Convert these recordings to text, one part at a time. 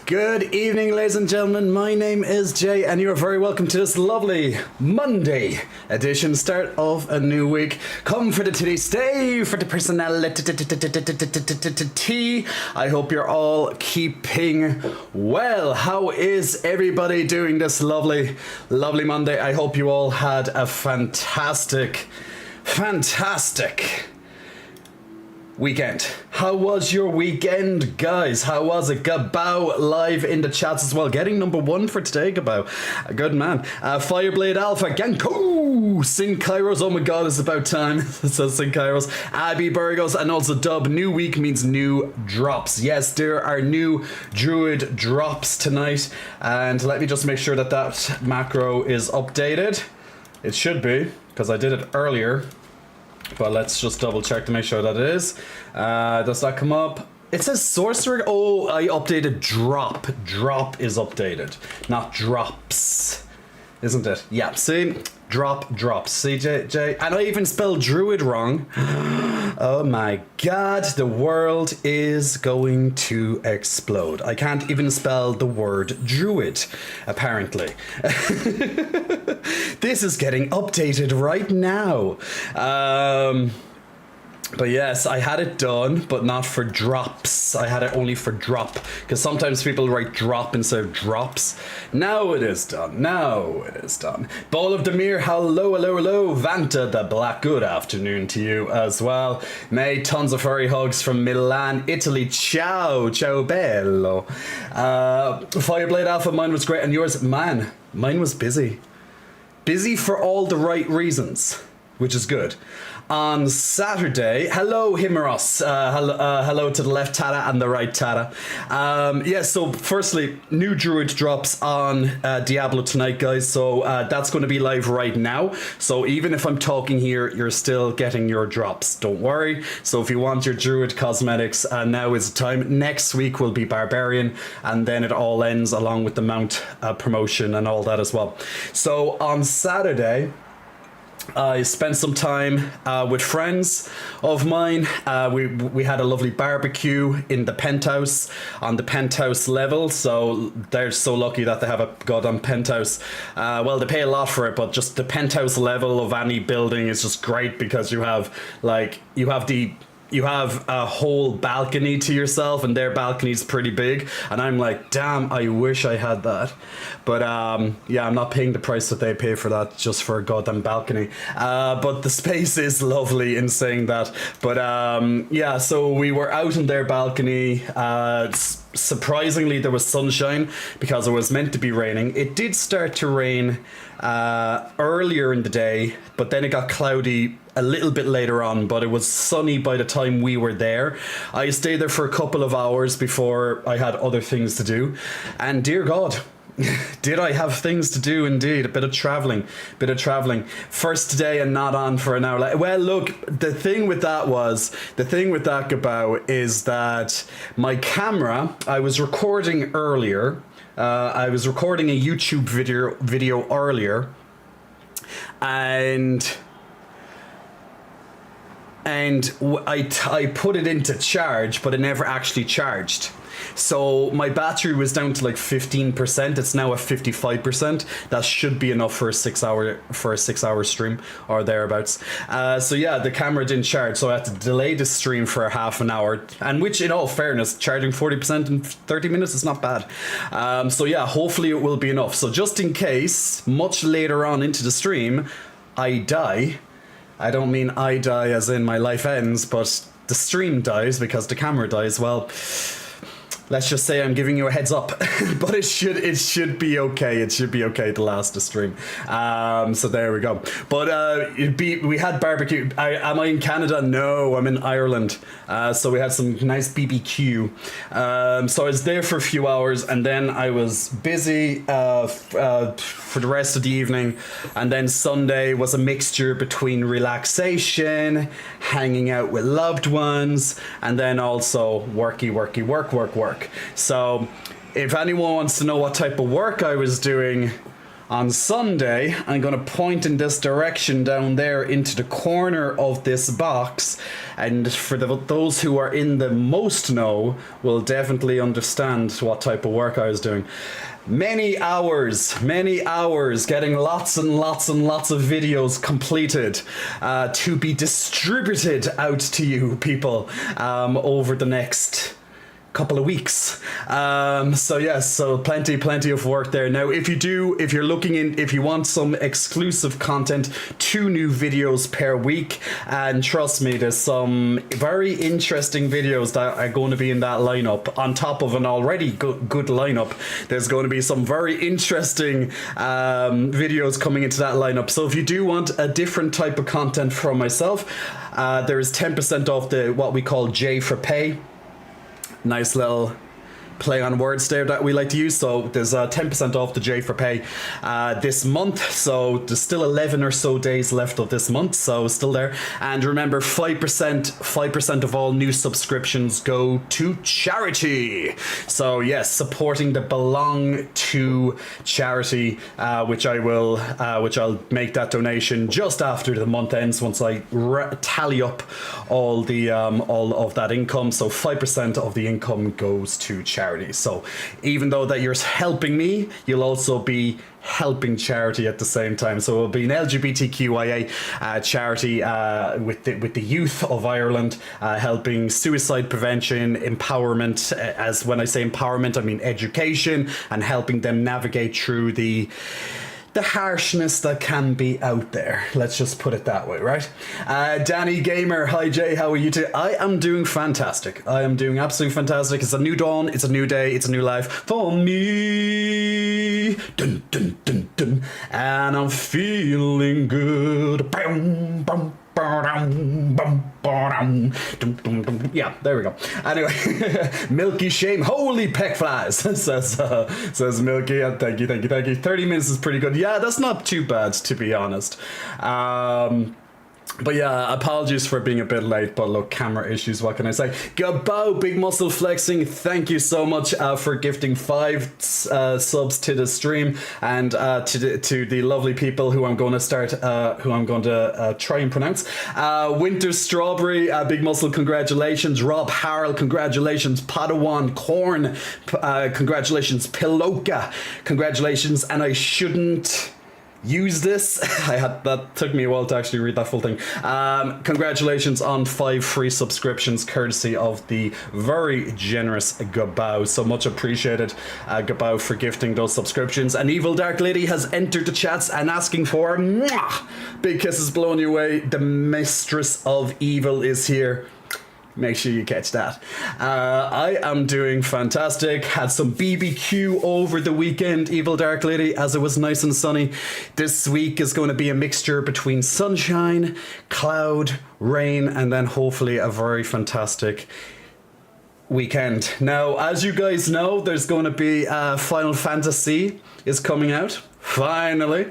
Good evening, ladies and gentlemen. My name is Jay, and you are very welcome to this lovely Monday edition, start of a new week. Come for the titty, stay for the personality. I hope you're all keeping well. How is everybody doing this lovely Monday? I hope you all had a fantastic weekend. How was your weekend, guys? How was it? Gabao live in the chats as well. Getting number one for today, Gabao. A good man. Fireblade Alpha, Ganko, Sin Kairos. Oh my god, it's about time. It says Sin Kairos. Abby Burgos, and also Dub. New week means new drops. Yes, there are new Druid drops tonight. And let me just make sure that that macro is updated. It should be, because I did it earlier. But let's just double check to make sure that it is. Does that come up? It says sorcerer. Oh, I updated drop. Drop is updated, not drops, isn't it? Yeah, see? Drops. See, J. And I even spelled druid wrong. Oh my god, the world is going to explode. I can't even spell the word druid, apparently. This is getting updated right now. But yes, I had it done, but not for drops. I had it only for drop, because sometimes people write drop instead of drops. Now it is done. Ball of Demir, hello. Vanta the Black, good afternoon to you as well. May, tons of furry hugs from Milan, Italy. Ciao bello. Fireblade Alpha, mine was great, and yours? Man, mine was busy. Busy for all the right reasons, which is good. On Saturday, hello Himeros, hello to the left Tata and the right Tata. So firstly, new Druid drops on Diablo tonight, guys, so that's going to be live right now. So even if I'm talking here, you're still getting your drops, don't worry. So if you want your Druid cosmetics, now is the time. Next week will be Barbarian, and then it all ends along with the mount promotion and all that as well. So on Saturday, I spent some time with friends of mine. We had a lovely barbecue in the penthouse, on the penthouse level. So they're so lucky that they have a goddamn penthouse. Well, they pay a lot for it, but just the penthouse level of any building is just great, because you have a whole balcony to yourself, and their balcony is pretty big, and I'm like, damn, I wish I had that. But yeah, I'm not paying the price that they pay for that just for a goddamn balcony. But the space is lovely in saying that. But yeah, so we were out on their balcony. Surprisingly, there was sunshine, because it was meant to be raining. It did start to rain earlier in the day, but then it got cloudy a little bit later on, but it was sunny by the time we were there. I stayed there for a couple of hours before I had other things to do, and dear God, did I have things to do indeed. A bit of traveling. First day and not on for an hour. Well, look, the thing with that, Gabao, is that my camera, I was recording earlier I was recording a YouTube video earlier, and I put it into charge, but it never actually charged. So my battery was down to like 15%. It's now at 55%. That should be enough for a 6-hour stream or thereabouts. So yeah, the camera didn't charge, so I had to delay the stream for half an hour. And which, in all fairness, charging 40% in 30 minutes is not bad. So yeah, hopefully it will be enough. So just in case, much later on into the stream, I die. I don't mean I die as in my life ends, but the stream dies because the camera dies. Well, let's just say I'm giving you a heads up, but it should be okay. It should be okay to last the stream. So there we go. But we had barbecue. Am I in Canada? No, I'm in Ireland. So we had some nice BBQ. So I was there for a few hours, and then I was busy for the rest of the evening. And then Sunday was a mixture between relaxation, hanging out with loved ones, and then also work. So if anyone wants to know what type of work I was doing on Sunday, I'm going to point in this direction down there into the corner of this box, and for those who are in the most know will definitely understand what type of work I was doing. Many hours, getting lots and lots of videos completed to be distributed out to you people over the next couple of weeks. So yes, so plenty of work there. Now if you want some exclusive content, 2 new videos per week, and trust me, there's some very interesting videos that are going to be in that lineup on top of an already good lineup. There's going to be some very interesting videos coming into that lineup. So if you do want a different type of content from myself, there is 10% off the what we call J for Pay. Nice little play on words there that we like to use. So there's 10% off the J for Pay this month. So there's still 11 or so days left of this month, so still there. And remember, 5% of all new subscriptions go to charity. So yes, supporting the Belong to charity, which I'll make that donation just after the month ends, once I tally up all of that income. So 5% of the income goes to charity. So even though that you're helping me, you'll also be helping charity at the same time. So it'll be an LGBTQIA charity with the youth of Ireland, helping suicide prevention, empowerment. As when I say empowerment, I mean education, and helping them navigate through the harshness that can be out there. Let's just put it that way, right? Danny Gamer, hi Jay, how are you today? I am doing fantastic. I am doing absolutely fantastic. It's a new dawn, it's a new day, it's a new life for me. Dun, dun, dun, dun. And I'm feeling good. Bum, bum. Yeah, there we go. Anyway, Milky Shame, holy peck flies, says Milky. Thank you. 30 minutes is pretty good. Yeah, that's not too bad, to be honest. But yeah, apologies for being a bit late, but look, camera issues, what can I say? Gabo, Big Muscle Flexing, thank you so much for gifting 5 subs to the stream, and to the lovely people who I'm going to try and pronounce. Winter Strawberry, Big Muscle, congratulations. Rob Harrell, congratulations. Padawan Corn, congratulations. Piloka, congratulations. And I shouldn't use this. That took me a while to actually read that full thing. Congratulations on 5 free subscriptions, courtesy of the very generous Gabao. So much appreciated, Gabao, for gifting those subscriptions. And Evil Dark Lady has entered the chats and asking for mwah, big kisses blowing your way. The Mistress of Evil is here. Make sure you catch that. I am doing fantastic. Had some BBQ over the weekend, Evil Dark Lady, as it was nice and sunny. This week is going to be a mixture between sunshine, cloud, rain, and then hopefully a very fantastic weekend. Now, as you guys know, there's going to be Final Fantasy is coming out. Finally,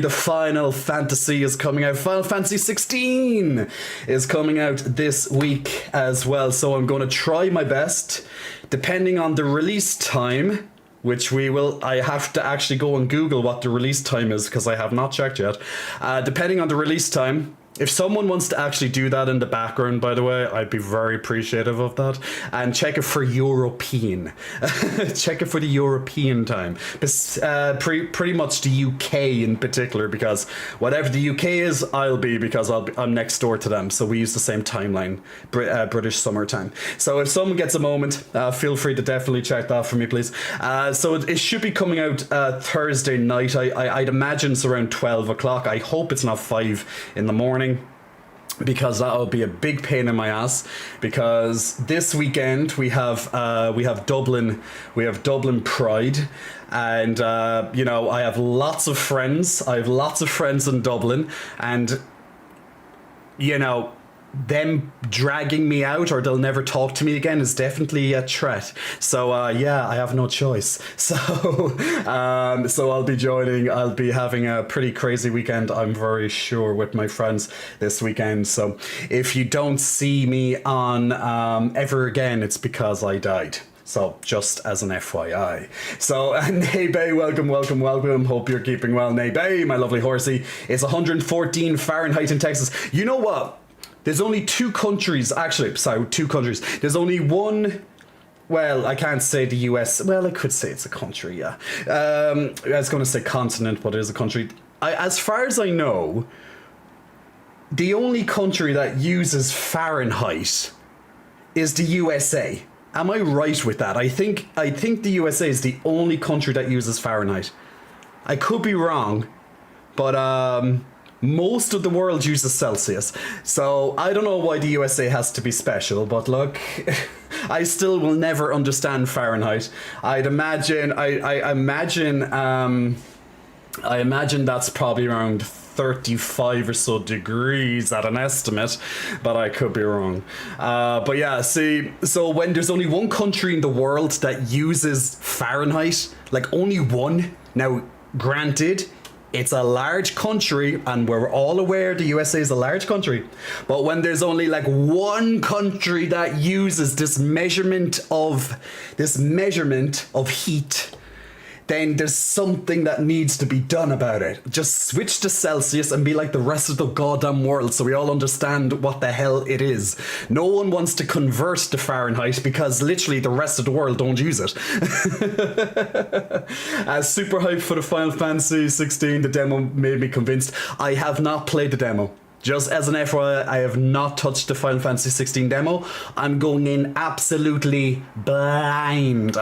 the Final Fantasy is coming out. Final Fantasy 16 is coming out this week as well. So I'm going to try my best, depending on the release time, which we will. I have to actually go and Google what the release time is because I have not checked yet. Depending on the release time, if someone wants to actually do that in the background, by the way, I'd be very appreciative of that. And check it for European. Check it for the European time. Pretty much the UK in particular, because whatever the UK is, I'll be, because I'm next door to them. So we use the same timeline, British summertime. So if someone gets a moment, feel free to definitely check that for me, please. So it should be coming out Thursday night. I'd imagine it's around 12 o'clock. I hope it's not 5 in the morning, because that'll be a big pain in my ass, because this weekend we have Dublin Pride, and I have lots of friends in Dublin, and them dragging me out or they'll never talk to me again is definitely a threat. So I have no choice. So I'll be having a pretty crazy weekend, I'm very sure, with my friends this weekend. So if you don't see me on ever again, it's because I died. So just as an FYI. So Nebe, welcome. Hope you're keeping well, Nebe, my lovely horsey. It's 114 Fahrenheit in Texas. You know what? There's only two countries. There's only one. Well, I can't say the US. Well, I could say it's a country, yeah. I was going to say continent, but it is a country. As far as I know, the only country that uses Fahrenheit is the USA. Am I right with that? I think the USA is the only country that uses Fahrenheit. I could be wrong, but most of the world uses Celsius. So I don't know why the USA has to be special, but look, I still will never understand Fahrenheit. I imagine that's probably around 35 or so degrees at an estimate, but I could be wrong. But yeah, see, so when there's only one country in the world that uses Fahrenheit, like only one, now granted, it's a large country, and we're all aware the USA is a large country. But when there's only like one country that uses this measurement of heat, then there's something that needs to be done about it. Just switch to Celsius and be like the rest of the goddamn world, so we all understand what the hell it is. No one wants to convert to Fahrenheit because literally the rest of the world don't use it. Super hyped for the Final Fantasy 16. The demo made me convinced. I have not played the demo. Just as an FYI, I have not touched the Final Fantasy 16 demo. I'm going in absolutely blind. To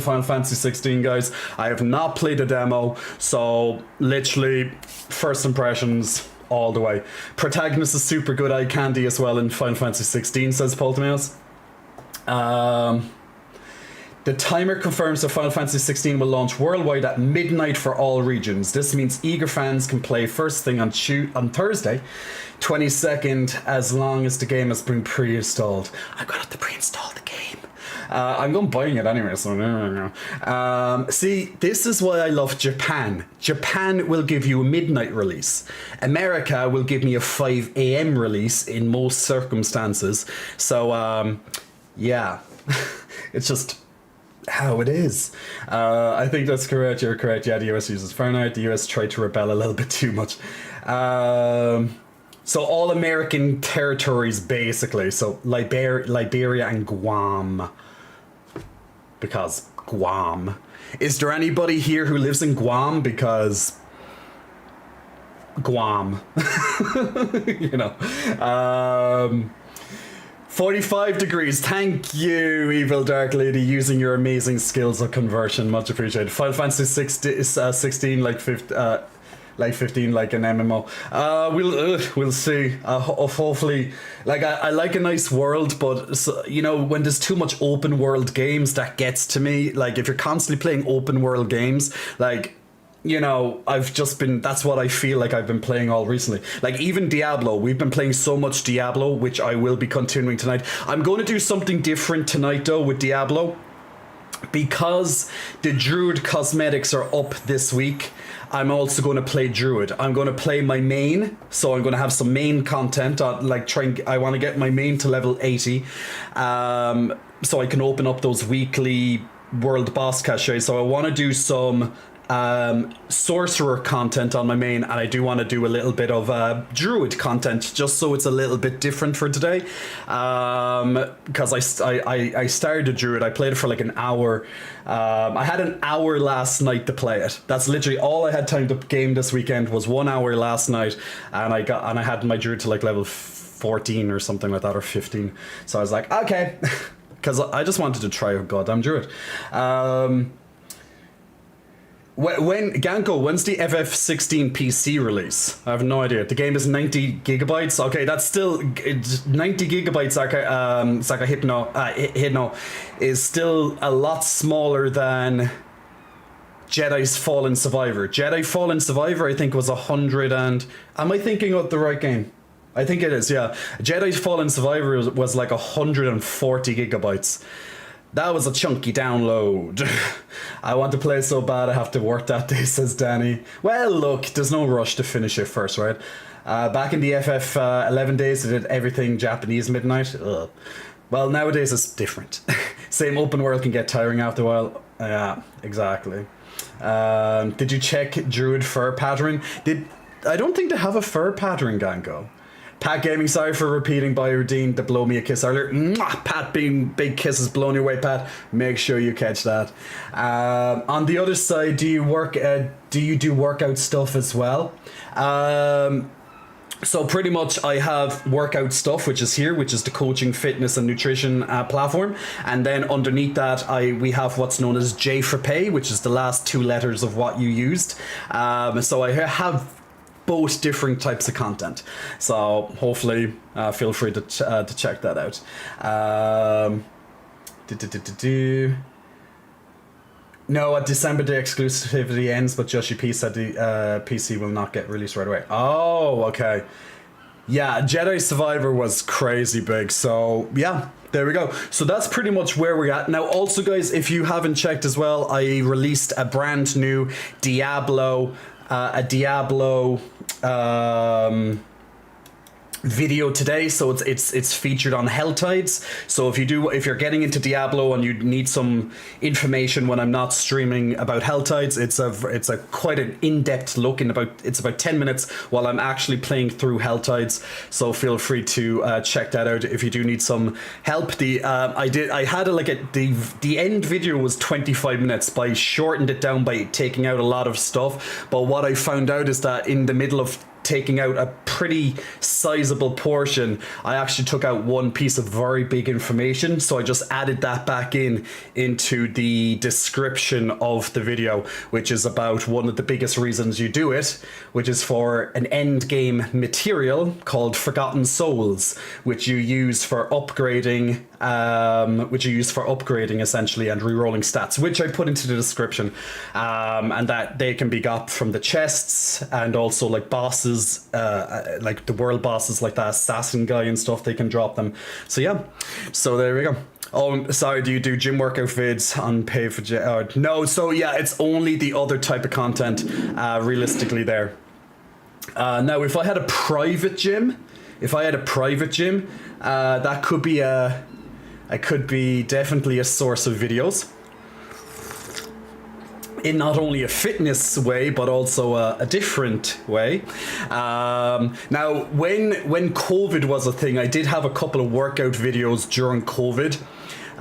Final Fantasy 16, guys. I have not played the demo, so literally first impressions all the way. Protagonist is super good eye candy as well in Final Fantasy 16, says Paul Tomeos. The timer confirms that Final Fantasy 16 will launch worldwide at midnight for all regions. This means eager fans can play first thing on Thursday, 22nd, as long as the game has been pre-installed. I'm going to have to pre-install the game. I'm going buying it anyway, so no. See, this is why I love Japan. Japan will give you a midnight release. America will give me a 5 a.m. release in most circumstances. So, yeah, it's just how it is. I think that's correct. You're correct. Yeah, the US uses Fahrenheit. The US tried to rebel a little bit too much. So all American territories, basically. So Liberia and Guam. Because Guam. Is there anybody here who lives in Guam? Because Guam. 45 degrees. Thank you, Evil Dark Lady, using your amazing skills of conversion. Much appreciated. Final Fantasy 16 like 15 like an MMO. We'll see. Hopefully, like I like a nice world, but when there's too much open world games, that gets to me. Like if you're constantly playing open world games, like that's what I feel like I've been playing all recently. Like even Diablo, we've been playing so much Diablo, which I will be continuing tonight. I'm going to do something different tonight though with Diablo. Because the Druid cosmetics are up this week, I'm also going to play Druid. I'm going to play my main, so I'm going to have some main content. I want to get my main to level 80, so I can open up those weekly world boss cache, so I want to do some sorcerer content on my main, and I do want to do a little bit of druid content, just so it's a little bit different for today. Because I started a druid, I played it for like an hour. I had an hour last night to play it. That's literally all I had time to game this weekend, was 1 hour last night, and I had my druid to like level 14 or something like that, or 15. So I was like, okay, because I just wanted to try a goddamn druid. When Ganko, when's the FF16 PC release? I have no idea. The game is 90 gigabytes. Okay, that's still 90 gigabytes. Saka Hypno is still a lot smaller than Jedi's Fallen Survivor. Jedi Fallen Survivor, I think, was 100 and... Am I thinking of the right game? I think it is, yeah. Jedi's Fallen Survivor was like 140 gigabytes. That was a chunky download. I want to play so bad I have to work that day, says Danny. Well, look, there's no rush to finish it first, right? Back in the FF 11 days, I did everything Japanese midnight. Ugh. Well, nowadays it's different. Same open world can get tiring after a while. Yeah, exactly. Did you check Druid fur pattern? I don't think they have a fur pattern, Ganko. Pat Gaming, sorry for repeating BioRedeemed the blow me a kiss earlier. Mwah! Pat being big kisses blown your way, Pat. Make sure you catch that. On the other side, do you do workout stuff as well? So pretty much I have workout stuff, which is here, which is the coaching, fitness and nutrition platform. And then underneath that, we have what's known as J for Pay, which is the last 2 letters of what you used. So I have both different types of content, so hopefully feel free to check that out. No, a December day exclusivity ends, but Joshi P said the PC will not get released right away. Oh, okay. Yeah, Jedi Survivor was crazy big, so yeah, there we go. So that's pretty much where we're at. Now also, guys, if you haven't checked as well, I released a brand new Diablo video today, so it's featured on Helltides. So if you're getting into Diablo and you need some information when I'm not streaming about Helltides, it's a quite an in-depth look in it's about 10 minutes while I'm actually playing through Helltides. So feel free to check that out if you do need some help. The end video was 25 minutes, but I shortened it down by taking out a lot of stuff. But what I found out is that in the middle of taking out a pretty sizable portion, I actually took out one piece of very big information, so I just added that back into the description of the video, which is about one of the biggest reasons you do it, which is for an end game material called Forgotten Souls, which you use for upgrading essentially and re-rolling stats, which I put into the description, and that they can be got from the chests and also like bosses, like the world bosses like that assassin guy and stuff, they can drop them. So yeah, so there we go. Oh, sorry, do you do gym workout vids on pay for no, so yeah, it's only the other type of content realistically there. Now if I had a private gym, that could be definitely a source of videos in not only a fitness way but also a different way. Now when COVID was a thing, I did have a couple of workout videos during COVID,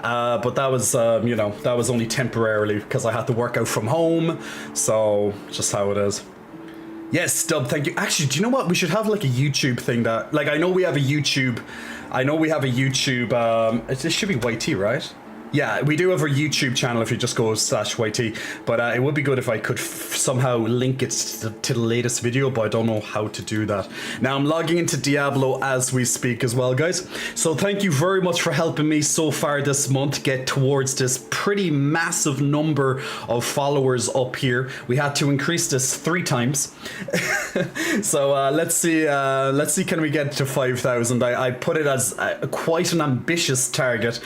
but that was that was only temporarily because I had to work out from home, so just how it is. Yes, Dub, thank you. Actually, do you know what? We should have like a YouTube thing that, like, I know we have a YouTube, it should be YT, right? Yeah, we do have our YouTube channel if you just go /YT, but it would be good if I could somehow link it to the latest video, but I don't know how to do that. Now I'm logging into Diablo as we speak as well, guys. So thank you very much for helping me so far this month get towards this pretty massive number of followers up here. We had to increase this 3 times. So let's see, can we get to 5,000? I put it as quite an ambitious target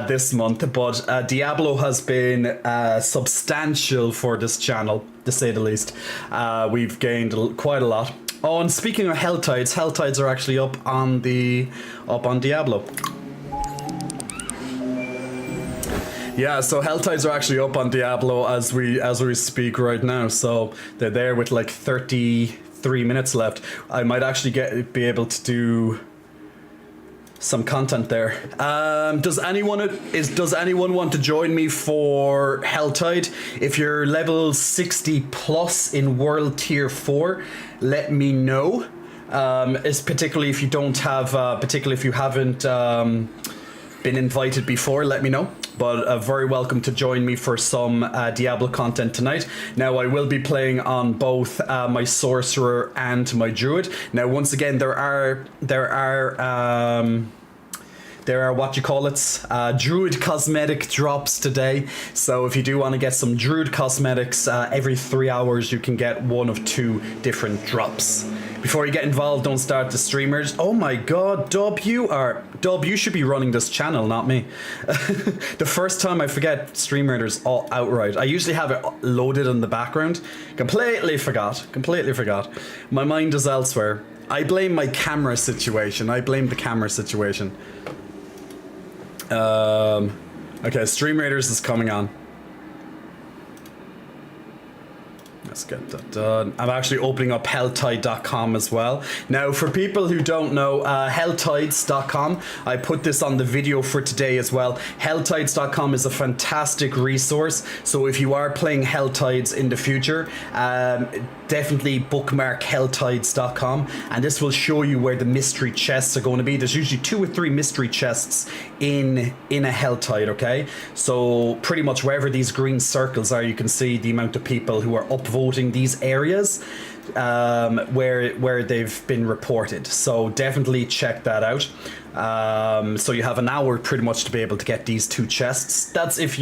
this month. But Diablo has been substantial for this channel, to say the least. We've gained quite a lot. Oh, and speaking of Helltides are actually up on Diablo. Yeah, so Hell Tides are actually up on Diablo as we speak right now. So they're there with like 33 minutes left. I might actually be able to do some content there. Does anyone want to join me for Helltide? If you're level 60 plus in World Tier 4, let me know. Is particularly if you don't have, particularly if you haven't been invited before, let me know. But very welcome to join me for some Diablo content tonight. Now I will be playing on both my sorcerer and my druid. Now once again there are what you call it, druid cosmetic drops today. So if you do want to get some druid cosmetics, every 3 hours you can get one of 2 different drops. Before you get involved, don't start the streamers. Oh my god, Dub, you should be running this channel, not me. The first time I forget Stream Raiders all outright. I usually have it loaded in the background. Completely forgot. My mind is elsewhere. I blame my camera situation. I blame the camera situation. Okay, Stream Raiders is coming on. Let's get that done. I'm actually opening up helltide.com as well. Now, for people who don't know, helltides.com, I put this on the video for today as well. Helltides.com is a fantastic resource. So if you are playing Helltides in the future, definitely bookmark helltides.com, and this will show you where the mystery chests are going to be. There's usually 2 or 3 mystery chests in a Helltide, okay? So pretty much wherever these green circles are, you can see the amount of people who are upvoting these areas where they've been reported. So definitely check that out. So you have an hour pretty much to be able to get these 2 chests. That's if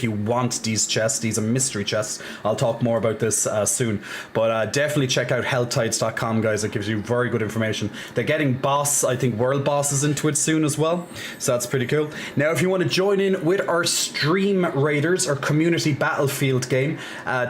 you want these chests. These are mystery chests. I'll talk more about this soon. But definitely check out helltides.com, guys. It gives you very good information. They're getting I think world bosses into it soon as well. So that's pretty cool. Now, if you want to join in with our Stream Raiders, our community battlefield game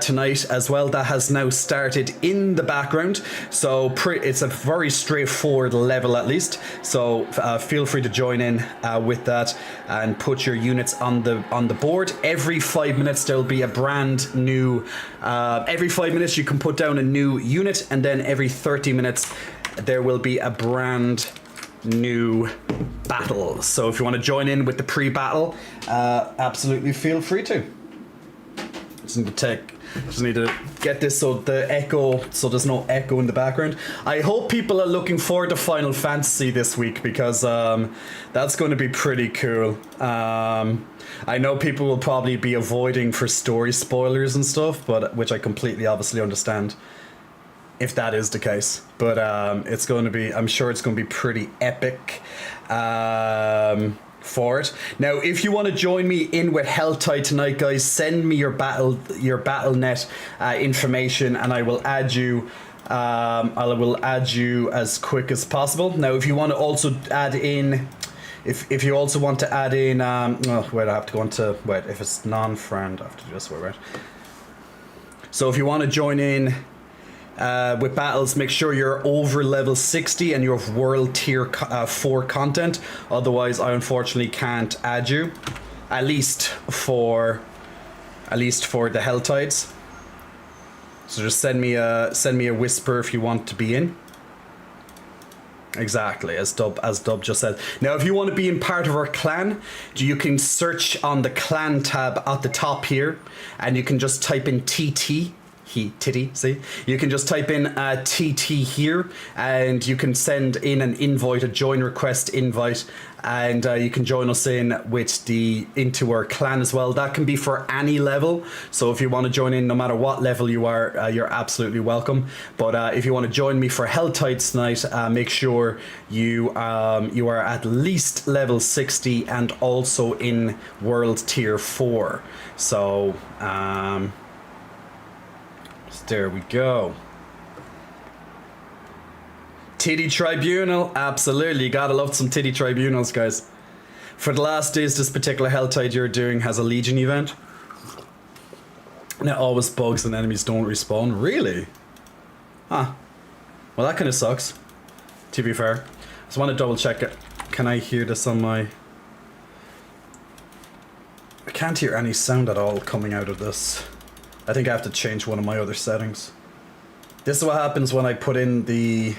tonight as well, that has now started in the background. So it's a very straightforward level at least. So feel free to join in with that and put your units on the board. Every 5 minutes there'll be a brand new every 5 minutes you can put down a new unit, and then every 30 minutes there will be a brand new battle. So if you want to join in with the pre-battle, absolutely feel free to. Just need to get this so there's no echo in the background. I hope people are looking forward to Final Fantasy this week, because that's going to be pretty cool. I know people will probably be avoiding for story spoilers and stuff, but which I completely obviously understand if that is the case. But it's going to be, I'm sure it's going to be pretty epic. For it. Now, if you want to join me in with Helltide tonight, guys, send me your BattleNet information, and I will add you. I will add you as quick as possible. Now, if you want to also add in, if you also want to add in, oh wait, I have to go into if it's non-friend, I have to just wait. So if you want to join in with battles, make sure you're over level 60 and you have world tier 4 content. Otherwise, I unfortunately can't add you, at least for the Helltides. So just send me a whisper if you want to be in. Exactly, as Dub just said. Now, if you want to be in part of our clan, you can search on the clan tab at the top here, and you can just type in TT. See, you can just type in TT here, and you can send in an invite, a join request invite, and you can join us in into our clan as well. That can be for any level. So if you want to join in, no matter what level you are, you're absolutely welcome. But if you want to join me for Helltides tonight, make sure you are at least level 60 and also in World Tier 4. So. There we go. Titty Tribunal, absolutely. You gotta love some Titty Tribunals, guys. For the last days, this particular Helltide you're doing has a Legion event. And it always bugs and enemies don't respawn. Really? Huh. Well, that kind of sucks, to be fair. Just want to double check it. Can I hear this on my... I can't hear any sound at all coming out of this. I think I have to change one of my other settings. This is what happens when I put in the...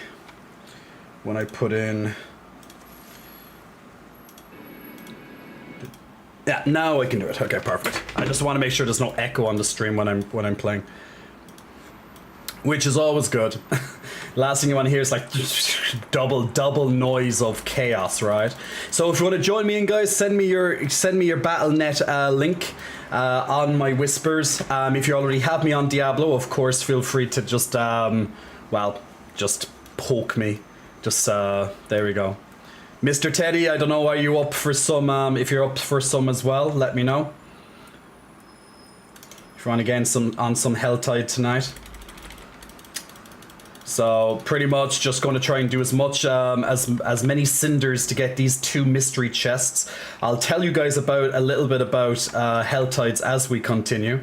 Yeah, now I can do it. Okay, perfect. I just want to make sure there's no echo on the stream when I'm playing, which is always good. Last thing you want to hear is like double noise of chaos, right? So if you want to join me in, guys, send me your Battle.net link on my whispers. If you already have me on Diablo, of course, feel free to just well, just poke me. Just there we go. Mr. Teddy, I don't know, are you up for some, if you're up for some as well, let me know. If you want to get on some Helltide tonight. So pretty much just going to try and do as much, as many cinders to get these 2 mystery chests. I'll tell you guys a little bit about Helltides as we continue.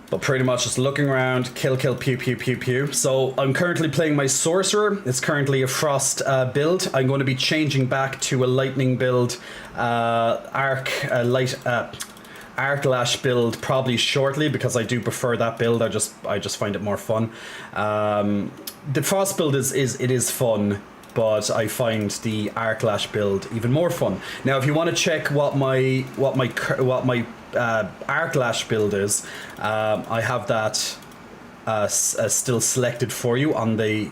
But pretty much just looking around, kill, pew, pew, pew, pew. So I'm currently playing my Sorcerer. It's currently a Frost build. I'm going to be changing back to a Lightning build, Arc Lash build probably shortly, because I do prefer that build. I just find it more fun. The Frost build is fun, but I find the Arc Lash build even more fun. Now, if you want to check what my Arc Lash build is, I have that still selected for you on the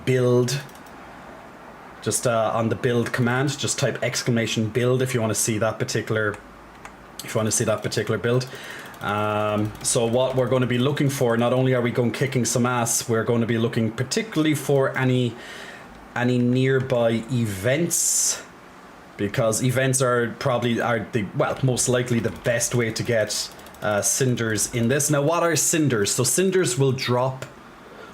build. Just on the build command, just type !build if you want to see that particular. If you want to see that particular build. So what we're going to be looking for, not only are we going kicking some ass, we're going to be looking particularly for any nearby events, because events are most likely the best way to get cinders in this. Now, what are cinders? So cinders will drop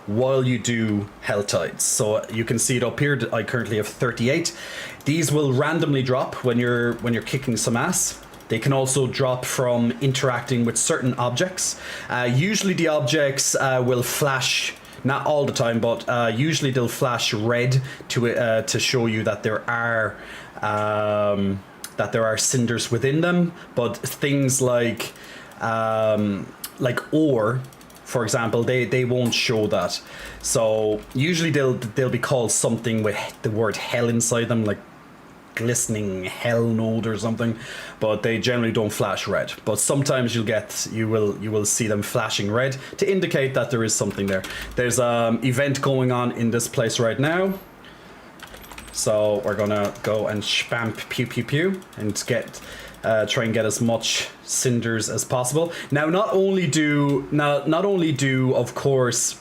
while you do Helltides. So you can see it up here. I currently have 38. These will randomly drop when you're kicking some ass. They can also drop from interacting with certain objects. Usually the objects will flash, not all the time, but usually they'll flash red to show you that there are cinders within them. But things like ore, for example, they won't show that. So usually they'll be called something with the word hell inside them, like glistening hell node or something, but they generally don't flash red. But sometimes you will see them flashing red to indicate that there is something there. There's an event going on in this place right now, so we're gonna go and spam pew pew pew and try and get as much cinders as possible. Now, not only do of course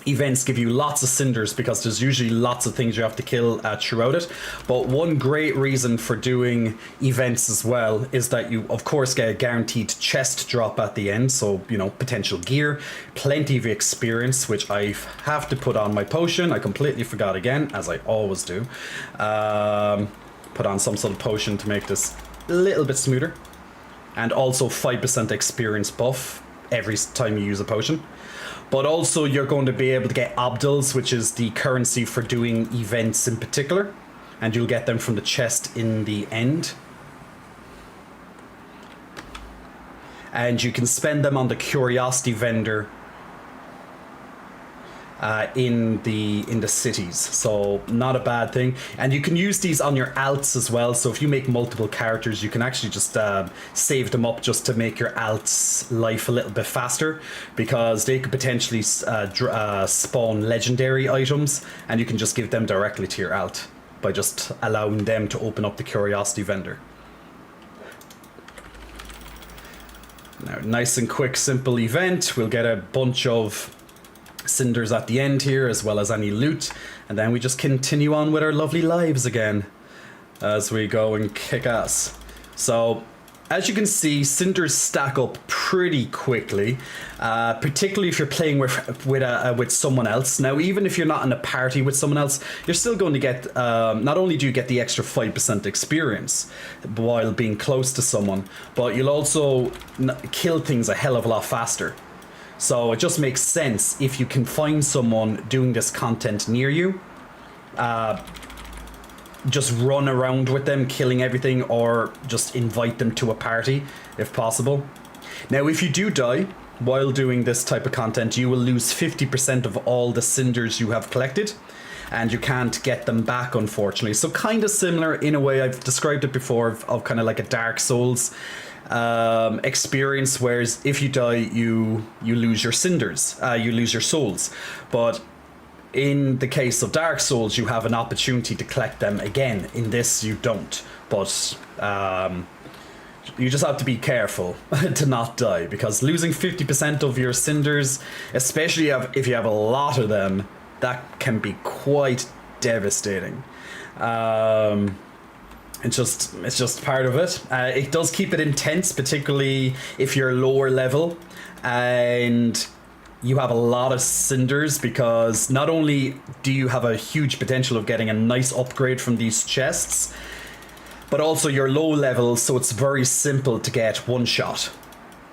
events give you lots of cinders, because there's usually lots of things you have to kill throughout it, but one great reason for doing events as well is that you of course get a guaranteed chest drop at the end. So, you know, potential gear, plenty of experience, which I have to put on my potion. I completely forgot again, as I always do. Put on some sort of potion to make this a little bit smoother, and also 5% experience buff every time you use a potion. But also you're going to be able to get Obdils, which is the currency for doing events in particular, and you'll get them from the chest in the end. And you can spend them on the curiosity vendor in the cities, so not a bad thing. And you can use these on your alts as well. So if you make multiple characters, you can actually just save them up just to make your alts life a little bit faster, because they could potentially spawn legendary items, and you can just give them directly to your alt by just allowing them to open up the curiosity vendor. Now, nice and quick, simple event. We'll get a bunch of cinders at the end here, as well as any loot, and then we just continue on with our lovely lives again as we go and kick ass. So as you can see, cinders stack up pretty quickly, particularly if you're playing with someone else. Now, even if you're not in a party with someone else, you're still going to get, not only do you get the extra 5% experience while being close to someone, but you'll also kill things a hell of a lot faster. So it just makes sense, if you can find someone doing this content near you, just run around with them, killing everything, or just invite them to a party, if possible. Now, if you do die while doing this type of content, you will lose 50% of all the cinders you have collected, and you can't get them back, unfortunately. So kind of similar in a way, I've described it before, of kind of like a Dark Souls experience, whereas if you die, you lose your cinders, you lose your souls. But in the case of Dark Souls, you have an opportunity to collect them again. In this, you don't. But you just have to be careful to not die, because losing 50% of your cinders, especially if you have a lot of them, that can be quite devastating. It's just part of it. It does keep it intense, particularly if you're lower level and you have a lot of cinders, because not only do you have a huge potential of getting a nice upgrade from these chests, but also you're low level, so it's very simple to get one shot.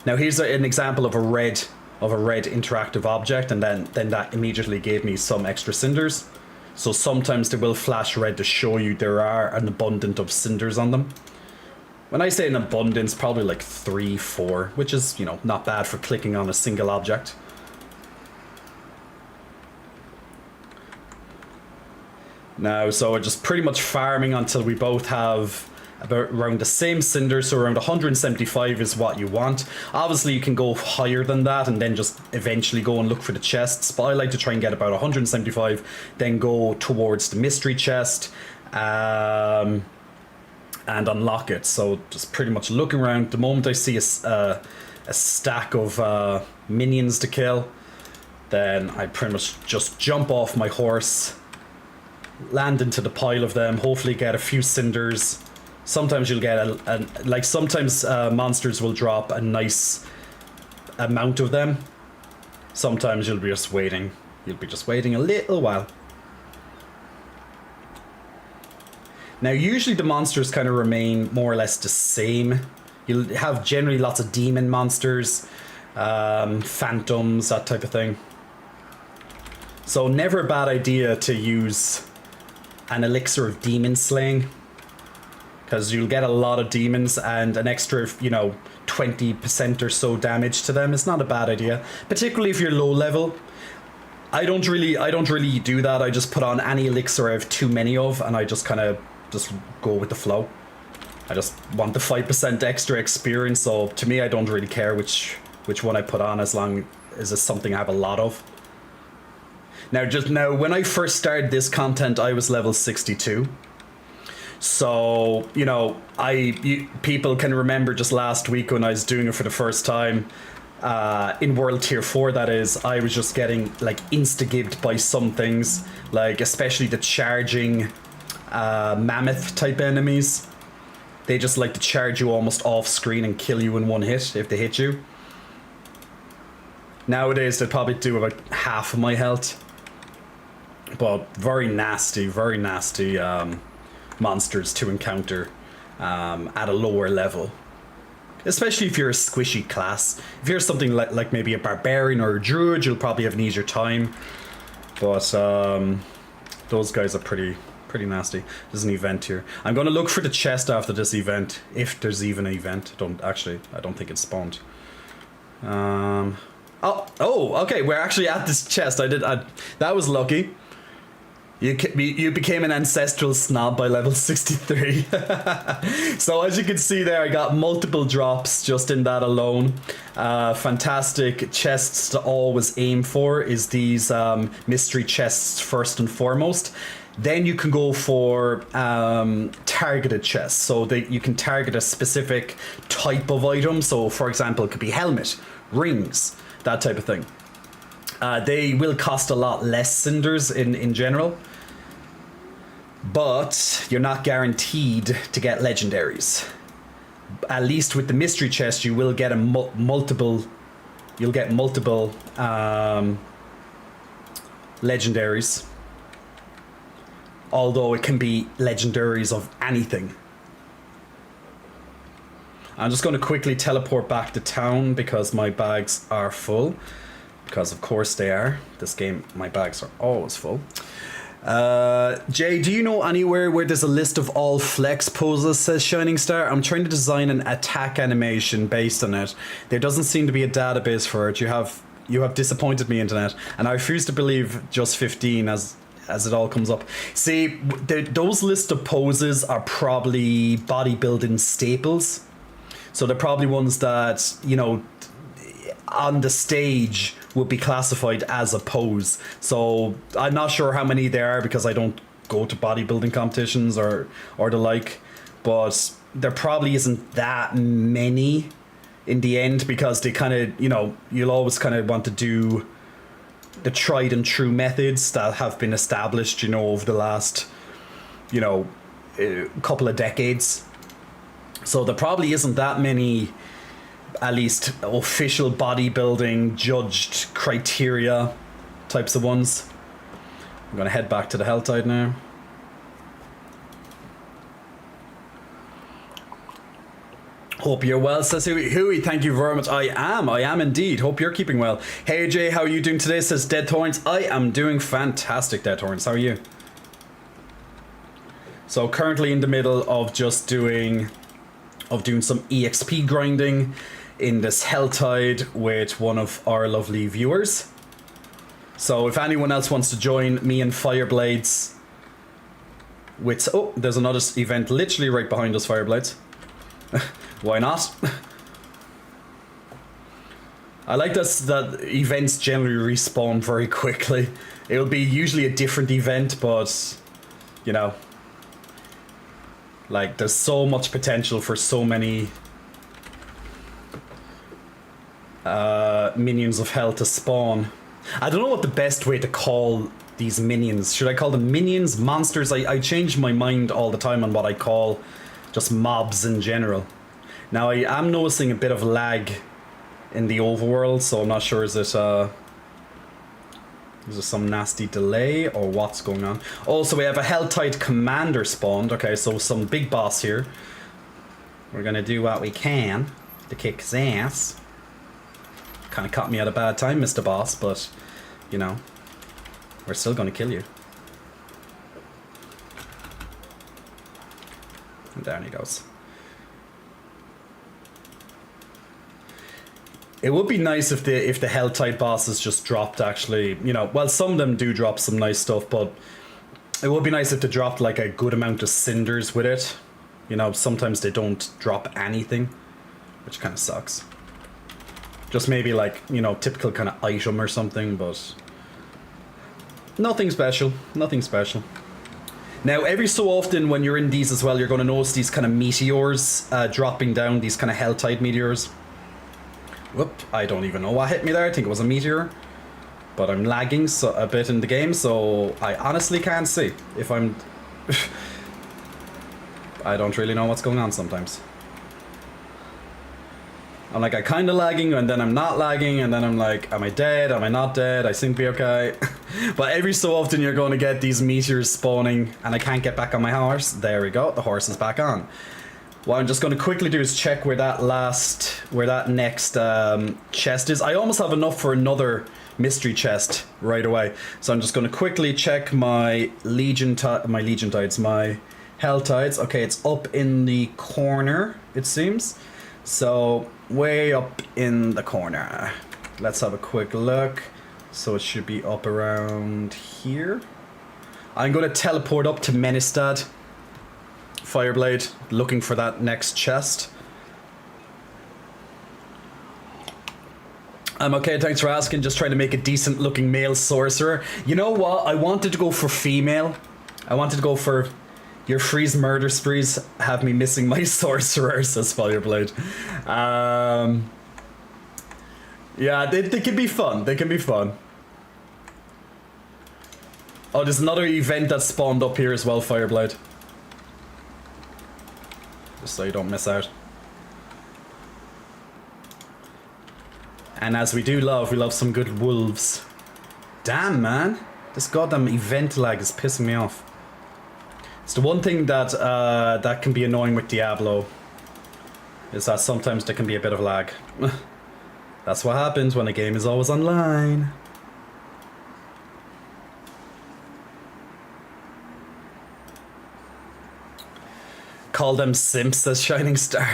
Now here's an example of a red interactive object, and then that immediately gave me some extra cinders. So sometimes they will flash red to show you there are an abundance of cinders on them. When I say an abundance, probably like 3, 4, which is, you know, not bad for clicking on a single object. Now, so we're just pretty much farming until we both have about around the same cinder, so around 175 is what you want. Obviously you can go higher than that and then just eventually go and look for the chests, but I like to try and get about 175, then go towards the mystery chest and unlock it. So just pretty much looking around. The moment I see a stack of minions to kill, then I pretty much just jump off my horse, land into the pile of them, hopefully get a few cinders. Sometimes you'll get sometimes monsters will drop a nice amount of them. Sometimes you'll be just waiting. You'll be just waiting a little while. Now, usually the monsters kind of remain more or less the same. You'll have generally lots of demon monsters, phantoms, that type of thing. So never a bad idea to use an elixir of demon slaying, because you'll get a lot of demons, and an extra, 20% or so damage to them is not a bad idea, particularly if you're low level. I don't really do that. I just put on any elixir I have too many of, and I just kind of just go with the flow. I just want the 5% extra experience, so to me I don't really care which one I put on, as long as it's something I have a lot of. Now, when I first started this content, I was level 62. So, people can remember just last week when I was doing it for the first time, in World Tier 4 that is, I was just getting like insta-gibbed by some things, like especially the charging mammoth type enemies. They just like to charge you almost off screen and kill you in one hit if they hit you. Nowadays they'd probably do about half of my health. But very nasty monsters to encounter at a lower level. Especially if you're a squishy class. If you're something like maybe a barbarian or a druid, you'll probably have an easier time. But those guys are pretty nasty. There's an event here. I'm going to look for the chest after this event, if there's even an event. I don't think it's spawned. Oh, okay, we're actually at this chest. That was lucky. You became an ancestral snob by level 63. So as you can see there, I got multiple drops just in that alone. Fantastic chests to always aim for is these mystery chests first and foremost. Then you can go for targeted chests, so that you can target a specific type of item. So for example, it could be helmet, rings, that type of thing. They will cost a lot less cinders in general, but you're not guaranteed to get legendaries. At least with the mystery chest, you will get multiple legendaries. Although it can be legendaries of anything. I'm just going to quickly teleport back to town because my bags are full. Because of course they are. This game, my bags are always full. Jay, do you know anywhere where there's a list of all flex poses, says Shining Star? I'm trying to design an attack animation based on it. There doesn't seem to be a database for it. You have disappointed me, internet, and I refuse to believe just 15 as it all comes up. See, those list of poses are probably bodybuilding staples. So they're probably ones that, you know, on the stage would be classified as a pose. So I'm not sure how many there are because I don't go to bodybuilding competitions or the like, but there probably isn't that many in the end because they kind of, you know, you'll always kind of want to do the tried and true methods that have been established, you know, over the last, you know, couple of decades. So there probably isn't that many, at least official bodybuilding judged criteria types of ones. I'm gonna head back to the Helltide now. Hope you're well, says Huey. Huey, thank you very much. I am indeed. Hope you're keeping well. Hey Jay, how are you doing today, says Dead Thorns. I am doing fantastic, Dead Thorns. How are you? So currently in the middle of just doing some EXP grinding in this Helltide with one of our lovely viewers. So if anyone else wants to join me and Fireblades with... Oh, there's another event literally right behind us, Fireblades. Why not? I like this, that events generally respawn very quickly. It'll be usually a different event, but, you know, like, there's so much potential for so many minions of hell to spawn. I don't know what the best way to call these minions. Should I call them minions, monsters? I change my mind all the time on what I call just mobs in general. Now I am noticing a bit of lag in the overworld, so I'm not sure is it some nasty delay or what's going on. Also, we have a Helltide commander spawned. Okay, so some big boss here. We're gonna do what we can to kick his ass. Kind of caught me at a bad time, Mr. Boss, but you know, we're still gonna kill you. And down he goes. It would be nice if the Helltide bosses just dropped, actually, you know, well, some of them do drop some nice stuff, but it would be nice if they dropped like a good amount of cinders with it. You know, sometimes they don't drop anything, which kind of sucks. Just maybe like, you know, typical kind of item or something, but nothing special, nothing special. Now, every so often when you're in these as well, you're going to notice these kind of meteors dropping down, these kind of Helltide meteors. Whoop, I don't even know what hit me there. I think it was a meteor. But I'm lagging a bit in the game, so I honestly can't see if I'm... I don't really know what's going on sometimes. I'm like, I'm kind of lagging, and then I'm not lagging, and then I'm like, am I dead? Am I not dead? I seem to be okay. But every so often you're going to get these meteors spawning, and I can't get back on my horse. There we go, the horse is back on. What I'm just going to quickly do is check where that next chest is. I almost have enough for another mystery chest right away. So I'm just going to quickly check my Helltides. Okay, it's up in the corner, it seems. So way up in the corner. Let's have a quick look. So it should be up around here. I'm going to teleport up to Menestad. Fireblade, looking for that next chest. I'm okay, thanks for asking. Just trying to make a decent looking male sorcerer. You know what? I wanted to go for female. I wanted to go for your freeze murder sprees have me missing my sorcerer, says Fireblade. Yeah, they can be fun. They can be fun. Oh, there's another event that spawned up here as well, Fireblade. Just so you don't miss out. And as we love some good wolves. Damn, man. This goddamn event lag is pissing me off. It's the one thing that that can be annoying with Diablo. Is that sometimes there can be a bit of lag. That's what happens when a game is always online. Call them simps, says Shining Star.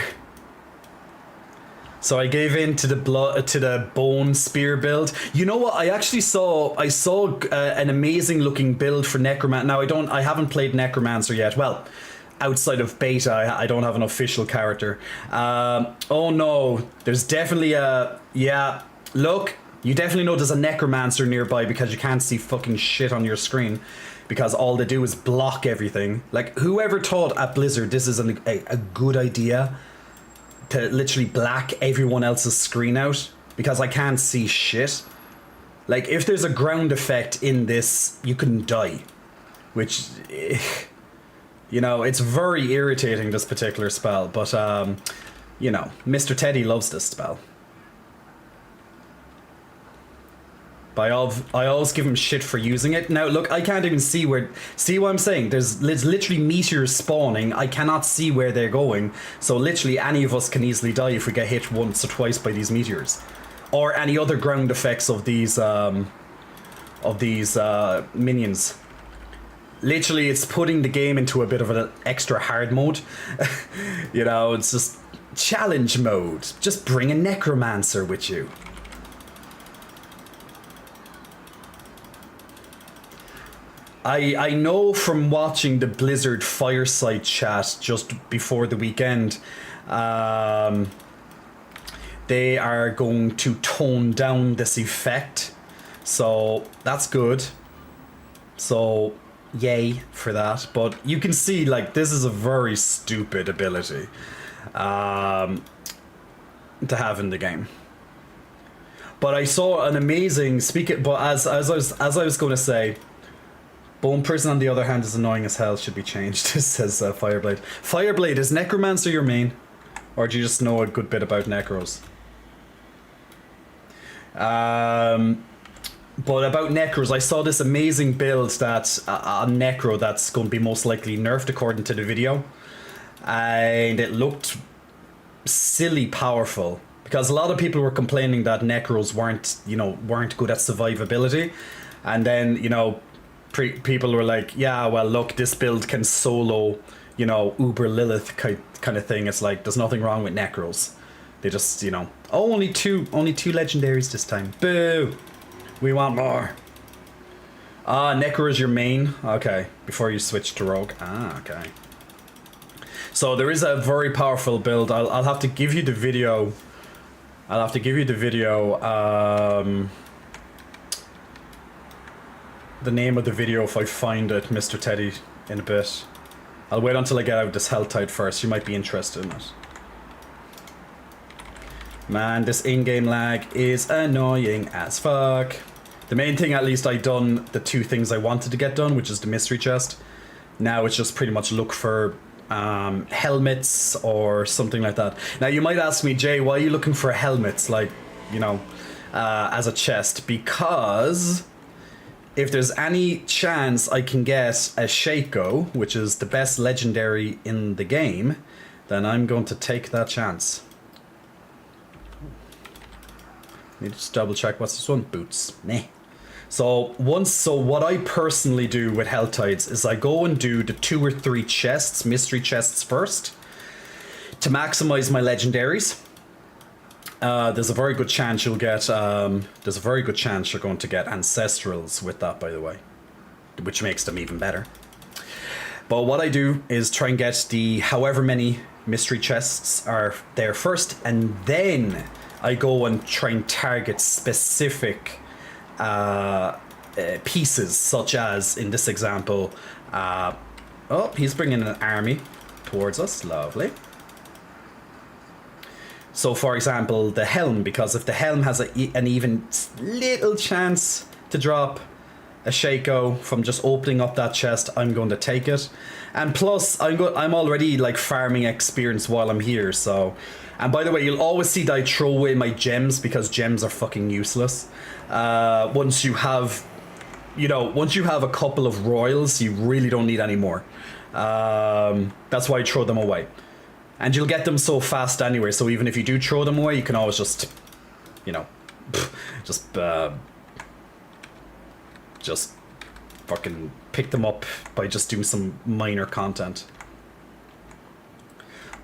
So I gave in to the bone spear build. You know what? I saw an amazing looking build for Necromancer. Now I haven't played Necromancer yet. Well, outside of beta, I don't have an official character. Oh no, there's definitely yeah. Look, you definitely know there's a Necromancer nearby because you can't see fucking shit on your screen. Because all they do is block everything. Like, whoever thought at Blizzard this is a good idea? To literally black everyone else's screen out because I can't see shit. Like, if there's a ground effect in this, you can die. Which, you know, it's very irritating, this particular spell. But, you know, Mr. Teddy loves this spell. But I always give him shit for using it. Now, look, I can't even see where... See what I'm saying? There's literally meteors spawning. I cannot see where they're going. So literally any of us can easily die if we get hit once or twice by these meteors. Or any other ground effects of these minions. Literally, it's putting the game into a bit of an extra hard mode. You know, it's just challenge mode. Just bring a Necromancer with you. I know from watching the Blizzard Fireside chat just before the weekend, they are going to tone down this effect. So that's good. So yay for that. But you can see, like, this is a very stupid ability to have in the game. But I saw an amazing but as I was going to say, Bone Prison, on the other hand, is annoying as hell. Should be changed, says Fireblade. Fireblade, is Necromancer your main? Or do you just know a good bit about Necros? But about Necros, I saw this amazing build that on Necro that's going to be most likely nerfed according to the video. And it looked silly powerful. Because a lot of people were complaining that Necros weren't good at survivability. And then, you know, people were like, yeah, well, look, this build can solo, you know, Uber Lilith kind of thing. It's like, there's nothing wrong with Necros. They just, you know, oh, only two legendaries this time. Boo! We want more. Necro is your main? Okay, before you switch to Rogue. Okay. So there is a very powerful build. I'll have to give you the video. The name of the video if I find it, Mr. Teddy, in a bit. I'll wait until I get out of this Hell Tide first. You might be interested in it. Man, this in-game lag is annoying as fuck. The main thing, at least, I done the two things I wanted to get done, which is the mystery chest. Now it's just pretty much look for helmets or something like that. Now you might ask me, Jay, why are you looking for helmets, like, you know, as a chest? Because if there's any chance I can get a Shaco, which is the best legendary in the game, then I'm going to take that chance. Need to just double check. What's this one? Boots. Meh. So what I personally do with Hell Tides is I go and do the 2 or 3 chests, mystery chests first, to maximize my legendaries. There's a very good chance you'll get. There's a very good chance you're going to get ancestrals with that, by the way, which makes them even better. But what I do is try and get the however many mystery chests are there first, and then I go and try and target specific pieces, such as in this example. Oh, he's bringing an army towards us. Lovely. So, for example, the helm, because if the helm has an even little chance to drop a Shaco from just opening up that chest, I'm going to take it. And plus, I'm already like farming experience while I'm here. So, and by the way, you'll always see that I throw away my gems because gems are fucking useless. Once you have a couple of royals, you really don't need any more. That's why I throw them away. And you'll get them so fast anyway, so even if you do throw them away, you can always just, you know, just fucking pick them up by just doing some minor content.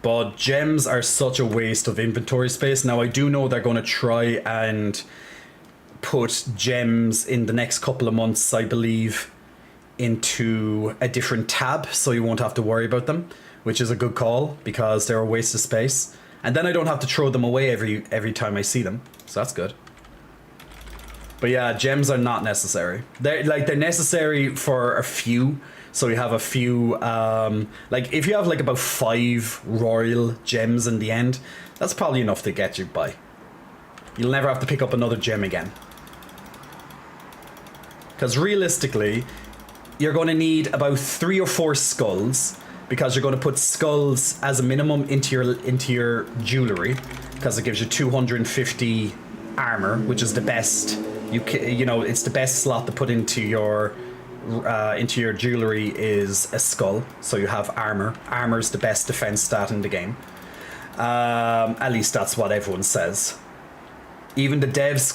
But gems are such a waste of inventory space. Now, I do know they're going to try and put gems in the next couple of months, I believe, into a different tab, so you won't have to worry about them, which is a good call because they're a waste of space. And then I don't have to throw them away every time I see them, so that's good. But yeah, gems are not necessary. They're necessary for a few. So you have a few, like if you have like about 5 royal gems in the end, that's probably enough to get you by. You'll never have to pick up another gem again. Because realistically, you're going to need about 3 or 4 skulls, because you're going to put skulls as a minimum into your jewelry, because it gives you 250 armor, which is the best. You know, it's the best slot to put into your jewelry is a skull, so you have armor. Armor's the best defense stat in the game. At least that's what everyone says. Even the devs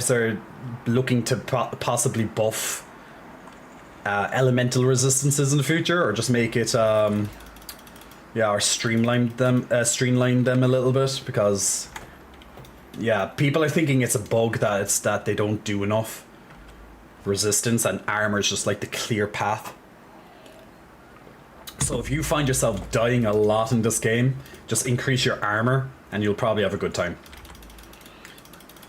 are looking to possibly buff elemental resistances in the future, or just make it or streamline them a little bit, because yeah, people are thinking it's a bug that they don't do enough resistance, and armor is just like the clear path. So if you find yourself dying a lot in this game, just increase your armor and you'll probably have a good time.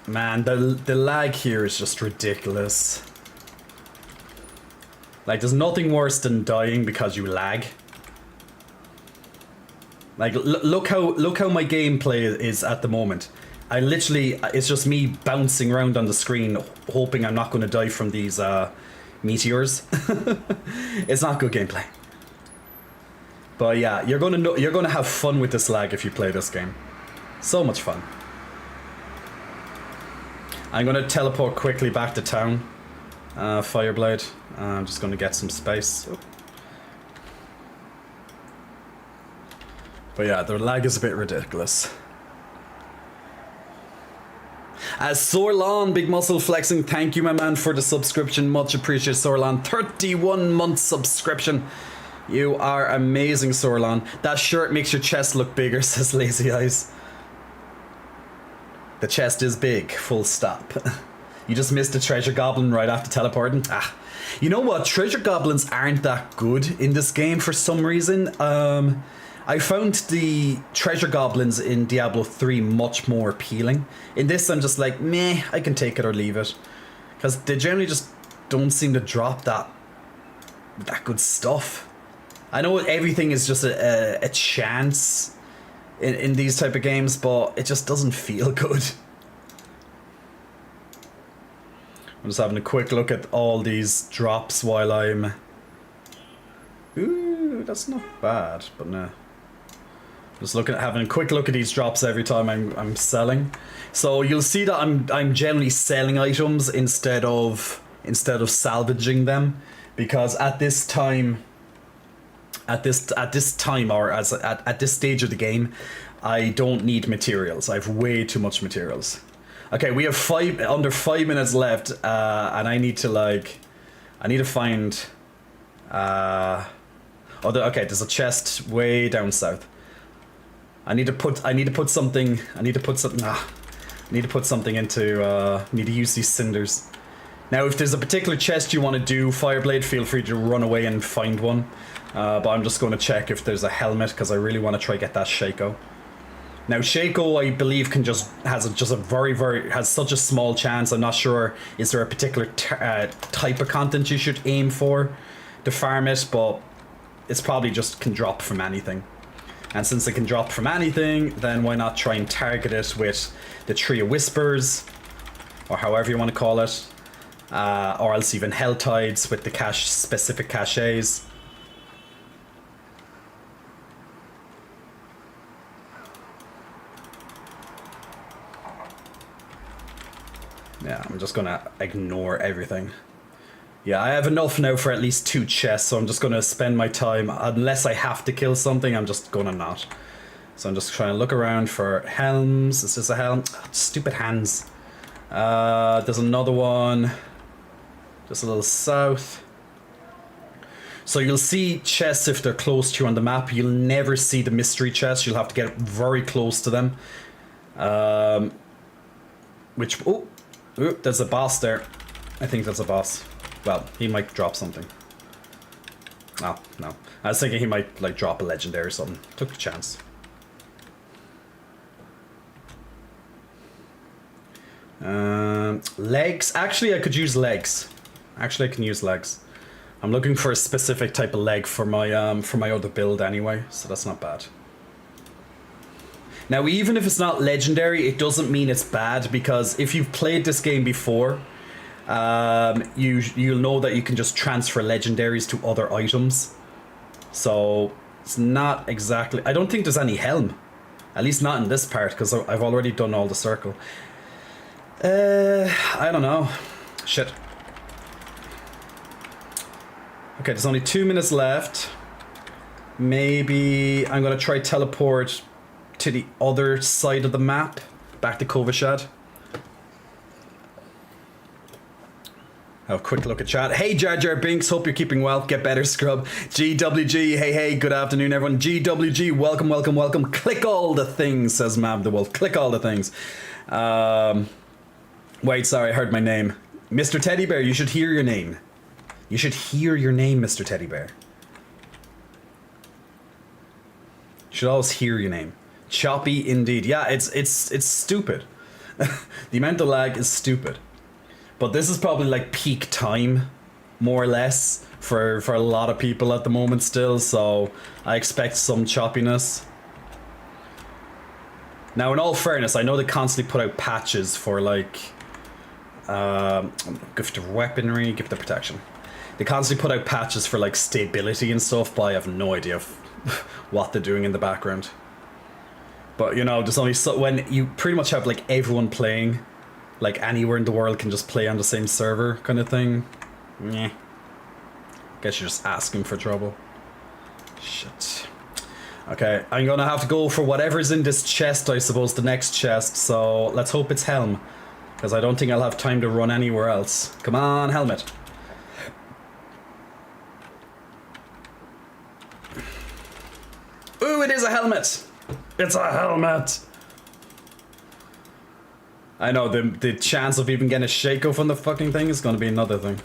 Man, the lag here is just ridiculous. Like, there's nothing worse than dying because you lag. Like, look how my gameplay is at the moment. I literally, it's just me bouncing around on the screen, hoping I'm not going to die from these meteors. It's not good gameplay. But yeah, you're gonna have fun with this lag if you play this game. So much fun. I'm gonna teleport quickly back to town. Fireblade. I'm just gonna get some space. Oh. But yeah, the lag is a bit ridiculous. As Sorlan, big muscle flexing, thank you, my man, for the subscription. Much appreciated, Sorlan. 31-month subscription. You are amazing, Sorlan. That shirt makes your chest look bigger, says Lazy Eyes. The chest is big, full stop. You just missed a treasure goblin right after teleporting. Ah, you know what? Treasure goblins aren't that good in this game for some reason. I found the treasure goblins in Diablo 3 much more appealing. In this, I'm just like, meh, I can take it or leave it. Because they generally just don't seem to drop that good stuff. I know everything is just a chance in these type of games, but it just doesn't feel good. I'm just having a quick look at all these drops while I'm... Ooh, that's not bad, but no. Just having a quick look at these drops every time I'm selling. So you'll see that I'm generally selling items instead of salvaging them, because at this time or at this stage of the game, I don't need materials. I have way too much materials. Okay, we have under 5 minutes left, and I need to find okay, there's a chest way down south. I need to put something into, need to use these cinders. Now, if there's a particular chest you want to do, Fireblade, feel free to run away and find one. But I'm just going to check if there's a helmet, because I really want to try get that Shaco. Now, Shaco, I believe, has such a small chance. I'm not sure, is there a particular type of content you should aim for to farm it, but it's probably just can drop from anything. And since it can drop from anything, then why not try and target it with the Tree of Whispers, or however you want to call it, or else even Hell Tides with the specific caches. Yeah, I'm just gonna ignore everything. Yeah, I have enough now for at least 2 chests, so I'm just gonna spend my time, unless I have to kill something, I'm just gonna not. So I'm just trying to look around for helms. Is this a helm? Oh, stupid hands. There's another one, just a little south. So you'll see chests if they're close to you on the map. You'll never see the mystery chests. You'll have to get very close to them. Oh, there's a boss there. I think that's a boss. Well, he might drop something. Oh, no. I was thinking he might like drop a legendary or something. Took a chance. Legs. Actually, I could use legs. Actually, I can use legs. I'm looking for a specific type of leg for my other build anyway, so that's not bad. Now, even if it's not legendary, it doesn't mean it's bad, because if you've played this game before, you'll know that you can just transfer legendaries to other items. So it's not exactly. I don't think there's any helm, at least not in this part, because I've already done all the circle. I don't know. Shit. Okay, there's only 2 minutes left. Maybe I'm gonna try teleport to the other side of the map, back to Kovashad. Have a quick look at chat. Hey Jar Jar Binks, hope you're keeping well. Get better, scrub. GWG, hey, good afternoon everyone. GWG, welcome. Click all the things, says Mab the Wolf. Click all the things. Wait, sorry, I heard my name. Mr. Teddy Bear, you should hear your name. You should hear your name, Mr. Teddy Bear. You should always hear your name. Choppy indeed. Yeah, it's stupid. The amount of lag is stupid. But this is probably like peak time, more or less, for a lot of people at the moment still, so I expect some choppiness. Now, in all fairness, I know they constantly put out patches for like gift of weaponry, gift of protection. They constantly put out patches for like stability and stuff, but I have no idea what they're doing in the background. But you know, there's only so when you pretty much have like everyone playing, like anywhere in the world can just play on the same server kind of thing. Meh. Guess you're just asking for trouble. Shit. Okay, I'm gonna have to go for whatever's in this chest, I suppose, the next chest, so let's hope it's helm. Because I don't think I'll have time to run anywhere else. Come on, helmet. Ooh, it is a helmet! It's a helmet! I know, the chance of even getting a Shaco from the fucking thing is gonna be another thing.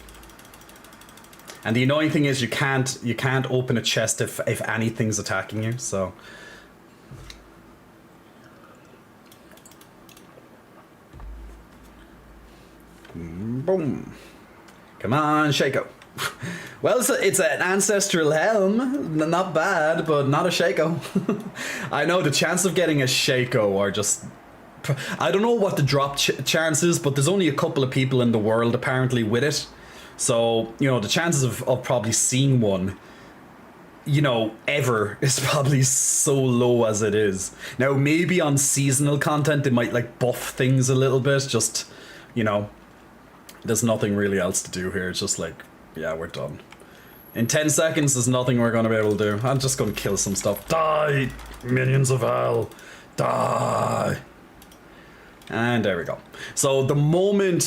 And the annoying thing is you can't open a chest if anything's attacking you, so. Boom. Come on, Shaco. Well, it's an ancestral helm. Not bad, but not a Shaco. I know the chance of getting a Shaco are just... I don't know what the drop chance is, but there's only a couple of people in the world apparently with it. So, you know, the chances of probably seeing one, you know, ever is probably so low as it is. Now, maybe on seasonal content, they might like buff things a little bit. Just, you know, there's nothing really else to do here. It's just like, yeah, we're done. In 10 seconds, there's nothing we're going to be able to do. I'm just going to kill some stuff. Die, minions of hell. Die. And there we go. So the moment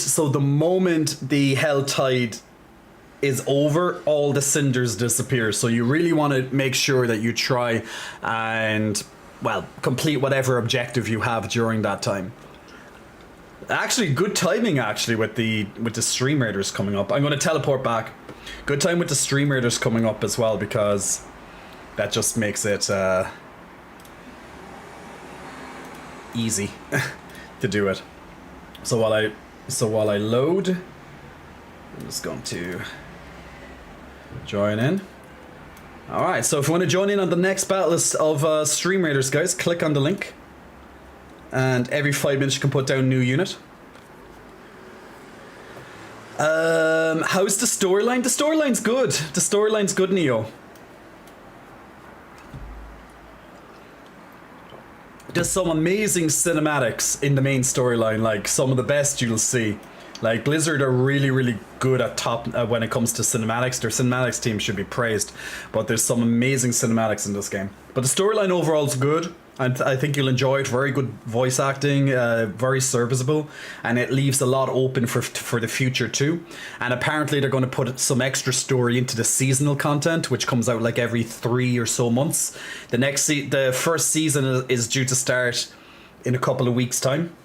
the Hell Tide is over, all the cinders disappear. So you really want to make sure that you try and, well, complete whatever objective you have during that time. Actually, good timing actually with the Stream Raiders coming up. I'm going to teleport back. Good time with the Stream Raiders coming up as well, because that just makes it easy. To do it. So while I load, I'm just going to join in. Alright, so if you want to join in on the next battle of Stream Raiders, guys, click on the link. And every 5 minutes you can put down a new unit. How's the storyline? The storyline's good. The storyline's good, Neo. There's some amazing cinematics in the main storyline, like some of the best you'll see. Like Blizzard are really good at top when it comes to cinematics. Their cinematics team should be praised, but there's some amazing cinematics in this game. But the storyline overall is good. And I think you'll enjoy it. Very good voice acting, very serviceable, and it leaves a lot open for the future too. And apparently they're going to put some extra story into the seasonal content, which comes out like every 3 or so months. The first season is due to start in a couple of weeks' time.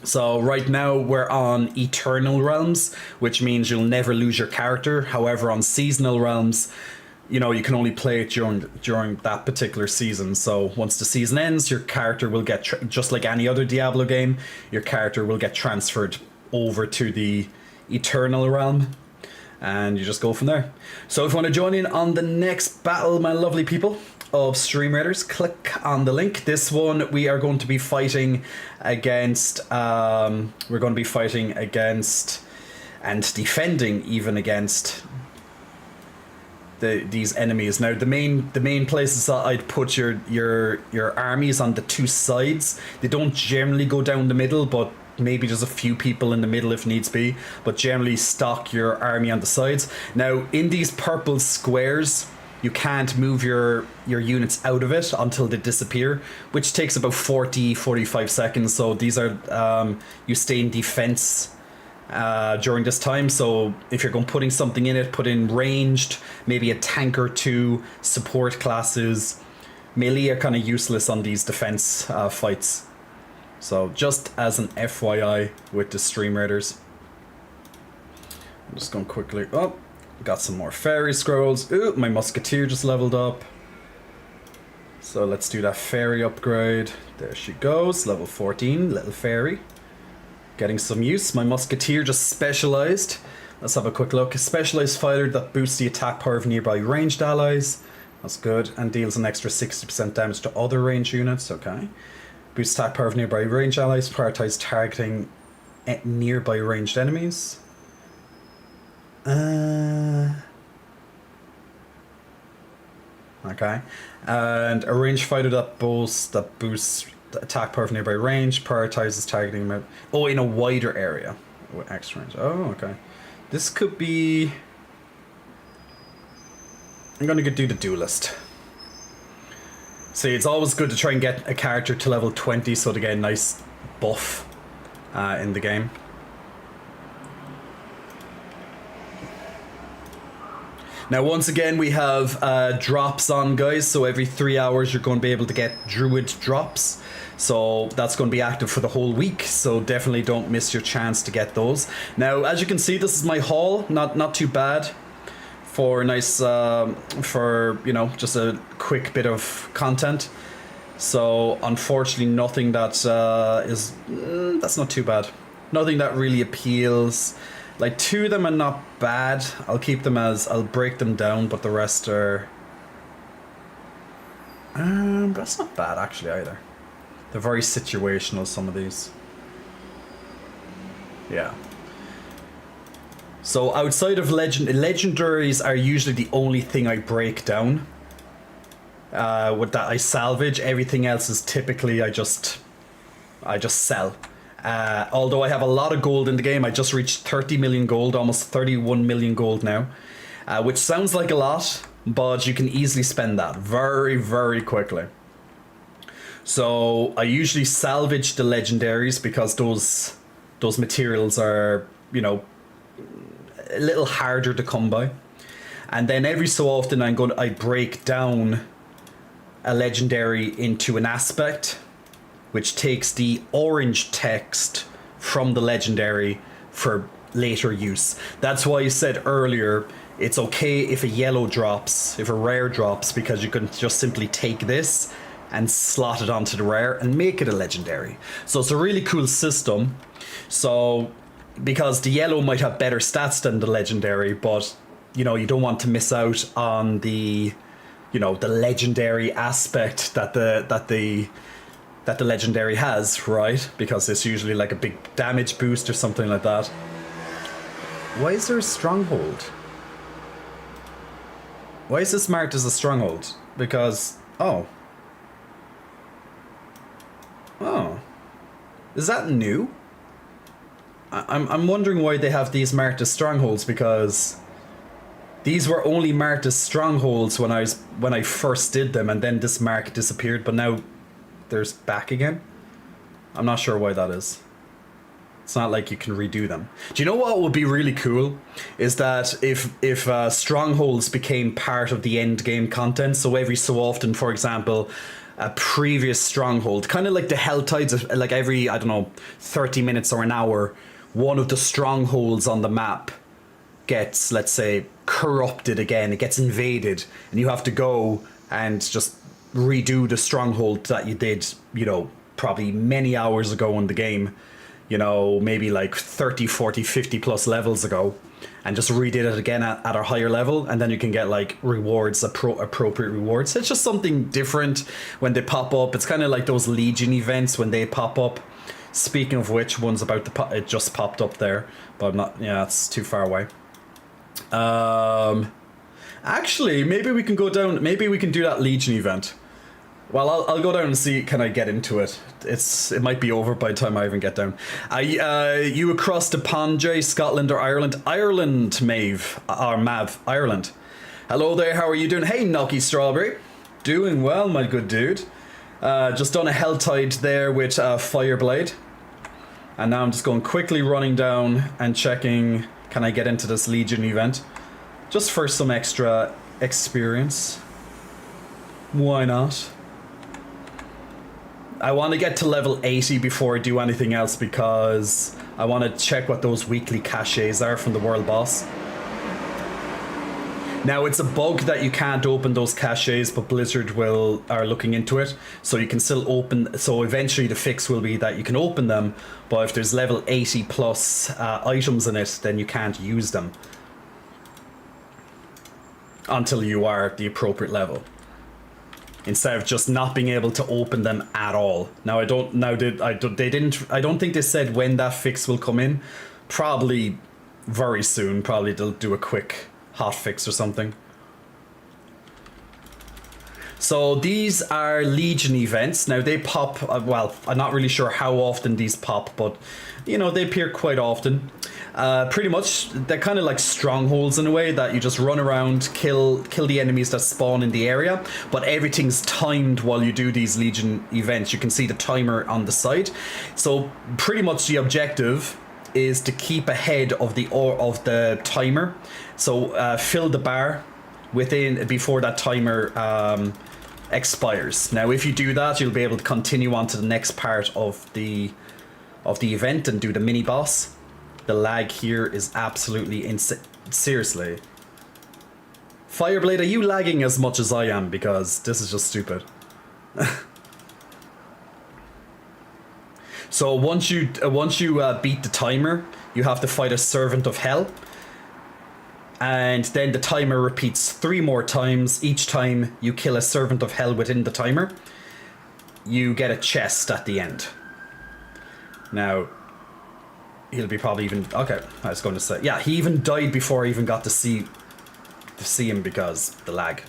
So right now we're on Eternal Realms, which means you'll never lose your character. However, on Seasonal Realms, you know, you can only play it during that particular season. So once the season ends, your character will get, just like any other Diablo game, your character will get transferred over to the Eternal Realm, and you just go from there. So if you want to join in on the next battle, my lovely people of Stream Raiders, click on the link. This one we are going to be fighting against, and defending even against these enemies. Now the main places that I'd put your armies on the two sides. They don't generally go down the middle, but maybe there's a few people in the middle if needs be, but generally stock your army on the sides. Now in these purple squares, you can't move your units out of it until they disappear, which takes about 45 seconds. So these are you stay in defense during this time. So if you're putting something in it, put in ranged, maybe a tank or two, support classes. Melee are kind of useless on these defense fights. So just as an FYI with the Stream Raiders. I'm just going quickly. Oh, got some more fairy scrolls. Ooh, my musketeer just leveled up. So let's do that fairy upgrade. There she goes, level 14, little fairy. Getting some use. My musketeer just specialized. Let's have a quick look. A specialized fighter that boosts the attack power of nearby ranged allies. That's good. And deals an extra 60% damage to other ranged units. Okay. Boosts attack power of nearby ranged allies. Prioritize targeting nearby ranged enemies. Okay. And a ranged fighter that boosts the attack power of nearby range, prioritizes targeting in a wider area with extra range. Oh, okay. This could be. I'm gonna do the duelist. See, it's always good to try and get a character to level 20 so to get a nice buff in the game. Now, once again, we have drops on, guys. So every 3 hours, you're going to be able to get Druid drops. So that's going to be active for the whole week. So definitely don't miss your chance to get those. Now, as you can see, this is my haul. Not too bad for a nice, for, you know, just a quick bit of content. So unfortunately, nothing that that's not too bad. Nothing that really appeals. Like, 2 of them are not bad. I'll keep them I'll break them down, but the rest are... that's not bad, actually, either. They're very situational, some of these. Yeah. So, outside of legendaries are usually the only thing I break down. With that I salvage. Everything else is typically I just sell. Although I have a lot of gold in the game, I just reached 30 million gold, almost 31 million gold now, which sounds like a lot, but you can easily spend that very, very quickly. So I usually salvage the legendaries because those materials are, you know, a little harder to come by. And then every so often I break down a legendary into an aspect, which takes the orange text from the legendary for later use. That's why I said earlier, it's okay if a yellow drops, if a rare drops, because you can just simply take this and slot it onto the rare and make it a legendary. So it's a really cool system. So, because the yellow might have better stats than the legendary, but, you know, you don't want to miss out on the, you know, the legendary aspect that the legendary has, right? Because it's usually like a big damage boost or something like that. Why is there a stronghold? Why is this marked as a stronghold? Because, oh, is that new? I'm wondering why they have these marked as strongholds, because these were only marked as strongholds when I first did them, and then this mark disappeared. But now there's back again. I'm not sure why that is. It's not like you can redo them. Do you know what would be really cool? Is that if strongholds became part of the end game content, so every so often, for example, a previous stronghold, kind of like the Hell Tides, like every, I don't know, 30 minutes or an hour, one of the strongholds on the map gets, let's say, corrupted again, it gets invaded, and you have to go and just redo the stronghold that you did, you know, probably many hours ago in the game, you know, maybe like 30, 40, 50 plus levels ago, and just redid it again at a higher level, and then you can get like rewards, appropriate rewards. It's just something different when they pop up. It's kind of like those Legion events when they pop up. Speaking of which, one's about to pop, it just popped up there, but I'm not, yeah, it's too far away. Actually, maybe we can go down, maybe we can do that Legion event. Well, I'll go down and see, can I get into it? It might be over by the time I even get down. You across the pond, Jay, Scotland or Ireland? Ireland, Mav, Ireland. Hello there, how are you doing? Hey, Nucky Strawberry. Doing well, my good dude. Just done a Hell Tide there with Fireblade. And now I'm just going quickly running down and checking, can I get into this Legion event? Just for some extra experience. Why not? I want to get to level 80 before I do anything else because I want to check what those weekly caches are from the world boss. Now it's a bug that you can't open those caches, but Blizzard are looking into it, so you can still open. So eventually the fix will be that you can open them, but if there's level 80 plus items in it, then you can't use them until you are at the appropriate level. Instead of just not being able to open them at all. Now I don't think they said when that fix will come in. Probably very soon. Probably they'll do a quick hot fix or something. So these are Legion events. Now they pop, well, I'm not really sure how often these pop, but you know, they appear quite often. Pretty much, they're kind of like strongholds in a way that you just run around, kill the enemies that spawn in the area, but everything's timed while you do these Legion events. You can see the timer on the side. So pretty much the objective is to keep ahead of the timer. So fill the bar before that timer expires. Now if you do that, you'll be able to continue on to the next part of the event and do the mini boss. The lag here is absolutely insane. Seriously. Fireblade, are you lagging as much as I am? Because this is just stupid. So once you beat the timer, you have to fight a Servant of Hell. And then the timer repeats 3 more times. Each time you kill a Servant of Hell within the timer, you get a chest at the end. Now, he'll be probably even... Okay, I was going to say... Yeah, he even died before I even got to see him because the lag.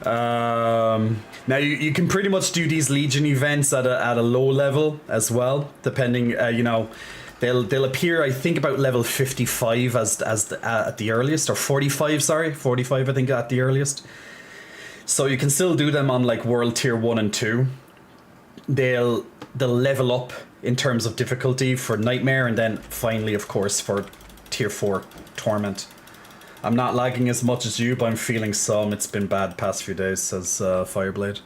Now, you can pretty much do these Legion events at a low level as well, depending, you know... They'll appear, I think, about level 55 at the earliest, or 45, sorry. 45, I think, at the earliest. So you can still do them on, like, World Tier 1 and 2. They'll level up in terms of difficulty for Nightmare, and then finally, of course, for Tier 4 Torment. I'm not lagging as much as you, but I'm feeling some. It's been bad past few days, says Fireblade.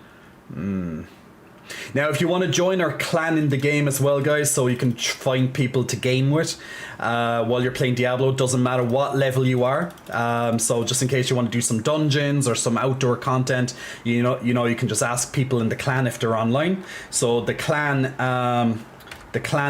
Now, if you want to join our clan in the game as well, guys, so you can find people to game with while you're playing Diablo, doesn't matter what level you are. So just in case you want to do some dungeons or some outdoor content, you know, you can just ask people in the clan if they're online. So the clan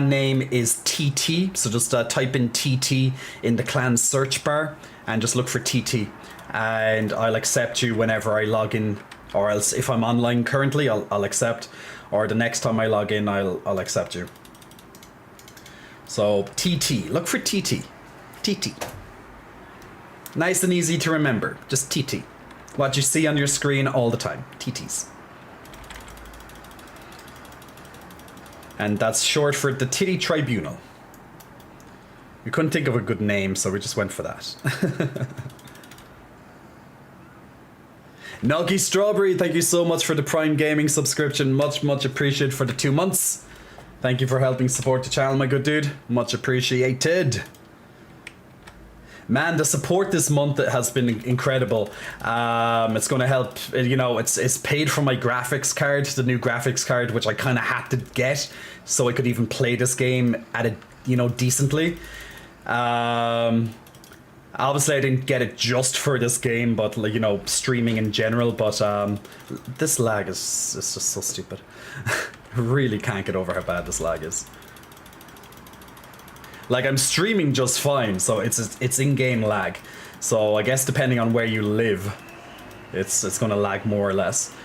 name is TT. So just type in TT in the clan search bar and just look for TT, and I'll accept you whenever I log in. Or else, if I'm online currently, I'll accept. Or the next time I log in, I'll accept you. So, TT. Look for TT. TT. Nice and easy to remember. Just TT. What you see on your screen all the time. TTs. And that's short for the Titty Tribunal. We couldn't think of a good name, so we just went for that. Nuggy Strawberry, thank you so much for the Prime Gaming subscription. Much appreciated for the 2 months. Thank you for helping support the channel, my good dude. Much appreciated. Man, the support this month has been incredible. It's going to help, you know, it's paid for my graphics card, the new graphics card, which I kind of had to get so I could even play this game at it, you know, decently. Obviously I didn't get it just for this game, but, like, you know, streaming in general, but this lag is just so stupid. I really can't get over how bad this lag is. Like, I'm streaming just fine, so it's in-game lag. So I guess depending on where you live, it's gonna lag more or less.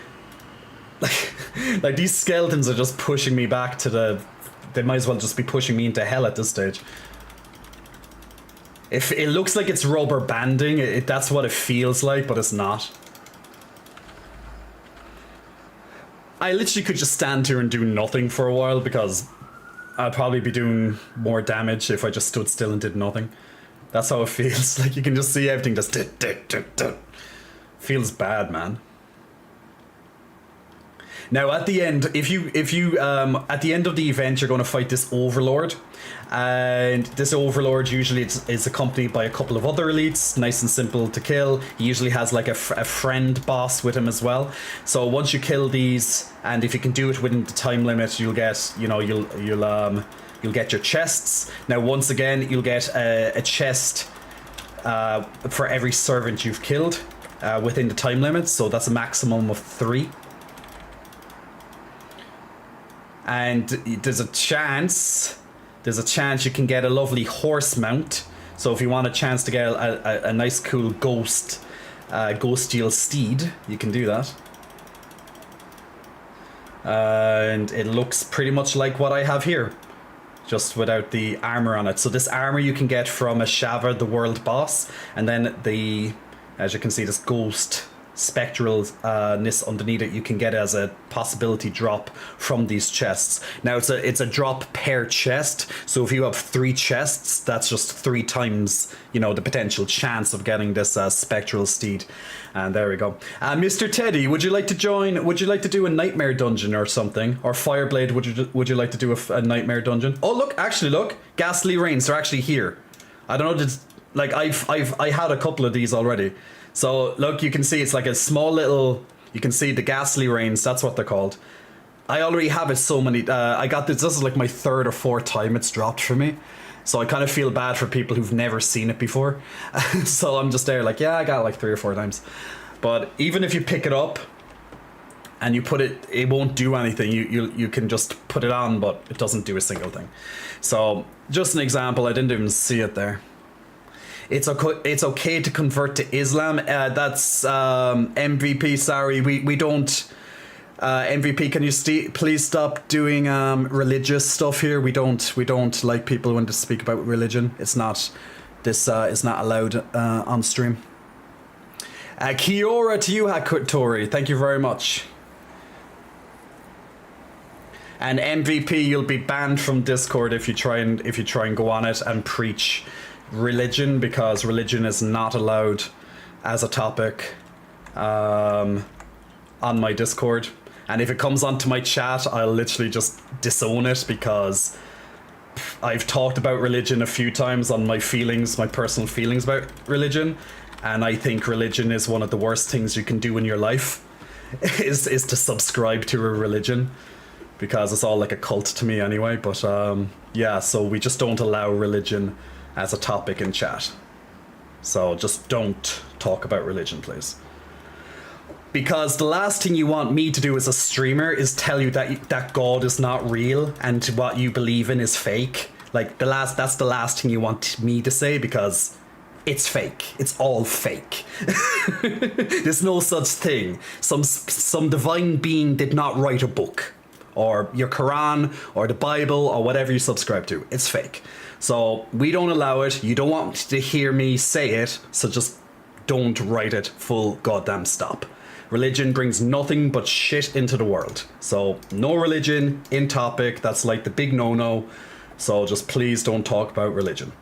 Like these skeletons are just pushing me back to the... They might as well just be pushing me into hell at this stage. If it looks like it's rubber banding, that's what it feels like, but it's not. I literally could just stand here and do nothing for a while because I'd probably be doing more damage if I just stood still and did nothing. That's how it feels. Like, you can just see everything just... Feels bad, man. Now, at the end, if you at the end of the event, you're going to fight this Overlord. And this Overlord usually is accompanied by a couple of other elites, nice and simple to kill. He usually has like a friend boss with him as well. So once you kill these, and if you can do it within the time limit, you'll get, you know, you'll get your chests. Now, once again, you'll get a chest for every servant you've killed within the time limit. So that's a maximum of 3. And there's a chance you can get a lovely horse mount. So if you want a chance to get a nice cool ghost steel steed, you can do that. And it looks pretty much like what I have here, just without the armor on it. So this armor you can get from Ashava, the world boss, and then as you can see, this ghost spectralness underneath it you can get as a possibility drop from these chests. Now it's a drop per chest, so if you have 3 chests, that's just 3 times, you know, the potential chance of getting this spectral steed. And there we go. Mr. Teddy, would you like to join? Would you like to do a nightmare dungeon or something? Or Fireblade, would you like to do a nightmare dungeon? Oh look, actually look, Ghastly Rains, they're actually here. I don't know, like I had a couple of these already. So look, you can see it's like a small little, you can see the Ghastly Rains, that's what they're called. I already have it so many, I got this is like my 3rd or 4th time it's dropped for me. So I kind of feel bad for people who've never seen it before. So I'm just there like, yeah, I got it like 3 or 4 times. But even if you pick it up and you put it, it won't do anything. You can just put it on, but it doesn't do a single thing. So just an example, I didn't even see it there. It's okay to convert to Islam. That's MVP. Sorry, we don't. MVP, can you please stop doing religious stuff here? We don't like people when to speak about religion. It's not. This is not allowed on stream. Kiora to you, Hakutori. Thank you very much. And MVP, you'll be banned from Discord if you try and go on it and preach religion, because religion is not allowed as a topic on my Discord. And if it comes onto my chat, I'll literally just disown it, because I've talked about religion a few times on my personal feelings about religion, and I think religion is one of the worst things you can do in your life is to subscribe to a religion, because it's all like a cult to me anyway. But yeah, so we just don't allow religion as a topic in chat. So just don't talk about religion, please. Because the last thing you want me to do as a streamer is tell you that God is not real and what you believe in is fake. Like that's the last thing you want me to say, because it's fake. It's all fake. There's no such thing. Some divine being did not write a book, or your Quran, or the Bible, or whatever you subscribe to. It's fake. So we don't allow it. You don't want to hear me say it, so just don't write it. Full goddamn stop. Religion brings nothing but shit into the world. So no religion in topic. That's like the big no-no. So just please don't talk about religion.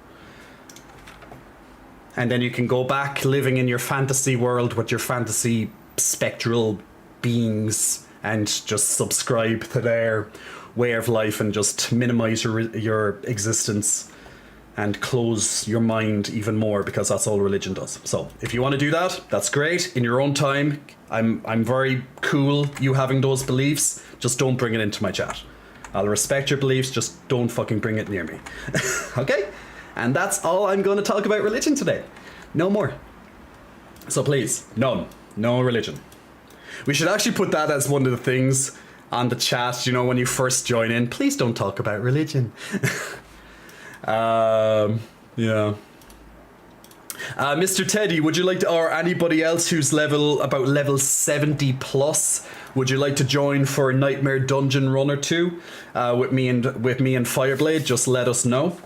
And then you can go back living in your fantasy world with your fantasy spectral beings and just subscribe to their way of life and just minimize your existence and close your mind even more, because that's all religion does. So if you want to do that, that's great in your own time. I'm very cool you having those beliefs. Just don't bring it into my chat. I'll respect your beliefs, just don't fucking bring it near me. Okay? And that's all I'm going to talk about religion today. No more. So please, none. No religion. We should actually put that as one of the things on the chat, you know, when you first join in. Please don't talk about religion. Yeah. Mr. Teddy, would you like to, or anybody else who's about level 70 plus, would you like to join for a Nightmare Dungeon run or two with me and Fireblade? Just let us know.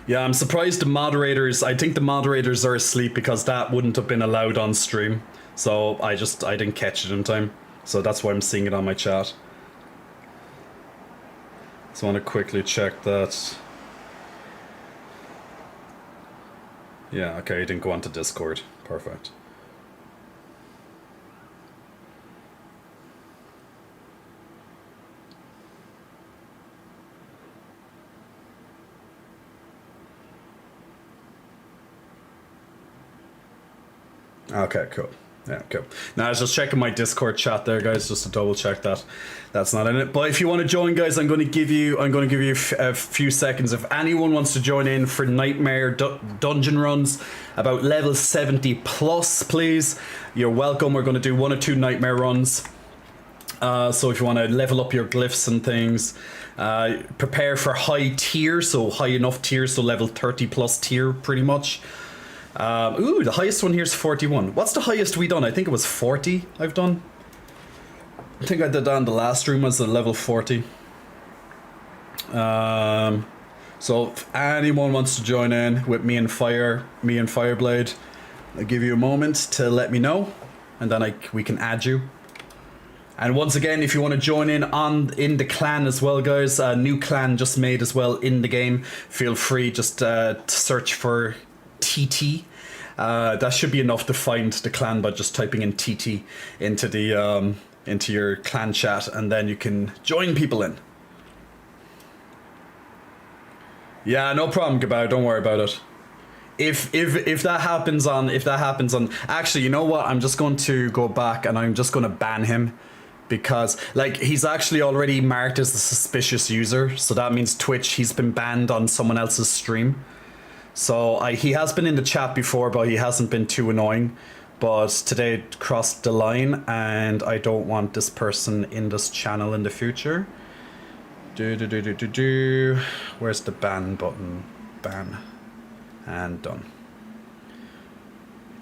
Yeah, I'm surprised the moderators, I think the moderators are asleep, because that wouldn't have been allowed on stream. So I didn't catch it in time. So that's why I'm seeing it on my chat. So I want to quickly check that. Yeah, okay, he didn't go onto Discord. Perfect. Okay, cool. Yeah, cool. Now I was just checking my Discord chat there, guys, just to double check that that's not in it. But if you want to join, guys, I'm going to give you a few seconds. If anyone wants to join in for Nightmare Dungeon runs about level 70 plus, please, you're welcome. We're going to do 1 or 2 Nightmare runs. So if you want to level up your glyphs and things, prepare for high tier, so high enough tier, so level 30 plus tier, pretty much. Ooh, the highest one here is 41. What's the highest we done? I think it was 40 I've done. I think I did that in the last room, was the level 40. So if anyone wants to join in with me and Fireblade, I'll give you a moment to let me know, and then we can add you. And once again, if you want to join in the clan as well, guys, a new clan just made as well in the game. Feel free, just search for TT. That should be enough to find the clan by just typing in TT into your clan chat, and then you can join people in. Yeah, no problem, Gabao. Don't worry about it. If that happens on actually, you know what? I'm just going to go back and I'm just going to ban him, because like he's actually already marked as the suspicious user, so that means Twitch, he's been banned on someone else's stream. So he has been in the chat before, but he hasn't been too annoying. But today it crossed the line, and I don't want this person in this channel in the future. Where's the ban button? Ban. And done.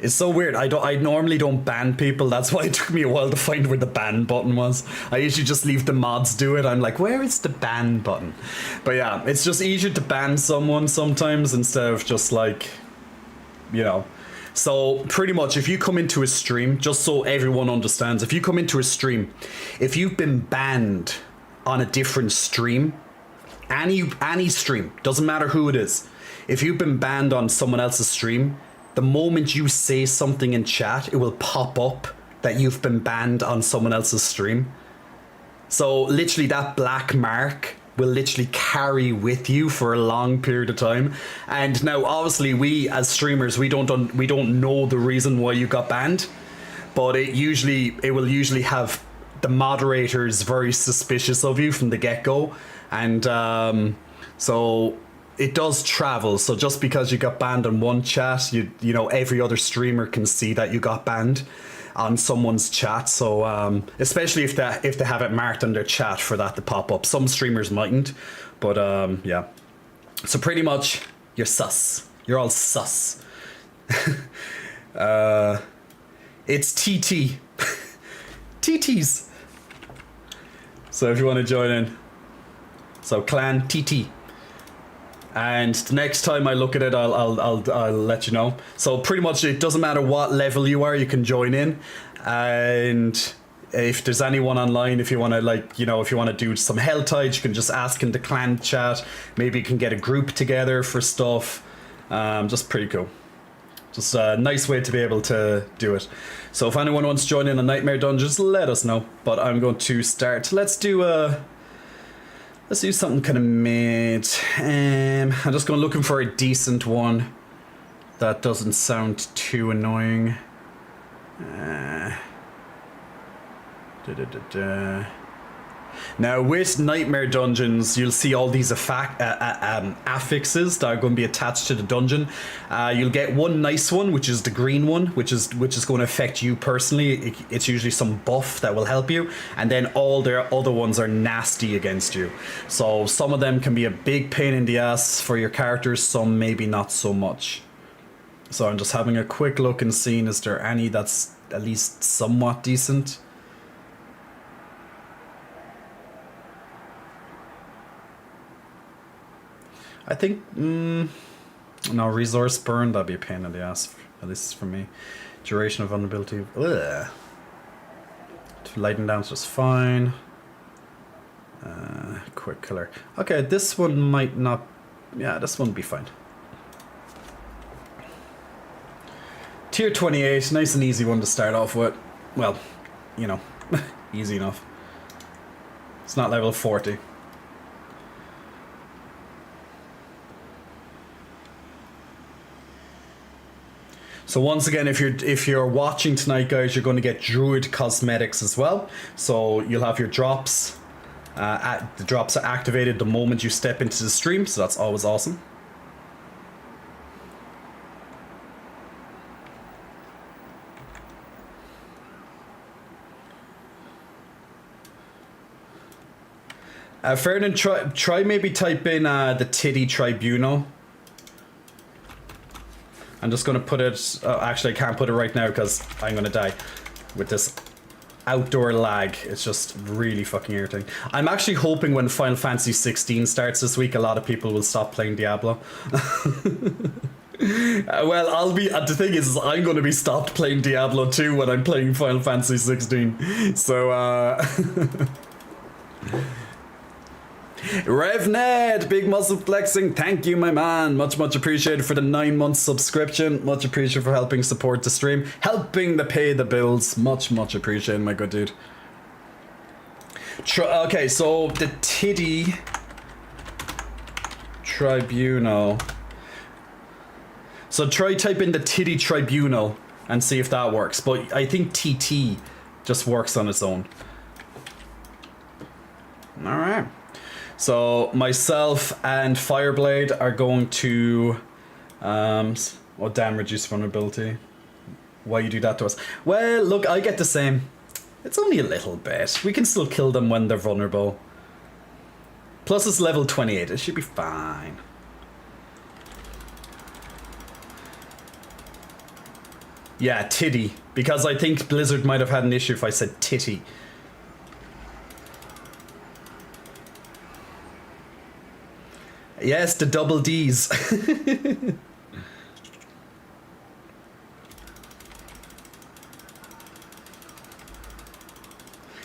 It's so weird. I normally don't ban people. That's why it took me a while to find where the ban button was. I usually just leave the mods do it. I'm like, where is the ban button? But yeah, it's just easier to ban someone sometimes instead of just like, you know. So pretty much if you come into a stream, just so everyone understands, if you come into a stream, if you've been banned on a different stream, any stream, doesn't matter who it is, if you've been banned on someone else's stream, the moment you say something in chat, it will pop up that you've been banned on someone else's stream. So literally that black mark will literally carry with you for a long period of time. And now obviously we as streamers, we don't know the reason why you got banned, but it will usually have the moderators very suspicious of you from the get-go. And so it does travel, so just because you got banned on one chat, you know every other streamer can see that you got banned on someone's chat. So especially if they have it marked on their chat for that to pop up. Some streamers mightn't, but yeah. So pretty much you're sus. You're all sus. It's TT. TTs. So if you want to join in, so clan TT. And the next time I look at it, I'll let you know. So pretty much it doesn't matter what level you are, you can join in. And if there's anyone online, if you want to if you want to do some Hell Tide, you can just ask in the clan chat. Maybe you can get a group together for stuff. Just pretty cool. Just a nice way to be able to do it. So if anyone wants to join in a Nightmare Dungeons, let us know. But I'm going to start. Let's do something kind of mid. I'm just going looking for a decent one that doesn't sound too annoying. Now with Nightmare Dungeons, you'll see all these affixes that are going to be attached to the dungeon. You'll get one nice one, which is the green one, which is going to affect you personally. It's usually some buff that will help you, and then all their other ones are nasty against you. So some of them can be a big pain in the ass for your characters, some maybe not so much. So I'm just having a quick look and seeing is there any that's at least somewhat decent. I think, no, resource burn, that'd be a pain in the ass, at least for me. Duration of vulnerability, ugh. Lighten down's just fine. Quick killer. Okay, this one might not, yeah, this one would be fine. Tier 28, nice and easy one to start off with. Well, you know, easy enough. It's not level 40. So once again, if you're watching tonight, guys, you're going to get Druid cosmetics as well. So you'll have your drops. The drops are activated the moment you step into the stream, so that's always awesome. Ferdinand, try maybe type in the Titty Tribunal. I'm just going to put it... actually, I can't put it right now because I'm going to die with this outdoor lag. It's just really fucking irritating. I'm actually hoping when Final Fantasy 16 starts this week, a lot of people will stop playing Diablo. Well, I'll be... the thing is I'm going to be stopped playing Diablo 2 when I'm playing Final Fantasy 16. So, RevNed, big muscle flexing, thank you my man, much appreciated for the 9 months subscription, much appreciated for helping support the stream, helping to pay the bills, much appreciated my good dude. Okay, so the Titty Tribunal, so try type in the Titty Tribunal and see if that works, but I think TT just works on its own. Alright. So myself and Fireblade are going to oh damn, reduce vulnerability. Why you do that to us? Well, look, I get the same. It's only a little bit. We can still kill them when they're vulnerable. Plus it's level 28. It should be fine. Yeah, Titty. Because I think Blizzard might have had an issue if I said Titty. Yes, the double D's.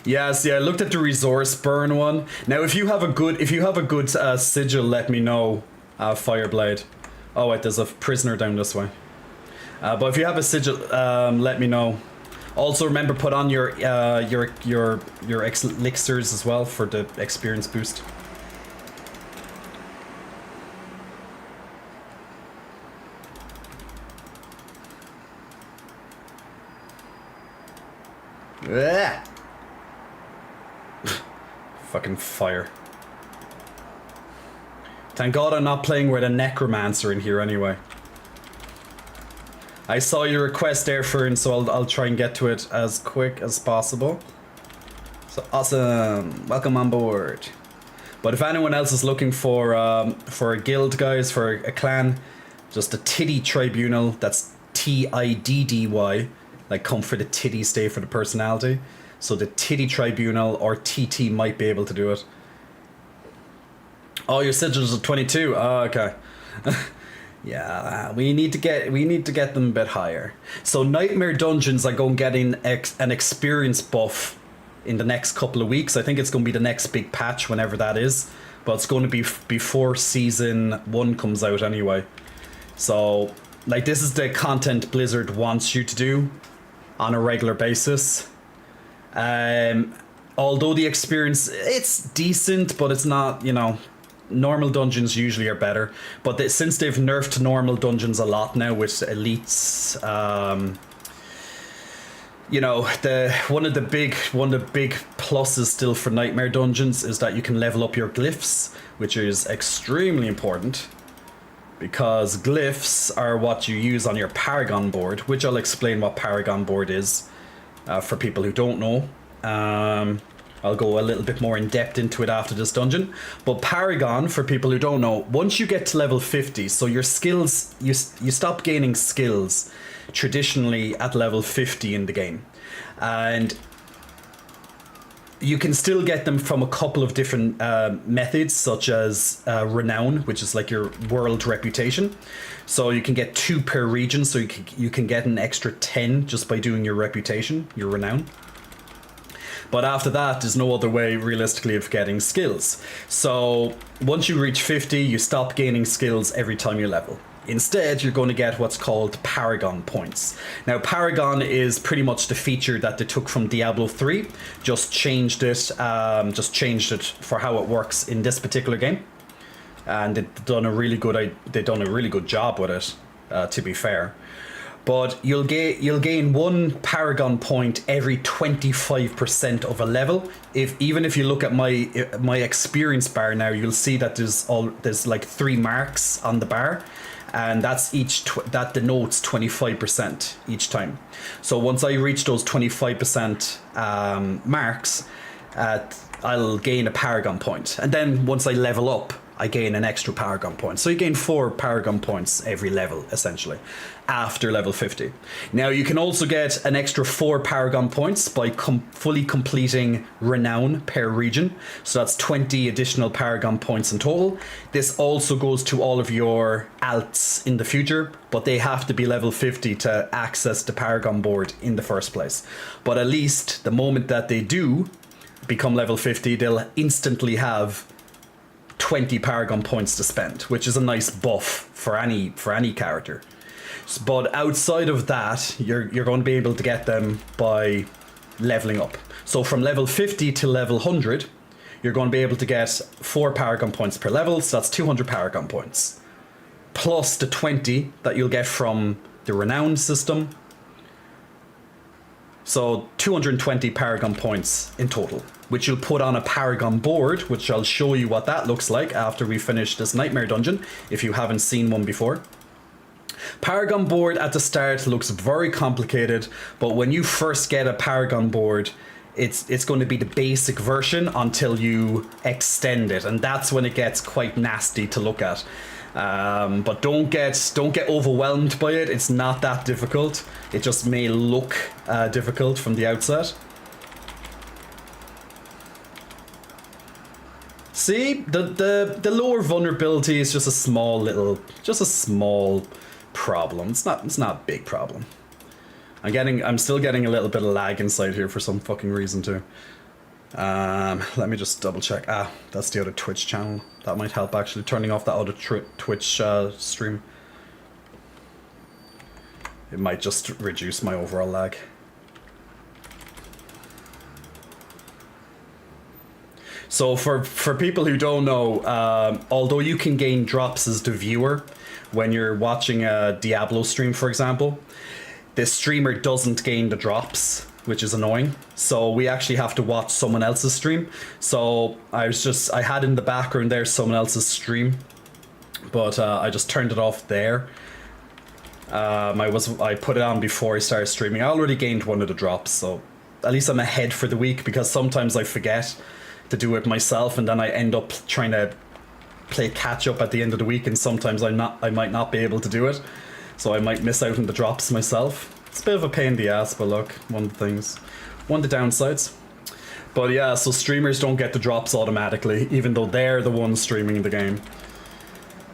Yes, yeah, I looked at the resource burn one. Now, if you have a good sigil, let me know, Fireblade. Oh wait, there's a prisoner down this way. But if you have a sigil, let me know. Also, remember put on your elixirs as well for the experience boost. Fucking fire. Thank God I'm not playing with a necromancer in here anyway. I saw your request there, Fern, so I'll try and get to it as quick as possible. So awesome. Welcome on board. But if anyone else is looking for a guild, guys, for a clan, just a Titty Tribunal, that's Tiddy. Like, come for the titty, stay for the personality. So the Titty Tribunal or TT might be able to do it. Oh, your sigils are 22. Oh, okay. Yeah, we need to get them a bit higher. So Nightmare Dungeons are going getting an experience buff in the next couple of weeks. I think it's going to be the next big patch, whenever that is. But it's going to be before season 1 comes out anyway. So, like, this is the content Blizzard wants you to do on a regular basis. Although the experience, it's decent, but it's not, you know, normal dungeons usually are better. But since they've nerfed normal dungeons a lot now with elites, you know, one of the big pluses still for Nightmare Dungeons is that you can level up your glyphs, which is extremely important. Because glyphs are what you use on your Paragon board, which I'll explain what Paragon board is for people who don't know. I'll go a little bit more in depth into it after this dungeon. But Paragon, for people who don't know, once you get to level 50, so your skills, you stop gaining skills traditionally at level 50 in the game. And you can still get them from a couple of different methods, such as Renown, which is like your world reputation. So you can get 2 per region, so you can get an extra 10 just by doing your reputation, your Renown. But after that, there's no other way, realistically, of getting skills. So once you reach 50, you stop gaining skills every time you level. Instead, you're going to get what's called Paragon points. Now, Paragon is pretty much the feature that they took from Diablo 3, just changed it for how it works in this particular game, and they've done a really good job with it. To be fair, but you'll gain 1 Paragon point every 25% of a level. Even if you look at my experience bar now, you'll see that there's like 3 marks on the bar. And that's that denotes 25% each time. So once I reach those 25% marks, I'll gain a Paragon point. And then once I level up, I gain an extra Paragon point. So you gain 4 Paragon points every level, essentially, after level 50. Now, you can also get an extra 4 Paragon points by fully completing Renown per region. So that's 20 additional Paragon points in total. This also goes to all of your alts in the future, but they have to be level 50 to access the Paragon board in the first place. But at least the moment that they do become level 50, they'll instantly have 20 Paragon points to spend, which is a nice buff for any character. But outside of that, you're going to be able to get them by leveling up. So from level 50 to level 100, you're going to be able to get 4 Paragon points per level, so that's 200 Paragon points. Plus the 20 that you'll get from the Renown system. So 220 Paragon points in total, which you'll put on a Paragon board, which I'll show you what that looks like after we finish this Nightmare Dungeon, if you haven't seen one before. Paragon board at the start looks very complicated, but when you first get a Paragon board, it's going to be the basic version until you extend it, and that's when it gets quite nasty to look at. But don't get overwhelmed by it. It's not that difficult. It just may look difficult from the outset. See, the lower vulnerability is just a small problem. It's not a big problem. I'm still getting a little bit of lag inside here for some fucking reason too. Let me just double check. That's the other Twitch channel. That might help actually, turning off that other Twitch stream. It might just reduce my overall lag. So for people who don't know, although you can gain drops as the viewer when you're watching a Diablo stream, for example, the streamer doesn't gain the drops, which is annoying. So we actually have to watch someone else's stream. So I had in the background there someone else's stream, but I just turned it off there. I put it on before I started streaming. I already gained one of the drops, so at least I'm ahead for the week, because sometimes I forget to do it myself, and then I end up trying to play catch up at the end of the week, and sometimes I might not be able to do it, so I might miss out on the drops myself. It's a bit of a pain in the ass, but look, one of the downsides. But yeah, so streamers don't get the drops automatically, even though they're the ones streaming the game.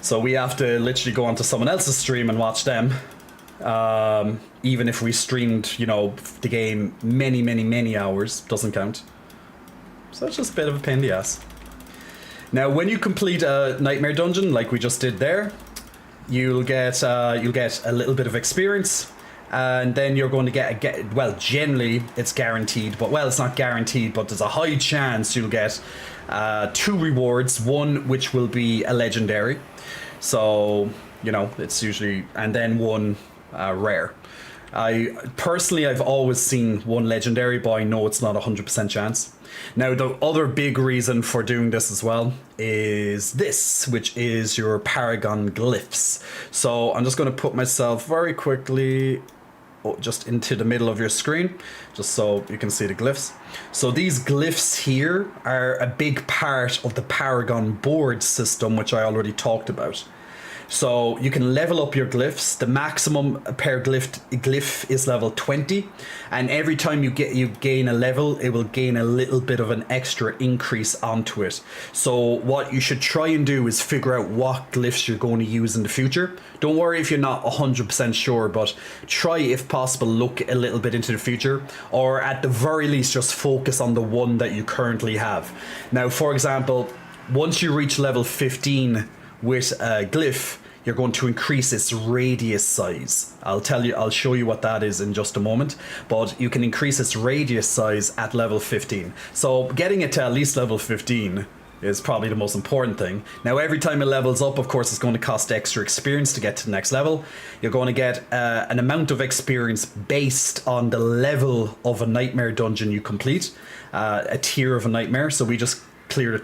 So we have to literally go onto someone else's stream and watch them. Even if we streamed, you know, the game many hours, doesn't count. So that's just a bit of a pain in the ass. Now, when you complete a Nightmare Dungeon, like we just did there, you'll get a little bit of experience, and then you're going to get well, generally it's guaranteed, but well, it's not guaranteed, but there's a high chance you'll get 2 rewards, one which will be a legendary, so you know it's usually, and then one rare. I've always seen one legendary, but I know it's not 100% chance. Now, the other big reason for doing this as well is this, which is your Paragon Glyphs. So I'm just going to put myself very quickly just into the middle of your screen, just so you can see the glyphs. So these glyphs here are a big part of the Paragon board system, which I already talked about. So you can level up your glyphs. The maximum per glyph is level 20, and every time you gain a level, it will gain a little bit of an extra increase onto it. So what you should try and do is figure out what glyphs you're going to use in the future. Don't worry if you're not 100% sure, but try, if possible, look a little bit into the future, or at the very least just focus on the one that you currently have. Now, for example, once you reach level 15 with a glyph, you're going to increase its radius size. I'll show you what that is in just a moment, but you can increase its radius size at level 15. So getting it to at least level 15 is probably the most important thing. Now, every time it levels up, of course, it's going to cost extra experience to get to the next level. You're going to get an amount of experience based on the level of a nightmare dungeon you complete, a tier of a nightmare. So we just cleared a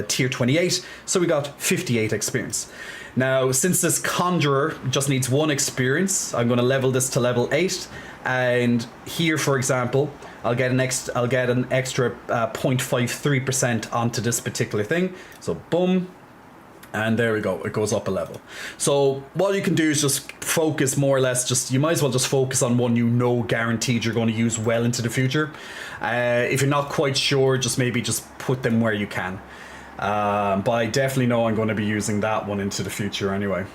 tier 28, so we got 58 experience. Now, since this conjurer just needs 1 experience, I'm going to level this to level 8, and here, for example, I'll get an extra 0.53% onto this particular thing. So boom, and there we go, it goes up a level. So what you can do is just focus more or less, you might as well just focus on one you know guaranteed you're going to use well into the future. If you're not quite sure, just put them where you can. But I definitely know I'm going to be using that one into the future anyway.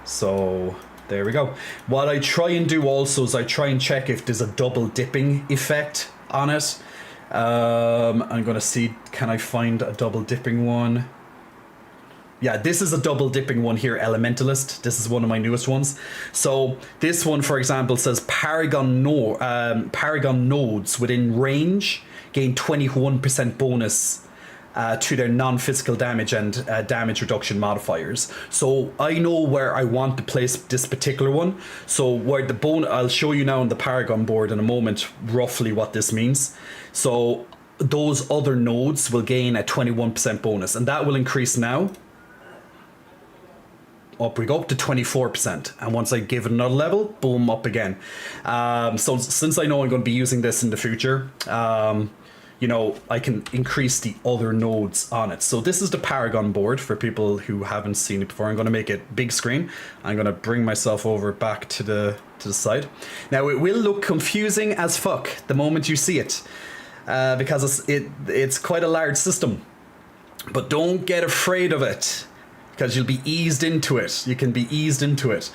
So there we go. What I try and do also is I try and check if there's a double dipping effect on it. I'm going to see, can I find a double dipping one? Yeah, this is a double dipping one here, Elementalist. This is one of my newest ones. So this one, for example, says Paragon nodes within range gain 21% bonus to their non-physical damage and damage reduction modifiers. So I know where I want to place this particular one. So where the I'll show you now on the Paragon board in a moment roughly what this means. So those other nodes will gain a 21% bonus, and that will increase now. Up we go up to 24%, and once I give it another level, boom, up again. So since I know I'm going to be using this in the future, you know, I can increase the other nodes on it. So this is the Paragon board for people who haven't seen it before. I'm going to make it big screen. I'm going to bring myself over back to the side. Now it will look confusing as fuck the moment you see it, because it's quite a large system. But don't get afraid of it, because you'll be eased into it. You can be eased into it.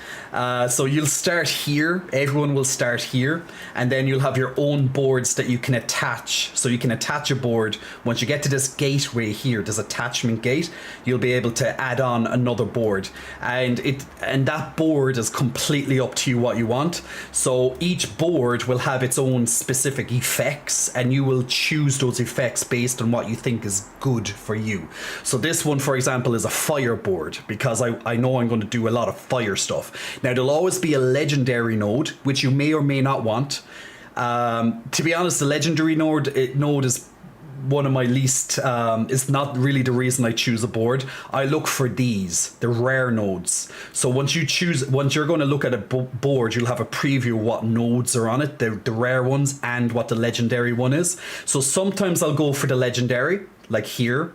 So you'll start here. Everyone will start here. And then you'll have your own boards that you can attach. So you can attach a board. Once you get to this gateway here, this attachment gate, you'll be able to add on another board. And that board is completely up to you what you want. So each board will have its own specific effects, and you will choose those effects based on what you think is good for you. So this one, for example, is a fire board, because I know I'm going to do a lot of fire stuff. Now, there'll always be a legendary node, which you may or may not want. To be honest, the legendary node is one of my least, it's not really the reason I choose a board. I look for these, the rare nodes. So once you're going to look at a board, you'll have a preview of what nodes are on it, the rare ones, and what the legendary one is. So sometimes I'll go for the legendary, like here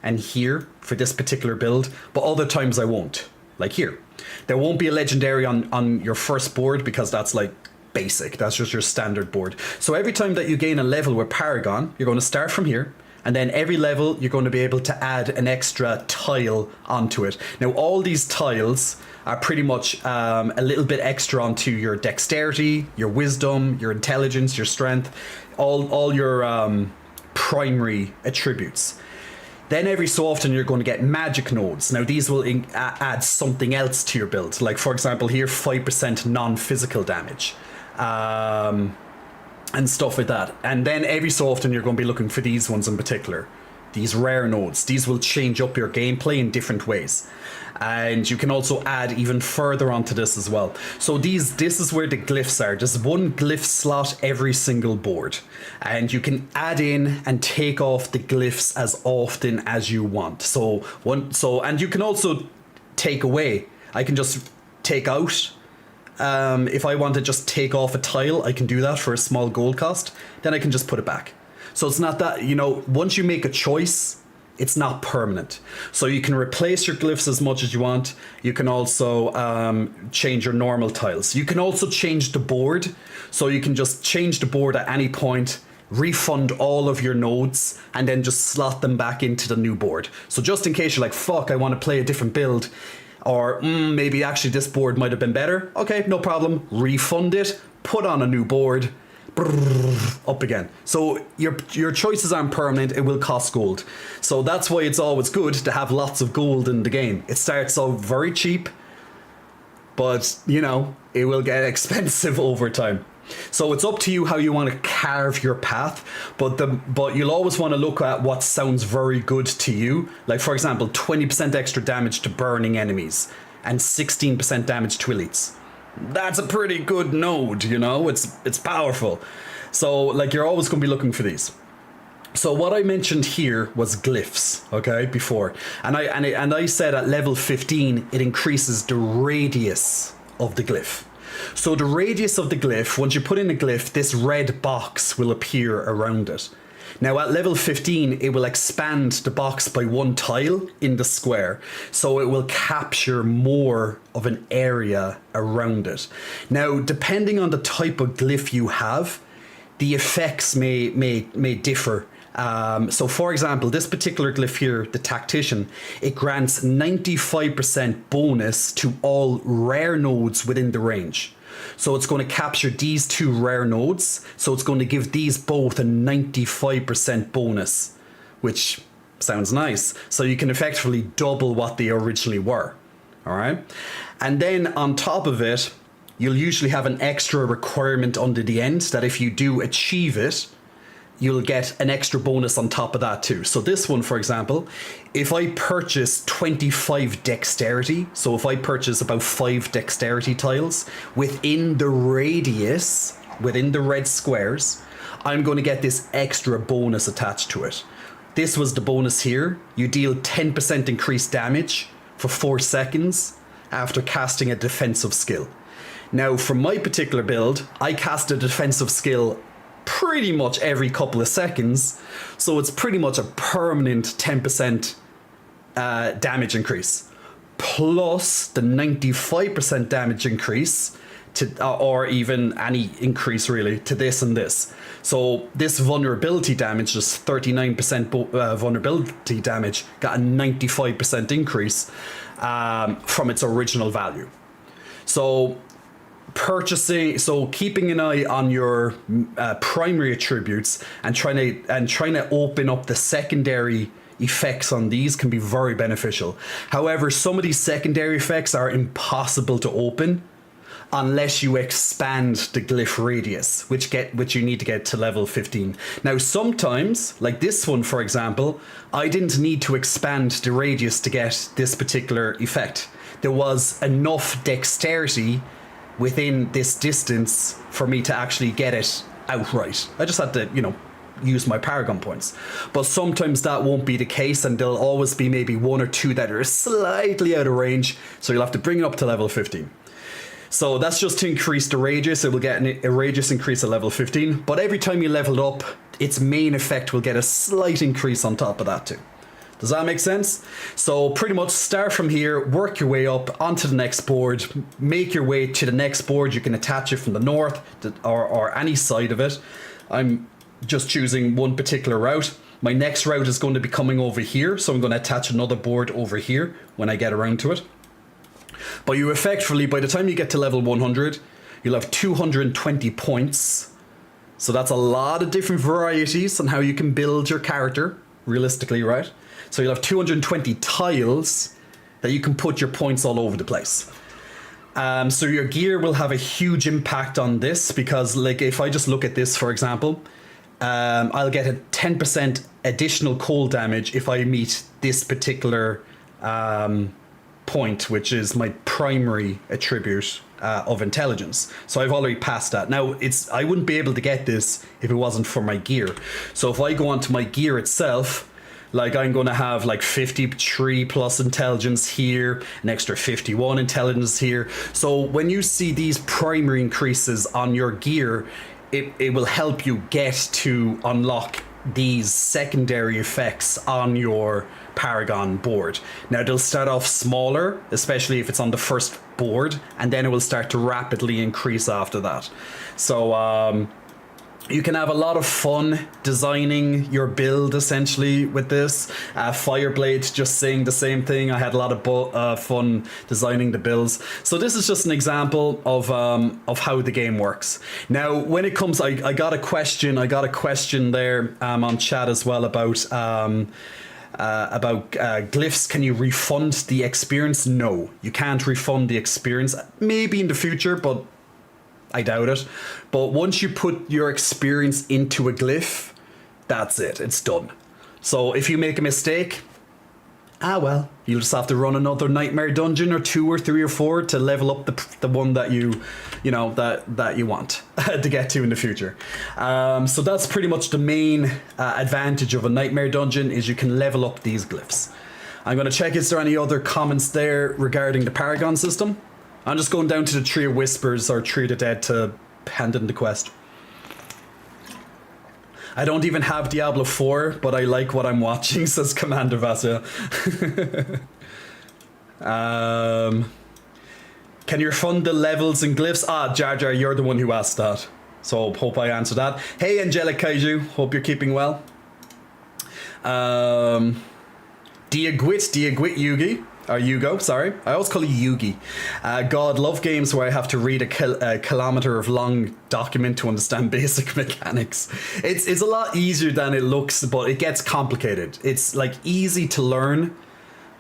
and here for this particular build, but other times I won't, like here. There won't be a legendary on your first board, because that's like basic, that's just your standard board. So every time that you gain a level with Paragon, you're going to start from here, and then every level you're going to be able to add an extra tile onto it. Now all these tiles are pretty much a little bit extra onto your dexterity, your wisdom, your intelligence, your strength, all your primary attributes. Then every so often you're going to get magic nodes. Now these will add something else to your build. Like for example here, 5% non-physical damage. And stuff like that. And then every so often you're going to be looking for these ones in particular. These rare nodes. These will change up your gameplay in different ways. And you can also add even further onto this as well. So this is where the glyphs are. There's one glyph slot every single board. And you can add in and take off the glyphs as often as you want. And you can also take away. I can just take out. If I want to just take off a tile, I can do that for a small gold cost. Then I can just put it back. So it's not that, once you make a choice, it's not permanent. So you can replace your glyphs as much as you want. You can also change your normal tiles. You can also change the board. So you can just change the board at any point, refund all of your nodes, and then just slot them back into the new board. So just in case you're like, fuck, I want to play a different build, or maybe actually this board might have been better. Okay, no problem. Refund it, put on a new board, up again. So your choices aren't permanent. It will cost gold. So that's why it's always good to have lots of gold in the game. It starts out very cheap, but it will get expensive over time. So it's up to you how you want to carve your path, but you'll always want to look at what sounds very good to you. Like for example, 20% extra damage to burning enemies and 16% damage to elites. That's a pretty good node, it's powerful. So like you're always going to be looking for these. So what I mentioned here was glyphs, okay, before. And I said at level 15 it increases the radius of the glyph. So the radius of the glyph, once you put in a glyph, this red box will appear around it. Now at level 15, it will expand the box by 1 tile in the square. So it will capture more of an area around it. Now, depending on the type of glyph you have, the effects may differ. So for example, this particular glyph here, the Tactician, it grants 95% bonus to all rare nodes within the range. So it's going to capture these 2 rare nodes. So it's going to give these both a 95% bonus, which sounds nice. So you can effectively double what they originally were. All right. And then on top of it, you'll usually have an extra requirement under the end that if you do achieve it, you'll get an extra bonus on top of that too. So this one, for example, if I purchase 25 dexterity, so if I purchase about 5 dexterity tiles within the radius, within the red squares, I'm going to get this extra bonus attached to it. This was the bonus here. You deal 10% increased damage for 4 seconds after casting a defensive skill. Now, for my particular build, I cast a defensive skill pretty much every couple of seconds, so it's pretty much a permanent 10% damage increase, plus the 95% damage increase to, or even any increase really to this and this. So this vulnerability damage, just 39% vulnerability damage, got a 95% increase from its original value. So keeping an eye on your primary attributes and trying to open up the secondary effects on these can be very beneficial. However, some of these secondary effects are impossible to open unless you expand the glyph radius, which you need to get to level 15. Now, sometimes, like this one, for example, I didn't need to expand the radius to get this particular effect. There was enough dexterity within this distance for me to actually get it outright. I just had to, use my Paragon points. But sometimes that won't be the case, and there'll always be maybe 1 or 2 that are slightly out of range, so you'll have to bring it up to level 15. So that's just to increase the radius. It will get a radius increase at level 15, but every time you level up, its main effect will get a slight increase on top of that too. Does that make sense? So pretty much start from here, work your way up onto the next board, make your way to the next board. You can attach it from the north or any side of it. I'm just choosing one particular route. My next route is going to be coming over here, so I'm going to attach another board over here when I get around to it. But you effectively, by the time you get to level 100, you'll have 220 points. So that's a lot of different varieties on how you can build your character, realistically, right? So you'll have 220 tiles that you can put your points all over the place. So your gear will have a huge impact on this, because like if I just look at this, for example, I'll get a 10% additional cold damage if I meet this particular point, which is my primary attribute of intelligence. So I've already passed that. Now I wouldn't be able to get this if it wasn't for my gear. So if I go onto my gear itself, like I'm going to have like 53 plus intelligence here, an extra 51 intelligence here. So when you see these primary increases on your gear, it will help you get to unlock these secondary effects on your Paragon board. Now they'll start off smaller, especially if it's on the first board, and then it will start to rapidly increase after that. So you can have a lot of fun designing your build essentially with this. Fireblade just saying the same thing. I had a lot of fun designing the builds. So this is just an example of how the game works. Now, when it comes, I got a question there on chat as well about glyphs. Can you refund the experience? No, you can't refund the experience. Maybe in the future, but I doubt it. But once you put your experience into a glyph, that's it. It's done. So if you make a mistake, well, you'll just have to run another nightmare dungeon or 2 or 3 or 4 to level up the one that you want to get to in the future. So that's pretty much the main advantage of a nightmare dungeon, is you can level up these glyphs. I'm going to check, is there any other comments there regarding the Paragon system? I'm just going down to the Tree of Whispers or Tree of the Dead to hand in the quest. I don't even have Diablo 4, but I like what I'm watching, says Commander Vasya. Can you refund the levels and glyphs? Jar Jar, you're the one who asked that. So hope I answered that. Hey, Angelic Kaiju, hope you're keeping well. Diagwit Yugi. Or Yugo, sorry. I always call you Yugi. God, love games where I have to read a kilometer of long document to understand basic mechanics. It's a lot easier than it looks, but it gets complicated. It's like easy to learn,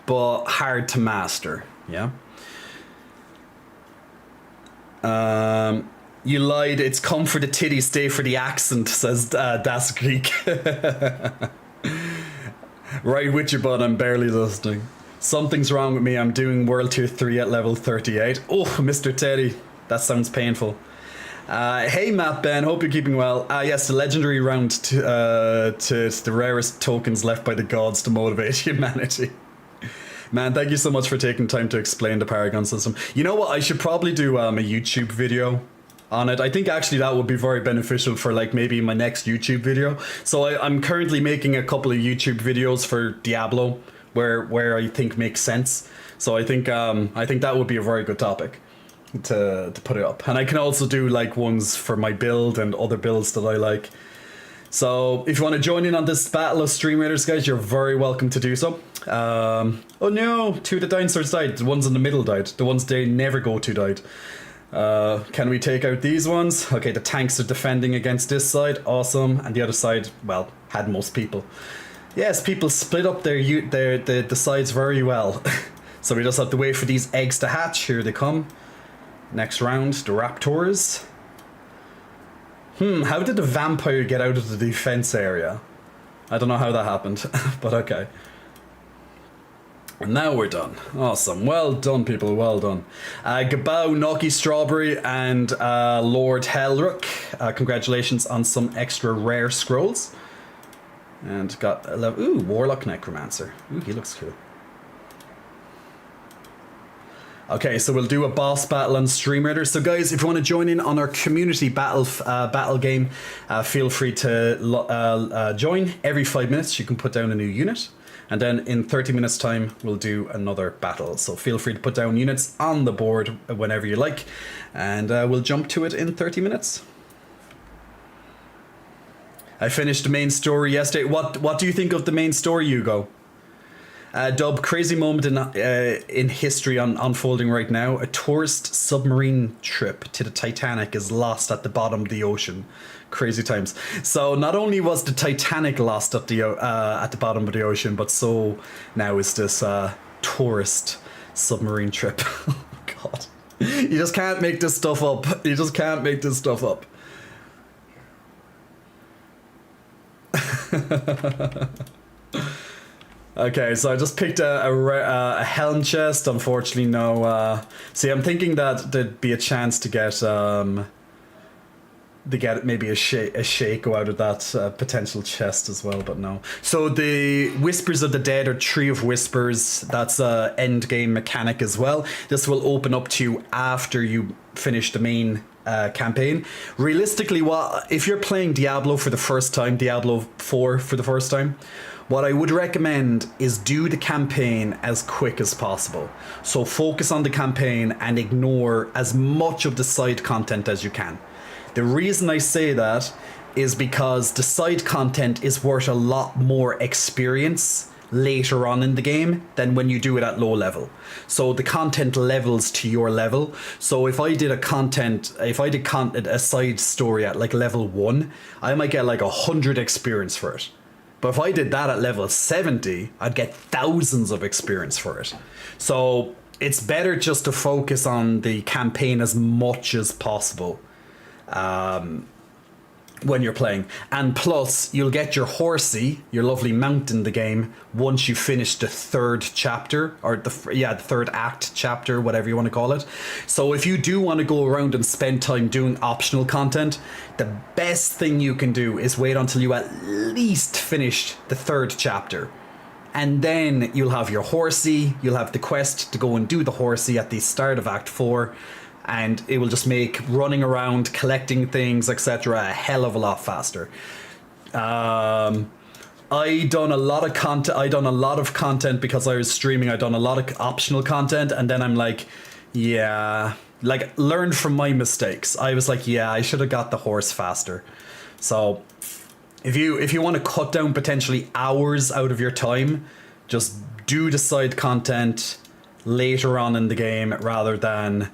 but hard to master. Yeah. You lied. It's come for the titty, stay for the accent, says Das Greek. Right with you, bud. I'm barely listening. Something's wrong with me. I'm doing World Tier 3 at level 38. Oh, Mr. Teddy. That sounds painful. Hey, Matt Ben. Hope you're keeping well. Yes, the legendary round to the rarest tokens left by the gods to motivate humanity. Man, thank you so much for taking time to explain the Paragon system. You know what? I should probably do a YouTube video on it. I think actually that would be very beneficial for like maybe my next YouTube video. So I'm currently making a couple of YouTube videos for Diablo where I think makes sense. So I think that would be a very good topic to put it up. And I can also do like ones for my build and other builds that I like. So if you want to join in on this battle of Stream Raiders, guys, you're very welcome to do so. Oh no, 2 of the dinosaurs died. The ones in the middle died. The ones they never go to died. Can we take out these ones? Okay, the tanks are defending against this side. Awesome. And the other side, well, had most people. Yes, people split up the sides very well. So we just have to wait for these eggs to hatch. Here they come. Next round, the Raptors. How did the vampire get out of the defense area? I don't know how that happened, but okay. And now we're done. Awesome. Well done, people. Well done. Gabao, Noki Strawberry, and Lord Helrook. Congratulations on some extra rare scrolls. And got a level. Ooh, Warlock Necromancer. Ooh, he looks cool. Okay, so we'll do a boss battle on Stream Raiders. So guys, if you want to join in on our community battle game, feel free to join. Every 5 minutes you can put down a new unit. And then in 30 minutes time, we'll do another battle. So feel free to put down units on the board whenever you like. And we'll jump to it in 30 minutes. I finished the main story yesterday. What do you think of the main story, Hugo? Dub, crazy moment in history unfolding right now. A tourist submarine trip to the Titanic is lost at the bottom of the ocean. Crazy times. So not only was the Titanic lost at the bottom of the ocean, but so now is this tourist submarine trip. Oh God, you just can't make this stuff up. You just can't make this stuff up. Okay, so I just picked a helm chest. Unfortunately, no. See, I'm thinking that there'd be a chance to get maybe a Shaco out of that potential chest as well, but no. So the Whispers of the Dead are Tree of Whispers. That's a end game mechanic as well. This will open up to you after you finish the main campaign. Realistically, if you're playing Diablo for the first time, Diablo 4 for the first time, what I would recommend is do the campaign as quick as possible. So focus on the campaign and ignore as much of the side content as you can. The reason I say that is because the side content is worth a lot more experience later on in the game than when you do it at low level. So the content levels to your level. So if I did a side story at like level 1, I might get like 100 experience for it. But if I did that at level 70, I'd get thousands of experience for it. So it's better just to focus on the campaign as much as possible when you're playing. And plus, you'll get your horsey, your lovely mount in the game, once you finish the third chapter, or the third act chapter, whatever you want to call it. So if you do want to go around and spend time doing optional content, the best thing you can do is wait until you at least finish the third chapter. And then you'll have your horsey, you'll have the quest to go and do the horsey at the start of Act 4, and it will just make running around, collecting things, etc. a hell of a lot faster. I done a lot of content because I was streaming. I done a lot of optional content, and then I'm like, yeah, like learned from my mistakes. I was like, yeah, I should have got the horse faster. So if you want to cut down potentially hours out of your time, just do the side content later on in the game rather than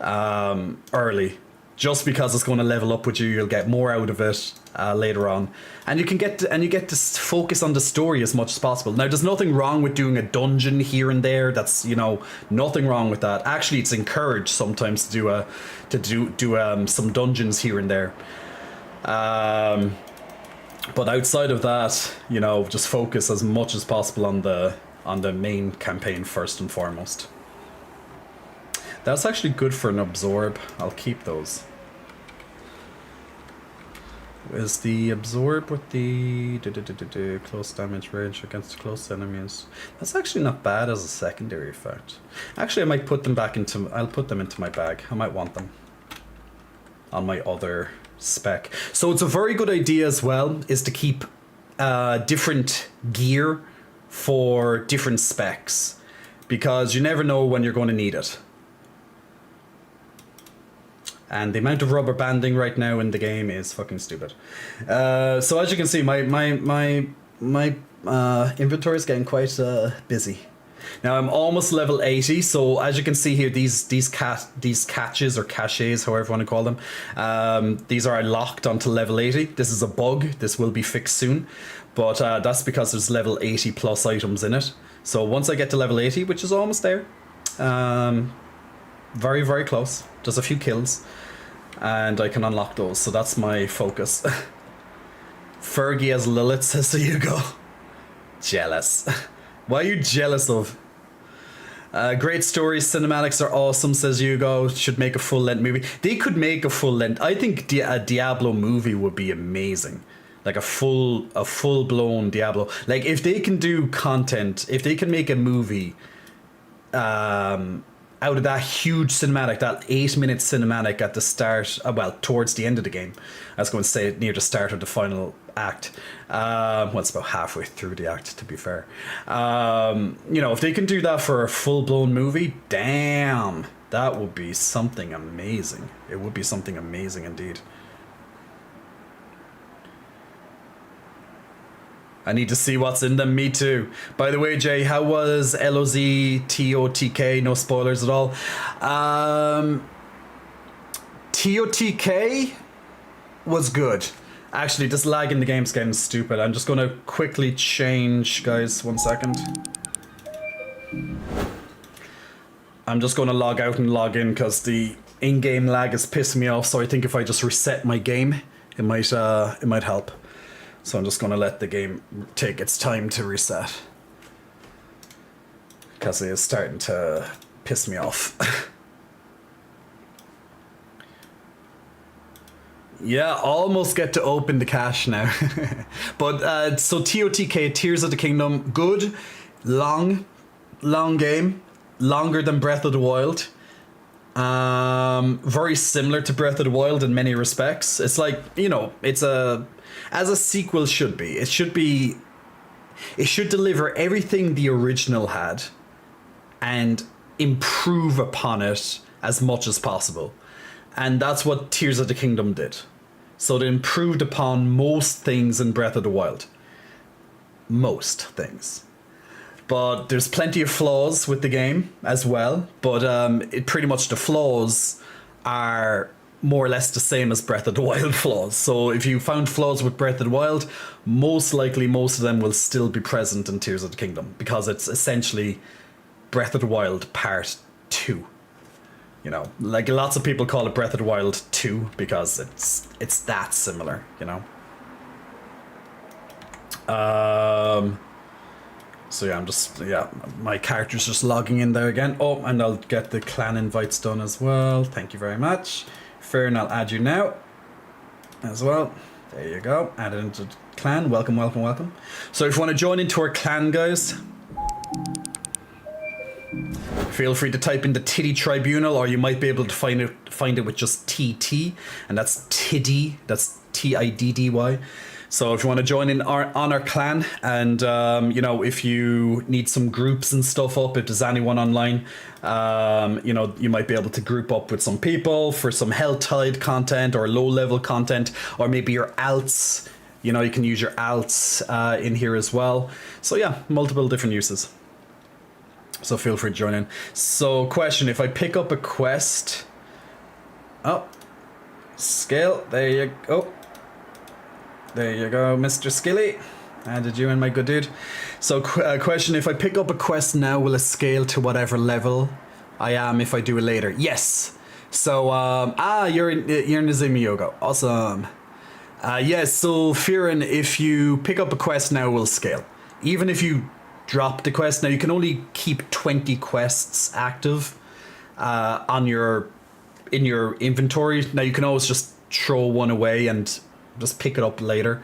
early, just because it's going to level up with you. You'll get more out of it later on, and you get to focus on the story as much as possible. Now, there's nothing wrong with doing a dungeon here and there. That's, nothing wrong with that. Actually, it's encouraged sometimes to do some dungeons here and there. But outside of that, just focus as much as possible on the main campaign first and foremost. That's actually good for an absorb. I'll keep those. Is the absorb with the close damage range against close enemies? That's actually not bad as a secondary effect. Actually, I might put them I'll put them into my bag. I might want them on my other spec. So it's a very good idea as well, is to keep different gear for different specs, because you never know when you're going to need it. And the amount of rubber banding right now in the game is fucking stupid. So as you can see, my inventory is getting quite busy. Now I'm almost level 80, so as you can see here, these catches or caches, however you want to call them, these are locked onto level 80. This is a bug. This will be fixed soon, but that's because there's level 80 plus items in it. So once I get to level 80, which is almost there, very, very close, just a few kills, and I can unlock those. So that's my focus. Fergie as Lilith, says so you go. Jealous. Why are you jealous of? Great stories, cinematics are awesome, says Hugo. Should make a full-length movie. They could make a full-length. I think a Diablo movie would be amazing. Like a full-blown Diablo. Like if they can do content, if they can make a movie out of that huge cinematic, that 8-minute cinematic at the start, towards the end of the game. I was going to say near the start of the final act. It's about halfway through the act, to be fair. If they can do that for a full-blown movie, damn, that would be something amazing. It would be something amazing indeed. I need to see what's in them. Me too. By the way, Jay, how was LOZ TOTK? No spoilers at all. TOTK was good. Actually, this lag in the game's getting stupid. I'm just going to quickly change, guys. 1 second. I'm just going to log out and log in because the in-game lag is pissing me off. So I think if I just reset my game, it might help. So I'm just going to let the game take its time to reset because it is starting to piss me off. Yeah, almost get to open the cache now. But so TOTK, Tears of the Kingdom, good, long game, longer than Breath of the Wild. Very similar to Breath of the Wild in many respects. It's like, you know, it's as a sequel should be. It should deliver everything the original had and improve upon it as much as possible. And that's what Tears of the Kingdom did. So it improved upon most things in Breath of the Wild. Most things. But there's plenty of flaws with the game as well. But it pretty much the flaws are more or less the same as Breath of the Wild flaws. So if you found flaws with Breath of the Wild, most likely most of them will still be present in Tears of the Kingdom. Because it's essentially Breath of the Wild Part 2. You know, like lots of people call it Breath of the Wild 2 because it's that similar, you know. So yeah, my character's just logging in there again. Oh, and I'll get the clan invites done as well. Thank you very much. Fern, I'll add you now as well. There you go. Added into the clan. Welcome, welcome, welcome. So if you want to join into our clan, guys, feel free to type in the Tiddy Tribunal, or you might be able to find it with just TT, and that's Tiddy. That's TIDDY. So if you want to join in on our clan, and you know, if you need some groups and stuff up, if there's anyone online, you know, you might be able to group up with some people for some Helltide content or low level content, or maybe your alts. You know, you can use your alts in here as well. So yeah, multiple different uses. So feel free to join in. So question, if I pick up a quest... Oh. Scale. There you go. There you go, Mr. Skilly. Added you in, my good dude. So question, if I pick up a quest now, will it scale to whatever level I am if I do it later? Yes. So, you're in Nazimi Yoga. Awesome. Yes, so Firen, if you pick up a quest now, it will scale. Even if you drop the quest. Now you can only keep 20 quests active in your inventory. Now you can always just throw one away and just pick it up later,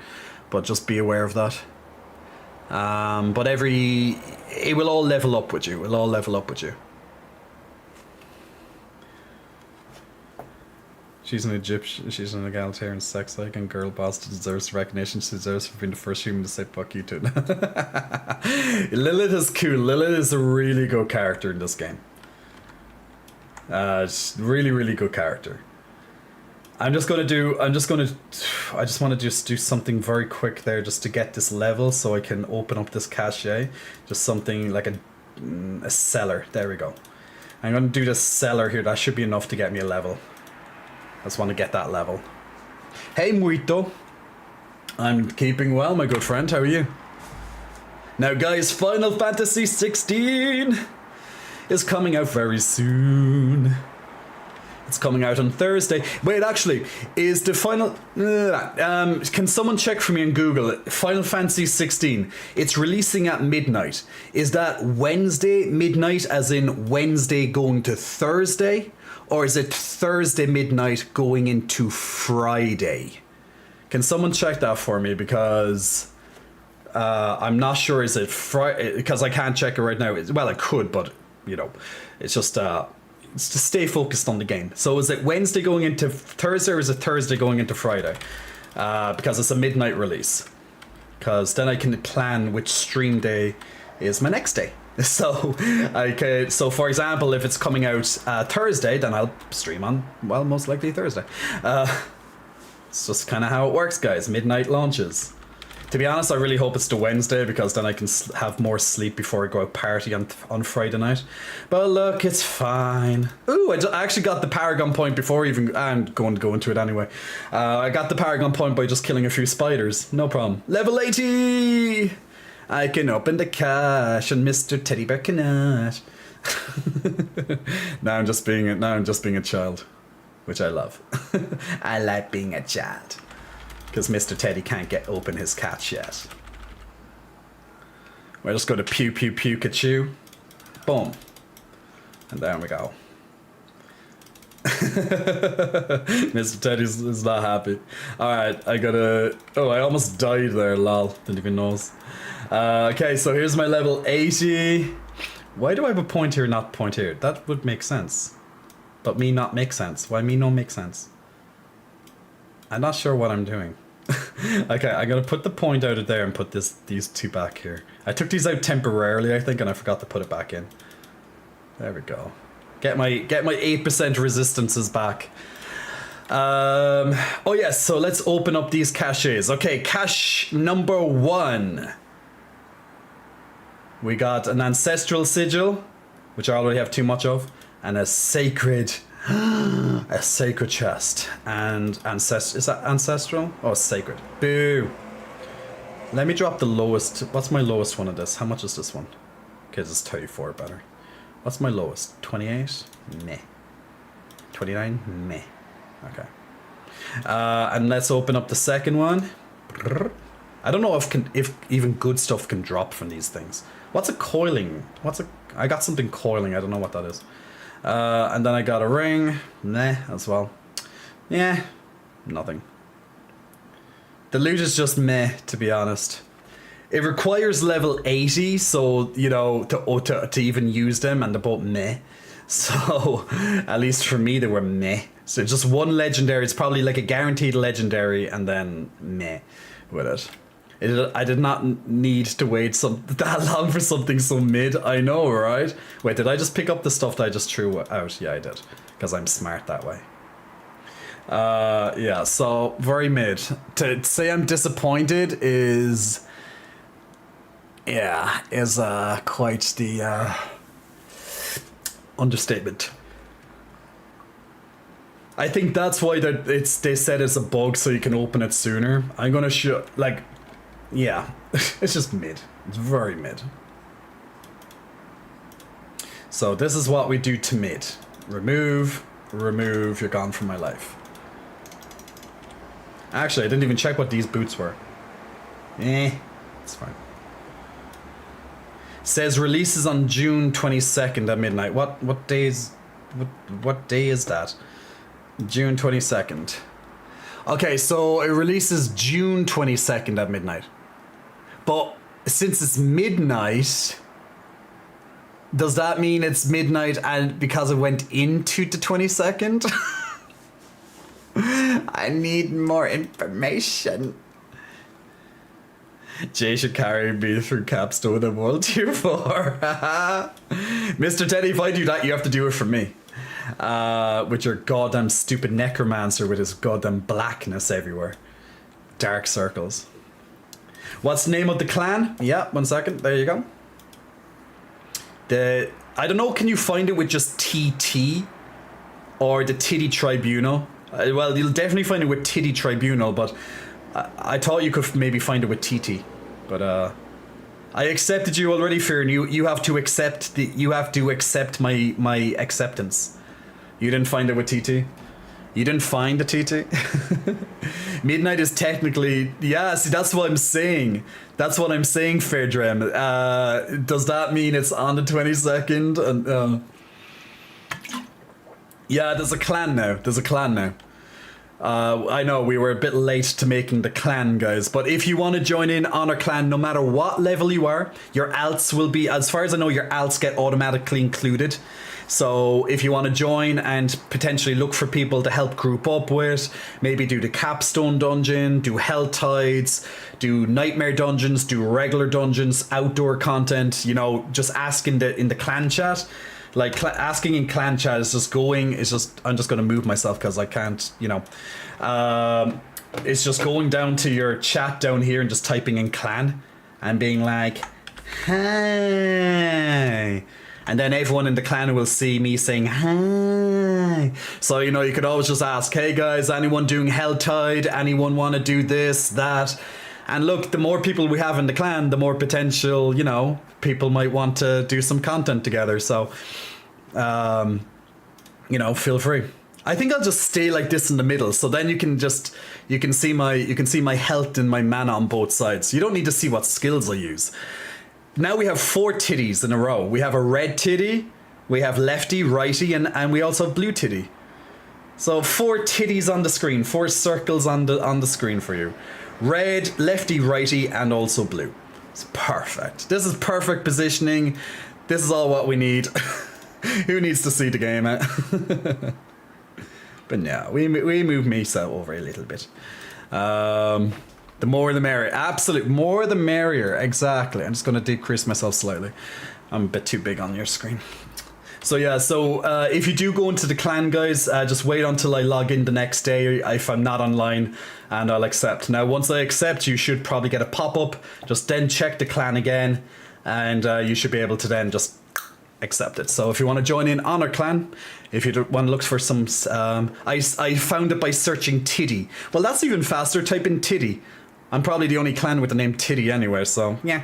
but just be aware of that. But it will all level up with you. It'll all level up with you. She's an Egyptian, she's an egalitarian sex icon, girl boss that deserves recognition. She deserves for being the first human to say fuck you to. Lilith is cool. Lilith is a really good character in this game. Really, really good character. I just want to just do something very quick there just to get this level so I can open up this cache. Just something like a cellar. There we go. I'm going to do this cellar here. That should be enough to get me a level. I just want to get that level. Hey, Muito. I'm keeping well, my good friend. How are you? Now, guys, Final Fantasy 16 is coming out very soon. It's coming out on Thursday. Wait, actually, is the final... can someone check for me on Google? Final Fantasy 16. It's releasing at midnight. Is that Wednesday midnight, as in Wednesday going to Thursday? Or is it Thursday midnight going into Friday? Can someone check that for me? Because I'm not sure. Is it Friday? Because I can't check it right now. Well, I could, but, you know, it's just... It's to stay focused on the game. So is it Wednesday going into Thursday, or is it Thursday going into Friday? Because it's a midnight release. Because then I can plan which stream day is my next day. So, so for example, if it's coming out Thursday, then I'll stream on, well, most likely Thursday. It's just kind of how it works, guys. Midnight launches. To be honest, I really hope it's the Wednesday because then I can have more sleep before I go out party on Friday night. But look, it's fine. Ooh, I actually got the Paragon point before even... I'm going to go into it anyway. I got the Paragon point by just killing a few spiders. No problem. Level 80! I can open the cache and Mr. Teddy Bear cannot. Now I'm just being a child, which I love. I like being a child. Because Mr. Teddy can't open his cache yet. We're just going to pew pew Pikachu. Boom. And there we go. Mr. Teddy is not happy. Alright, I gotta... Oh, I almost died there, lol. Didn't even notice. Okay, so here's my level 80. Why do I have a point here, not point here? That would make sense. But me not make sense. Why me no make sense? I'm not sure what I'm doing. Okay, I'm gonna put the point out of there and put these two back here. I took these out temporarily, I think, and I forgot to put it back in. There we go. Get my 8% resistances back. Oh yes, so let's open up these caches. Okay, cache number 1. We got an ancestral sigil, which I already have too much of, and a sacred chest. And is that ancestral? Oh, sacred. Boo. Let me drop the lowest. What's my lowest one of this? How much is this one? Okay, this is 34 better. What's my lowest? 28? Meh. 29? Meh. Okay. And let's open up the second one. I don't know if even good stuff can drop from these things. What's a coiling? I got something coiling. I don't know what that is. And then I got a ring. Nah, as well. Yeah, nothing. The loot is just meh, to be honest. It requires level 80, so, you know, to even use them, and they're both meh. So, at least for me, they were meh. So just one legendary, it's probably like a guaranteed legendary, and then meh with it. I did not need to wait that long for something so mid. I know, right? Wait, did I just pick up the stuff that I just threw out? Yeah, I did. Because I'm smart that way. Yeah, so very mid. To say I'm disappointed is... Yeah, is quite the understatement. I think that's why they said it's a bug so you can open it sooner. I'm gonna show... Like... Yeah, it's just mid. It's very mid. So this is what we do to mid. Remove, you're gone from my life. Actually, I didn't even check what these boots were. It's fine. Says releases on June 22nd at midnight. What day is that? June 22nd. Okay, so it releases June 22nd at midnight. But since it's midnight, does that mean it's midnight and because it went into the 22nd? I need more information. Jay should carry me through Capstone and World Tier 4. Mr. Teddy, if I do that, you have to do it for me. With your goddamn stupid necromancer with his goddamn blackness everywhere. Dark circles. What's the name of the clan? Yeah, 1 second. There you go. I don't know, can you find it with just TT? Or the Titty Tribunal? Well, you'll definitely find it with Titty Tribunal, but I thought you could maybe find it with TT. But I accepted you already, Fear, and you have to accept my acceptance. You didn't find it with TT? You didn't find the TT? Midnight is technically... Yeah, see, that's what I'm saying. That's what I'm saying, Fairdrem. Does that mean it's on the 22nd? And, yeah, there's a clan now. I know we were a bit late to making the clan, guys, but if you want to join in on our clan, no matter what level you are, your alts will be, as far as I know, your alts get automatically included. So if you want to join and potentially look for people to help group up with, maybe do the Capstone dungeon, do Hell Tides, do Nightmare dungeons, do regular dungeons, outdoor content, you know, just ask in the clan chat. Like asking in clan chat is just I'm just going to move myself because I can't, you know. is just going down to your chat down here and just typing in clan and being like, hi. And then everyone in the clan will see me saying hi. So, you know, you could always just ask, hey guys, anyone doing Helltide? Anyone want to do this, that? And look, the more people we have in the clan, the more potential, you know, people might want to do some content together. So, you know, feel free. I think I'll just stay like this in the middle. So then you can see my health and my mana on both sides. You don't need to see what skills I use. Now we have 4 titties in a row. We have a red titty, we have lefty, righty, and we also have blue titty. So 4 titties on the screen, 4 circles on the screen for you. Red, lefty, righty, and also blue. It's perfect. This is perfect positioning. This is all what we need. Who needs to see the game? But no, we move Misa over a little bit. The more the merrier. Absolute. More the merrier. Exactly. I'm just going to decrease myself slightly. I'm a bit too big on your screen. So yeah, so if you do go into the clan, guys, just wait until I log in the next day if I'm not online, and I'll accept. Now, once I accept, you should probably get a pop-up. Just then check the clan again, and you should be able to then just accept it. So if you want to join in on our clan, if you want to look for some... I found it by searching Tiddy. Well, that's even faster. Type in Tiddy. I'm probably the only clan with the name Tiddy anyway, so yeah.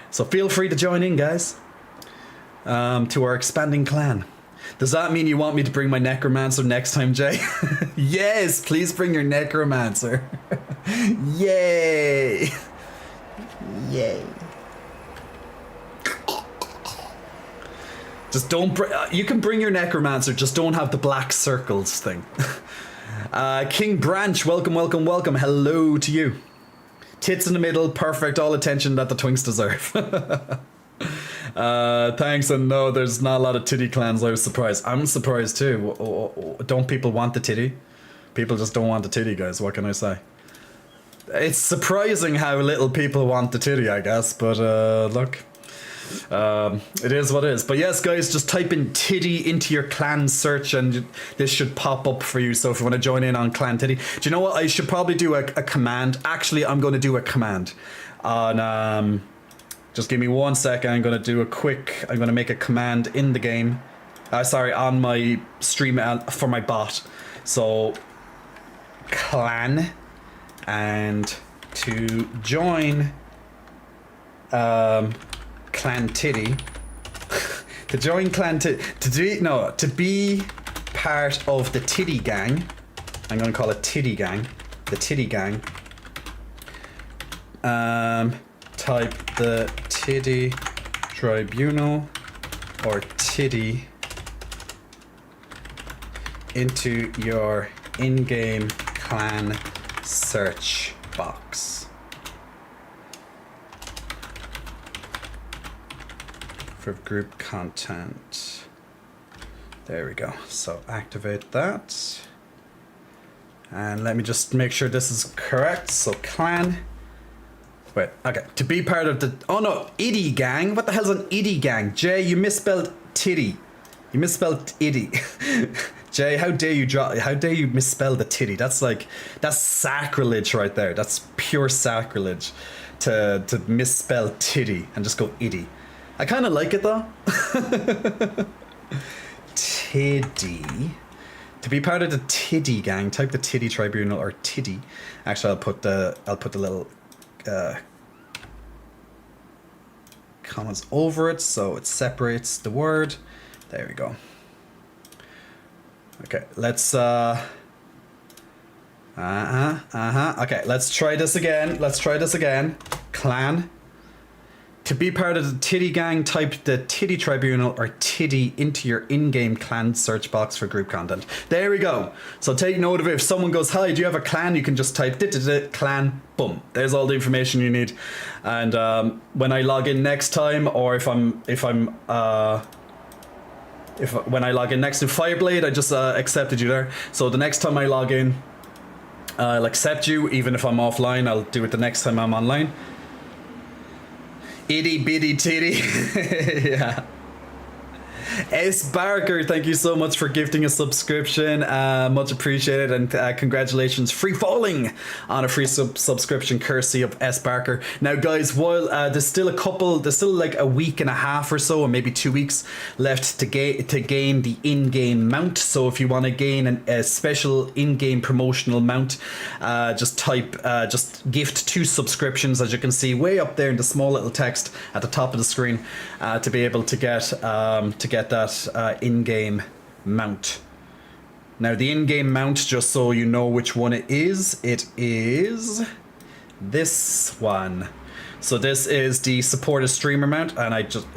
So feel free to join in, guys. To our expanding clan. Does that mean you want me to bring my necromancer next time, Jay? Yes, please bring your necromancer. Yay! Yay. Just don't you can bring your necromancer, just don't have the black circles thing. King Branch, welcome, welcome, welcome. Hello to you. Tits in the middle, perfect, all attention that the twinks deserve. Thanks, and no, there's not a lot of titty clans. I was surprised. I'm surprised too. Don't people want the titty? People just don't want the titty, guys. What can I say? It's surprising how little people want the titty, I guess, but look. It is what it is. But yes, guys, just type in Tiddy into your clan search and this should pop up for you. So if you want to join in on Clan Tiddy, do you know what? I should probably do a command. Actually, I'm going to do a command on just give me 1 second. I'm going to make a command in the game. Sorry, on my stream for my bot. So clan, and to join Clan Tiddy. To join Clan Tiddy, to be part of the Tiddy gang. I'm going to call it Tiddy gang. The Tiddy gang. Type the Tiddy Tribunal or Tiddy into your in-game clan search box. For group content. There we go. So activate that. And let me just make sure this is correct. So clan. Wait, okay. To be part of the... Oh no, Iddy gang. What the hell's an Iddy gang? Jay, you misspelled titty. You misspelled Iddy. Jay, how dare you misspell the titty? That's sacrilege right there. That's pure sacrilege to misspell titty and just go Iddy. I kind of like it though. Tiddy. To be part of the Tiddy gang, type the Tiddy Tribunal or Tiddy. Actually, I'll put the little commas over it so it separates the word. There we go. Okay, let's Okay, let's try this again. Clan. To be part of the Tiddy gang, type the Tiddy Tribunal or Tiddy into your in-game clan search box for group content. There we go. So take note of it. If someone goes, hi, do you have a clan? You can just type clan, boom. There's all the information you need. And when I log in next time, or when I log in next to Fireblade, I just accepted you there. So the next time I log in, I'll accept you. Even if I'm offline, I'll do it the next time I'm online. Itty bitty titty. Yeah. S. Barker, thank you so much for gifting a subscription. Much appreciated, and congratulations, free falling on a free subscription courtesy of S. Barker. Now, guys, while there's still like a week and a half or so, or maybe 2 weeks left to gain the in-game mount. So if you want to gain a special in-game promotional mount, just gift 2 subscriptions, as you can see way up there in the small little text at the top of the screen, to be able to get that in-game mount. Now the in-game mount, just so you know which one it is this one. So this is the support a streamer mount, and I just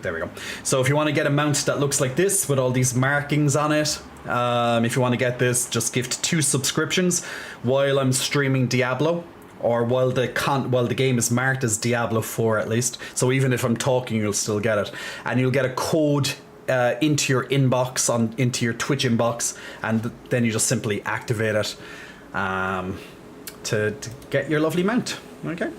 there we go. So if you want to get a mount that looks like this with all these markings on it, if you want to get this, just gift 2 subscriptions while I'm streaming Diablo, or while the game is marked as Diablo 4 at least. So even if I'm talking, you'll still get it, and you'll get a code into your inbox, into your Twitch inbox, and then you just simply activate it to get your lovely mount. Okay.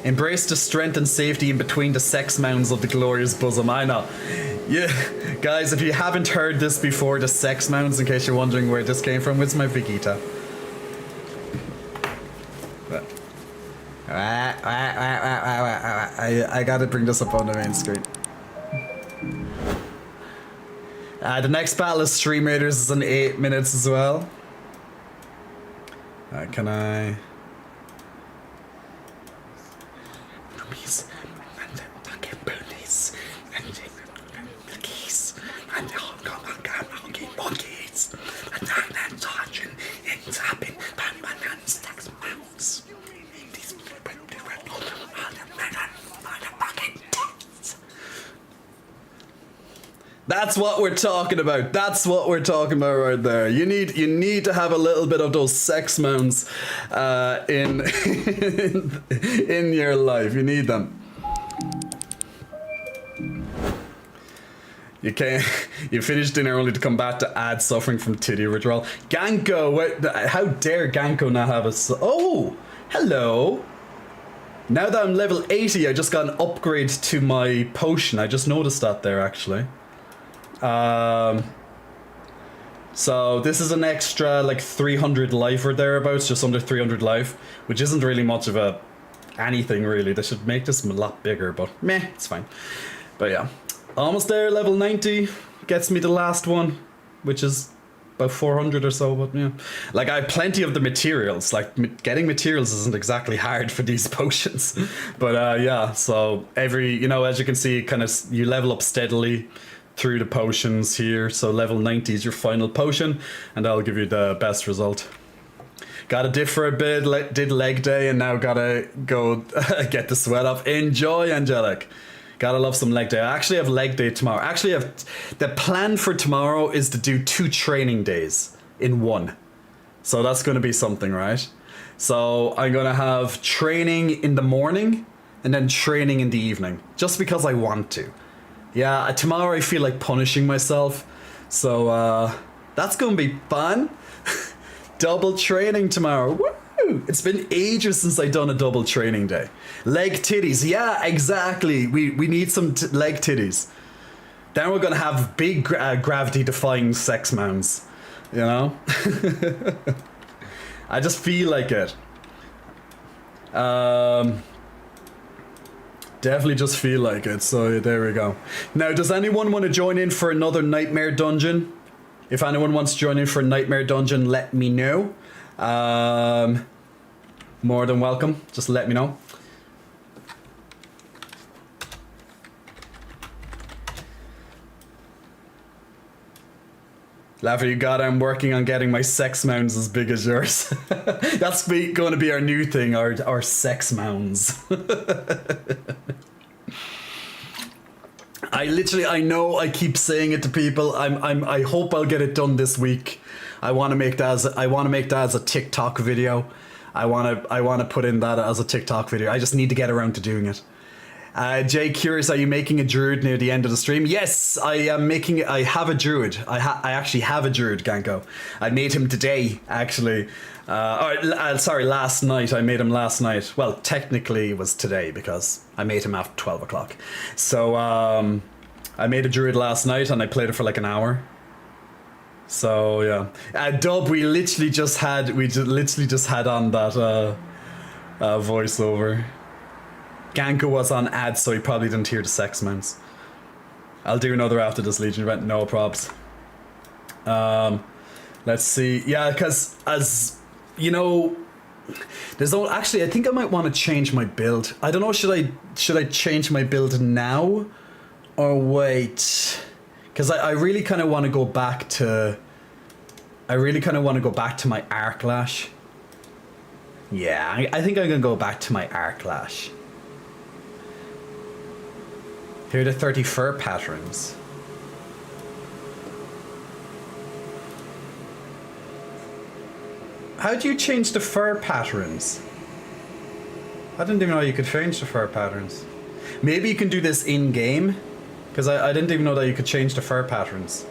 Embrace the strength and safety in between the sex mounds of the glorious bosom. I know. Yeah, guys, if you haven't heard this before, the sex mounds, in case you're wondering where this came from, it's my Vegeta. I gotta bring this up on the main screen. The next battle of Stream Raiders is in 8 minutes as well. Can I... Boobies and fucking boobies and the geese and the honky monkeys and then charging and tapping and stacks mounts. That's what we're talking about. That's what we're talking about right there. You need to have a little bit of those sex mounds in in your life. You need them. You can't. You finish dinner only to come back to add suffering from titty withdrawal. Ganko, how dare Ganko not have a? Oh, hello. Now that I'm level 80, I just got an upgrade to my potion. I just noticed that there actually. So this is an extra like 300 life or thereabouts, just under 300 life, which isn't really much of anything really. They should make this a lot bigger, but meh, it's fine. But yeah, almost there. Level 90 gets me the last one, which is about 400 or so. But yeah, like I have plenty of the materials. Like getting materials isn't exactly hard for these potions. But yeah, so as you can see, kind of you level up steadily through the potions here. So level 90 is your final potion, and that'll give you the best result. Gotta dip for a bit, did leg day, and now gotta go get the sweat off. Enjoy, Angelic. Gotta love some leg day. I actually have leg day tomorrow. Actually, the plan for tomorrow is to do 2 training days in one. So that's gonna be something, right? So I'm gonna have training in the morning and then training in the evening, just because I want to. Yeah, tomorrow I feel like punishing myself, so that's gonna be fun. Double training tomorrow. Woo! It's been ages since I've done a double training day. Leg titties, yeah, exactly. We need some leg titties. Then we're gonna have big gravity-defying sex mounds, you know? I just feel like it. Definitely just feel like it, so there we go. Now, does anyone want to join in for another Nightmare Dungeon? If anyone wants to join in for a Nightmare Dungeon, let me know. More than welcome, just let me know. Laffy, you got it. I'm working on getting my sex mounds as big as yours. That's going to be our new thing, our sex mounds. I know I keep saying it to people. I hope I'll get it done this week. I want to make that as a TikTok video. I want to put in that as a TikTok video. I just need to get around to doing it. Jay Curious, are you making a druid near the end of the stream? Yes, I am making. I have a druid. I actually have a druid, Ganko. I made him today, actually. Sorry, last night. I made him last night. Well, technically it was today because I made him after 12 o'clock. So I made a druid last night and I played it for like an hour. So yeah, Dub, we literally just had on that voiceover. Ganko was on ads, so he probably didn't hear the sex mounts. I'll do another after this Legion event, no probs. Let's see. Yeah, because as you know, there's no. Actually, I think I might want to change my build. I don't know. Should I change my build now, or wait? Because I really kind of want to go back to. I really kind of want to go back to my Arc Lash. Yeah, I think I'm gonna go back to my Arc Lash. Here are the 30 fur patterns. How do you change the fur patterns? I didn't even know you could change the fur patterns. Maybe you can do this in game, because I didn't even know that you could change the fur patterns.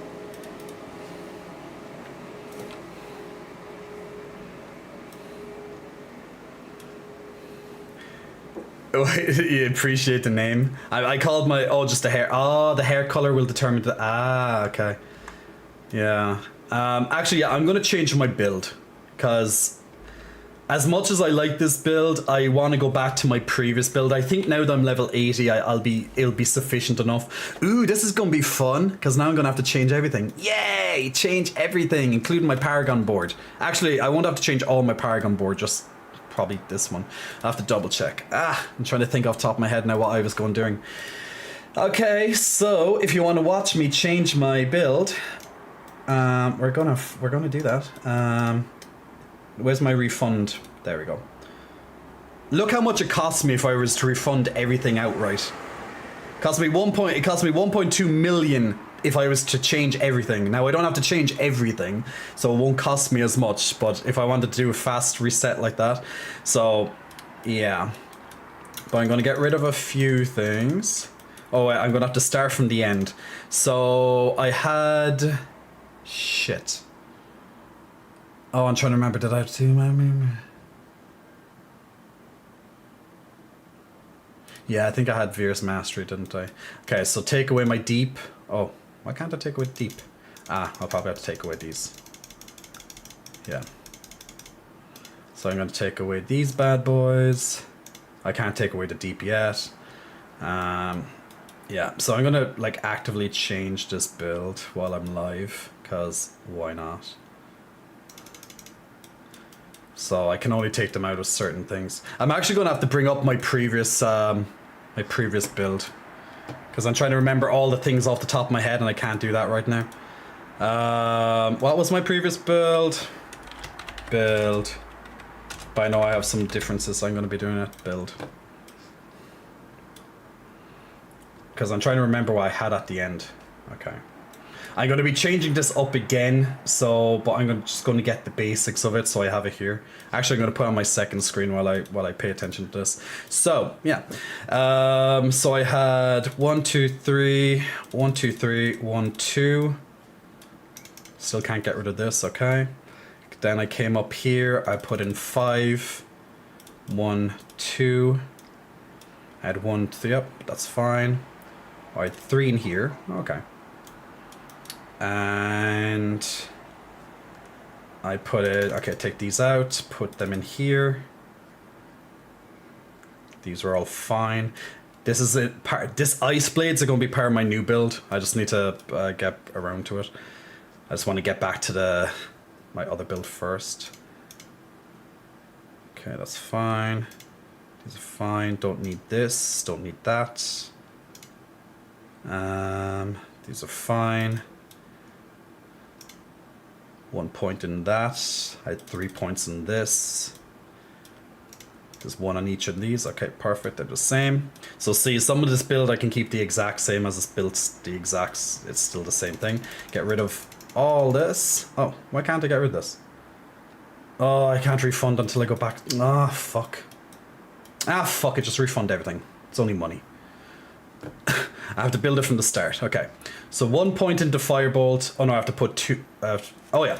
You appreciate the name. I called my just the hair. Oh, the hair color will determine the okay. Yeah. Actually, yeah, I'm gonna change my build because as much as I like this build, I want to go back to my previous build. I think now that I'm level 80, it'll be sufficient enough. Ooh, this is gonna be fun because now I'm gonna have to change everything. Yay! Change everything, including my Paragon board. Actually, I won't have to change all my Paragon board. Just probably this one. I have to double check. I'm trying to think off the top of my head now what I was going doing. Okay, so if you want to watch me change my build, we're gonna do that. Where's my refund? There we go. Look how much it costs me if I was to refund everything outright. It cost me 1.2 million if I was to change everything. Now I don't have to change everything, so it won't cost me as much, but if I wanted to do a fast reset like that, so yeah. But I'm gonna get rid of a few things. Oh, I'm gonna have to start from the end. So I had shit. Oh, I'm trying to remember, did I have to yeah, I think I had Veer's Mastery, didn't I? Okay, so take away my deep. Oh, why can't I take away deep? I'll probably have to take away these. Yeah. So I'm going to take away these bad boys. I can't take away the deep yet. Yeah, so I'm going to like actively change this build while I'm live, because why not? So I can only take them out of certain things. I'm actually going to have to bring up my previous build, because I'm trying to remember all the things off the top of my head and I can't do that right now. What was my previous build? But I know I have some differences, so I'm going to be doing it. Build. Because I'm trying to remember what I had at the end. Okay. I'm going to be changing this up again, but I'm just going to get the basics of it so I have it here. Actually, I'm going to put it on my second screen while I pay attention to this. So, yeah. So I had 1, 2, 3, 1, 2, 3, 1, 2. Still can't get rid of this, okay. Then I came up here, I put in 5, 1, 2. I had 1, 3, yep, that's fine. I had 3 in here, okay. And I put it, okay, take these out, put them in here. These are all fine. This is it. This ice blades are going to be part of my new build. I just need to get around to it. I just want to get back to my other build first. Okay, that's fine. These are fine. Don't need this. Don't need that. These are fine. 1 point in that. I had 3 points in this. There's 1 on each of these. Okay, perfect. They're the same. So see, some of this build I can keep the exact same as this build. It's still the same thing. Get rid of all this. Oh, why can't I get rid of this? Oh, I can't refund until I go back. Ah, fuck. Ah, fuck it. Just refund everything. It's only money. I have to build it from the start. Okay. So 1 point into Firebolt. Oh no, I have to put 2. Oh yeah.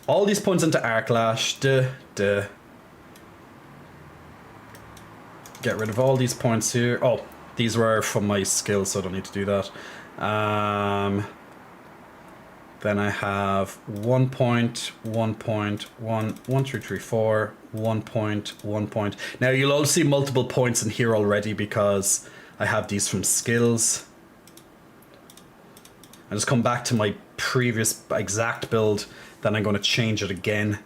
All these points into Arc Lash. Get rid of all these points here. Oh, these were from my skill, so I don't need to do that. Then I have 1 point, 1 point, 1, 1, 2, 3, 4, 1 point, 1 point. Now you'll all see multiple points in here already because I have these from skills. I just come back to my previous exact build, then I'm going to change it again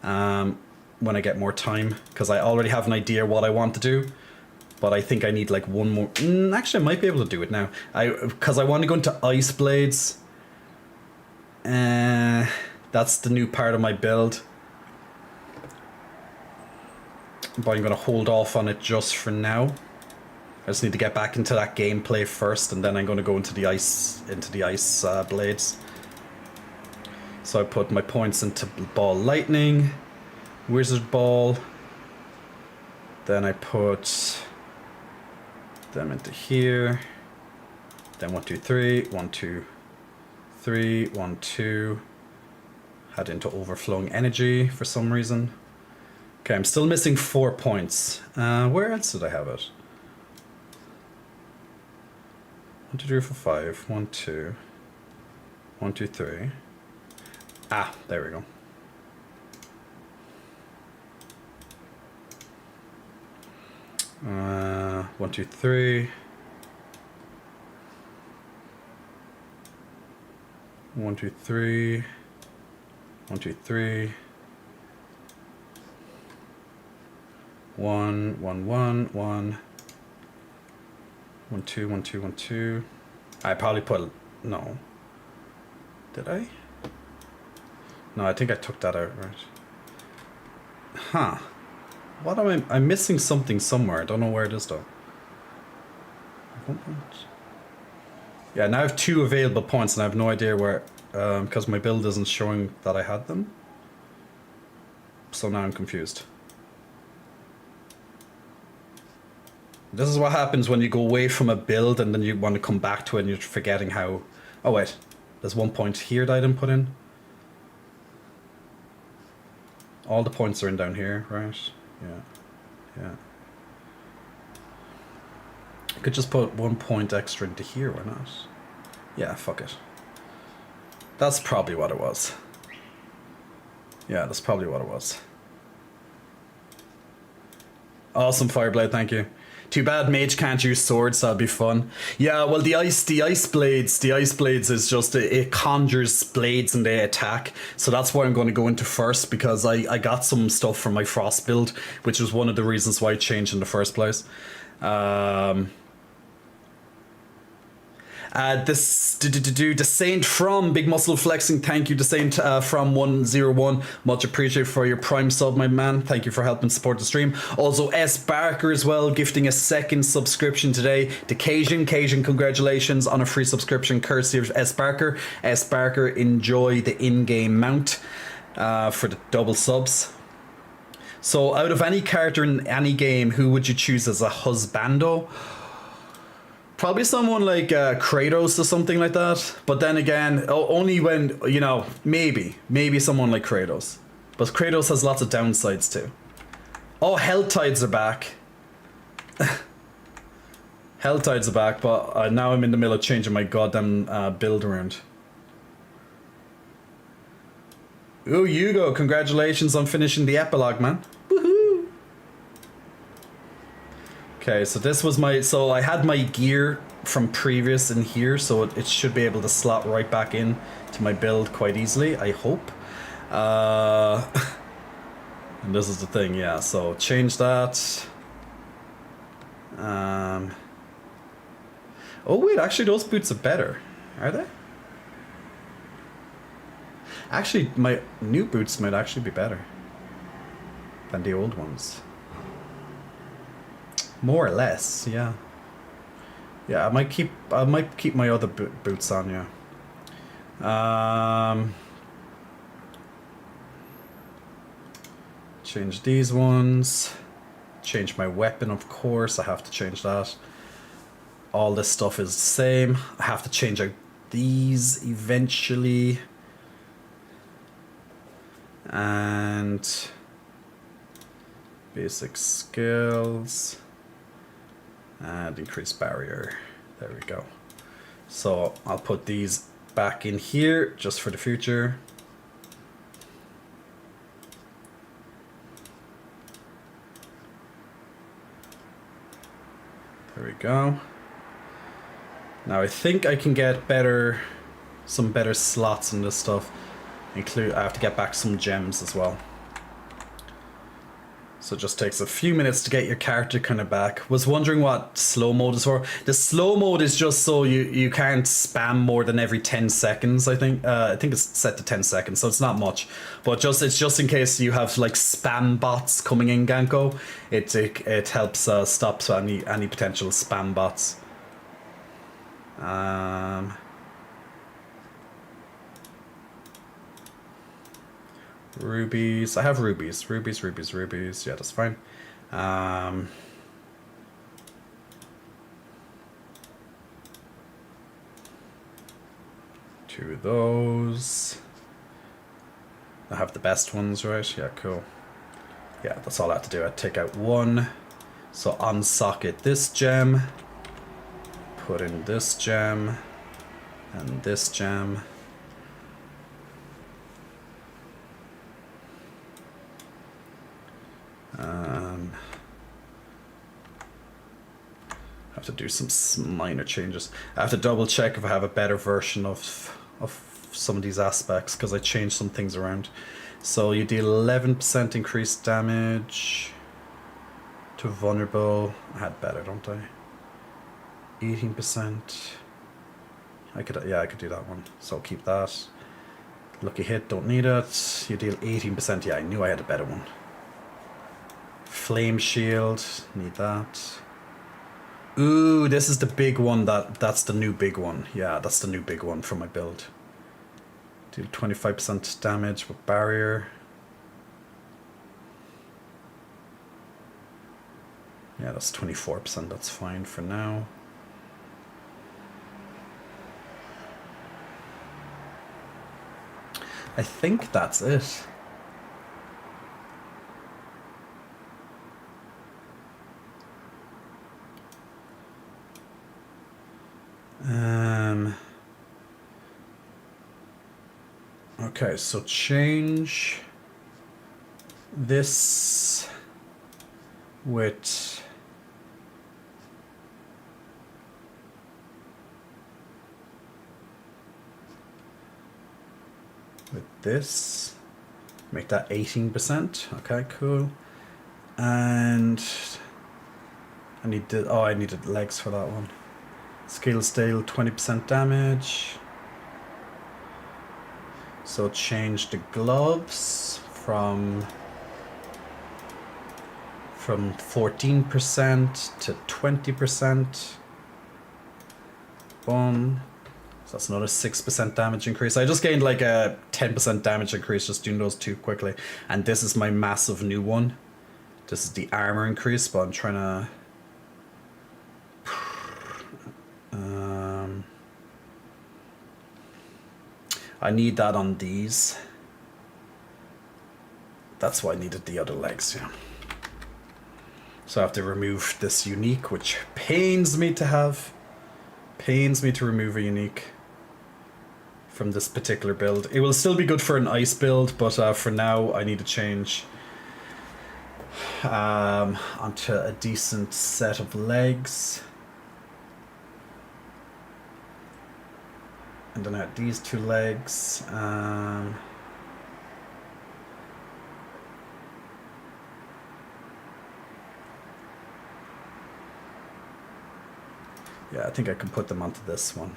when I get more time, because I already have an idea what I want to do, but I think I need like one more. Actually, I might be able to do it now. Because I want to go into Ice Blades. That's the new part of my build, but I'm going to hold off on it just for now. I just need to get back into that gameplay first, and then I'm going to go into the ice blades. So I put my points into Ball Lightning, Wizard Ball. Then I put them into here. Then 1, 2, 3, 1, 2, 3, 1, 2. Had into Overflowing Energy for some reason. Okay, I'm still missing 4 points. Where else did I have it? 1, 2, 3, 4, 5. 1, 2. 1, 2, 3. Ah, there we go. One, two, three. 1, 2, 3. 1, 2, 3. 1, 1, 1, 1. 1, 2, 1, 2, 1, 2. I probably put no. Did I? No, I think I took that out, right? Huh. What am I'm missing something somewhere. I don't know where it is though. 1 point. Yeah, now I have 2 available points and I have no idea where, because my build isn't showing that I had them. So now I'm confused. This is what happens when you go away from a build and then you want to come back to it and you're forgetting how... Oh wait, there's 1 point here that I didn't put in. All the points are in down here, right? Yeah. I could just put 1 point extra into here, why not? Yeah, fuck it. That's probably what it was. Yeah, that's probably what it was. Awesome, Fireblade, thank you. Too bad Mage can't use swords, that'd be fun. Yeah, well the ice blades is just, it conjures blades and they attack. So that's what I'm going to go into first, because I got some stuff from my Frost build, which was one of the reasons why I changed in the first place. Descent from Big Muscle Flexing, thank you Descent from 101, much appreciated for your Prime sub, my man. Thank you for helping support the stream. Also S Barker as well, gifting a 2nd subscription today to Cajun. Congratulations on a free subscription courtesy of S Barker. S Barker, enjoy the in-game mount for the double subs. So out of any character in any game, who would you choose as a husbando? Probably someone like Kratos or something like that. But then again, only when, you know, maybe someone like Kratos. But Kratos has lots of downsides too. Oh, Helltides are back. Helltides are back, but now I'm in the middle of changing my goddamn build around. Ooh, Hugo, congratulations on finishing the epilogue, man. Woohoo! Okay, so this was my... So I had my gear from previous in here, so it should be able to slot right back in to my build quite easily, I hope. And this is the thing, yeah, so change that. Oh wait, actually those boots are better. Are they? Actually, my new boots might actually be better than the old ones. More or less, yeah. Yeah, I might keep my other boots on, yeah. Change these ones. Change my weapon, of course. I have to change that. all this stuff is the same. I have to change out these eventually. And basic skills and increase barrier. There we go. So I'll put these back in here just for the future. There we go. Now I think I can get some better slots in this stuff. I have to get back some gems as well. So it just takes a few minutes to get your character kind of back. Was wondering what slow mode is for. The slow mode is just so you can't spam more than every 10 seconds, I think. I think it's set to 10 seconds, so it's not much. But it's just in case you have like spam bots coming in, Ganko. It helps stop any potential spam bots. Rubies. I have rubies. Rubies. Yeah, that's fine. Two of those. I have the best ones, right? Yeah, cool. Yeah, that's all I have to do. I take out one. So unsocket this gem. Put in this gem. And this gem. I have to do some minor changes. I have to double check if I have a better version of some of these aspects because I changed some things around. So you deal 11% increased damage to vulnerable. I had better, don't I? 18%. I could do that one. So I'll keep that. Lucky hit, don't need it. You deal 18%. Yeah, I knew I had a better one. Flame shield, need that. Ooh, this is the big one. That's the new big one. Yeah, that's the new big one for my build. Deal 25% damage with barrier. Yeah, that's 24%. That's fine for now. I think that's it. Okay, so change this with this, make that 18%. Okay, cool. And I needed legs for that one. Skill stale 20% damage. So change the gloves from 14% to 20%. Boom. So that's another 6% damage increase. I just gained like a 10% damage increase just doing those two quickly. And this is my massive new one. This is the armor increase, but I'm trying to... I need that on these. That's why I needed the other legs, yeah. So I have to remove this unique, which pains me to have. Pains me to remove a unique from this particular build. It will still be good for an ice build, but for now I need to change onto a decent set of legs. And then I had these two legs. Yeah, I think I can put them onto this one.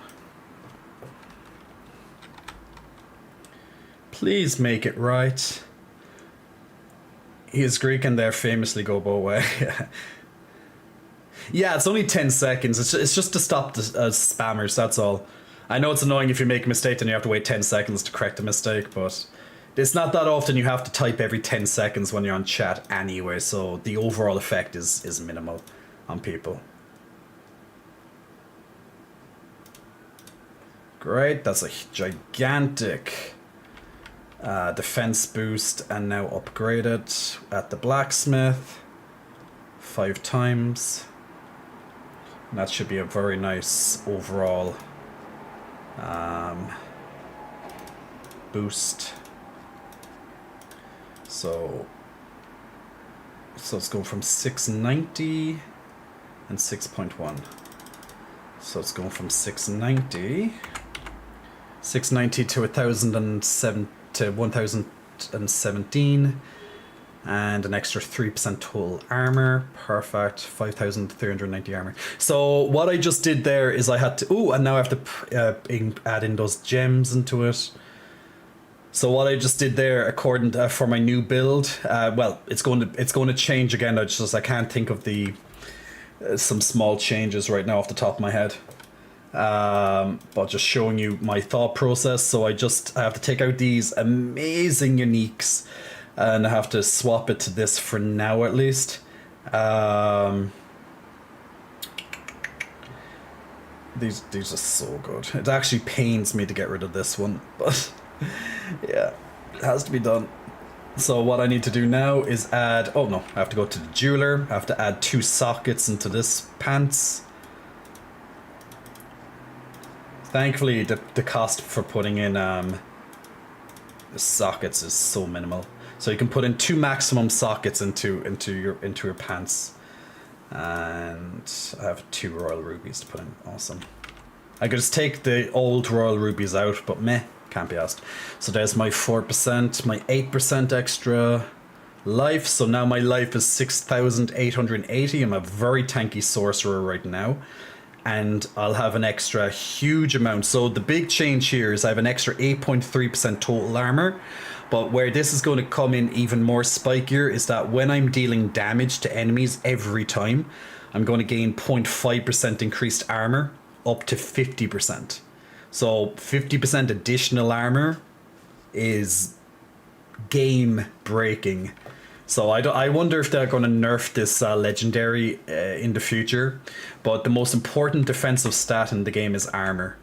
Please make it right. He is Greek and they famously go both way. Yeah, it's only 10 seconds. It's just to stop the spammers, that's all. I know it's annoying if you make a mistake and you have to wait 10 seconds to correct the mistake, but it's not that often you have to type every 10 seconds when you're on chat anyway, so the overall effect is minimal on people. Great, that's a gigantic defense boost, and now upgrade it at the blacksmith 5 times. And that should be a very nice overall boost. So it's going from 690 and 6.1. So it's going from 690 to 1007 to 1017, and an extra 3% total armor. Perfect. 5390 armor. So what I just did there is I had to and now I have to add in those gems into it. So what I just did there, according to, for my new build, well, it's going to change again. I can't think of the some small changes right now off the top of my head. But just showing you my thought process. So I have to take out these amazing uniques, and I have to swap it to this for now at least. These are so good. It actually pains me to get rid of this one, but yeah, it has to be done. So what I need to do now is add, oh no, I have to go to the jeweler. I have to add 2 sockets into this pants. Thankfully, the cost for putting in the sockets is so minimal. So you can put in 2 maximum sockets into your pants. And I have 2 royal rubies to put in. Awesome. I could just take the old royal rubies out, but meh, can't be asked. So there's my 4%, my 8% extra life. So now my life is 6,880. I'm a very tanky sorcerer right now. And I'll have an extra huge amount. So the big change here is I have an extra 8.3% total armor. But where this is going to come in even more spikier is that when I'm dealing damage to enemies every time, I'm going to gain 0.5% increased armor up to 50%. So 50% additional armor is game breaking. So I wonder if they're going to nerf this legendary in the future. But the most important defensive stat in the game is armor.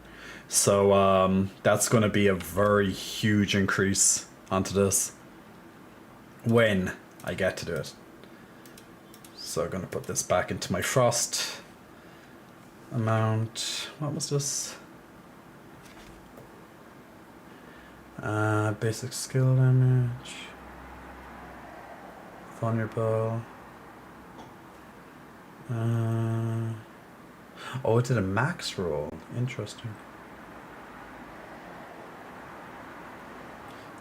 So that's going to be a very huge increase onto this when I get to do it. So I'm going to put this back into my frost amount. What was this? Basic skill damage. Vulnerable. Oh, it did a max roll. Interesting.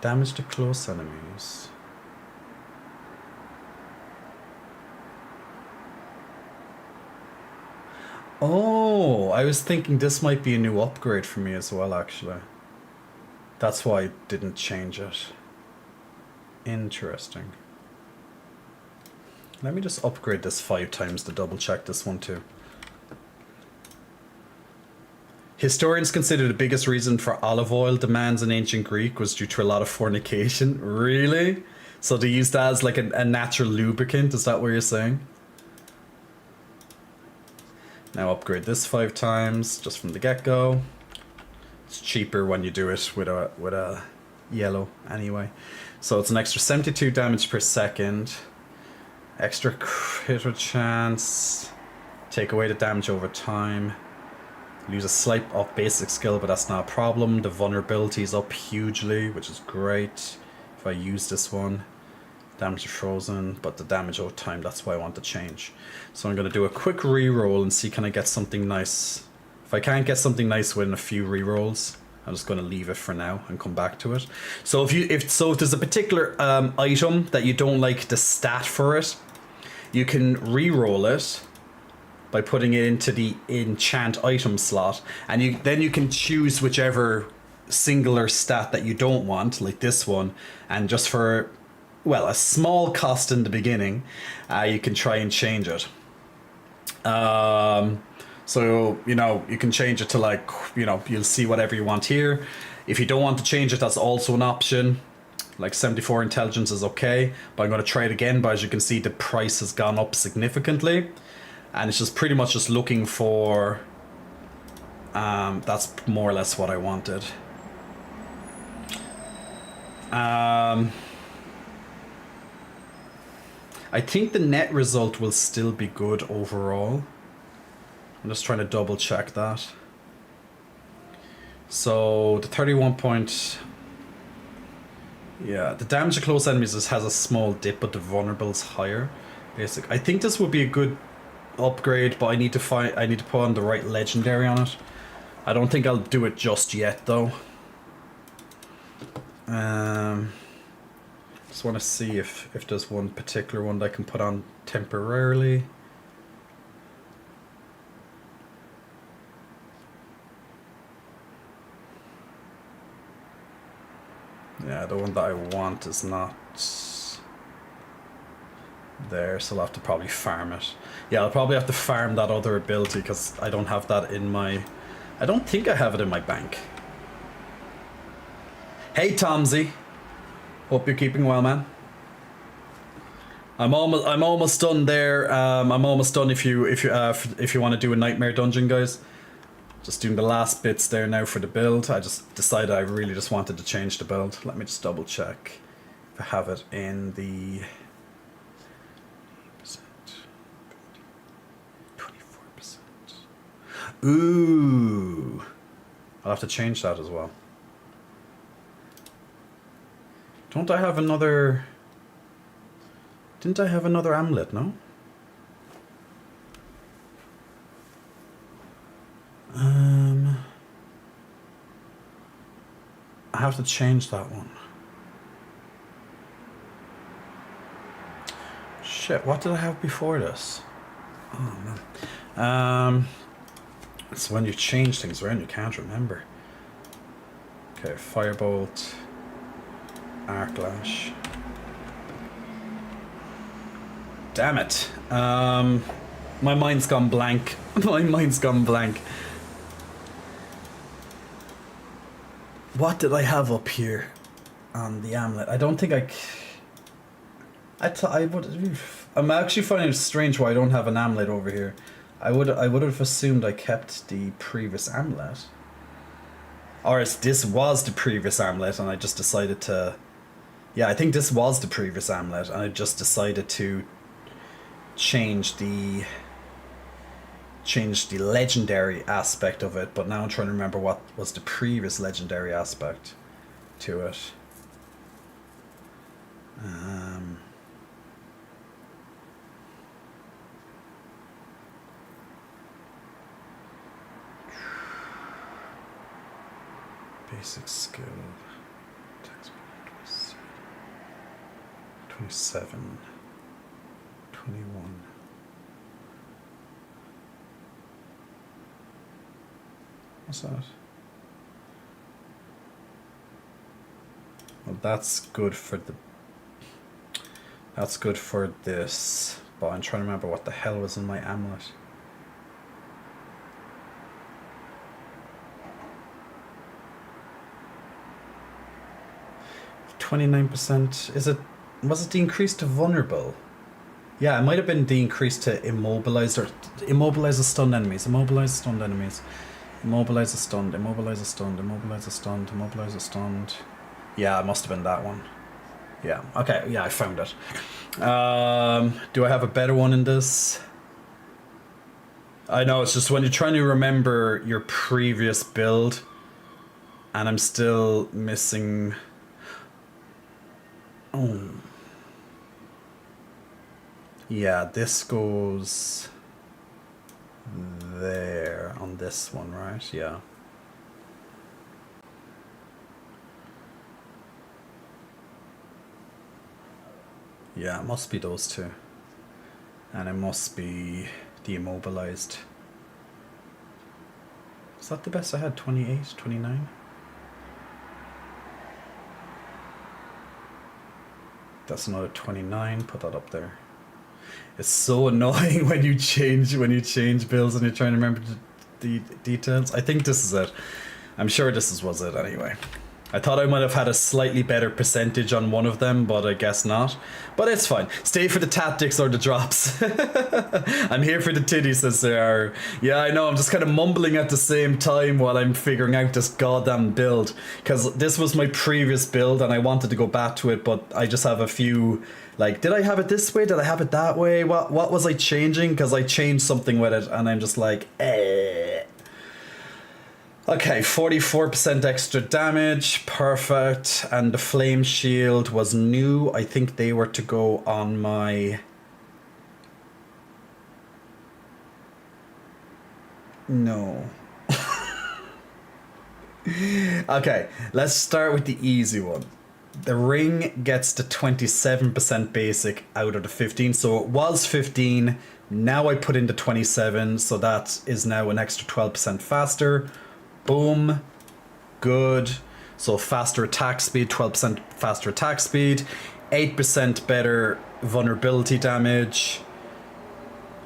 Damage to close enemies. Oh, I was thinking this might be a new upgrade for me as well, actually. That's why I didn't change it. Interesting. Let me just upgrade this 5 times to double check this one too. Historians consider the biggest reason for olive oil demands in ancient Greek was due to a lot of fornication. Really? So they used that as like a natural lubricant? Is that what you're saying? Now upgrade this 5 times just from the get-go. It's cheaper when you do it with a yellow anyway. So it's an extra 72 damage per second. Extra critical chance. Take away the damage over time. Lose a slight off basic skill, but that's not a problem. The vulnerability is up hugely, which is great. If I use this one, damage to frozen, but the damage over time, that's why I want to change. So I'm going to do a quick reroll and see can I get something nice. If I can't get something nice within a few rerolls, I'm just going to leave it for now and come back to it. So if there's a particular item that you don't like the stat for it, you can reroll it by putting it into the enchant item slot, and then you can choose whichever singular stat that you don't want, like this one, and just for, well, a small cost in the beginning, you can try and change it. So, you know, you can change it to like, you know, you'll see whatever you want here. If you don't want to change it, that's also an option. Like 74 intelligence is okay, but I'm going to try it again. But as you can see, the price has gone up significantly. And it's just pretty much just looking for That's more or less what I wanted. I think the net result will still be good overall. I'm just trying to double check that. So the 31 point... Yeah, the damage to close enemies has a small dip, but the vulnerable's higher. Basic. I think this would be a good upgrade, but I need to put on the right legendary on it. I don't think I'll do it just yet though. Just want to see if there's one particular one that I can put on temporarily. Yeah, the one that I want is not there, so I'll have to probably farm it. Yeah, I'll probably have to farm that other ability because I don't have that in my... I don't think I have it in my bank. Hey Tomsy, hope you're keeping well, man. I'm almost done there. I'm almost done. If you want to do a nightmare dungeon, guys. Just doing the last bits there now for the build. I just decided I really just wanted to change the build. Let me just double check if I have it in the 24%. Ooh, I'll have to change that as well. Don't I have another? Didn't I have another amulet? No. I have to change that one. Shit, what did I have before this? Oh man. It's when you change things around you can't remember. Okay, Firebolt, Arc Lash. Damn it. My mind's gone blank. My mind's gone blank. What did I have up here on the amulet? I don't think I would. I'm actually finding it strange why I don't have an amulet over here. I would have assumed I kept the previous amulet. Or this was the previous amulet and I just decided to... Yeah, I think this was the previous amulet and I just decided to change the legendary aspect of it, but now I'm trying to remember what was the previous legendary aspect to it. Basic skill. 27. 21. What's that? Well, that's good for the... That's good for this. But I'm trying to remember what the hell was in my amulet. %. Is it... Was it the increase to vulnerable? Yeah, it might have been the increase to immobilize or... Immobilize the stunned enemies. Immobilize the stunned enemies. Immobilize the stunned. Immobilize the stunned. Immobilize the stunned. Immobilize the stunned. Yeah, it must have been that one. Yeah, okay, yeah, I found it. Do I have a better one in this? I know, it's just when you're trying to remember your previous build and I'm still missing... Oh. Yeah, this goes there on this one, right? Yeah. Yeah, it must be those two. And it must be deimmobilized. Is that the best I had? 28, 29? That's another 29, put that up there. It's so annoying when you change builds and you're trying to remember the details. I think this is it. I'm sure this was it anyway. I thought I might have had a slightly better percentage on one of them, but I guess not. But it's fine. Stay for the tactics or the drops. I'm here for the titties, says there. Yeah, I know. I'm just kind of mumbling at the same time while I'm figuring out this goddamn build. Because this was my previous build and I wanted to go back to it, but I just have a few... Like, did I have it this way? Did I have it that way? What was I changing? Because I changed something with it and I'm just like, eh. Okay, 44% extra damage, perfect. And the flame shield was new. I think they were to go on my... No. Okay, let's start with the easy one. The ring gets to 27% basic out of the 15. So it was 15. Now I put in the 27. So that is now an extra 12% faster. Boom. Good. So faster attack speed, 12% faster attack speed, 8% better vulnerability damage.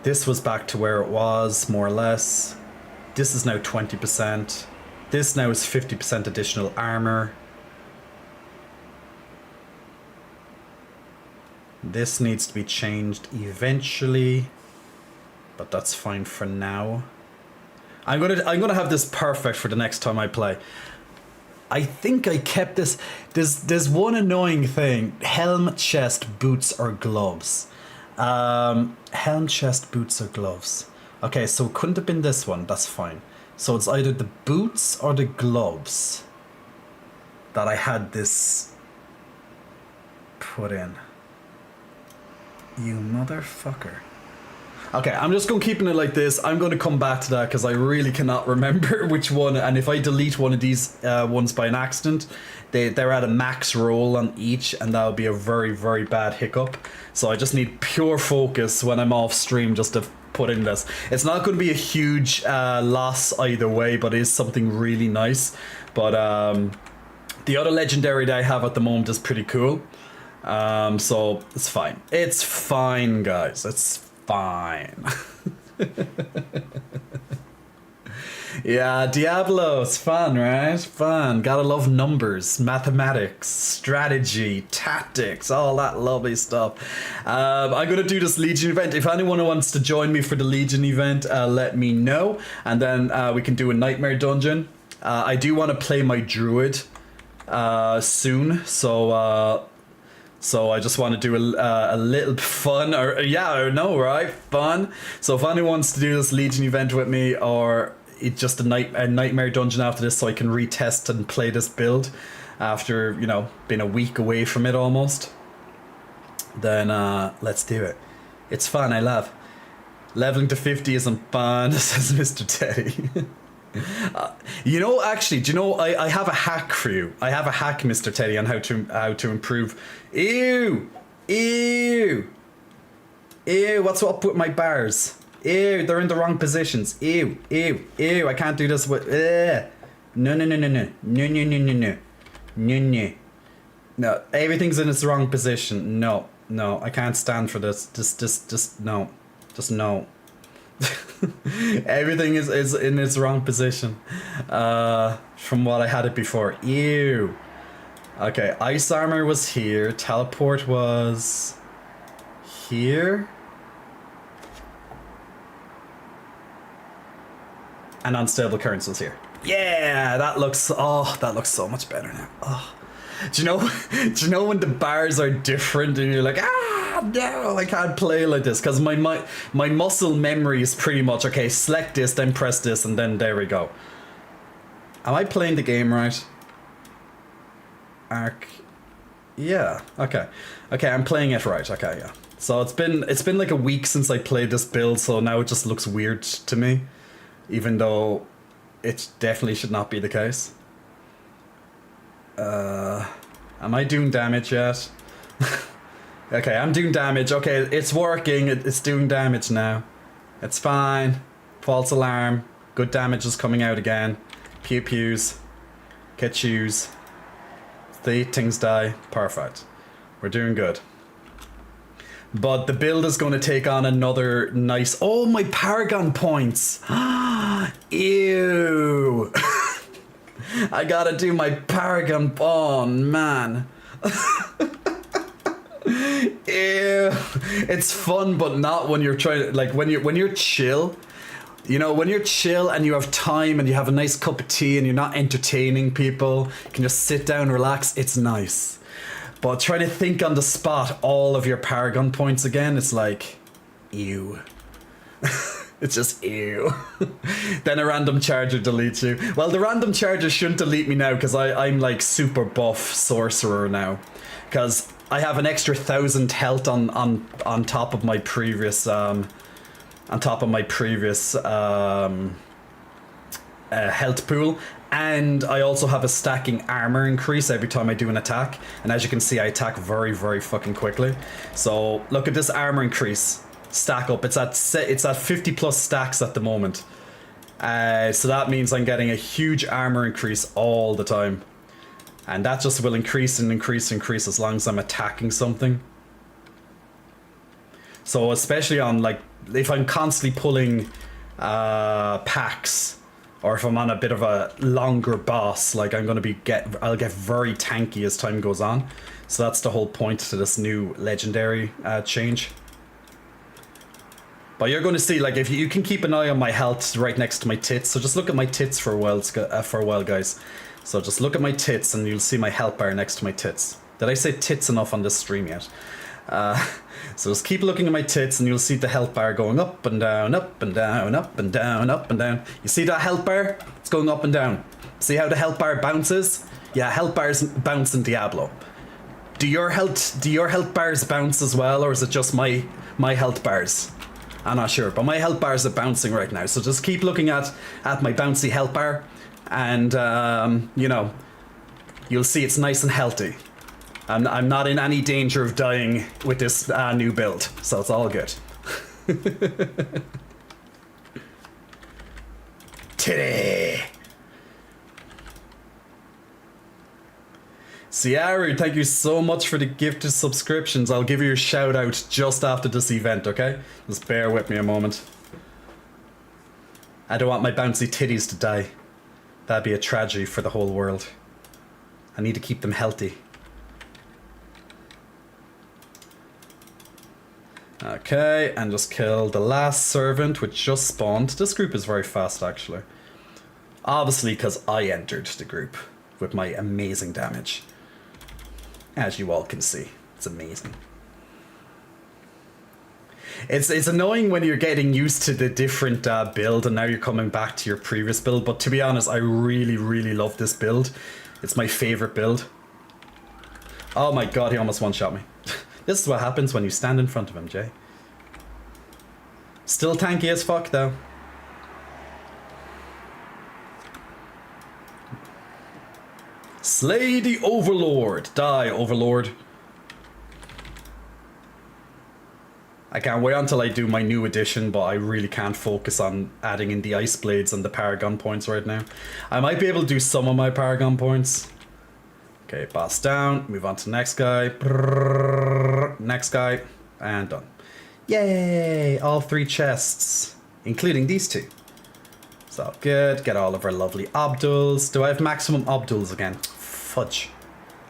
This was back to where it was, more or less. This is now 20%. This now is 50% additional armor. This needs to be changed eventually, but that's fine for now. I'm gonna have this perfect for the next time I play. I think I kept this. There's one annoying thing: helm, chest, boots, or gloves. Helm, chest, boots, or gloves. Okay, so it couldn't have been this one. That's fine. So it's either the boots or the gloves that I had this put in. You motherfucker. Okay, I'm just going to keep it like this. I'm going to come back to that because I really cannot remember which one. And if I delete one of these ones by an accident, they're at a max roll on each, and that would be a very, very bad hiccup. So I just need pure focus when I'm off stream just to put in this. It's not going to be a huge loss either way, but it is something really nice. But the other legendary that I have at the moment is pretty cool. So it's fine. It's fine, guys. It's fine. Yeah, Diablo, it's fun, right? Fun. Gotta love numbers, mathematics, strategy, tactics, all that lovely stuff. I'm gonna do this Legion event. If anyone wants to join me for the Legion event, let me know, and then we can do a Nightmare Dungeon. I do want to play my Druid soon, so I just want to do a little fun, or yeah, I know, right? Fun. So if anyone wants to do this Legion event with me, or it's just a Nightmare Dungeon after this, so I can retest and play this build after, you know, being a week away from it almost, then let's do it. It's fun, I love. Leveling to 50 isn't fun, says Mr. Teddy. You know, actually, do you know, I have a hack for you. I have a hack, Mr. Teddy, on how to improve. Ew! Ew! Ew, what's up with my bars? Ew, they're in the wrong positions. Ew, ew, ew, I can't do this with... No, no, no, no, no. No, no, no, no, no. No, no. No, everything's in its wrong position. No, no, I can't stand for this. Just no. Just no. Everything is in its wrong position from what I had it before. Ew. Okay, ice armor was here. Teleport was here. And unstable currents was here. Yeah, that looks so much better now. Oh. Do you know when the bars are different and you're like, no, I can't play like this, because my muscle memory is pretty much, okay, select this, then press this, and then there we go. Am I playing the game right? Yeah, okay, I'm playing it right. Okay, yeah. So it's been like a week since I played this build, so now it just looks weird to me, even though it definitely should not be the case. Am I doing damage yet? Okay, I'm doing damage. Okay, it's working. It's doing damage now. It's fine. False alarm. Good damage is coming out again. Pew pews. Ketchu's. The things die. Perfect. We're doing good. But the build is going to take on another nice... Oh, my Paragon points! Ew! I gotta do my Paragon Bond, man. Ew. It's fun, but not when you're trying to, like, when you're chill. You know, when you're chill and you have time and you have a nice cup of tea and you're not entertaining people, you can just sit down, relax, it's nice. But try to think on the spot all of your Paragon points again, it's like, ew. It's just ew. Then a random charger deletes you. Well, the random charger shouldn't delete me now because I'm like super buff sorcerer now. Because I have an extra 1,000 health on top of my previous health pool, and I also have a stacking armor increase every time I do an attack, and as you can see I attack very, very fucking quickly. So look at this armor increase stack up. It's at 50 plus stacks at the moment, so that means I'm getting a huge armor increase all the time, and that just will increase and increase and increase as long as I'm attacking something. So especially on, like, if I'm constantly pulling packs, or if I'm on a bit of a longer boss, like I'll get very tanky as time goes on. So that's the whole point to this new legendary change. But you're going to see, like, if you can keep an eye on my health right next to my tits. So just look at my tits for a while, guys. So just look at my tits and you'll see my health bar next to my tits. Did I say tits enough on this stream yet? So just keep looking at my tits and you'll see the health bar going up and down, up and down, up and down, up and down. You see that health bar? It's going up and down. See how the health bar bounces? Yeah, health bars bounce in Diablo. Do your health bars bounce as well, or is it just my health bars? I'm not sure, but my health bars are bouncing right now. So just keep looking at my bouncy health bar, and you know, you'll see it's nice and healthy. I'm not in any danger of dying with this new build, so it's all good. Titty! Siaru, thank you so much for the gifted subscriptions. I'll give you a shout out just after this event, okay? Just bear with me a moment. I don't want my bouncy titties to die. That'd be a tragedy for the whole world. I need to keep them healthy. Okay, and just kill the last servant, which just spawned. This group is very fast, actually. Obviously, because I entered the group with my amazing damage. As you all can see, it's amazing. It's annoying when you're getting used to the different build and now you're coming back to your previous build, but to be honest, I really, really love this build. It's my favorite build. Oh my god, he almost one-shot me. This is what happens when you stand in front of him, Jay. Still tanky as fuck, though. Slay the Overlord. Die, Overlord. I can't wait until I do my new edition, but I really can't focus on adding in the Ice Blades and the Paragon points right now. I might be able to do some of my Paragon points. Okay, boss down, move on to the next guy. Next guy, and done. Yay! All 3 chests, including these 2. So good, get all of our lovely Obduls. Do I have maximum Obduls again? Fudge.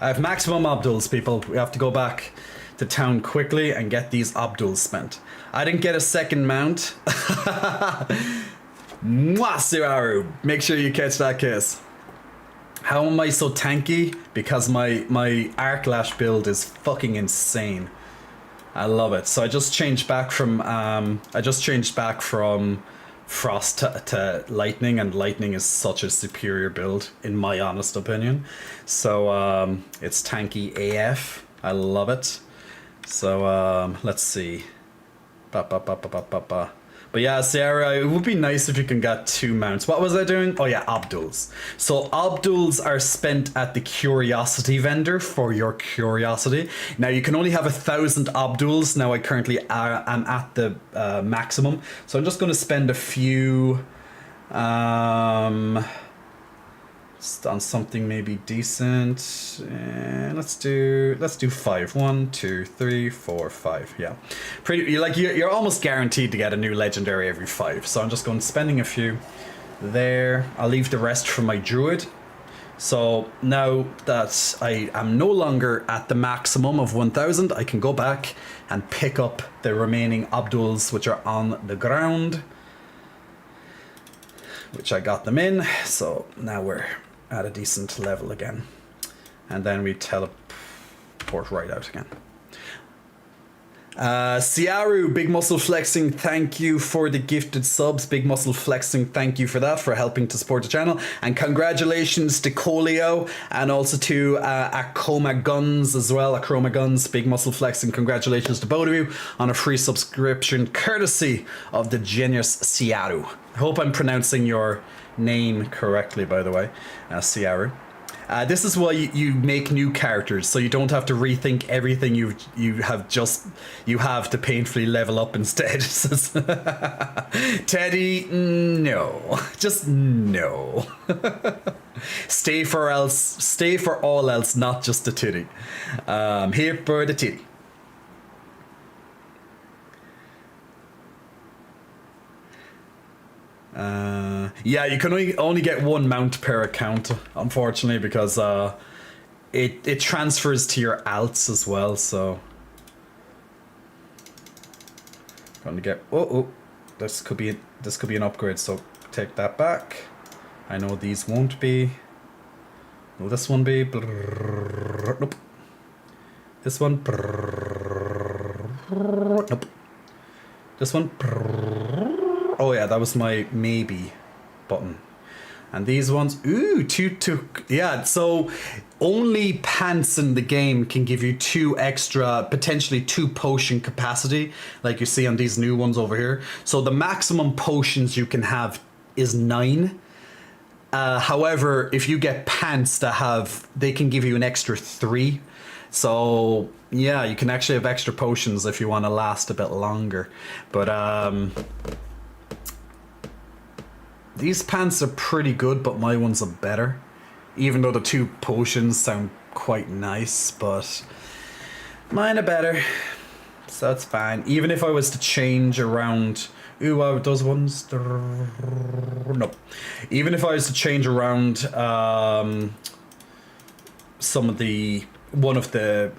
I have maximum Obduls, people. We have to go back to town quickly and get these Obduls spent. I didn't get a second mount. Mwah, Siraru! Make sure you catch that kiss. How am I so tanky? Because my Arclash build is fucking insane. I love it. So I just changed back from Frost to Lightning, and Lightning is such a superior build in my honest opinion. So it's tanky AF. I love it. So let's see. But yeah, Sarah, it would be nice if you can get 2 mounts. What was I doing? Oh yeah, Obduls. So Obduls are spent at the Curiosity vendor for your curiosity. Now you can only have 1,000 Obduls. Now I currently am at the maximum. So I'm just going to spend a few on something maybe decent. Let's do 5. 1, 2, 3, 4, 5. Yeah, you're almost guaranteed to get a new legendary every 5. So I'm just spending a few there. I'll leave the rest for my druid. So now that I am no longer at the maximum of 1,000, I can go back and pick up the remaining Abduls which are on the ground, which I got them in. So now we're at a decent level again. And then we teleport right out again. Ciaru, Big Muscle Flexing, thank you for the gifted subs. Big Muscle Flexing, thank you for that, for helping to support the channel. And congratulations to Colio and also to Acoma Guns as well. Acroma Guns, Big Muscle Flexing, congratulations to both of you on a free subscription courtesy of the genius Ciaru. I hope I'm pronouncing your name correctly, by the way, Ciaru. This is why you make new characters, so you don't have to rethink everything you have to painfully level up instead. Teddy, no, just no. Stay for all else, not just the titty. Here for the titty. Yeah, you can only get one mount per account, unfortunately, because it transfers to your alts as well. So going to get this could be an upgrade. So take that back. I know these won't be. Will this one be? Nope. This one. Nope. This one. Oh yeah, that was my maybe button. And these ones, ooh, yeah, so only pants in the game can give you potentially two potion capacity, like you see on these new ones over here. So the maximum potions you can have is 9. However, if you get pants they can give you an extra 3. So yeah, you can actually have extra potions if you want to last a bit longer. But these pants are pretty good, but my ones are better. Even though the 2 potions sound quite nice, but mine are better. So that's fine. Even if I was to change around... Ooh, those ones... No. Even if I was to change around one of the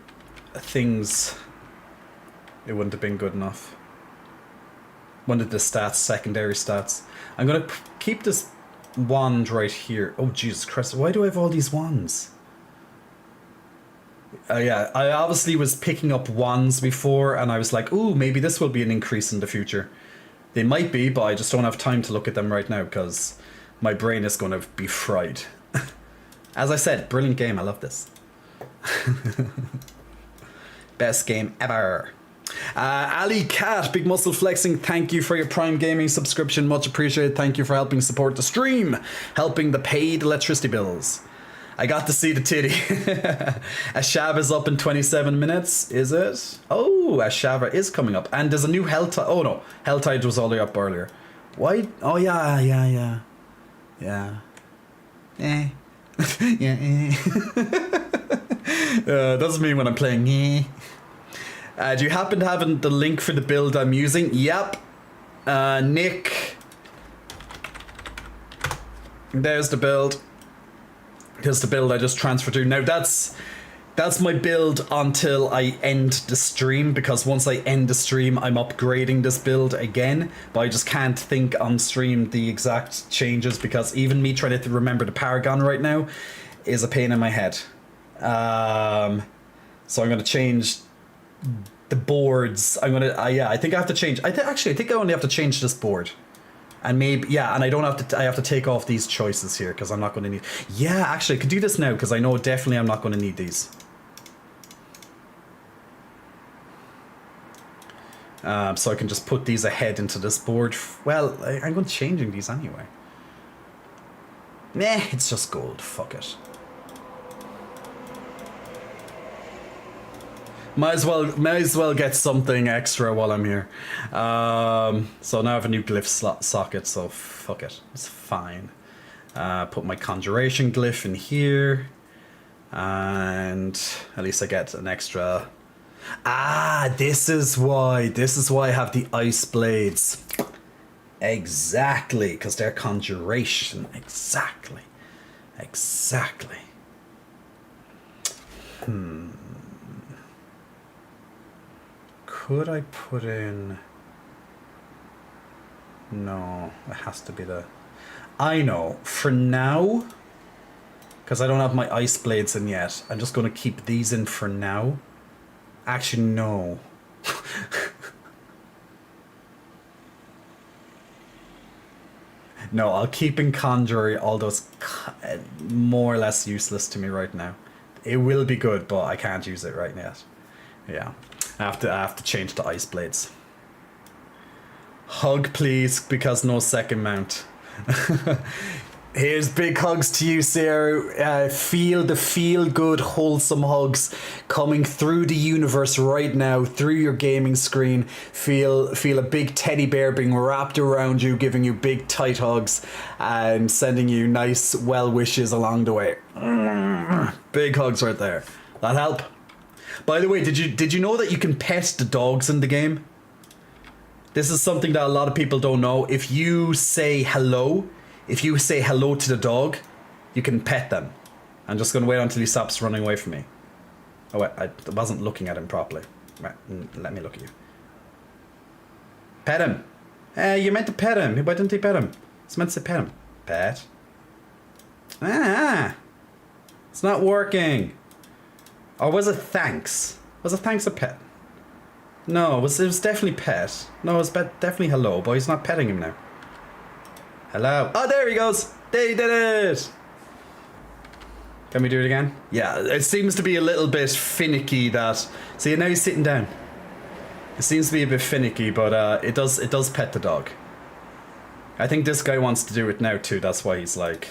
things, it wouldn't have been good enough. One of the stats, secondary stats. I'm going to keep this wand right here. Oh, Jesus Christ. Why do I have all these wands? Yeah, I obviously was picking up wands before, and I was like, ooh, maybe this will be an increase in the future. They might be, but I just don't have time to look at them right now because my brain is going to be fried. As I said, brilliant game. I love this. Best game ever. Ali Cat, Big Muscle Flexing, thank you for your Prime Gaming subscription, much appreciated. Thank you for helping support the stream, helping the paid electricity bills. I got to see the titty. Ashava is up in 27 minutes, is it? Oh, Ashava is coming up, and there's a new Helltide. Oh no, Helltide was all the way up earlier. Why? Oh yeah. Yeah. Yeah. Doesn't mean when I'm playing. Do you happen to have the link for the build I'm using? Yep. Nick. There's the build. Here's the build I just transferred to. Now that's my build until I end the stream, because once I end the stream, I'm upgrading this build again. But I just can't think on stream the exact changes, because even me trying to remember the Paragon right now is a pain in my head. So I'm going to change the boards. I think I have to change. I think I only have to change this board, and maybe and I don't have to. I have to take off these choices here because I'm not going to need. Yeah, actually, I could do this now because I know definitely I'm not going to need these. So I can just put these ahead into this board. Well, I'm going to changing these anyway. Meh, it's just gold. Fuck it. Might as well get something extra while I'm here. So now I have a new glyph socket, so fuck it. It's fine. Put my conjuration glyph in here. And at least I get an extra... this is why I have the ice blades. Exactly, because they're conjuration. Exactly. Exactly. Could I put in... No, it has to be the... I know. For now, because I don't have my ice blades in yet, I'm just going to keep these in for now. Actually, no. No, I'll keep in Conjurer, although it's more or less useless to me right now. It will be good, but I can't use it right yet. Yeah, I have to change to ice blades. Hug, please, because no second mount. Here's big hugs to you, Sarah. Feel the feel-good, wholesome hugs coming through the universe right now, through your gaming screen. Feel a big teddy bear being wrapped around you, giving you big, tight hugs, and sending you nice well wishes along the way. Big hugs right there. That help? By the way, did you know that you can pet the dogs in the game? This is something that a lot of people don't know. If you say hello to the dog, you can pet them. I'm just going to wait until he stops running away from me. Oh wait, I wasn't looking at him properly. Right, let me look at you. Pet him. You meant to pet him. Why didn't he pet him? It's meant to say pet him. Pet. Ah! It's not working. Or was it thanks? Was it thanks a pet? No, it was definitely pet. No, it was definitely hello, but he's not petting him now. Hello. Oh, there he goes. They did it. Can we do it again? Yeah, it seems to be a little bit finicky that... See, now he's sitting down. It seems to be a bit finicky, but it does pet the dog. I think this guy wants to do it now too. That's why he's like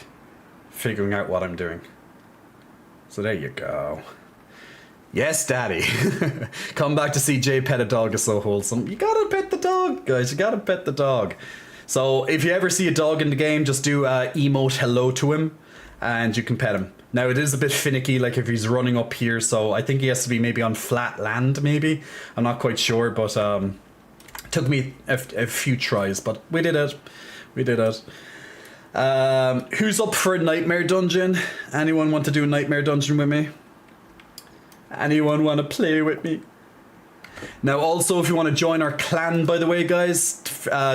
figuring out what I'm doing. So there you go. Yes, Daddy. Come back to see Jay pet a dog is so wholesome. You gotta pet the dog, guys. You gotta pet the dog. So if you ever see a dog in the game, just do emote hello to him and you can pet him. Now it is a bit finicky, like if he's running up here, so I think he has to be maybe on flat land, maybe. I'm not quite sure, but it took me a few tries, but we did it. We did it. Who's up for a nightmare dungeon? Anyone want to do a nightmare dungeon with me? Anyone want to play with me? Now also, if you want to join our clan, by the way, guys,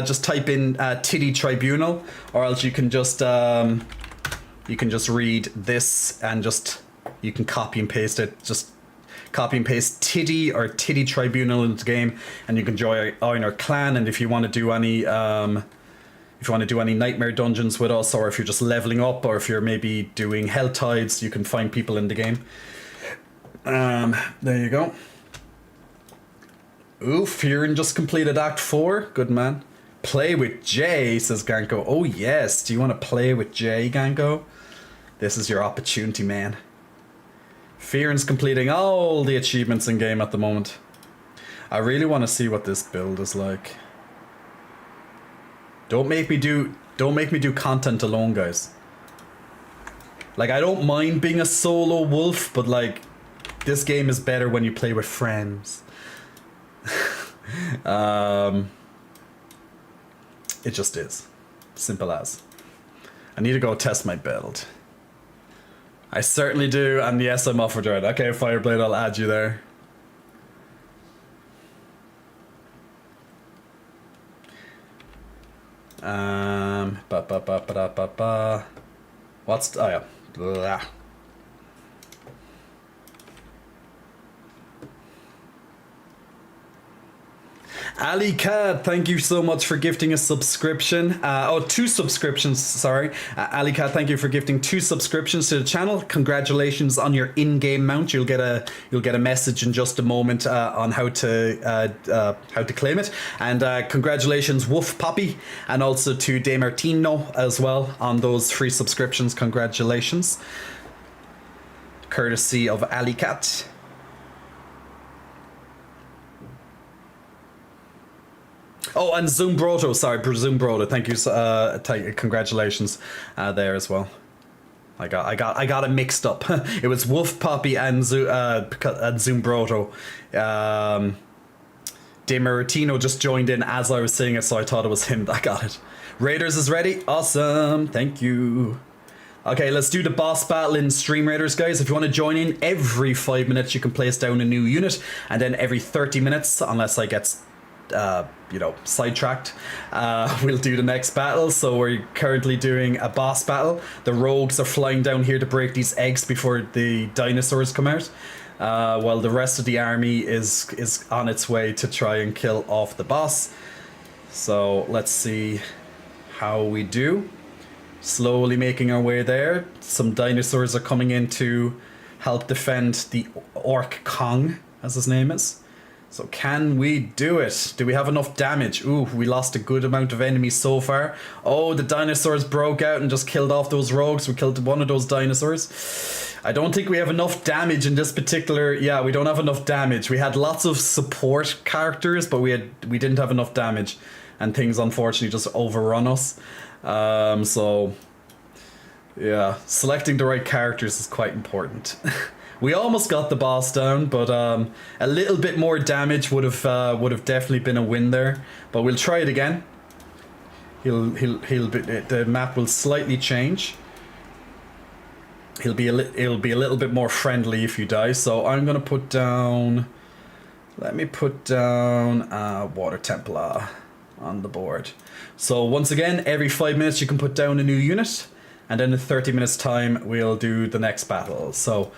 just type in Titty Tribunal, or else you can just read this and you can copy and paste it. Just copy and paste Titty or Titty Tribunal into the game, and you can join our clan. And if you want to do any nightmare dungeons with us, or if you're just leveling up, or if you're maybe doing Hell Tides, you can find people in the game. There you go. Ooh, Fearin just completed Act 4. Good man. Play with Jay, says Ganko. Oh yes, do you want to play with Jay, Ganko? This is your opportunity, man. Fearin's completing all the achievements in game at the moment. I really want to see what this build is like. Don't make me do content alone, guys. Like, I don't mind being a solo wolf, but like, this game is better when you play with friends. It just is. Simple as. I need to go test my build. I certainly do, and yes, I'm off for Dread. Okay, Fireblade, I'll add you there. What's... Oh, yeah. Blah. Ali Cat, thank you so much for gifting a subscription. 2 subscriptions, sorry. Ali Cat, thank you for gifting 2 subscriptions to the channel. Congratulations on your in-game mount. You'll get a message in just a moment on how to claim it. And congratulations, Woof Poppy, and also to De Martino as well on those 3 subscriptions. Congratulations, courtesy of Ali Cat. Oh, and Zoombroto, sorry, Zoombroto, thank you, congratulations there as well. I got it mixed up. It was Wolf Poppy and Zoombroto. De Maritino just joined in as I was saying it, so I thought it was him that got it. Raiders is ready, awesome, thank you. Okay, let's do the boss battle in Stream Raiders, guys. If you want to join in, every 5 minutes you can place down a new unit, and then every 30 minutes, unless I get, you know, sidetracked, we'll do the next battle. So we're currently doing a boss battle. The rogues are flying down here to break these eggs before the dinosaurs come out, while the rest of the army is on its way to try and kill off the boss. So let's see how we do. Slowly making our way there. Some dinosaurs are coming in to help defend the Orc Kong, as his name is. So can we do it? Do we have enough damage? Ooh, we lost a good amount of enemies so far. Oh, the dinosaurs broke out and just killed off those rogues. We killed one of those dinosaurs. I don't think we have enough damage in this particular... Yeah, we don't have enough damage. We had lots of support characters, but we didn't have enough damage. And things, unfortunately, just overrun us. So... yeah, selecting the right characters is quite important. We almost got the boss down, but a little bit more damage would have definitely been a win there. But we'll try it again. The map will slightly change. It'll be a little bit more friendly if you die. So I'm gonna put down. Let me put down Water Templar on the board. So once again, every 5 minutes you can put down a new unit, and then in 30 minutes time we'll do the next battle. So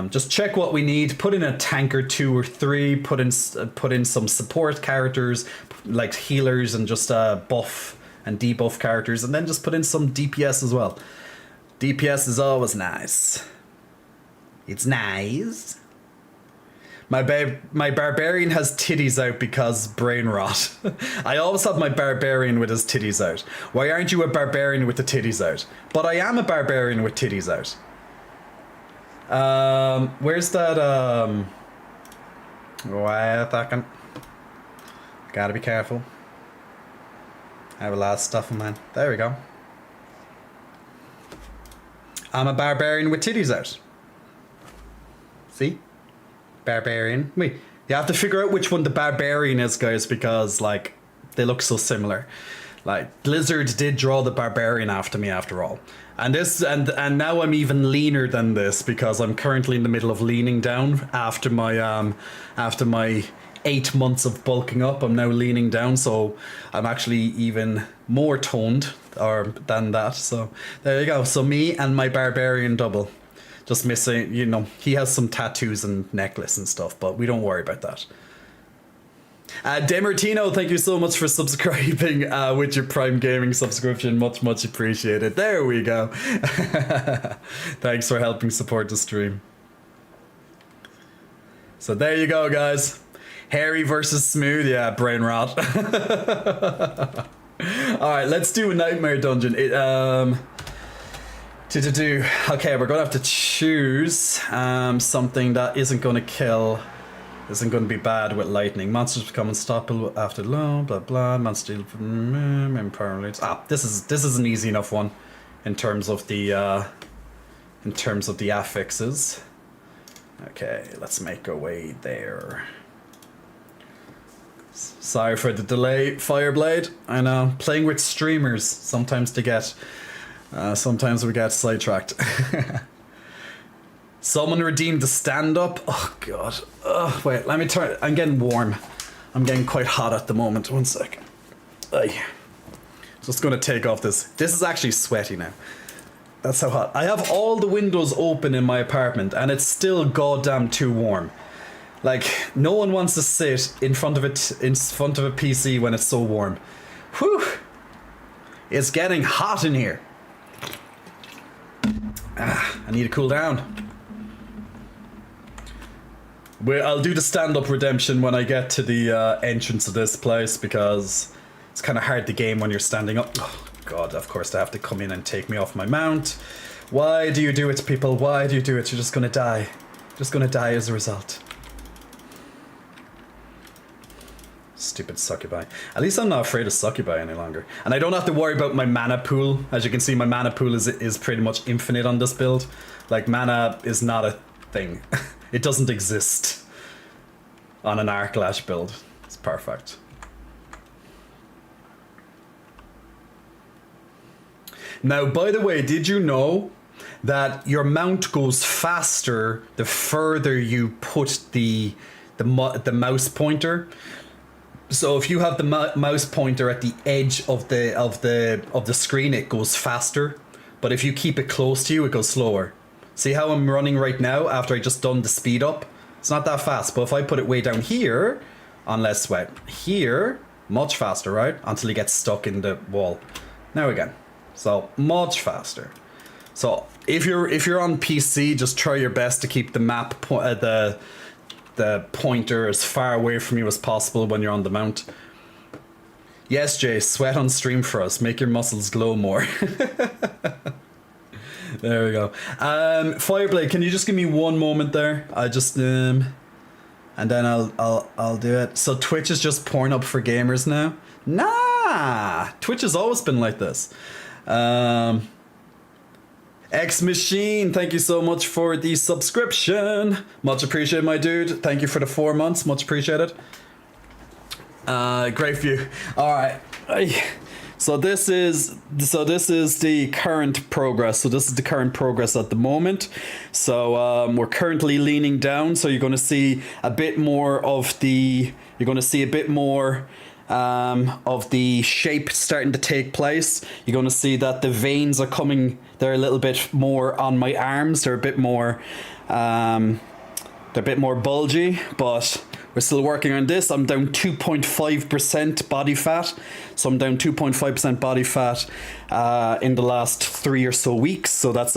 just check what we need, put in a tank or 2 or 3, put in some support characters like healers and just buff and debuff characters, and then just put in some DPS as well. DPS is always nice. It's nice. My barbarian has titties out because brain rot. I always have my barbarian with his titties out. Why aren't you a barbarian with the titties out? But I am a barbarian with titties out. Where's that, wait a second. Gotta be careful. I have a lot of stuff in mine. There we go. I'm a barbarian with titties out. See? Barbarian. Wait, you have to figure out which one the barbarian is, guys, because, like, they look so similar. Like, Blizzard did draw the barbarian after me after all. And this and now I'm even leaner than this because I'm currently in the middle of leaning down after my 8 months of bulking up. I'm now leaning down, so I'm actually even more toned than that. So there you go. So me and my barbarian double. Just missing, you know, he has some tattoos and necklace and stuff, but we don't worry about that. Demartino, thank you so much for subscribing with your Prime Gaming subscription. Much appreciated. There we go. Thanks for helping support the stream. So there you go, guys. Hairy versus smooth. Yeah, brain rot. Alright, let's do a nightmare dungeon. Okay, we're gonna have to choose something that isn't gonna kill, isn't gonna be bad with lightning. Monsters become unstoppable after low, blah blah. Monster impermanent. This is an easy enough one, in terms of the affixes. Okay, let's make our way there. Sorry for the delay, Fireblade. I know, playing with streamers sometimes they get. Sometimes we get sidetracked. Someone redeemed the stand-up. Oh god. Wait, let me turn. I'm getting warm. I'm getting quite hot at the moment. 1 second. Just gonna take off this. This is actually sweaty now. That's how hot. I have all the windows open in my apartment, and it's still goddamn too warm. Like, no one wants to sit in front of a PC when it's so warm. Whew. It's getting hot in here. I need to cool down. I'll do the stand-up redemption when I get to the entrance of this place, because it's kind of hard to game when you're standing up. Oh god, of course they have to come in and take me off my mount. Why do you do it, people? Why do you do it? You're just gonna die. Just gonna die as a result. Stupid succubi. At least I'm not afraid of succubi any longer. And I don't have to worry about my mana pool. As you can see, my mana pool is pretty much infinite on this build. Like, mana is not a thing. It doesn't exist on an Arclash build. It's perfect. Now, by the way, did you know that your mount goes faster the further you put the mouse pointer? So if you have the mouse pointer at the edge of the screen, it goes faster. But if you keep it close to you, it goes slower. See how I'm running right now after I just done the speed up? It's not that fast, but if I put it way down here, on less sweat, here, much faster, right? Until you get stuck in the wall. Now again. So much faster. So if you're on PC, just try your best to keep the the pointer as far away from you as possible when you're on the mount. Yes, Jay, sweat on stream for us. Make your muscles glow more. There we go. Fireblade, can you just give me one moment there? I just and then I'll do it. So Twitch is just Pornhub for gamers now? Nah, Twitch has always been like this. X Machine, thank you so much for the subscription. Much appreciated, my dude. Thank you for the 4 months. Much appreciated. Great view. All right. So this is the current progress. So this is the current progress at the moment. So we're currently leaning down. So you're going to see a bit more of the. You're going to see a bit more. Of the shape starting to take place. You're going to see that the veins are coming. They're a little bit more on my arms. They're a bit more bulgy, but we're still working on this. I'm down 2.5% body fat. So I'm down 2.5% body fat in the last 3 or so weeks. So that's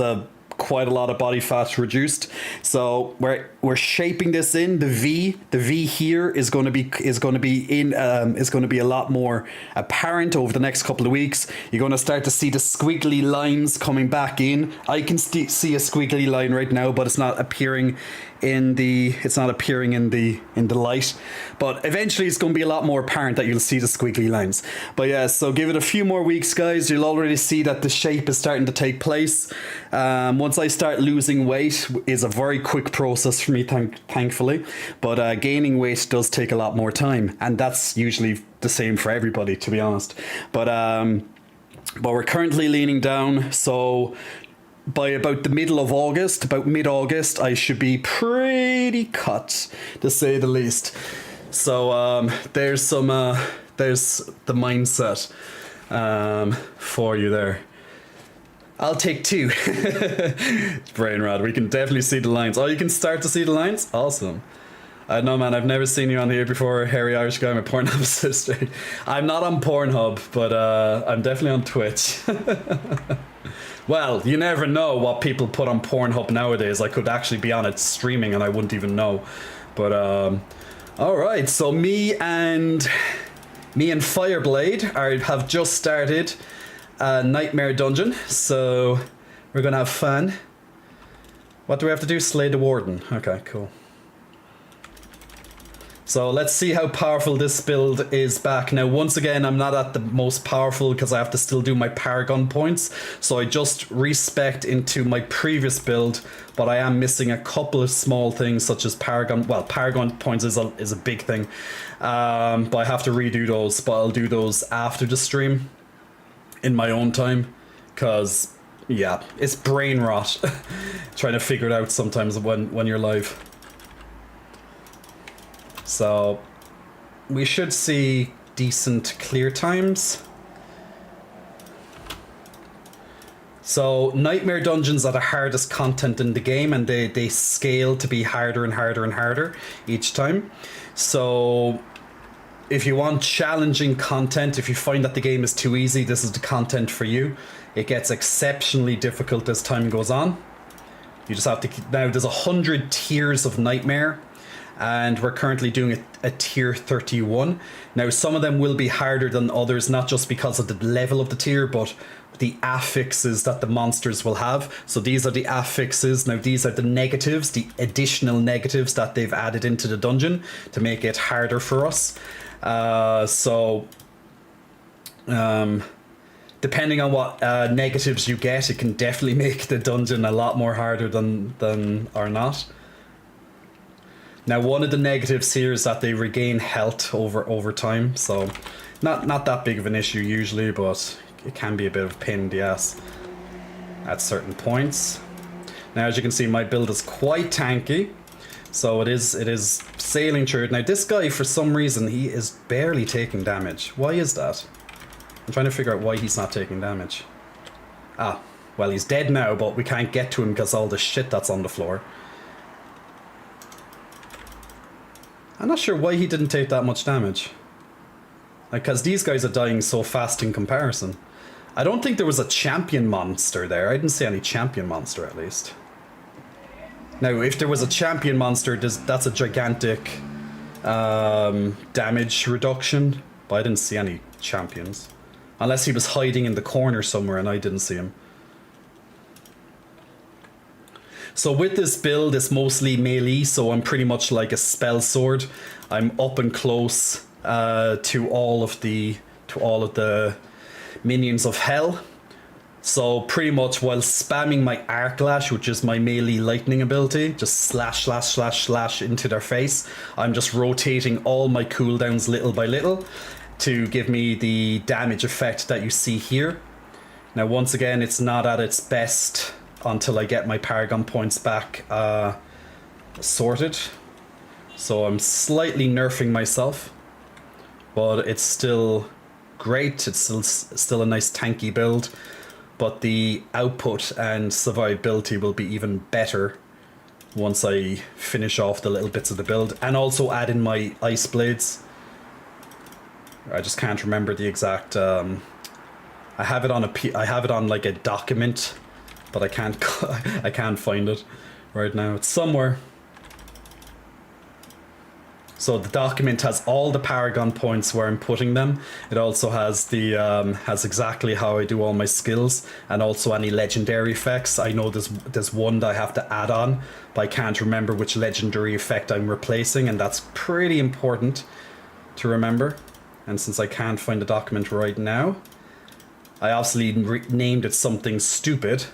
quite a lot of body fat reduced. So we're shaping this in. The V here is going to be a lot more apparent over the next couple of weeks. You're going to start to see the squiggly lines coming back in. I can see a squiggly line right now, but it's not appearing in the light. But eventually it's going to be a lot more apparent that you'll see the squiggly lines. But yeah, so give it a few more weeks, guys. You'll already see that the shape is starting to take place. Once I start losing weight is a very quick process for me, thankfully. But gaining weight does take a lot more time, and that's usually the same for everybody, to be honest. But we're currently leaning down, so by about the middle of August, about mid-August, I should be pretty cut, to say the least. So there's the mindset for you there. I'll take 2. Brain rod, we can definitely see the lines. Oh, you can start to see the lines? Awesome. I don't know, man, I've never seen you on here before, hairy Irish guy, my Pornhub sister. I'm not on Pornhub, but I'm definitely on Twitch. Well, you never know what people put on Pornhub nowadays. I could actually be on it streaming and I wouldn't even know. But all right, so me and Fireblade have just started a Nightmare Dungeon, so we're gonna have fun. What do we have to do? Slay the Warden. Okay, cool. So let's see how powerful this build is back. Now, once again, I'm not at the most powerful because I have to still do my Paragon points. So I just respect into my previous build, but I am missing a couple of small things such as Paragon. Well, Paragon points is a big thing, but I have to redo those. But I'll do those after the stream in my own time, because yeah, it's brain rot trying to figure it out sometimes when you're live. So we should see decent clear times. So Nightmare Dungeons are the hardest content in the game, and they scale to be harder and harder and harder each time. So if you want challenging content, if you find that the game is too easy, this is the content for you. It gets exceptionally difficult as time goes on. You just have to now there's 100 tiers of Nightmare, and we're currently doing a tier 31. Now, some of them will be harder than others, not just because of the level of the tier, but the affixes that the monsters will have. So these are the affixes. Now, these are the negatives, the additional negatives that they've added into the dungeon to make it harder for us. Depending on what negatives you get, it can definitely make the dungeon a lot more harder than or not. Now, one of the negatives here is that they regain health over time, so not that big of an issue usually, but it can be a bit of a pain in the ass. at certain points. Now, as you can see, my build is quite tanky, so it is sailing through it. Now, this guy, for some reason, he is barely taking damage. Why is that? I'm trying to figure out why he's not taking damage. Ah, well, he's dead now, but we can't get to him because all the shit that's on the floor. I'm not sure why he didn't take that much damage. Like, because these guys are dying so fast in comparison. I don't think there was a champion monster there. I didn't see any champion monster, at least. Now, if there was a champion monster, that's a gigantic damage reduction. But I didn't see any champions. Unless he was hiding in the corner somewhere and I didn't see him. So with this build, it's mostly melee, so I'm pretty much like a spell sword. I'm up and close to all of the minions of hell. So pretty much while spamming my arc lash, which is my melee lightning ability, just slash slash slash slash into their face, I'm just rotating all my cooldowns little by little to give me the damage effect that you see here. Now once again, it's not at its best until I get my Paragon points back sorted. So I'm slightly nerfing myself, but it's still great. It's still a nice tanky build, but the output and survivability will be even better once I finish off the little bits of the build, and also add in my ice blades. I just can't remember the exact. I have it on like a document, but I can't I can't find it right now. It's somewhere. So the document has all the Paragon points where I'm putting them. It also has the has exactly how I do all my skills, and also any legendary effects. I know there's one that I have to add on, but I can't remember which legendary effect I'm replacing, and that's pretty important to remember. And since I can't find the document right now, I obviously named it something stupid,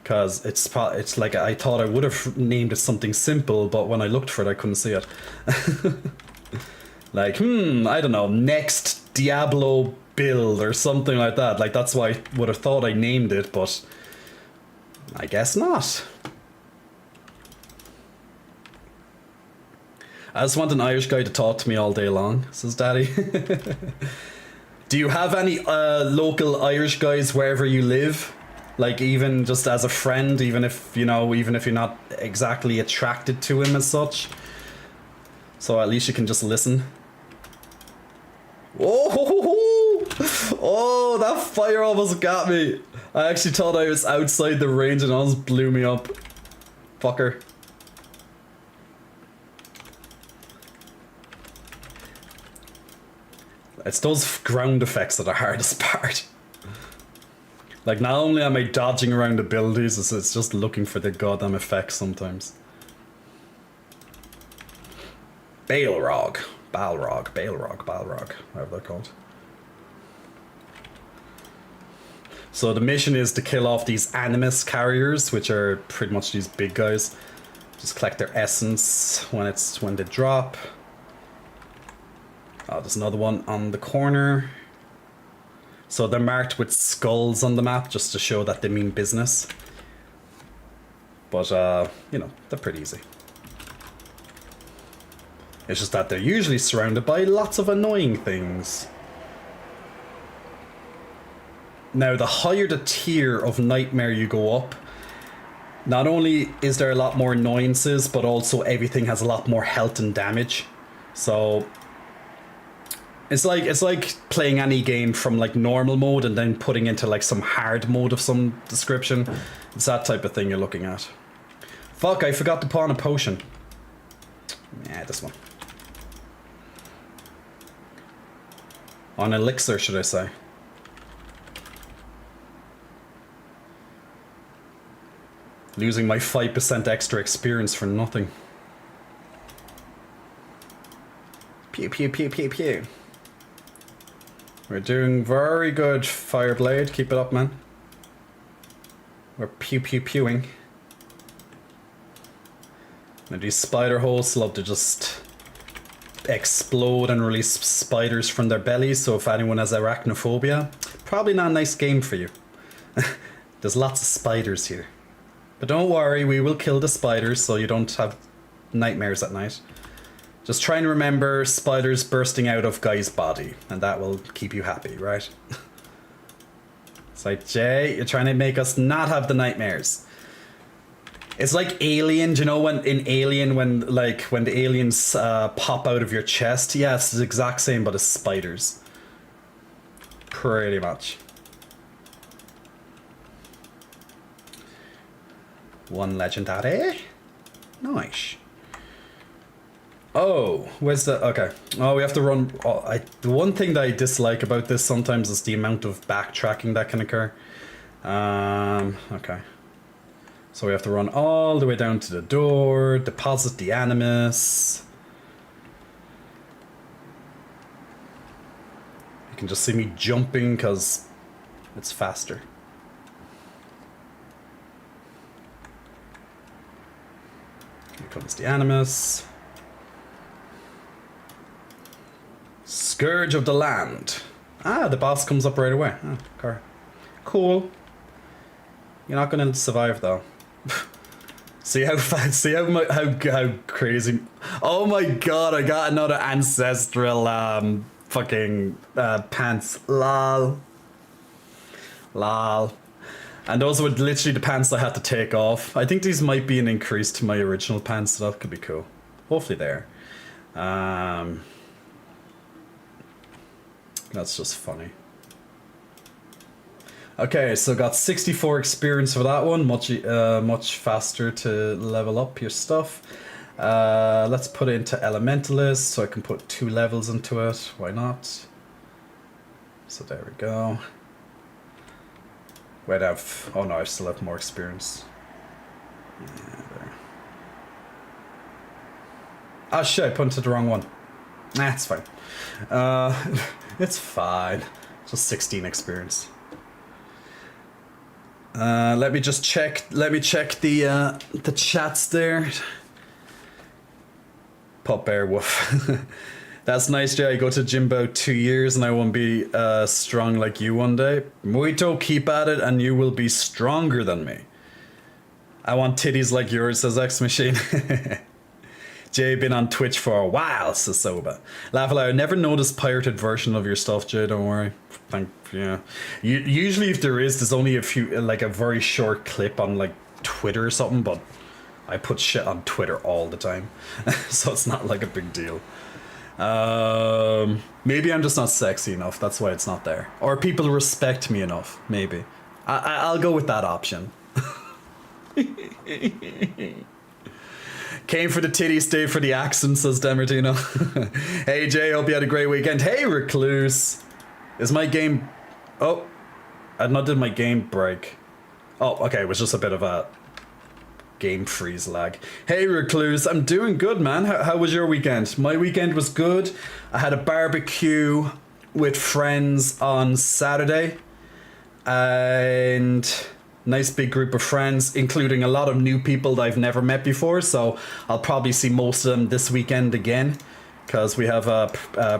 because it's like I thought I would have named it something simple, but when I looked for it, I couldn't see it. Like, I don't know, next Diablo build or something like that. Like, that's why I would have thought I named it, but I guess not. I just want an Irish guy to talk to me all day long, says Daddy. Do you have any local Irish guys wherever you live? Like, even just as a friend, even if you're not exactly attracted to him as such. So at least you can just listen. Oh, oh, that fire almost got me. I actually thought I was outside the range and it almost blew me up. Fucker. It's those ground effects that are the hardest part. Like, not only am I dodging around abilities, it's just looking for the goddamn effects sometimes. Balrog, whatever they're called. So the mission is to kill off these Animus carriers, which are pretty much these big guys. Just collect their essence when they drop. Oh, there's another one on the corner. So they're marked with skulls on the map just to show that they mean business. But, you know, they're pretty easy. It's just that they're usually surrounded by lots of annoying things. Now, the higher the tier of Nightmare you go up, not only is there a lot more annoyances, but also everything has a lot more health and damage. So it's like playing any game from like normal mode and then putting into like some hard mode of some description. It's that type of thing you're looking at. Fuck, I forgot to pawn a potion. Yeah, this one. On elixir, should I say. Losing my 5% extra experience for nothing. Pew pew pew pew pew. We're doing very good, Fireblade. Keep it up, man. We're pew pew pewing. And these spider hosts love to just explode and release spiders from their bellies, so if anyone has arachnophobia, probably not a nice game for you. There's lots of spiders here. But don't worry, we will kill the spiders so you don't have nightmares at night. Just try and remember spiders bursting out of Guy's body, and that will keep you happy, right? It's like, Jay, you're trying to make us not have the nightmares. It's like Alien, do you know when in Alien when the aliens pop out of your chest? Yeah, it's the exact same, but it's spiders. Pretty much. One legendary. Nice. Oh, where's the... Okay. Oh, we have to run... Oh, the one thing that I dislike about this sometimes is the amount of backtracking that can occur. Okay. So we have to run all the way down to the door, deposit the animus. You can just see me jumping because it's faster. Here comes the animus. Scourge of the Land. Ah, the boss comes up right away. Oh, okay. Cool. You're not gonna survive though. See how fast? See how crazy? Oh my god! I got another ancestral fucking pants. Lol. Lol. And those were literally the pants I had to take off. I think these might be an increase to my original pants, so that could be cool. Hopefully there. That's just funny. Okay, so got 64 experience for that one. Much faster to level up your stuff. Let's put it into Elementalist, so I can put 2 levels into it. Why not? So there we go. Wait, oh no, I still have more experience. Yeah, there. Oh shit, I put into the wrong one. Nah, it's fine. It's fine. Just 16 experience. Let me just check. Let me check the chats there. Pop Bear Woof. That's nice, Jay. I go to gym about 2 years and I won't be strong like you one day. Muito, keep at it and you will be stronger than me. I want titties like yours, says X Machine. Jay been on Twitch for a while, says Soba. Laugh aloud. I never noticed pirated version of your stuff, Jay. Don't worry. Yeah. Usually, if there is, there's only a few, like a very short clip on like Twitter or something. But I put shit on Twitter all the time, so it's not like a big deal. Maybe I'm just not sexy enough. That's why it's not there. Or people respect me enough. Maybe. I'll go with that option. Came for the titty, stayed for the accent, says Demartino. Hey Jay, hope you had a great weekend. Hey Recluse. Is my game... Oh. I not did my game break. Oh, okay, it was just a bit of a game freeze lag. Hey Recluse, I'm doing good, man. How was your weekend? My weekend was good. I had a barbecue with friends on Saturday. And... nice big group of friends, including a lot of new people that I've never met before. So I'll probably see most of them this weekend again, because we have a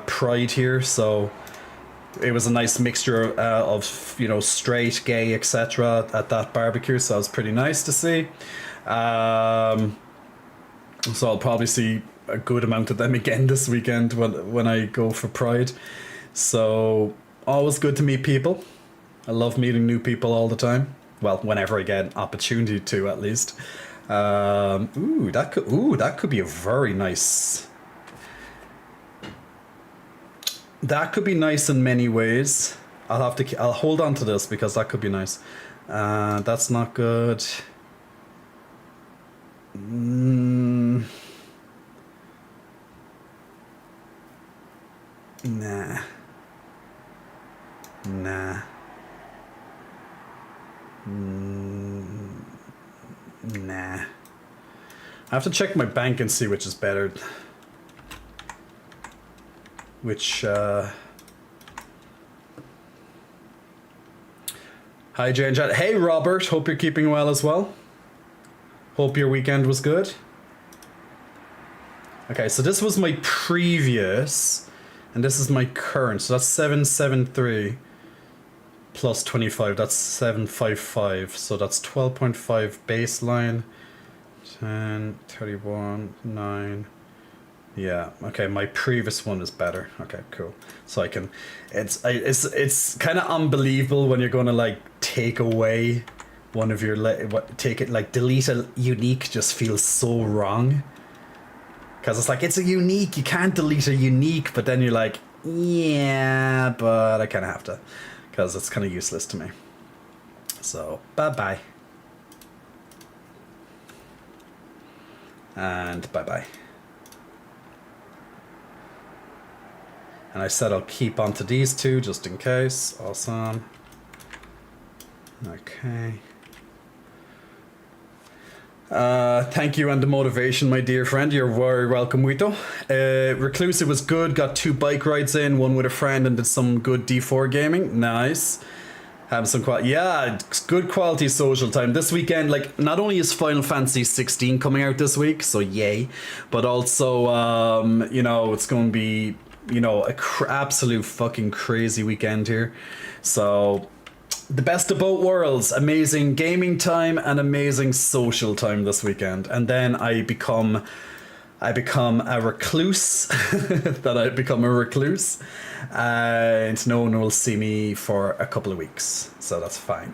Pride here. So it was a nice mixture of, you know, straight, gay, etc. at that barbecue. So it was pretty nice to see. So I'll probably see a good amount of them again this weekend when I go for Pride. So always good to meet people. I love meeting new people all the time. Well, whenever I get an opportunity to, at least. That could be a very nice. That could be nice in many ways. I'll hold on to this because that could be nice. That's not good. Nah. Nah. I have to check my bank and see which is better. Which, Hi, Jay and Chat. Hey, Robert. Hope you're keeping well as well. Hope your weekend was good. Okay, so this was my previous, and this is my current. So that's 773. plus 25, that's 755. So that's 12.5 baseline. 10, 31, 9. Yeah, okay, my previous one is better. Okay, cool. So I can, it's kind of unbelievable when you're going to like take away one of your, take it, like delete a unique just feels so wrong. Because it's like, it's a unique, you can't delete a unique, but then you're like, yeah, but I kind of have to. Because it's kind of useless to me. So, bye-bye. And bye-bye. And I said I'll keep onto these two just in case. Awesome. Okay. Thank you and the motivation, my dear friend. You're very welcome, Wito. Reclusive was good. Got 2 bike rides in, one with a friend, and did some good D4 gaming. Nice. Having some yeah, good quality social time this weekend. Like, not only is Final Fantasy 16 coming out this week, so yay, but also you know, it's going to be, you know, a absolute fucking crazy weekend here. So the best of both worlds, amazing gaming time and amazing social time this weekend. And then I become a recluse. That I become a recluse, and no one will see me for a couple of weeks, so that's fine.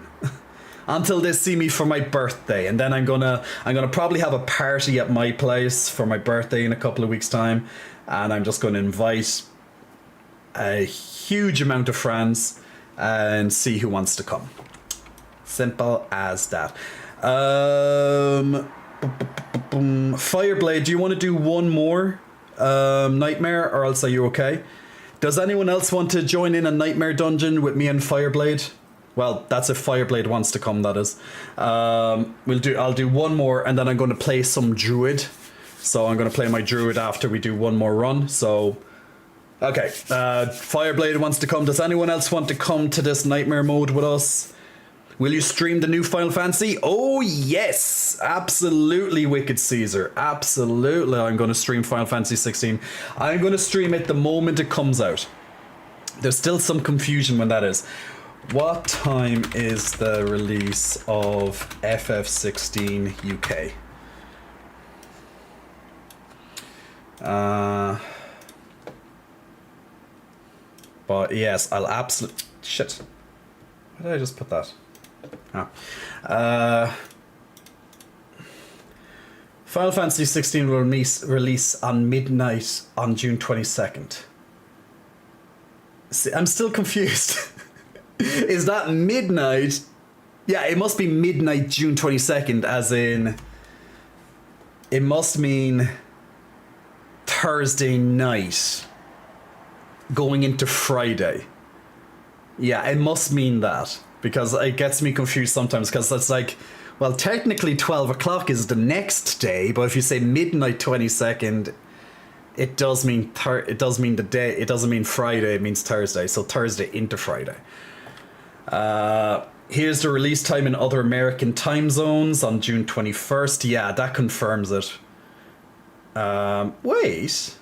Until they see me for my birthday, and then I'm gonna probably have a party at my place for my birthday in a couple of weeks' time, and I'm just gonna invite a huge amount of friends and see who wants to come. Simple as that. Fireblade, do you want to do one more nightmare, or else are you okay? Does anyone else want to join in a nightmare dungeon with me and Fireblade? Well, that's if Fireblade wants to come, that is. I'll do one more, and then I'm going to play some druid. So I'm going to play my druid after we do one more run. So, okay, Fireblade wants to come. Does anyone else want to come to this nightmare mode with us? Will you stream the new Final Fantasy? Oh yes, absolutely, Wicked Caesar. Absolutely, I'm going to stream Final Fantasy 16. I'm going to stream it the moment it comes out. There's still some confusion when that is. What time is the release of FF16 UK? But yes, I'll absolutely... Shit. Why did I just put that? Final Fantasy 16 will release on midnight on June 22nd. See, I'm still confused. Is that midnight? Yeah, it must be midnight June 22nd, as in... It must mean Thursday night going into Friday. Yeah, it must mean that. Because it gets me confused sometimes, because it's like, well, technically 12 o'clock is the next day, but if you say midnight 22nd, it does mean the day. It doesn't mean Friday, it means Thursday. So Thursday into Friday. Here's the release time in other American time zones on June 21st. Yeah, that confirms it. Wait.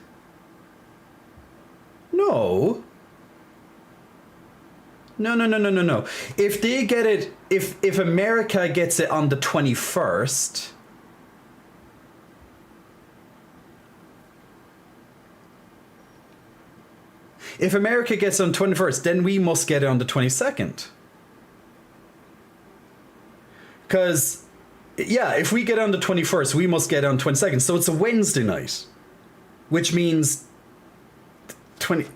No. No. If they get it, if America gets it on the 21st, if America gets it on 21st, then we must get it on the 22nd. Because, yeah, if we get it on the 21st, we must get it on 22nd. So it's a Wednesday night, which means 20...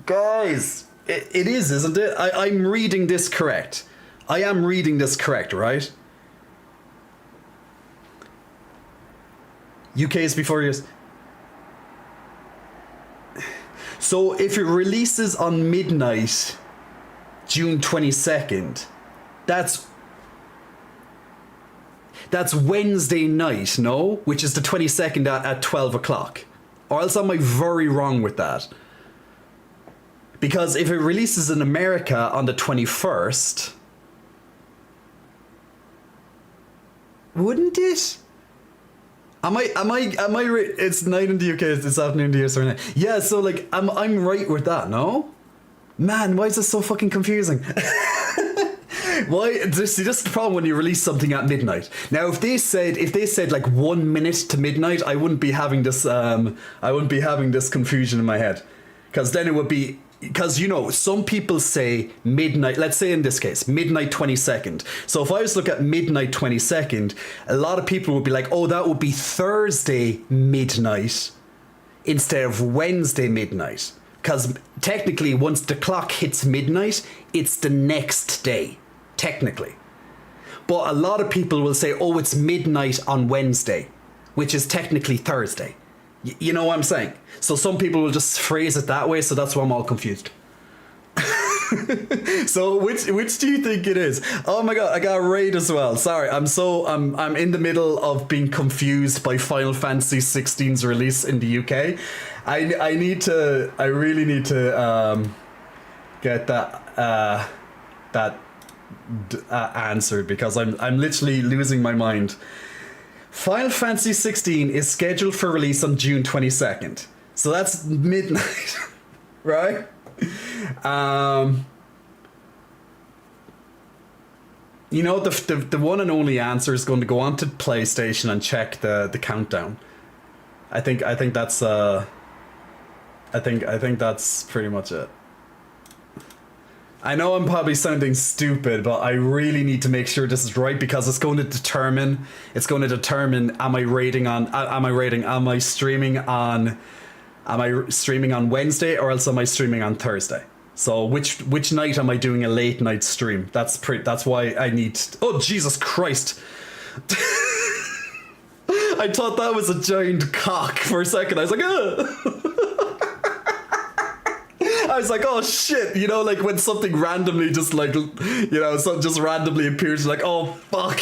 Guys... It is, isn't it? I'm reading this correct. I am reading this correct, right? UK is before yours. So if it releases on midnight, June 22nd, that's Wednesday night, no? Which is the 22nd at 12 o'clock. Or else am I very wrong with that? Because if it releases in America on the 21st, wouldn't it? It's night in the UK, it's afternoon in the US right now. Yeah, so like, I'm right with that, no? Man, why is this so fucking confusing? Why? See, this is the problem when you release something at midnight. Now, if they said like 1 minute to midnight, I wouldn't be having this. I wouldn't be having this confusion in my head, because then it would be. Because, you know, some people say midnight, let's say in this case, midnight 22nd. So if I was to look at midnight 22nd, a lot of people would be like, oh, that would be Thursday midnight instead of Wednesday midnight. Because technically, once the clock hits midnight, it's the next day, technically. But a lot of people will say, oh, it's midnight on Wednesday, which is technically Thursday. You know what I'm saying? So some people will just phrase it that way, so that's why I'm all confused. So which do you think it is? Oh my god, I got a raid as well. Sorry, I'm in the middle of being confused by Final Fantasy 16's release in the UK. I really need to get that answered, because I'm literally losing my mind. Final Fantasy 16 is scheduled for release on June 22nd. So that's midnight, right? You know, the one and only answer is going to go onto PlayStation and check the countdown. I think that's I think that's pretty much it. I know I'm probably sounding stupid, but I really need to make sure this is right, because it's going to determine am I streaming on Wednesday, or else am I streaming on Thursday? So which night am I doing a late night stream? That's why I need. Oh, Jesus Christ. I thought that was a giant cock for a second. I was like, ugh. I was like, oh shit, you know, like when something randomly just like, you know, something just randomly appears, like, oh fuck.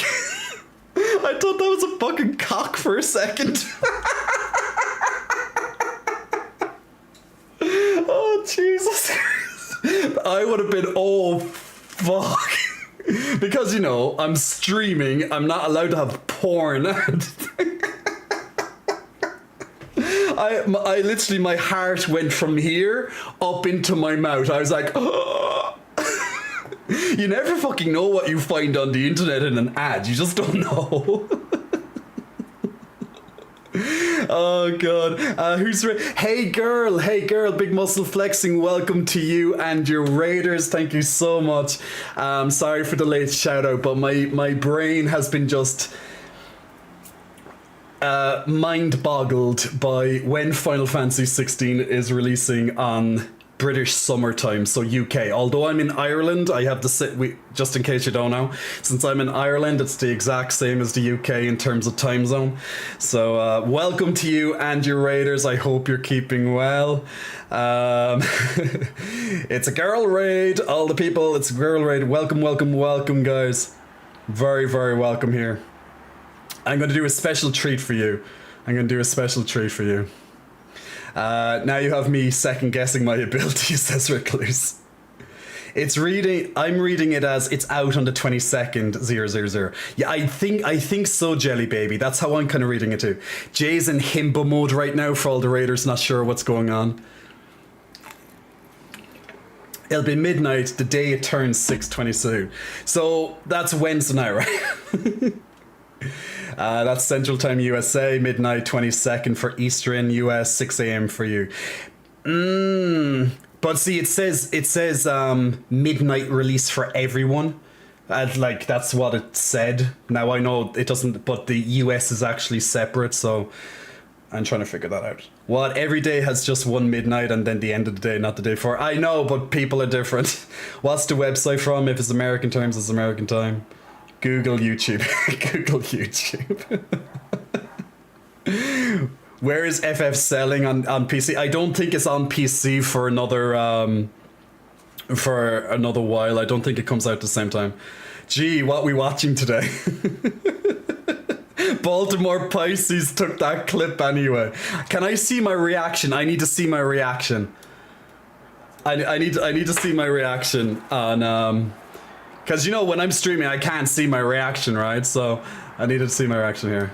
I thought that was a fucking cock for a second. Oh Jesus Christ. I would have been, oh fuck. Because, you know, I'm streaming, I'm not allowed to have porn. I literally, my heart went from here up into my mouth. I was like, oh. You never fucking know what you find on the internet in an ad. You just don't know. Oh god. Hey girl, big muscle flexing. Welcome to you and your raiders. Thank you so much. Sorry for the late shout out, but my brain has been just mind boggled by when Final Fantasy 16 is releasing on British summertime, so UK. Although I'm in Ireland, I have to just in case you don't know, since I'm in Ireland, it's the exact same as the UK in terms of time zone. So welcome to you and your raiders. I hope you're keeping well. It's a girl raid, all the people. It's a girl raid. Welcome, guys. Very, very welcome here. I'm going to do a special treat for you. Now you have me second guessing my abilities, says Recluse. I'm reading it as it's out on the 22nd, 000. Yeah, I think so, Jelly Baby. That's how I'm kind of reading it too. Jay's in himbo mode right now for all the raiders not sure what's going on. It'll be midnight the day it turns 6:22. So that's Wednesday night, right? That's Central Time USA, midnight 22nd for Eastern US, 6 a.m. for you. But see, it says midnight release for everyone. Like that's what it said. Now I know it doesn't, but the US is actually separate, so I'm trying to figure that out. What, every day has just one midnight and then the end of the day, not the day before? I know, but people are different. What's the website from? If it's American times, it's American time. Google YouTube. Google YouTube. Where is FF selling on PC? I don't think it's on PC for another while. I don't think it comes out at the same time. Gee, what we watching today? Baltimore Pisces took that clip anyway. Can I see my reaction? I need to see my reaction. I need to see my reaction on because, you know, when I'm streaming, I can't see my reaction, right? So I need to see my reaction here.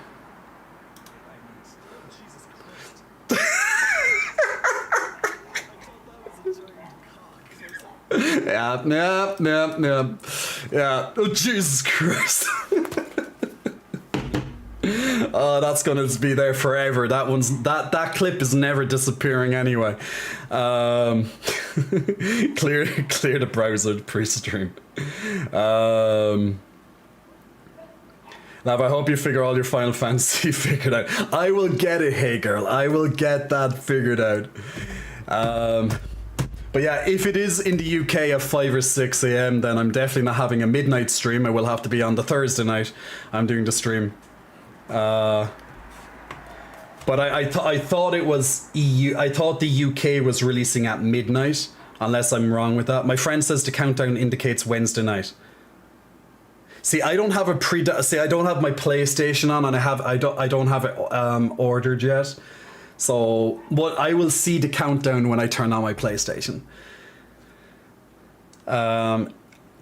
Yeah. Oh, Jesus Christ. Oh, that's gonna be there forever. That clip is never disappearing anyway. Clear the browser pre-stream. Now, I hope you figure all your Final Fantasy figured out. I will get it, hey girl. I will get that figured out. But yeah, if it is in the UK at 5 or 6 a.m, then I'm definitely not having a midnight stream. I will have to be on the Thursday night. I'm doing the stream. But I thought it was EU. I thought the UK was releasing at midnight, unless I'm wrong with that. My friend says the countdown indicates Wednesday night. See, I don't have a I don't have my PlayStation on, and I don't have it ordered yet. So, but I will see the countdown when I turn on my PlayStation. I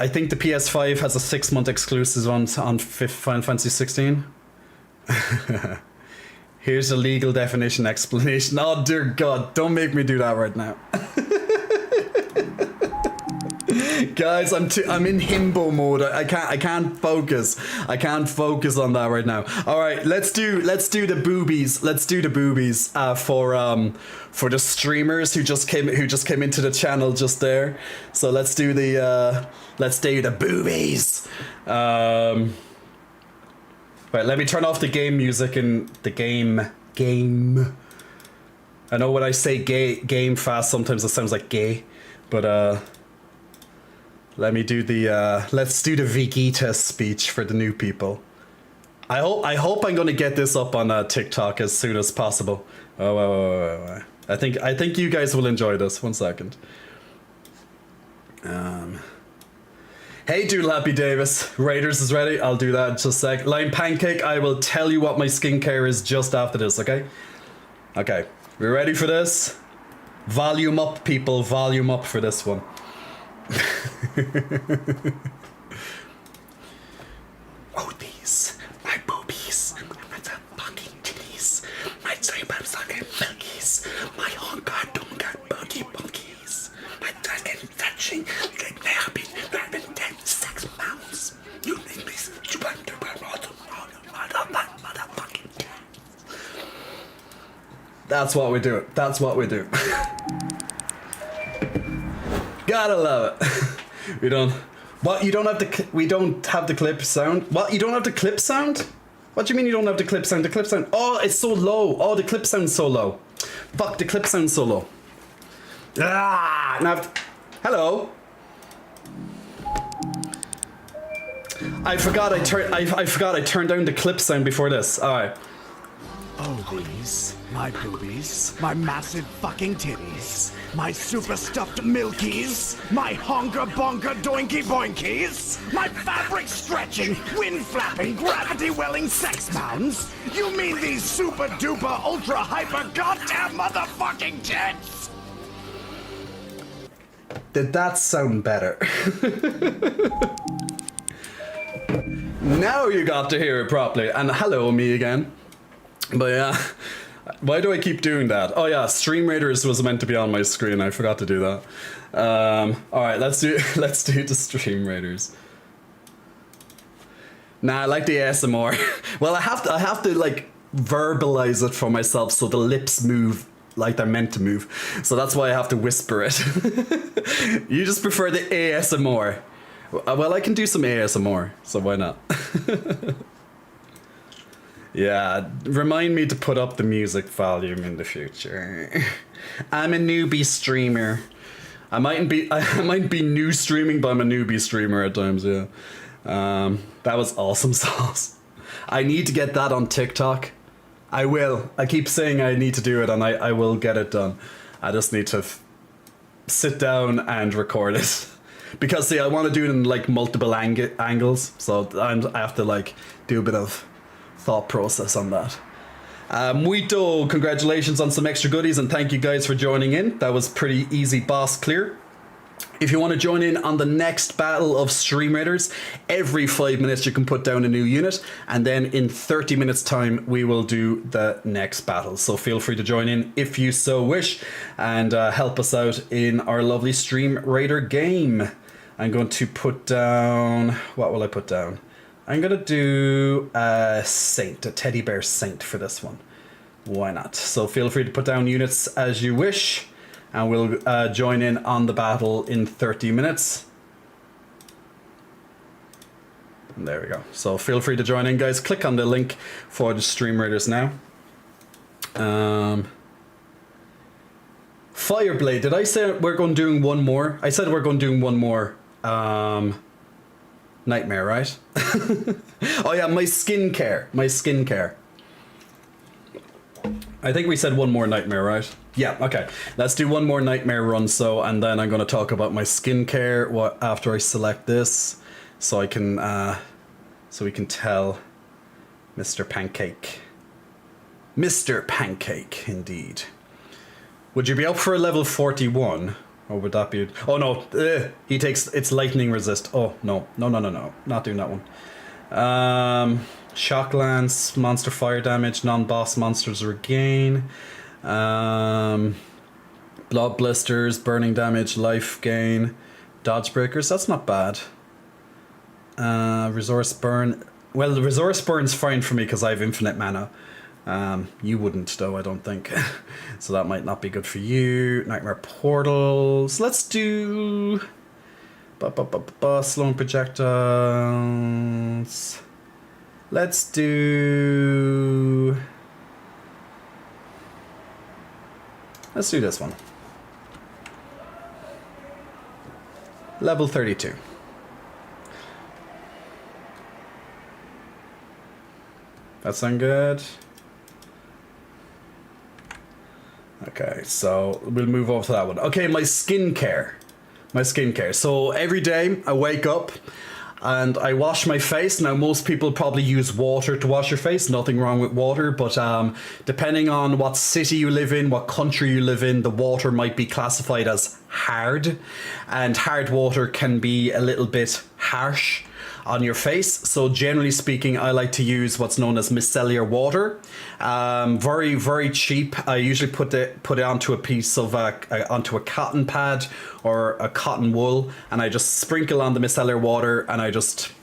think the PS5 has a 6-month exclusive on Final Fantasy 16. Here's a legal definition explanation. Oh dear God, don't make me do that right now. Guys, I'm in himbo mode. I can't focus. I can't focus on that right now. All right, let's do the boobies. Let's do the boobies for the streamers who just came into the channel just there. So let's do the boobies. Right, let me turn off the game music and the game. I know when I say game fast, sometimes it sounds like gay, but let me do let's do the Vegeta speech for the new people. I hope I'm gonna get this up on TikTok as soon as possible. Oh, I think you guys will enjoy this. 1 second. Hey, Doodle Happy Davis. Raiders is ready. I'll do that in just a sec. Lime Pancake, I will tell you what my skincare is just after this, okay? Okay, we ready for this? Volume up, people. Volume up for this one. Oh, these. My boobies. My fucking titties. My super sucking milkies. My honker dunker booty bunkies. My fucking fetching. I've been 10 sex pounds. You make me super duper motherfucking. That's what we do. That's what we do. Gotta love it. We don't. What? You don't have the. We don't have the clip sound. What? You don't have the clip sound? What do you mean you don't have the clip sound? The clip sound. Oh, it's so low. Oh, the clip sound's so low. Fuck, the clip sound's so low. Ah! Now, hello. I forgot I turned down the clip sound before this. All right. Oh, these, my boobies, my massive fucking titties, my super stuffed milkies, my honker bonker doinky boinkies, my fabric stretching, wind flapping, gravity welling sex mounds. You mean these super duper ultra hyper goddamn motherfucking tits? Did that sound better? Now you got to hear it properly. And hello, me again. But yeah, why do I keep doing that? Oh yeah, Stream Raiders was meant to be on my screen. I forgot to do that. All right, let's do the Stream Raiders. Nah, I like the ASMR. Well, I have to like verbalize it for myself so the lips move like they're meant to move. So that's why I have to whisper it. You just prefer the ASMR. Well, I can do some ASMR, so why not? Yeah, remind me to put up the music volume in the future. I'm a newbie streamer. I might be new streaming, but I'm a newbie streamer at times, yeah. That was awesome sauce. I need to get that on TikTok. I will. I keep saying I need to do it, and I will get it done. I just need to sit down and record it. Because, see, I want to do it in, like, multiple angles, so I have to, like, do a bit of thought process on that. Muito, congratulations on some extra goodies, and thank you guys for joining in. That was pretty easy boss clear. If you want to join in on the next battle of Stream Raiders, every 5 minutes you can put down a new unit, and then in 30 minutes time we will do the next battle. So feel free to join in if you so wish, and help us out in our lovely Stream Raider game. I'm going to put down, what will I put down? I'm going to do a saint, a teddy bear saint for this one. Why not? So feel free to put down units as you wish, and we'll join in on the battle in 30 minutes. And there we go. So feel free to join in, guys. Click on the link for the stream raiders now. Fireblade, did I say we're going doing one more? I said we're going doing one more nightmare, right? Oh yeah, my skincare. I think we said one more nightmare, right? Yeah, okay. Let's do one more nightmare run, and then I'm going to talk about my skincare after I select this, so I can so we can tell Mr. Pancake. Mr. Pancake, indeed. Would you be up for a level 41? Or would that be... Oh no, he takes... It's lightning resist. Oh, no. No. Not doing that one. Shock lance, monster fire damage, non-boss monsters regain. Blood blisters, burning damage, life gain. Dodge breakers, that's not bad. Resource burn. Well, the resource burn's fine for me because I have infinite mana. You wouldn't, though, I don't think. So that might not be good for you. Nightmare portals. Let's do... Slowing projectiles. Let's do... Let's do this one. Level 32. That sound good? Okay, so we'll move over to that one. Okay, my skincare. So every day I wake up and I wash my face. Now, most people probably use water to wash your face. Nothing wrong with water, but depending on what city you live in, what country you live in, the water might be classified as hard. And hard water can be a little bit harsh on your face. So generally speaking, I like to use what's known as micellar water. Very, very cheap. I usually put it onto a piece of onto a cotton pad or a cotton wool, and I just sprinkle on the micellar water and I just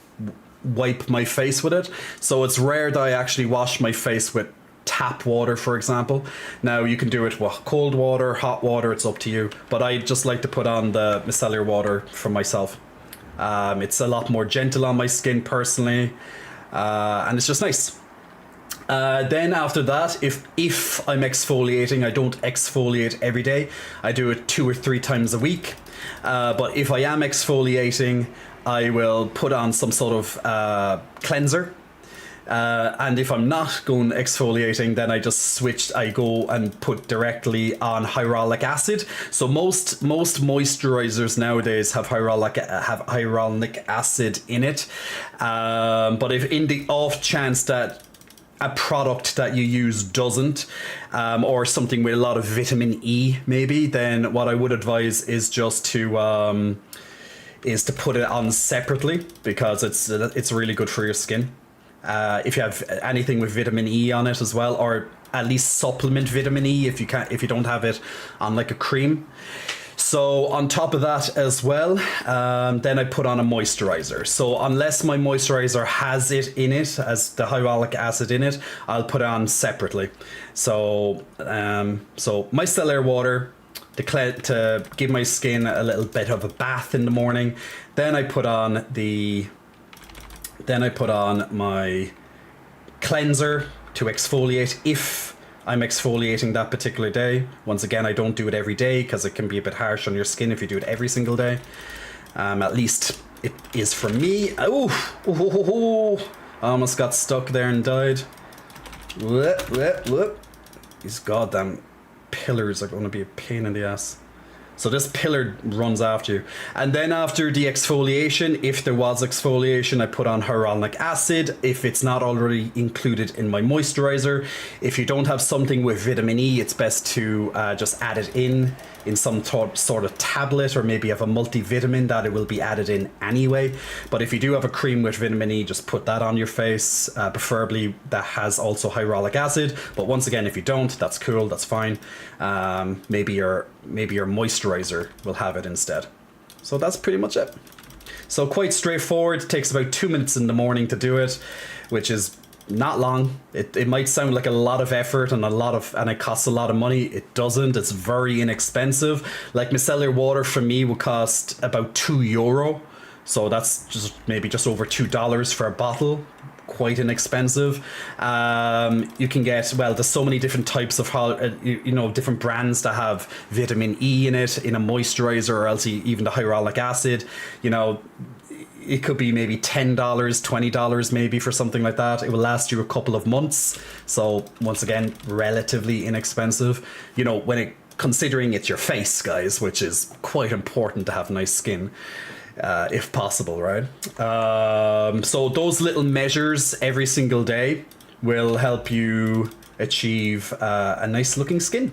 wipe my face with it. So it's rare that I actually wash my face with tap water, for example. Now you can do it with cold water, hot water, it's up to you. But I just like to put on the micellar water for myself. It's a lot more gentle on my skin personally, and it's just nice. Then after that, if I'm exfoliating, I don't exfoliate every day. I do it 2 or 3 times a week. But if I am exfoliating, I will put on some sort of cleanser. And if I'm not going exfoliating, then I go and put directly on hyaluronic acid. So most moisturizers nowadays have hyaluronic acid in it. But if in the off chance that a product that you use doesn't, or something with a lot of vitamin E maybe, then what I would advise is just to put it on separately, because it's really good for your skin. If you have anything with vitamin E on it as well, or at least supplement vitamin E if you don't have it on like a cream. So on top of that as well, then I put on a moisturizer. So unless my moisturizer has it in it, as the hyaluronic acid in it, I'll put it on separately. So micellar water to give my skin a little bit of a bath in the morning. Then I put on my cleanser to exfoliate if I'm exfoliating that particular day. Once again, I don't do it every day because it can be a bit harsh on your skin if you do it every single day. At least it is for me. I almost got stuck there and died. These goddamn pillars are going to be a pain in the ass. So this pillar runs after you. And then after the exfoliation, if there was exfoliation, I put on hyaluronic acid if it's not already included in my moisturizer. If you don't have something with vitamin E, it's best to just add it in some sort of tablet, or maybe have a multivitamin that it will be added in anyway. But if you do have a cream with vitamin E, just put that on your face, preferably that has also hyaluronic acid. But once again, if you don't, that's cool, that's fine. Maybe your moisturizer will have it instead. So that's pretty much it. So quite straightforward. It takes about 2 minutes in the morning to do it, which is not long. It might sound like a lot of effort and it costs a lot of money. It doesn't. It's very inexpensive. Like micellar water for me would cost about €2. So that's just over $2 for a bottle. Quite inexpensive. You can get, well, there's so many different types of different brands that have vitamin E in it, in a moisturizer, or else even the hyaluronic acid. It could be maybe $10, $20 maybe for something like that. It will last you a couple of months. So once again, relatively inexpensive. Considering it's your face, guys, which is quite important to have nice skin. If possible, right? So those little measures every single day will help you achieve a nice looking skin.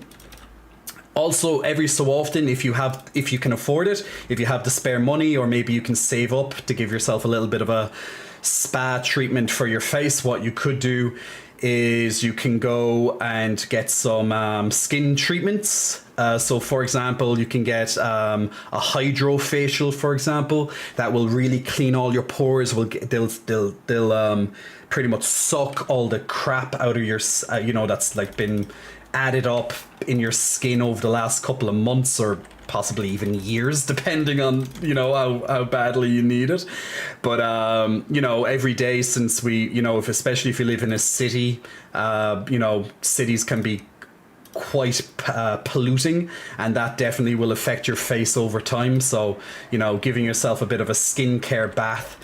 Also, every so often, if you can afford it, if you have the spare money, or maybe you can save up to give yourself a little bit of a spa treatment for your face, what you could do is you can go and get some skin treatments. So for example, you can get a hydrofacial, for example, that will really clean all your pores. They'll pretty much suck all the crap out of your, that's like been added up in your skin over the last couple of months, or possibly even years, depending on how badly you need it. But every day, since especially if you live in a city, cities can be quite polluting, and that definitely will affect your face over time. So giving yourself a bit of a skincare bath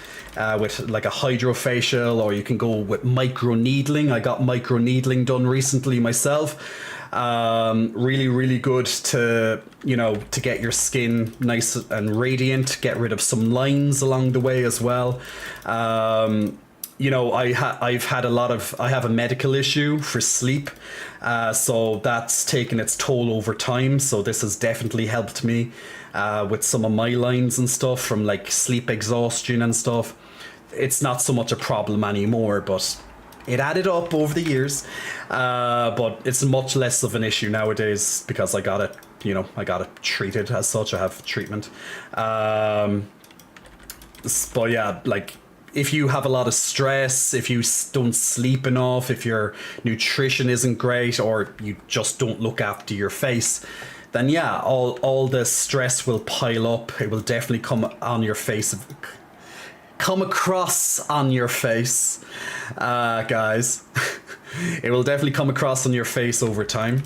with like a hydrofacial, or you can go with microneedling. I got microneedling done recently myself. Really, really good to get your skin nice and radiant, get rid of some lines along the way as well. I have a medical issue for sleep, so that's taken its toll over time. So this has definitely helped me with some of my lines and stuff from like sleep exhaustion and stuff. It's not so much a problem anymore, but it added up over the years. But it's much less of an issue nowadays because I got it treated as such. I have treatment. But yeah, like, if you have a lot of stress, if you don't sleep enough, if your nutrition isn't great, or you just don't look after your face, then yeah, all the stress will pile up. It will definitely come across on your face, guys. It will definitely come across on your face over time.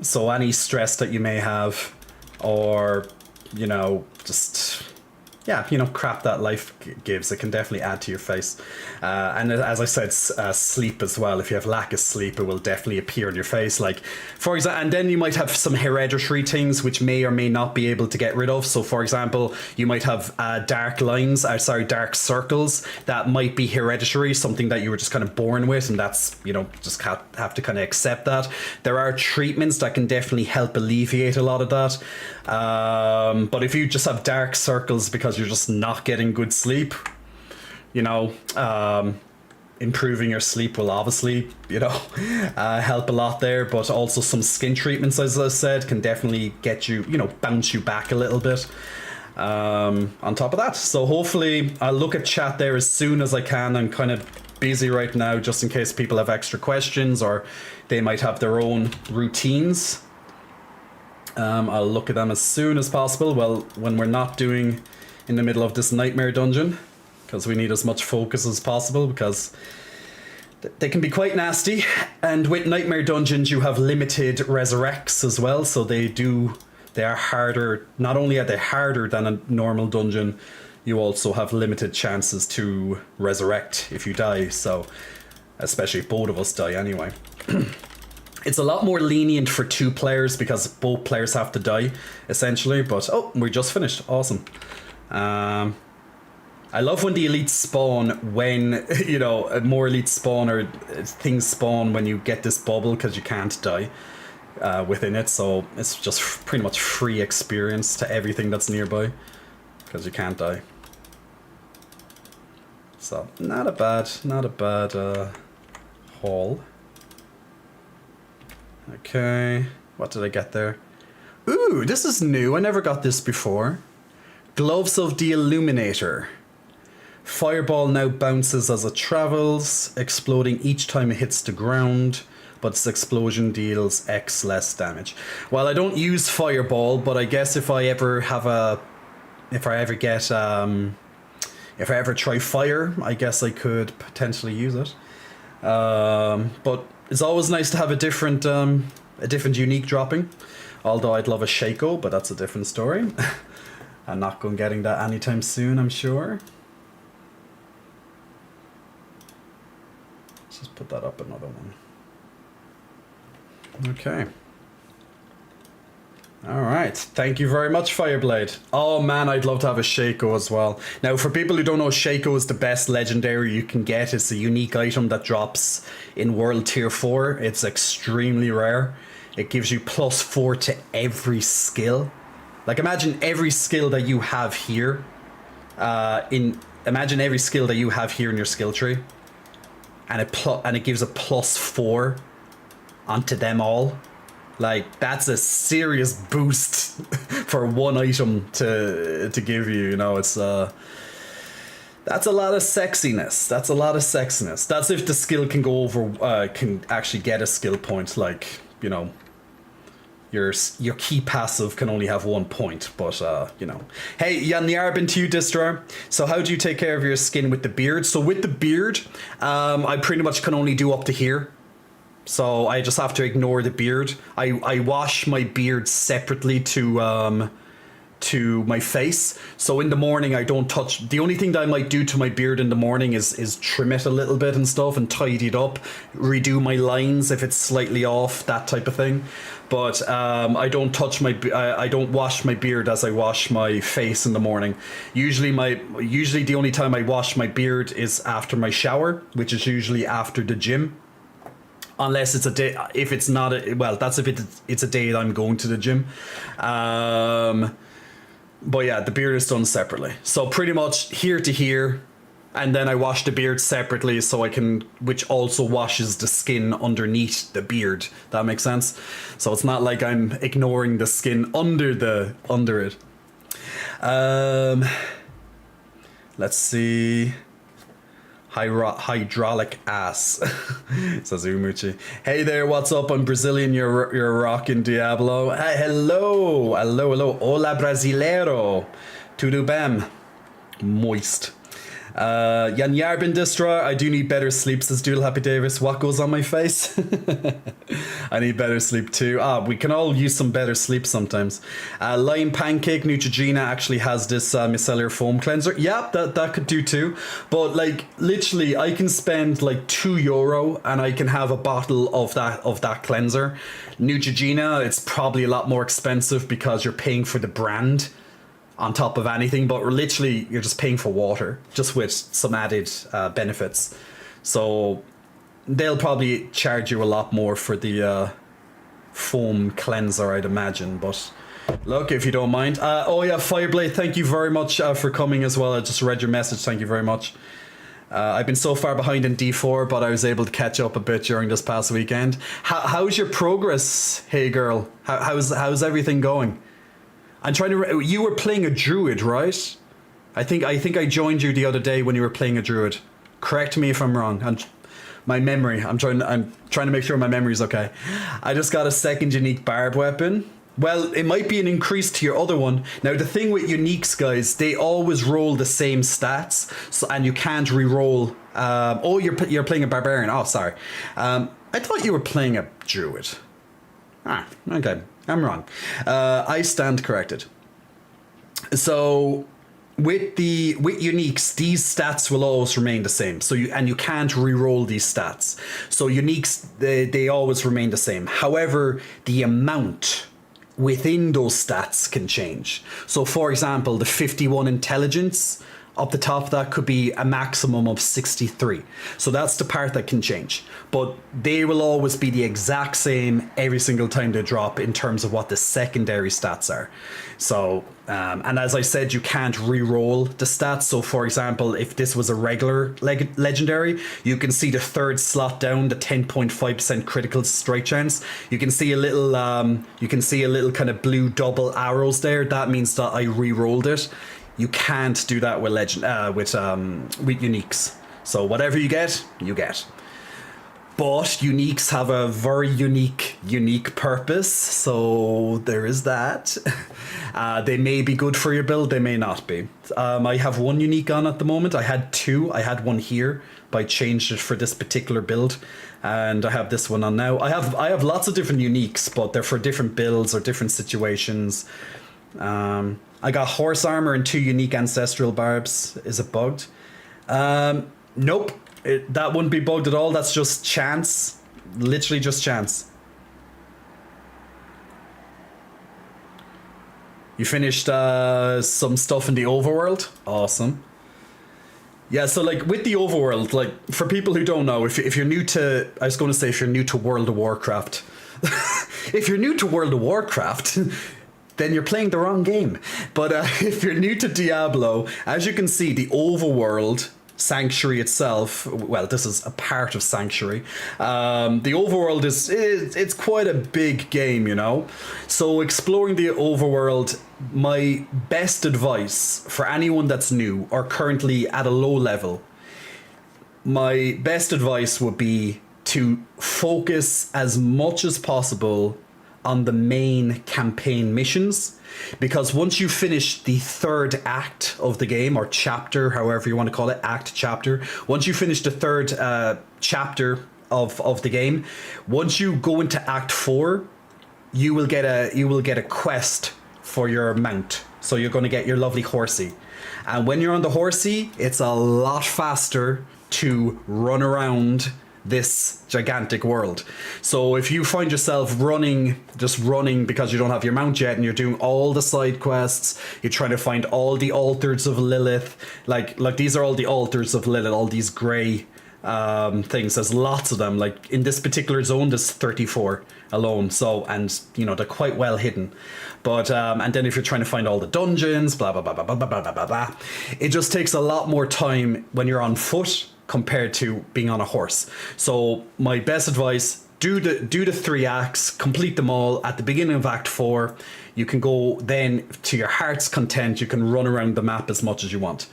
So any stress that you may have, or just crap that life gives, it can definitely add to your face. And as I said, sleep as well. If you have lack of sleep, it will definitely appear on your face. Like, for example, and then you might have some hereditary things which may or may not be able to get rid of. So for example, you might have dark circles that might be hereditary, something that you were just kind of born with, and that's, just have to kind of accept that. There are treatments that can definitely help alleviate a lot of that. But if you just have dark circles because you're just not getting good sleep, improving your sleep will obviously, help a lot there. But also some skin treatments, as I said, can definitely get you, bounce you back a little bit on top of that. So hopefully I'll look at chat there as soon as I can. I'm kind of busy right now, just in case people have extra questions, or they might have their own routines. I'll look at them as soon as possible. Well, when we're not doing in the middle of this nightmare dungeon, because we need as much focus as possible, because they can be quite nasty. And with nightmare dungeons, you have limited resurrects as well, so they are harder. Not only are they harder than a normal dungeon, you also have limited chances to resurrect if you die. So, especially if both of us die anyway. It's a lot more lenient for 2 players because both players have to die, essentially. But, oh, we just finished. Awesome. I love when the elites spawn when, more elites spawn, or things spawn when you get this bubble, because you can't die within it. So it's just pretty much free experience to everything that's nearby, because you can't die. So not a bad haul. Okay, what did I get there? Ooh, this is new. I never got this before. Gloves of the Illuminator. Fireball now bounces as it travels, exploding each time it hits the ground, but its explosion deals X less damage. Well, I don't use Fireball, but I guess if I ever try fire, I guess I could potentially use it. But it's always nice to have a different unique dropping. Although I'd love a Shaco, but that's a different story. I'm not going getting that anytime soon, I'm sure. Let's just put that up another one. Okay. Alright, thank you very much, Fireblade. Oh man, I'd love to have a Shaco as well. Now, for people who don't know, Shaco is the best legendary you can get. It's a unique item that drops in World Tier 4. It's extremely rare. It gives you +4 to every skill. Like, imagine every skill that you have here. Imagine every skill that you have here in your skill tree. And it gives a +4 onto them all. Like, that's a serious boost for one item to give you, you know. It's that's a lot of sexiness. That's a lot of sexiness. That's if the skill can go over, can actually get a skill point. Like, you know, your key passive can only have 1 point, but you know. Hey, Yanyarbin to you, Distra. So how do you take care of your skin with the beard? So with the beard, I pretty much can only do up to here. So I just have to ignore the beard. I wash my beard separately to my face. So in the morning I don't touch. The only thing that I might do to my beard in the morning is trim it a little bit and stuff and tidy it up, redo my lines if it's slightly off, that type of thing. But I don't touch I don't wash my beard as I wash my face in the morning. Usually the only time I wash my beard is after my shower, which is usually after the gym. Unless it's a day, if it's not, that's if it's a day that I'm going to the gym. But yeah, the beard is done separately. So pretty much here to here, and then I wash the beard separately so I can, which also washes the skin underneath the beard. That makes sense? So it's not like I'm ignoring the skin under it. Let's see. Hydraulic ass, says Umuchi. Hey there, what's up? I'm Brazilian, you're rocking Diablo. Hello. Hola brasileiro. Tudo bem? Moist. Yanyarbin Distra, I do need better sleep, says Doodle Happy Davis. What goes on my face? I need better sleep too. We can all use some better sleep sometimes. Lime Pancake, Neutrogena actually has this micellar foam cleanser. Yeah, that could do too. But like, literally, I can spend like €2 and I can have a bottle of that cleanser. Neutrogena, it's probably a lot more expensive because you're paying for the brand on top of anything, but literally you're just paying for water, just with some added benefits. So they'll probably charge you a lot more for the foam cleanser, I'd imagine. But look, if you don't mind. Oh yeah, Fireblade, thank you very much for coming as well. I just read your message, thank you very much. I've been so far behind in D4, but I was able to catch up a bit during this past weekend. How's your progress, hey girl? How's everything going? I'm trying to. You were playing a druid, right? I think I joined you the other day when you were playing a druid. Correct me if I'm wrong. My memory. I'm trying to make sure my memory's okay. I just got a second unique barb weapon. Well, it might be an increase to your other one. Now the thing with uniques, guys, they always roll the same stats, and you can't re-roll. Oh, you're playing a barbarian. Oh, sorry. I thought you were playing a druid. Okay. I'm wrong. I stand corrected. So with uniques, these stats will always remain the same. So you can't re-roll these stats. So uniques, they always remain the same. However, the amount within those stats can change. So for example, the 51 intelligence up the top of that could be a maximum of 63. So that's the part that can change. But they will always be the exact same every single time they drop in terms of what the secondary stats are. So, and as I said, you can't re-roll the stats. So for example, if this was a regular legendary, you can see the third slot down, the 10.5% critical strike chance. You can see a little kind of blue double arrows there. That means that I re-rolled it. You can't do that with with uniques. So whatever you get, you get. But uniques have a very unique purpose, so there is that. They may be good for your build, they may not be. I have one unique on at the moment. I had two. I had one here, but I changed it for this particular build, and I have this one on now. I have lots of different uniques, but they're for different builds or different situations. I got horse armor and 2 unique ancestral barbs. Is it bugged? Nope. That wouldn't be bugged at all. That's just chance. Literally just chance. You finished some stuff in the overworld? Awesome. Yeah, so like with the overworld, like for people who don't know, if you're new to, I was going to say if you're new to World of Warcraft. If you're new to World of Warcraft, then you're playing the wrong game. But if you're new to Diablo, as you can see, the overworld, Sanctuary itself, well, this is a part of Sanctuary. The overworld it's quite a big game, you know. So exploring the overworld, my best advice for anyone that's new or currently at a low level, my best advice would be to focus as much as possible on the main campaign missions. Because once you finish the 3rd act of the game, or chapter, however you want to call it, act, chapter, once you finish the 3rd chapter of the game, once you go into act 4, you will get a quest for your mount. So you're going to get your lovely horsey. And when you're on the horsey, it's a lot faster to run around this gigantic world. So if you find yourself just running because you don't have your mount yet, and you're doing all the side quests, you're trying to find all the altars of Lilith, like these are all the altars of Lilith, all these grey things. There's lots of them. Like in this particular zone, there's 34 alone. So, and you know, they're quite well hidden. But and then if you're trying to find all the dungeons, blah blah blah blah blah blah blah blah blah, it just takes a lot more time when you're on foot compared to being on a horse. So my best advice, do the 3 acts, complete them all. At the beginning of Act 4, you can go then to your heart's content, you can run around the map as much as you want.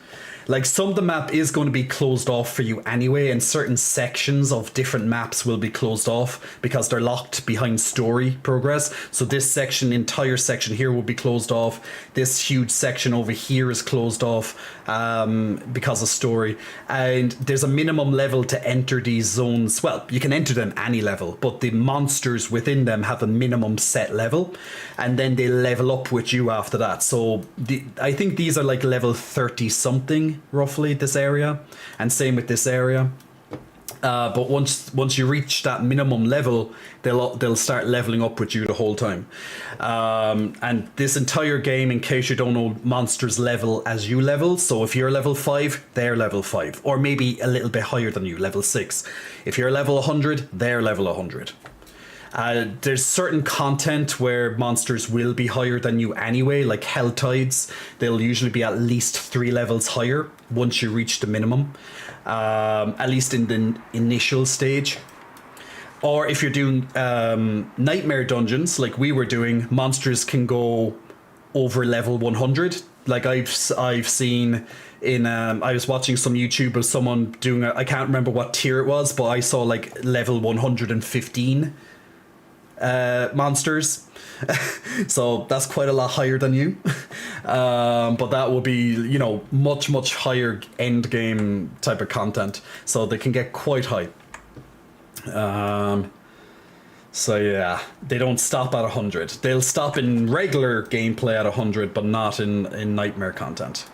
Like some of the map is going to be closed off for you anyway, and certain sections of different maps will be closed off because they're locked behind story progress. So this entire section here will be closed off. This huge section over here is closed off because of story. And there's a minimum level to enter these zones. Well, you can enter them any level, but the monsters within them have a minimum set level, and then they level up with you after that. So I think these are like level 30 something roughly, this area, and same with this area. But once you reach that minimum level, they'll start leveling up with you the whole time. And this entire game, in case you don't know, monsters level as you level. So if you're level 5, they're level 5, or maybe a little bit higher than you, level 6. If you're level 100, they're level 100. There's certain content where monsters will be higher than you anyway, like Hell Tides. They'll usually be at least 3 levels higher once you reach the minimum, at least in the initial stage. Or if you're doing nightmare dungeons like we were doing, monsters can go over level 100. Like I've seen in I was watching some YouTube of someone doing I can't remember what tier it was, but I saw like level 115 monsters. So that's quite a lot higher than you. But that will be, you know, much higher end game type of content, so they can get quite high. So yeah, they don't stop at 100. They'll stop in regular gameplay at 100, but not in nightmare content.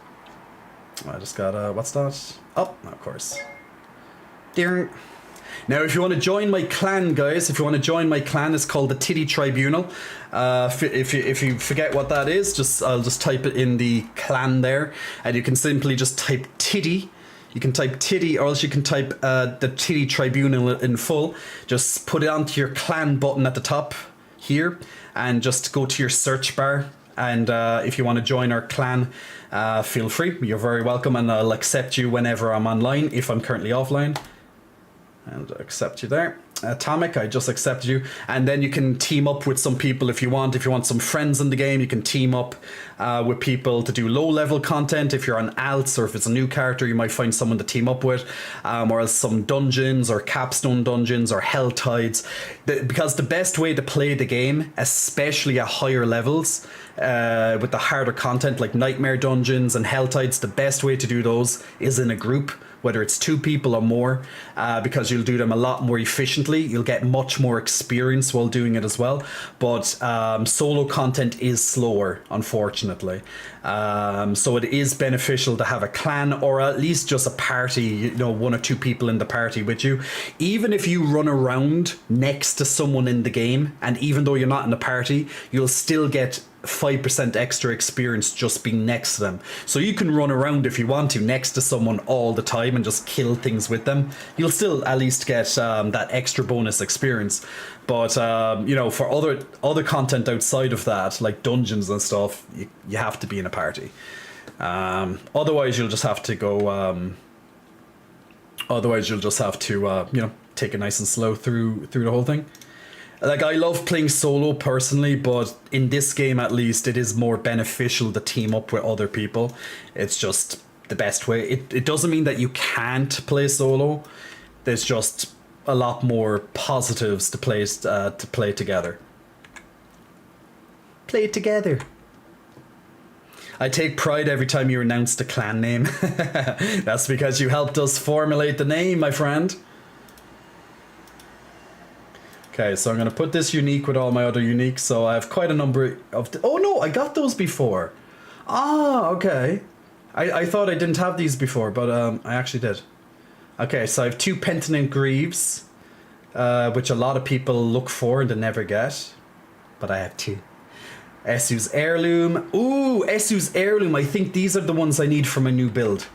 I just got what's that? Oh, of course. Dear. Now, if you want to join my clan, guys, it's called the Titty Tribunal. If you forget what that is, I'll just type it in the clan there, and you can simply just type Titty. You can type Titty, or else you can type the Titty Tribunal in full. Just put it onto your clan button at the top here, and just go to your search bar. And if you want to join our clan, feel free. You're very welcome, and I'll accept you whenever I'm online, if I'm currently offline. And accept you there. Atomic, I just accepted you. And then you can team up with some people if you want. If you want some friends in the game, you can team up with people to do low-level content. If you're on alts or if it's a new character, you might find someone to team up with. Or else some dungeons or capstone dungeons or hell tides. Because the best way to play the game, especially at higher levels, with the harder content like Nightmare Dungeons and Hell Tides, the best way to do those is in a group, whether it's 2 people or more, because you'll do them a lot more efficiently. You'll get much more experience while doing it as well. But solo content is slower, unfortunately. So it is beneficial to have a clan or at least just a party, you know, 1 or 2 people in the party with you. Even if you run around next to someone in the game, and even though you're not in the party, you'll still get 5% extra experience just being next to them. So you can run around if you want to next to someone all the time and just kill things with them. You'll still at least get that extra bonus experience. But you know, for other content outside of that, like dungeons and stuff, you have to be in a party. Otherwise you'll just have to go you know, take it nice and slow through the whole thing. Like, I love playing solo personally, but in this game at least, it is more beneficial to team up with other people. It's just the best way. It doesn't mean that you can't play solo. There's just a lot more positives to play together. Play together. I take pride every time you announce the clan name. That's because you helped us formulate the name, my friend. Okay, so I'm going to put this unique with all my other uniques. So I have quite a number of... Oh, no, I got those before. Ah, okay. I thought I didn't have these before, but I actually did. Okay, so I have 2 Penittent Greaves, which a lot of people look for and they never get. But I have 2. Esu's Heirloom. Ooh, Esu's Heirloom. I think these are the ones I need for my new build.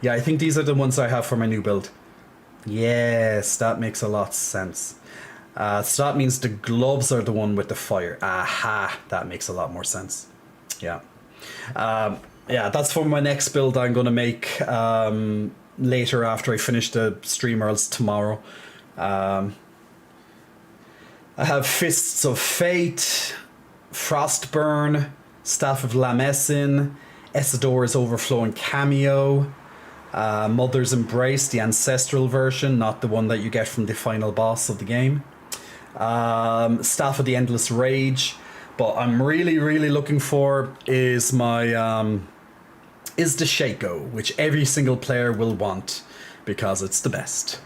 Yeah, I think these are the ones I have for my new build. Yes, that makes a lot of sense. So that means the gloves are the one with the fire. Aha, that makes a lot more sense. Yeah. Yeah, that's for my next build I'm going to make later after I finish the stream, or else tomorrow. I have Fists of Fate, Frostburn, Staff of Lamesin, Esidora's Overflowing Cameo, Mother's Embrace, the ancestral version, not the one that you get from the final boss of the game. Staff of the Endless Rage, but I'm really looking for is my is the Shaco, which every single player will want because it's the best.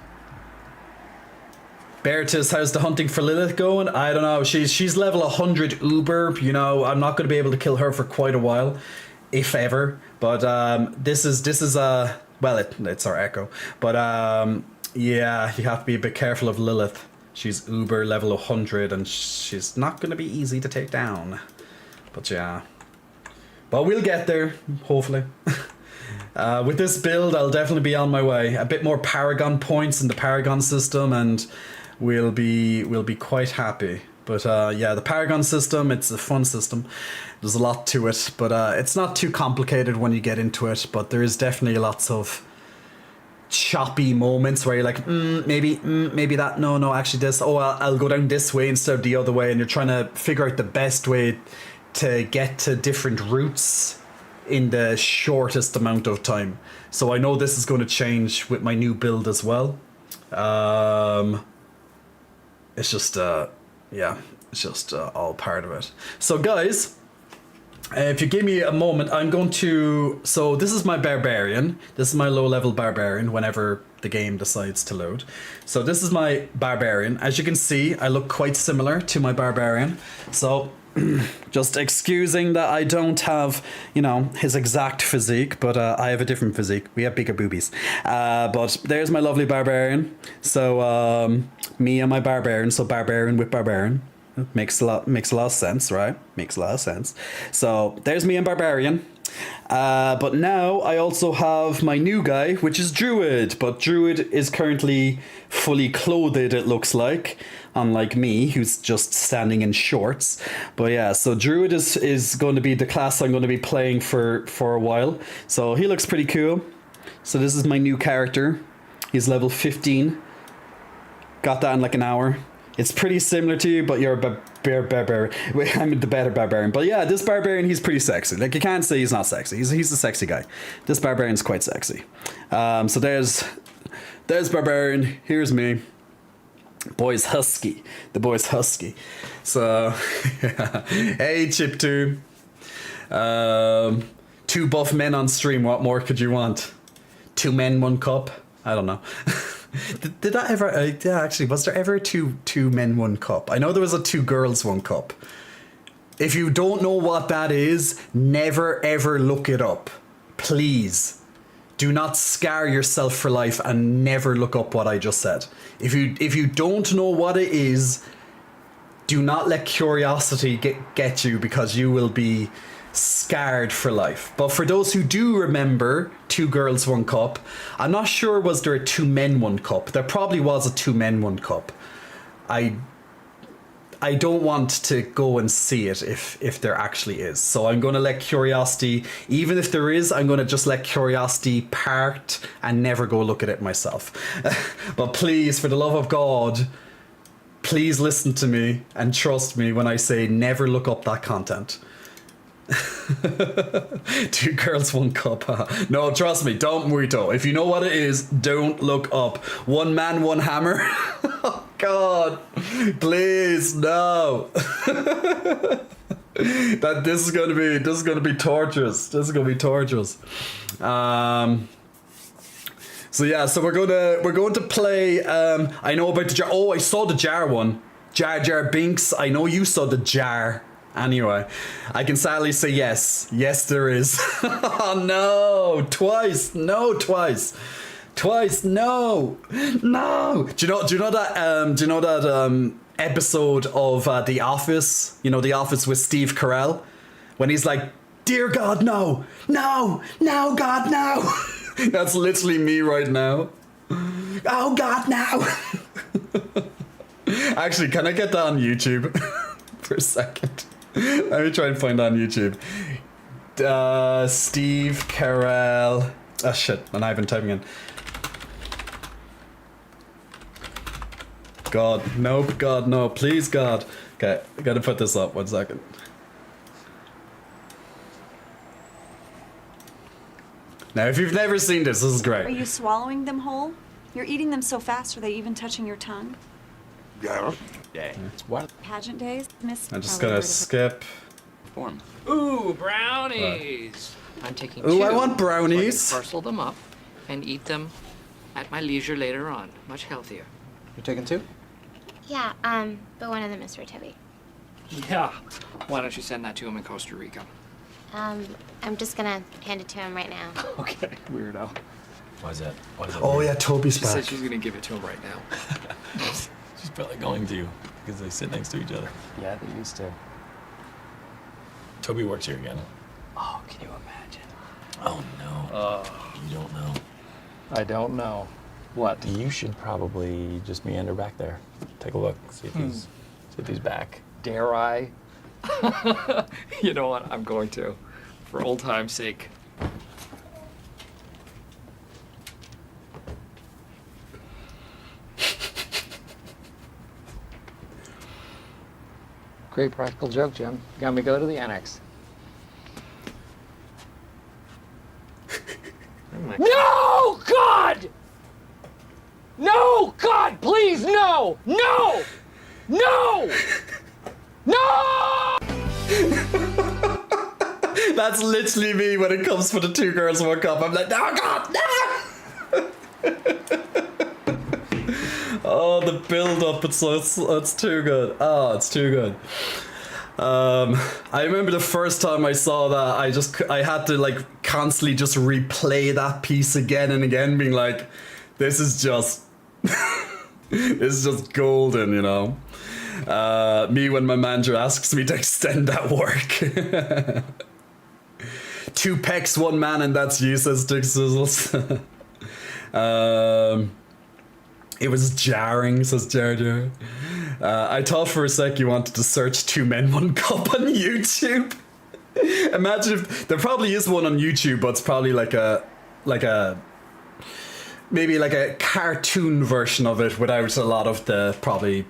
Bertus, how's the hunting for Lilith going? I don't know. She's level 100 Uber. You know, I'm not going to be able to kill her for quite a while, if ever. But this is well, it's our Echo. But yeah, you have to be a bit careful of Lilith. She's Uber level 100 and she's not going to be easy to take down. But yeah. But we'll get there, hopefully. With this build, I'll definitely be on my way. A bit more Paragon points in the Paragon system and we'll be quite happy. But yeah, the Paragon system, it's a fun system. There's a lot to it, but it's not too complicated when you get into it. But there is definitely lots of choppy moments where you're like, maybe that, no, actually this, oh, I'll go down this way instead of the other way, and you're trying to figure out the best way to get to different routes in the shortest amount of time. So I know this is going to change with my new build as well. It's just yeah, it's just all part of it. So guys, if you give me a moment, I'm going to... So this is my Barbarian. This is my low-level Barbarian whenever the game decides to load. So this is my Barbarian. As you can see, I look quite similar to my Barbarian. So just excusing that I don't have, you know, his exact physique, but I have a different physique. We have bigger boobies. But there's my lovely Barbarian. So me and my Barbarian. So Barbarian with Barbarian. Makes a lot of sense, right? Makes a lot of sense. So there's me and Barbarian. But now I also have my new guy, which is Druid. But Druid is currently fully clothed, it looks like. Unlike me, who's just standing in shorts. But yeah, so Druid is going to be the class I'm going to be playing for a while. So he looks pretty cool. So this is my new character. He's level 15. Got that in like an hour. It's pretty similar to you, but you're a barbarian. I'm the better barbarian. But yeah, this barbarian, he's pretty sexy. Like, you can't say he's not sexy. He's a sexy guy. This barbarian's quite sexy. So there's barbarian. Here's me. Boy's husky. The boy's husky. So, yeah. Hey, Chip 2. 2 buff men on stream. What more could you want? 2 men, 1 cup. I don't know. Did that ever? Yeah, actually, was there ever two men, 1 cup? I know there was a 2 girls, 1 cup. If you don't know what that is, never ever look it up. Please. Do not scar yourself for life and never look up what I just said. If you don't know what it is, do not let curiosity get you, because you will be scarred for life. But for those who do remember 2 girls, 1 cup, I'm not sure was there a 2 men, 1 cup. There probably was a 2 men, 1 cup. I don't want to go and see it if there actually is. So I'm going to let curiosity, even if there is, I'm going to just let curiosity part and never go look at it myself. But please, for the love of God, please listen to me and trust me when I say never look up that content. 2 girls, 1 cup. No, trust me, don't, Muito. If you know what it is, don't look up. 1 man, 1 hammer. Oh God, please, no. This is gonna be torturous. This is gonna be torturous. So yeah, so we're going to play. I know about the jar. Oh, I saw the jar one. Jar Jar Binks. I know you saw the jar. Anyway, I can sadly say yes. Yes, there is. Oh no! Twice. No, twice. Twice. No. No. Do you know that episode of The Office? You know, The Office with Steve Carell, when he's like, "Dear God, no, no, no, God, no." That's literally me right now. Oh God, no. Actually, can I get that on YouTube for a second? Let me try and find that on YouTube. Steve Carell. Oh shit, and I've been typing in. God, nope, God, no, please, God. Okay, I gotta put this up, 1 second. Now, if you've never seen this is great. Are you swallowing them whole? You're eating them so fast, are they even touching your tongue? Yeah. It's what? Pageant days? Miss. I'm just probably gonna heard of it. skip. Form. Ooh, brownies! I'm taking Ooh, 2. I want brownies. So I can parcel them up and eat them at my leisure later on. Much healthier. You're taking 2? Yeah, but one of them is for Toby. Yeah. Why don't you send that to him in Costa Rica? I'm just gonna hand it to him right now. Okay, weirdo. Why is that? Oh yeah, Toby's She back. said she's gonna give it to him right now. She's probably going to, because they sit next to each other. Yeah, they used to. Toby works here again. Oh, can you imagine? Oh no. You don't know. I don't know. What? You should probably just meander back there. Take a look, see if he's back. Dare I? You know what? I'm going to. For old time's sake. Great practical joke, Jim. Got me go to the annex. No, God! No, God, please, no! No! No! No! That's literally me when it comes for the 2 girls, 1 cup. I'm like, oh God, no! Oh, the build-up, it's too good. Oh, it's too good. I remember the first time I saw that, I had to like constantly just replay that piece again and again, being like, this is just, this is just golden, you know? Me when my manager asks me to extend that work. 2 pecs, 1 man, and that's you, says Dick Sizzles. It was jarring, says Jar Jar. I thought for a sec you wanted to search 2 men, 1 cup on YouTube. Imagine if there probably is one on YouTube, but it's probably like a maybe like a cartoon version of it without a lot of the probably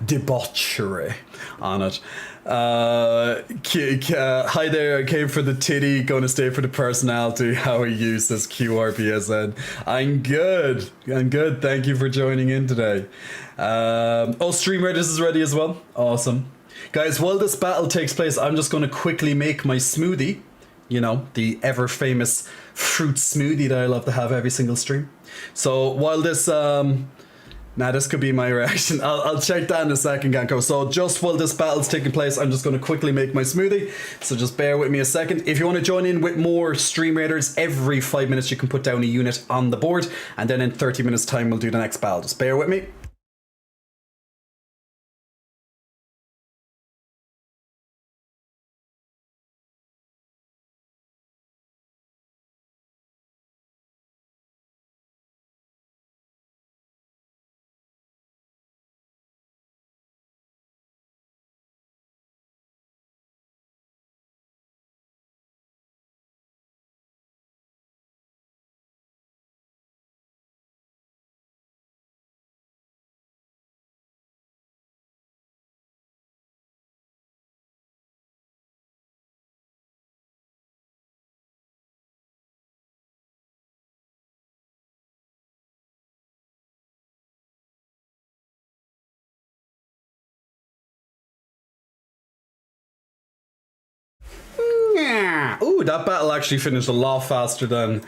debauchery on it. Hi there, I came for the titty, gonna stay for the personality. How I use this QRPSN. I'm good, thank you for joining in today. Stream Raiders is ready as well. Awesome. Guys, while this battle takes place, I'm just gonna quickly make my smoothie. You know, the ever famous fruit smoothie that I love to have every single stream. So while this this could be my reaction. I'll check that in a second, Ganko. So just while this battle's taking place, I'm just going to quickly make my smoothie. So just bear with me a second. If you want to join in with more Stream Raiders, every 5 minutes you can put down a unit on the board. And then in 30 minutes time, we'll do the next battle. Just bear with me. Ooh, that battle actually finished a lot faster than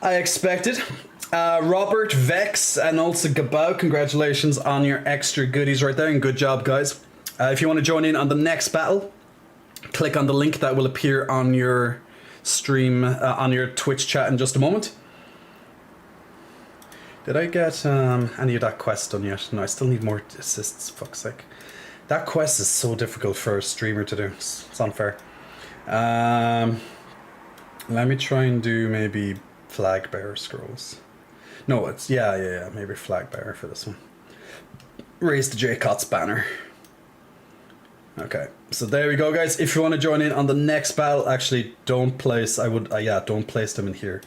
I expected. Robert, Vex, and also Gabao, congratulations on your extra goodies right there, and good job, guys. If you want to join in on the next battle, click on the link that will appear on your stream, on your Twitch chat in just a moment. Did I get any of that quest done yet? No, I still need more assists, fuck's sake. That quest is so difficult for a streamer to do. It's unfair. Let me try and do maybe flag bearer scrolls. No, it's yeah, maybe flag bearer for this one. Raise the J-Cots banner. Okay, so there we go, guys. If you want to join in on the next battle, actually don't place. Don't place them in here.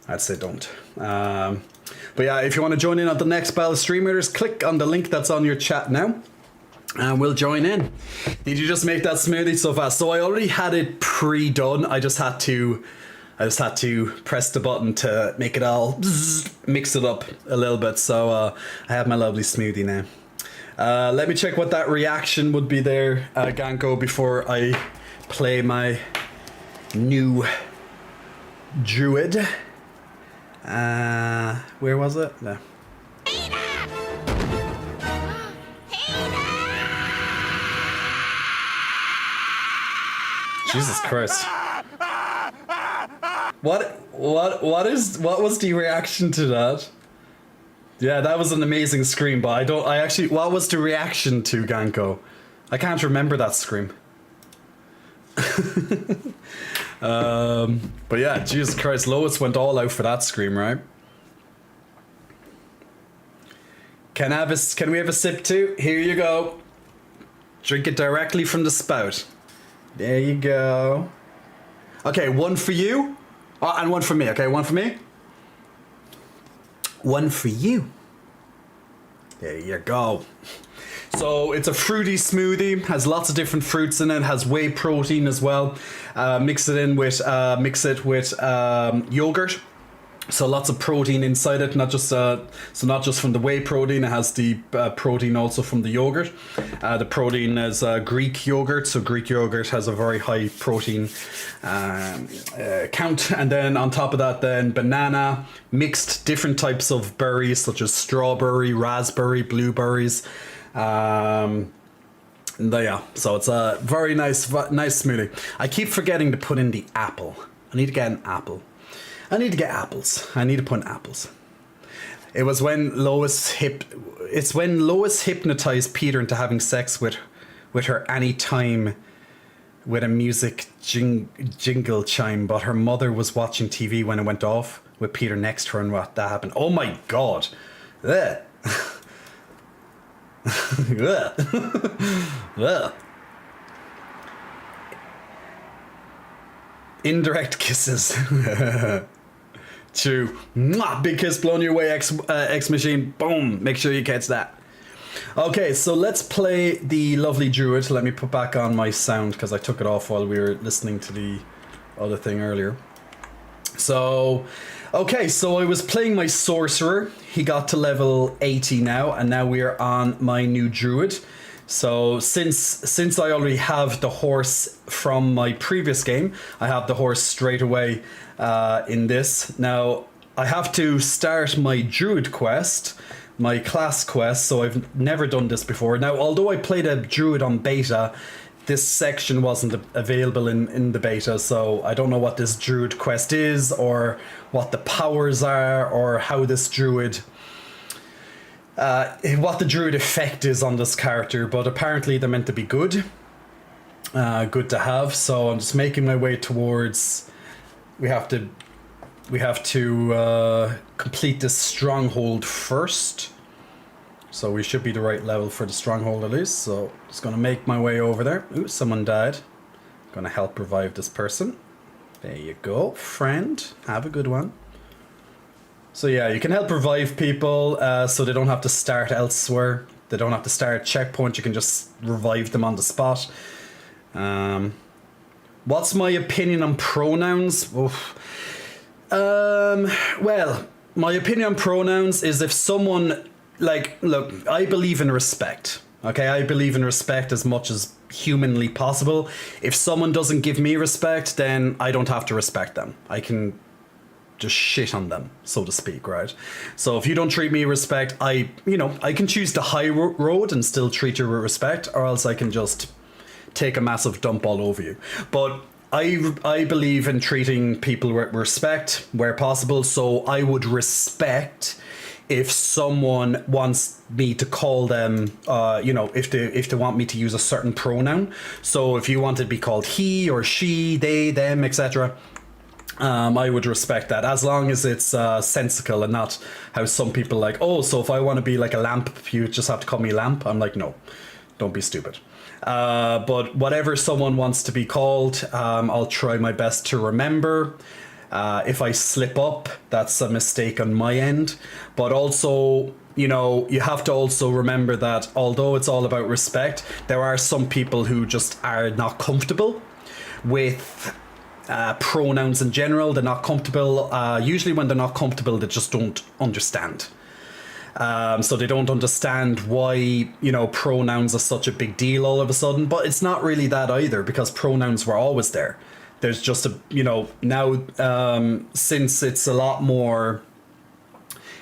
I'd say don't. But yeah, if you want to join in on the next battle, Stream Raiders, click on the link that's on your chat now. And we'll join in. Did you just make that smoothie so fast? So I already had it pre-done. I just had to press the button to make it all mix it up a little bit. So I have my lovely smoothie now. Let me check what that reaction would be there, Ganko, before I play my new druid. Where was it? No. Jesus Christ. What was the reaction to that? Yeah, that was an amazing scream, but what was the reaction to Ganko? I can't remember that scream. But yeah, Jesus Christ, Lois went all out for that scream, right? Can we have a sip too? Here you go. Drink it directly from the spout. There you go. Okay, one for you. Oh, and one for me. Okay, one for me. One for you. There you go. So it's a fruity smoothie, has lots of different fruits in it, has whey protein as well. Mix it with yogurt. So lots of protein inside it, not just from the whey protein. It has the protein also from the yogurt. The protein is Greek yogurt, so Greek yogurt has a very high protein count. And then on top of that, then banana, mixed different types of berries such as strawberry, raspberry, blueberries. Yeah, so it's a very nice smoothie. I keep forgetting to put in the apple. I need to get an apple. I need to get apples. I need to put in apples. It's when Lois hypnotized Peter into having sex with her any time with a music jingle chime, but her mother was watching TV when it went off with Peter next to her, and what that happened. Oh my god. Ugh. Ugh. Indirect kisses. True. Mwah, big kiss blown your way, X Machine. Boom. Make sure you catch that. Okay, so let's play the lovely druid. Let me put back on my sound because I took it off while we were listening to the other thing earlier. So, okay, so I was playing my sorcerer. He got to level 80 now, and now we are on my new druid. So since I already have the horse from my previous game, I have the horse straight away in this. Now, I have to start my druid quest, my class quest, so I've never done this before. Now, although I played a druid on beta, this section wasn't available in the beta, so I don't know what this druid quest is, or what the powers are, or how this druid... what the druid effect is on this character, but apparently they're meant to be good. Good to have, so I'm just making my way towards... We have to complete this stronghold first. So we should be the right level for the stronghold at least. So just gonna make my way over there. Ooh, someone died. Gonna help revive this person. There you go, friend. Have a good one. So yeah, you can help revive people so they don't have to start elsewhere. They don't have to start at checkpoint. You can just revive them on the spot. What's my opinion on pronouns? Oof. Well, my opinion on pronouns is if someone... Like, look, I believe in respect. Okay, I believe in respect as much as humanly possible. If someone doesn't give me respect, then I don't have to respect them. I can just shit on them, so to speak, right? So if you don't treat me with respect, I can choose the high road and still treat you with respect, or else I can just take a massive dump all over you. But I believe in treating people with respect where possible, so I would respect if someone wants me to call them, if they want me to use a certain pronoun. So if you want to be called he or she, they, them, etc., I would respect that, as long as it's sensical and not how some people like, oh, so if I want to be like a lamp, you just have to call me lamp. I'm like, no, don't be stupid. But whatever someone wants to be called, I'll try my best to remember. If I slip up, that's a mistake on my end. But also, you have to also remember that although it's all about respect, there are some people who just are not comfortable with pronouns in general. They're not comfortable. Usually when they're not comfortable, they just don't understand. So they don't understand why, pronouns are such a big deal all of a sudden. But it's not really that either, because pronouns were always there. There's just now, since it's a lot more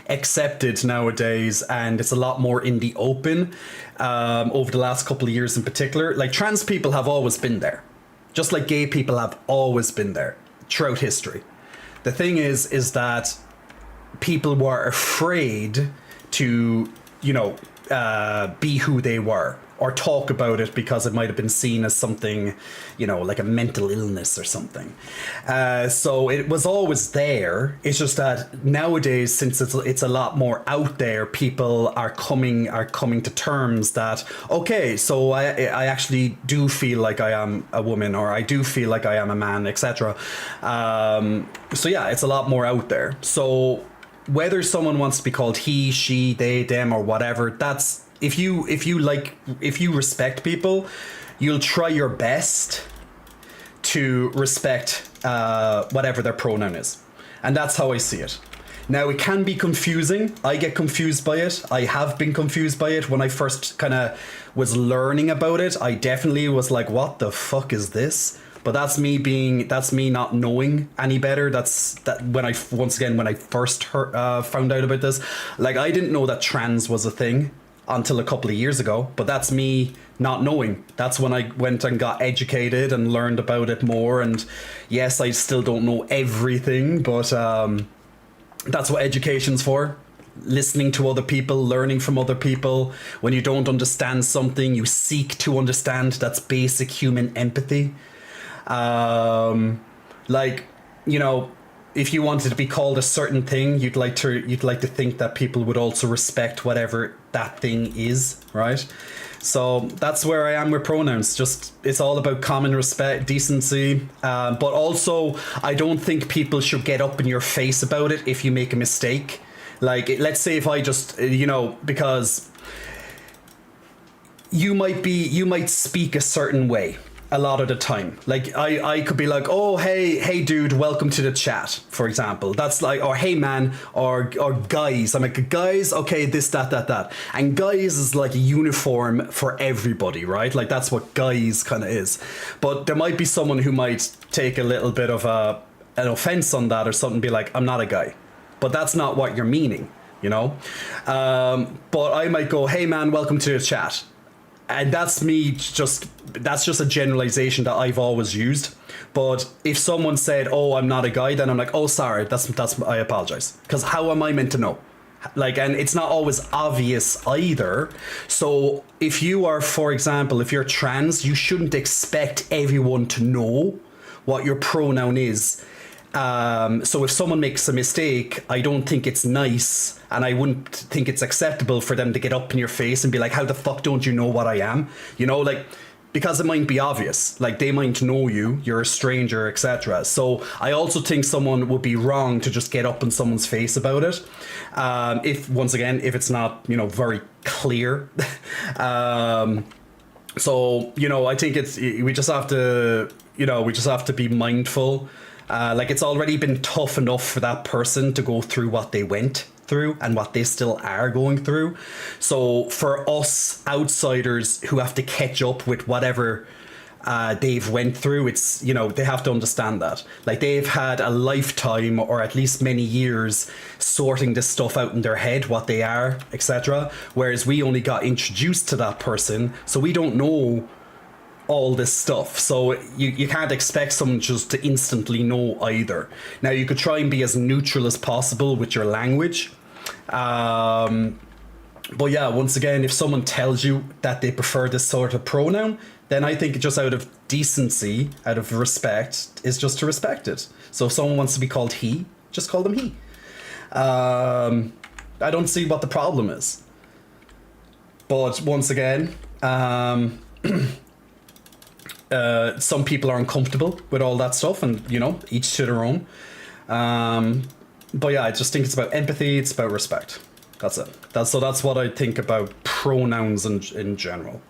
accepted nowadays and it's a lot more in the open, over the last couple of years in particular, like trans people have always been there, just like gay people have always been there throughout history. The thing is that people were afraid to, be who they were, or talk about it because it might have been seen as something, like a mental illness or something. So it was always there. It's just that nowadays, since it's a lot more out there, people are coming to terms that, okay, so I actually do feel like I am a woman, or I do feel like I am a man, etc. So yeah, it's a lot more out there. So whether someone wants to be called he, she, they, them, or whatever, that's... If you respect people, you'll try your best to respect whatever their pronoun is. And that's how I see it. Now, it can be confusing. I get confused by it. I have been confused by it. When I first kind of was learning about it, I definitely was like, what the fuck is this? But that's me not knowing any better. When I first found out about this, like, I didn't know that trans was a thing until a couple of years ago, but that's me not knowing. That's when I went and got educated and learned about it more. And yes, I still don't know everything, but that's what education's for. Listening to other people, learning from other people. When you don't understand something, you seek to understand. That's basic human empathy. if you wanted to be called a certain thing, you'd like to think that people would also respect whatever that thing is, right? So that's where I am with pronouns. Just, it's all about common respect, decency, but also I don't think people should get up in your face about it if you make a mistake. Like, let's say if I just, because you might speak a certain way a lot of the time. Like I could be like, oh, hey dude, welcome to the chat, for example. That's like, or hey man, or guys. I'm like, guys, okay, this, that. And guys is like a uniform for everybody, right? Like that's what guys kind of is. But there might be someone who might take a little bit of an offense on that or something, be like, I'm not a guy. But that's not what you're meaning, But I might go, hey man, welcome to the chat. And that's just a generalization that I've always used. But if someone said, oh, I'm not a guy, then I'm like, oh, sorry, that's I apologize. Because how am I meant to know? Like, and it's not always obvious either. So if you are, for example, if you're trans, you shouldn't expect everyone to know what your pronoun is. So if someone makes a mistake, I don't think it's nice, and I wouldn't think it's acceptable for them to get up in your face and be like, how the fuck don't you know what I am? Like, because it might be obvious, like they might know you're a stranger, etc. So I also think someone would be wrong to just get up in someone's face about it. If it's not, very clear. So, I think we just have to be mindful. Like it's already been tough enough for that person to go through what they went through and what they still are going through. So for us outsiders who have to catch up with whatever they've went through, it's, they have to understand that. Like they've had a lifetime or at least many years sorting this stuff out in their head, what they are, etc. Whereas we only got introduced to that person, so we don't know all this stuff. So you can't expect someone just to instantly know either. Now you could try and be as neutral as possible with your language. But yeah, once again, if someone tells you that they prefer this sort of pronoun, then I think just out of decency, out of respect, is just to respect it. So if someone wants to be called he, just call them he. I don't see what the problem is. But once again, some people are uncomfortable with all that stuff, and each to their own. But yeah, I just think it's about empathy, it's about respect. That's it. That's what I think about pronouns in general.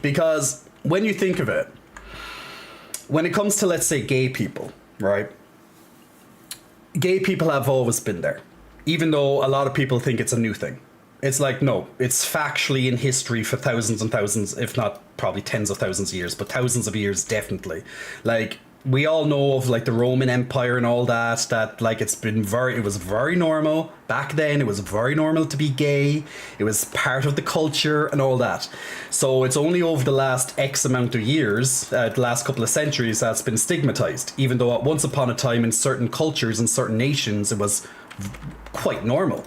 Because when you think of it, when it comes to, let's say, gay people, right? Gay people have always been there, even though a lot of people think it's a new thing. It's like, no, it's factually in history for thousands and thousands, if not probably tens of thousands of years, but thousands of years, definitely. Like, we all know of like the Roman Empire and all that like it was very normal. Back then, it was very normal to be gay. It was part of the culture and all that. So it's only over the last X amount of years, the last couple of centuries, that's been stigmatized. Even though once upon a time in certain cultures and certain nations, it was quite normal.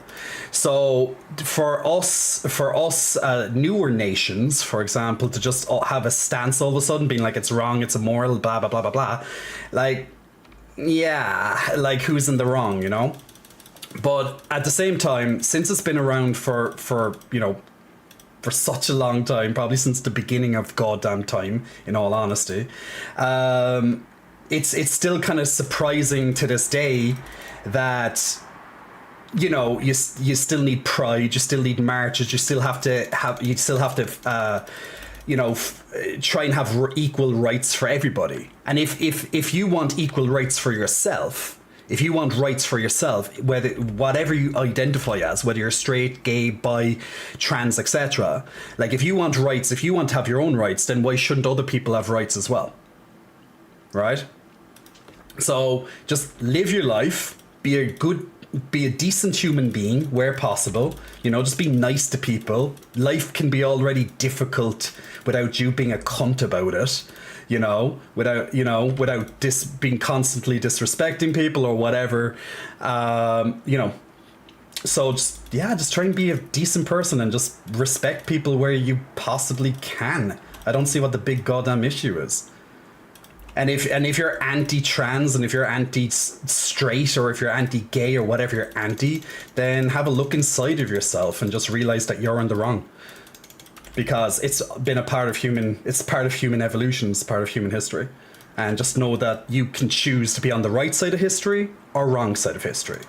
So for us newer nations, for example, to just have a stance all of a sudden being like it's wrong, it's immoral, blah blah blah blah blah, like, yeah, like who's in the wrong, But at the same time, since it's been around for such a long time, probably since the beginning of goddamn time, in all honesty, it's still kind of surprising to this day that you still need pride, you still need marches, you still have to try and have equal rights for everybody. And if you want equal rights for yourself, if you want rights for yourself, whatever you identify as, whether you're straight, gay, bi, trans, etc., like if you want rights, if you want to have your own rights, then why shouldn't other people have rights as well? Right? So just live your life, be a decent human being where possible, just be nice to people. Life can be already difficult without you being a cunt about it, without being constantly disrespecting people or whatever, so just try and be a decent person and just respect people where you possibly can. I don't see what the big goddamn issue is. And if you're anti-trans and if you're anti-straight or if you're anti-gay or whatever you're anti, then have a look inside of yourself and just realize that you're in the wrong. Because it's been part of human evolution, it's part of human history. And just know that you can choose to be on the right side of history or wrong side of history.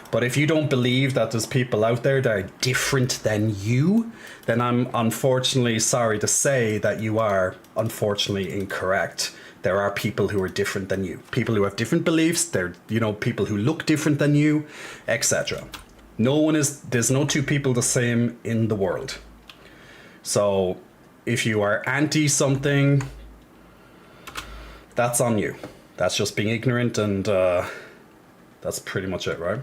But if you don't believe that there's people out there that are different than you, then I'm unfortunately sorry to say that you are unfortunately incorrect. There are people who are different than you. People who have different beliefs, they're, people who look different than you, etc. There's no two people the same in the world. So if you are anti something, that's on you. That's just being ignorant, and that's pretty much it, right?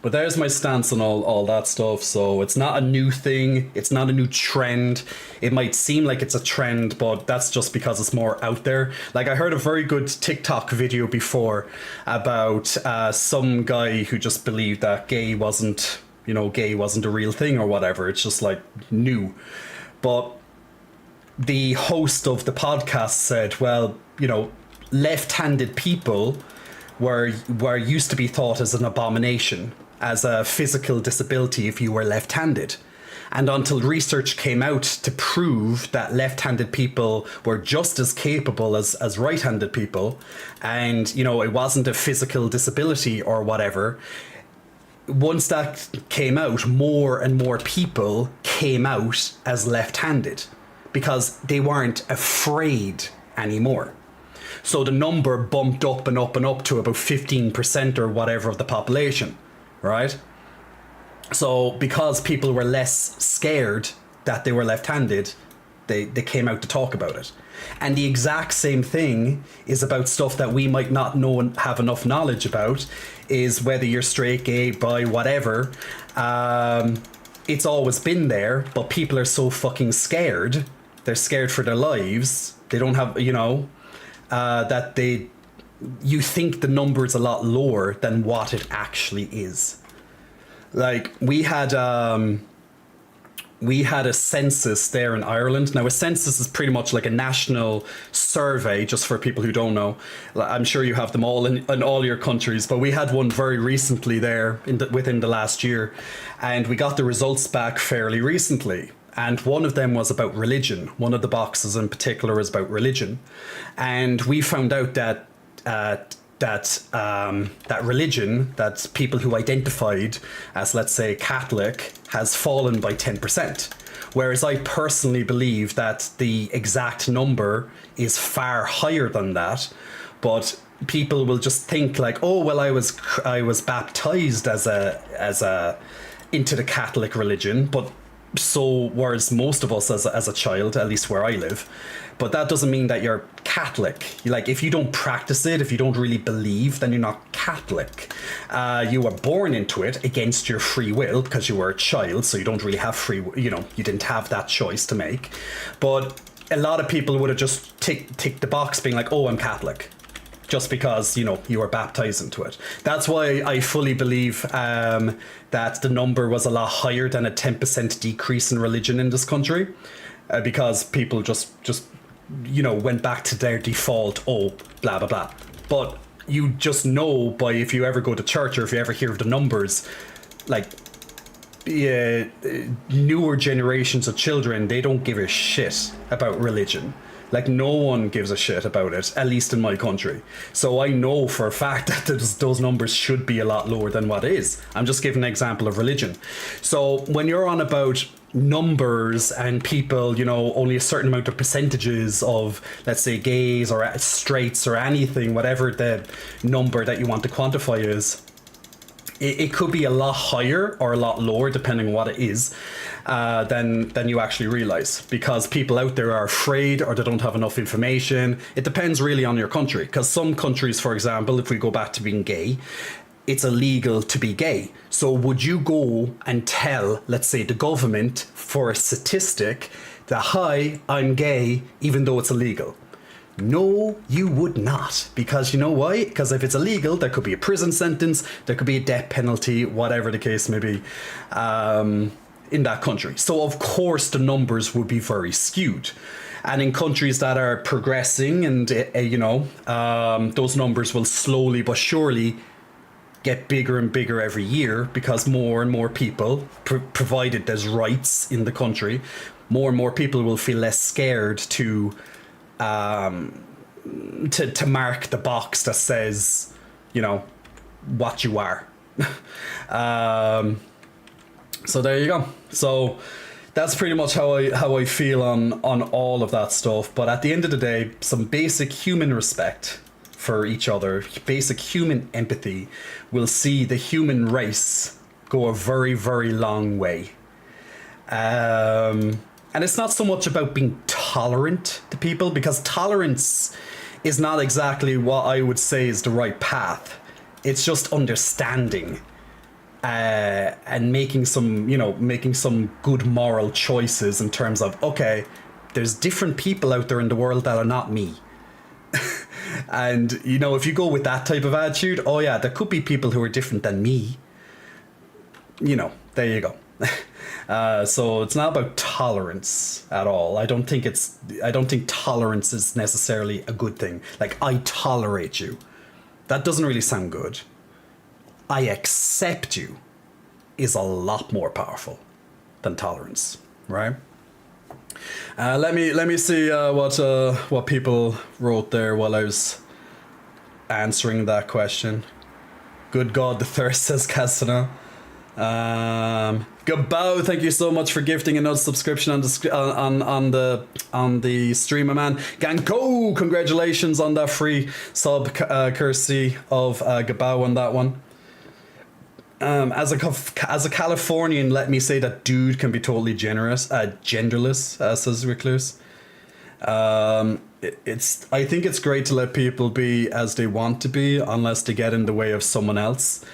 But there's my stance on all that stuff. So it's not a new thing. It's not a new trend. It might seem like it's a trend, but that's just because it's more out there. Like, I heard a very good TikTok video before about some guy who just believed that gay wasn't a real thing or whatever. It's just like new. But the host of the podcast said, well, left-handed people were used to be thought as an abomination, as a physical disability if you were left-handed. And until research came out to prove that left-handed people were just as capable as right-handed people, and, it wasn't a physical disability or whatever, once that came out, more and more people came out as left-handed because they weren't afraid anymore. So the number bumped up and up and up to about 15% or whatever of the population, right? So because people were less scared that they were left-handed, they came out to talk about it. And the exact same thing is about stuff that we might not know and have enough knowledge about, is whether you're straight, gay, bi, whatever. It's always been there, but people are so fucking scared. They're scared for their lives. They don't have, you think the number is a lot lower than what it actually is. Like, we had a census there in Ireland. Now, a census is pretty much like a national survey, just for people who don't know. I'm sure you have them all in all your countries, but we had one very recently there within the last year, and we got the results back fairly recently. And one of them was about religion. One of the boxes in particular is about religion. And we found out that that religion, that people who identified as, let's say, Catholic, has fallen by 10%. Whereas I personally believe that the exact number is far higher than that. But people will just think like, oh, well, I was baptized as a into the Catholic religion, but so whereas most of us as a child, at least where I live. But that doesn't mean that you're Catholic. Like, if you don't practice it, if you don't really believe, then you're not Catholic. You were born into it against your free will because you were a child, so you don't really have free, you didn't have that choice to make. But a lot of people would have just ticked the box being like, oh, I'm Catholic, just because, you were baptized into it. That's why I fully believe that the number was a lot higher than a 10% decrease in religion in this country, because people just went back to their default, oh, blah, blah, blah. But you just know by, if you ever go to church or if you ever hear of the numbers, like, newer generations of children, they don't give a shit about religion. Like, no one gives a shit about it, at least in my country. So I know for a fact that those numbers should be a lot lower than what is. I'm just giving an example of religion. So when you're on about numbers and people, only a certain amount of percentages of, let's say, gays or straights or anything, whatever the number that you want to quantify is, it could be a lot higher or a lot lower depending on what it is, than you actually realize, because people out there are afraid or they don't have enough information. It depends really on your country, because some countries, for example, if we go back to being gay, it's illegal to be gay. So would you go and tell, let's say, the government for a statistic that, hi, I'm gay, even though it's illegal? No, you would not. Because you know why? Because if it's illegal, there could be a prison sentence, there could be a death penalty, whatever the case may be, in that country. So of course the numbers would be very skewed. And in countries that are progressing and, those numbers will slowly but surely get bigger and bigger every year because more and more people, provided there's rights in the country, more and more people will feel less scared to mark the box that says, what you are. So there you go. So that's pretty much how I feel on all of that stuff. But at the end of the day, some basic human respect for each other, basic human empathy will see the human race go a very, very long way. And it's not so much about being tolerant to people, because tolerance is not exactly what I would say is the right path. It's just understanding and making some good moral choices in terms of, okay, there's different people out there in the world that are not me. And, if you go with that type of attitude, oh yeah, there could be people who are different than me. There you go. So it's not about tolerance at all. I don't think tolerance is necessarily a good thing. Like, I tolerate you. That doesn't really sound good. I accept you is a lot more powerful than tolerance, right? Let me see what people wrote there while I was answering that question. Good God, the thirst, says Cassina. Gabao, thank you so much for gifting another subscription on the streamer, man. Ganko, congratulations on that free sub, courtesy of Gabao on that one. As a Californian, let me say that dude can be totally genderless, says Recluse. I think it's great to let people be as they want to be, unless they get in the way of someone else.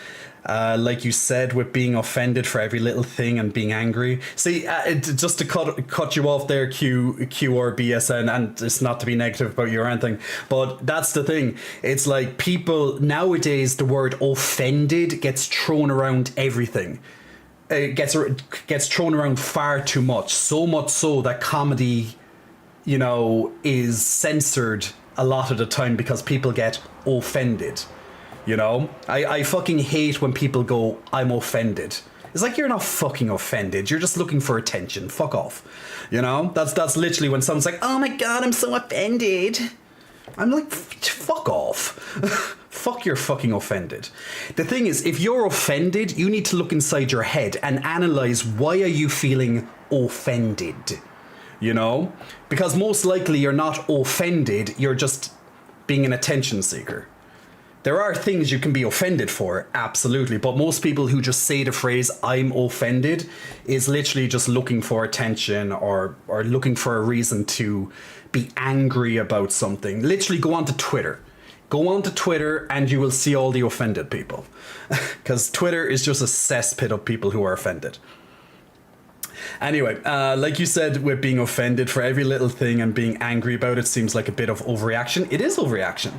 Like you said, with being offended for every little thing and being angry. See, just to cut you off there, QRBSN, and it's not to be negative about you or anything, but that's the thing. It's like people nowadays, the word offended gets thrown around everything. It gets thrown around far too much. So much so that comedy, is censored a lot of the time because people get offended. I fucking hate when people go, I'm offended. It's like, you're not fucking offended. You're just looking for attention. Fuck off. That's literally when someone's like, oh my God, I'm so offended. I'm like, fuck off. Fuck, you're fucking offended. The thing is, if you're offended, you need to look inside your head and analyze, why are you feeling offended? Because most likely you're not offended. You're just being an attention seeker. There are things you can be offended for, absolutely. But most people who just say the phrase, I'm offended, is literally just looking for attention or looking for a reason to be angry about something. Literally go onto Twitter. Go onto Twitter and you will see all the offended people. Because Twitter is just a cesspit of people who are offended. Anyway, like you said, with being offended for every little thing and being angry about it seems like a bit of overreaction. It is overreaction.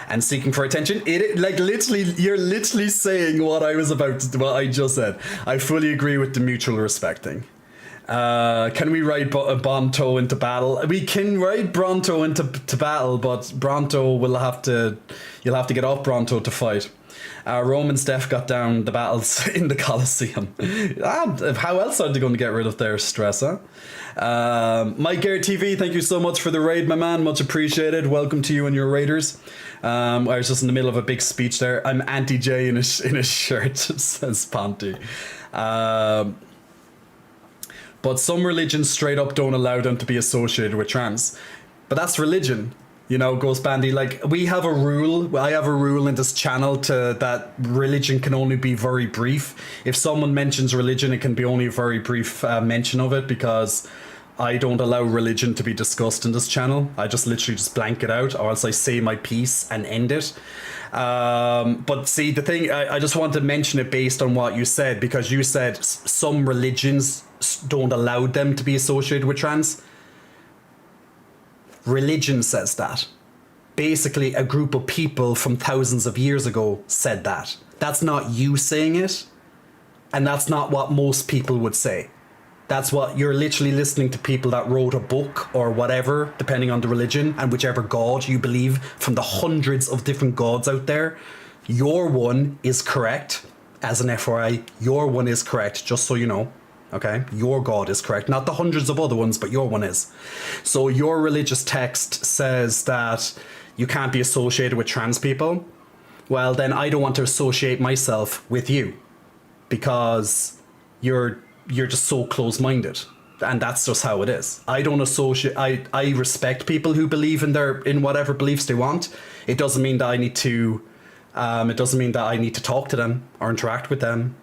And seeking for attention, you're literally saying what I just said. I fully agree with the mutual respect thing. Can we ride Bronto into battle? We can ride Bronto into battle, but you'll have to get off Bronto to fight. Rome and Steph got down the battles in the Colosseum. How else are they going to get rid of their stress, huh? Mike Gare TV, thank you so much for the raid, my man. Much appreciated. Welcome to you and your raiders. I was just in the middle of a big speech there. I'm anti-J in a shirt, says Ponty. But some religions straight up don't allow them to be associated with trans. But that's religion. Ghost Bandy, like, we have a rule. I have a rule in this channel that religion can only be very brief. If someone mentions religion, it can be only a very brief mention of it, because I don't allow religion to be discussed in this channel. I just literally just blank it out, or else I say my piece and end it. But see, the thing, I just want to mention it based on what you said, because you said some religions don't allow them to be associated with trans. Religion says that. Basically, a group of people from thousands of years ago said that. That's not you saying it, and that's not what most people would say. That's what you're literally listening to people that wrote a book or whatever, depending on the religion and whichever god you believe from the hundreds of different gods out there. Your one is correct. As an FYI, your one is correct, just so you know. Okay? Your god is correct. Not the hundreds of other ones, but your one is. So your religious text says that you can't be associated with trans people. Well, then I don't want to associate myself with you because you're just so close-minded, and that's just how it is. I don't associate. I respect people who believe in whatever beliefs they want. It doesn't mean that I need to. It doesn't mean that I need to talk to them or interact with them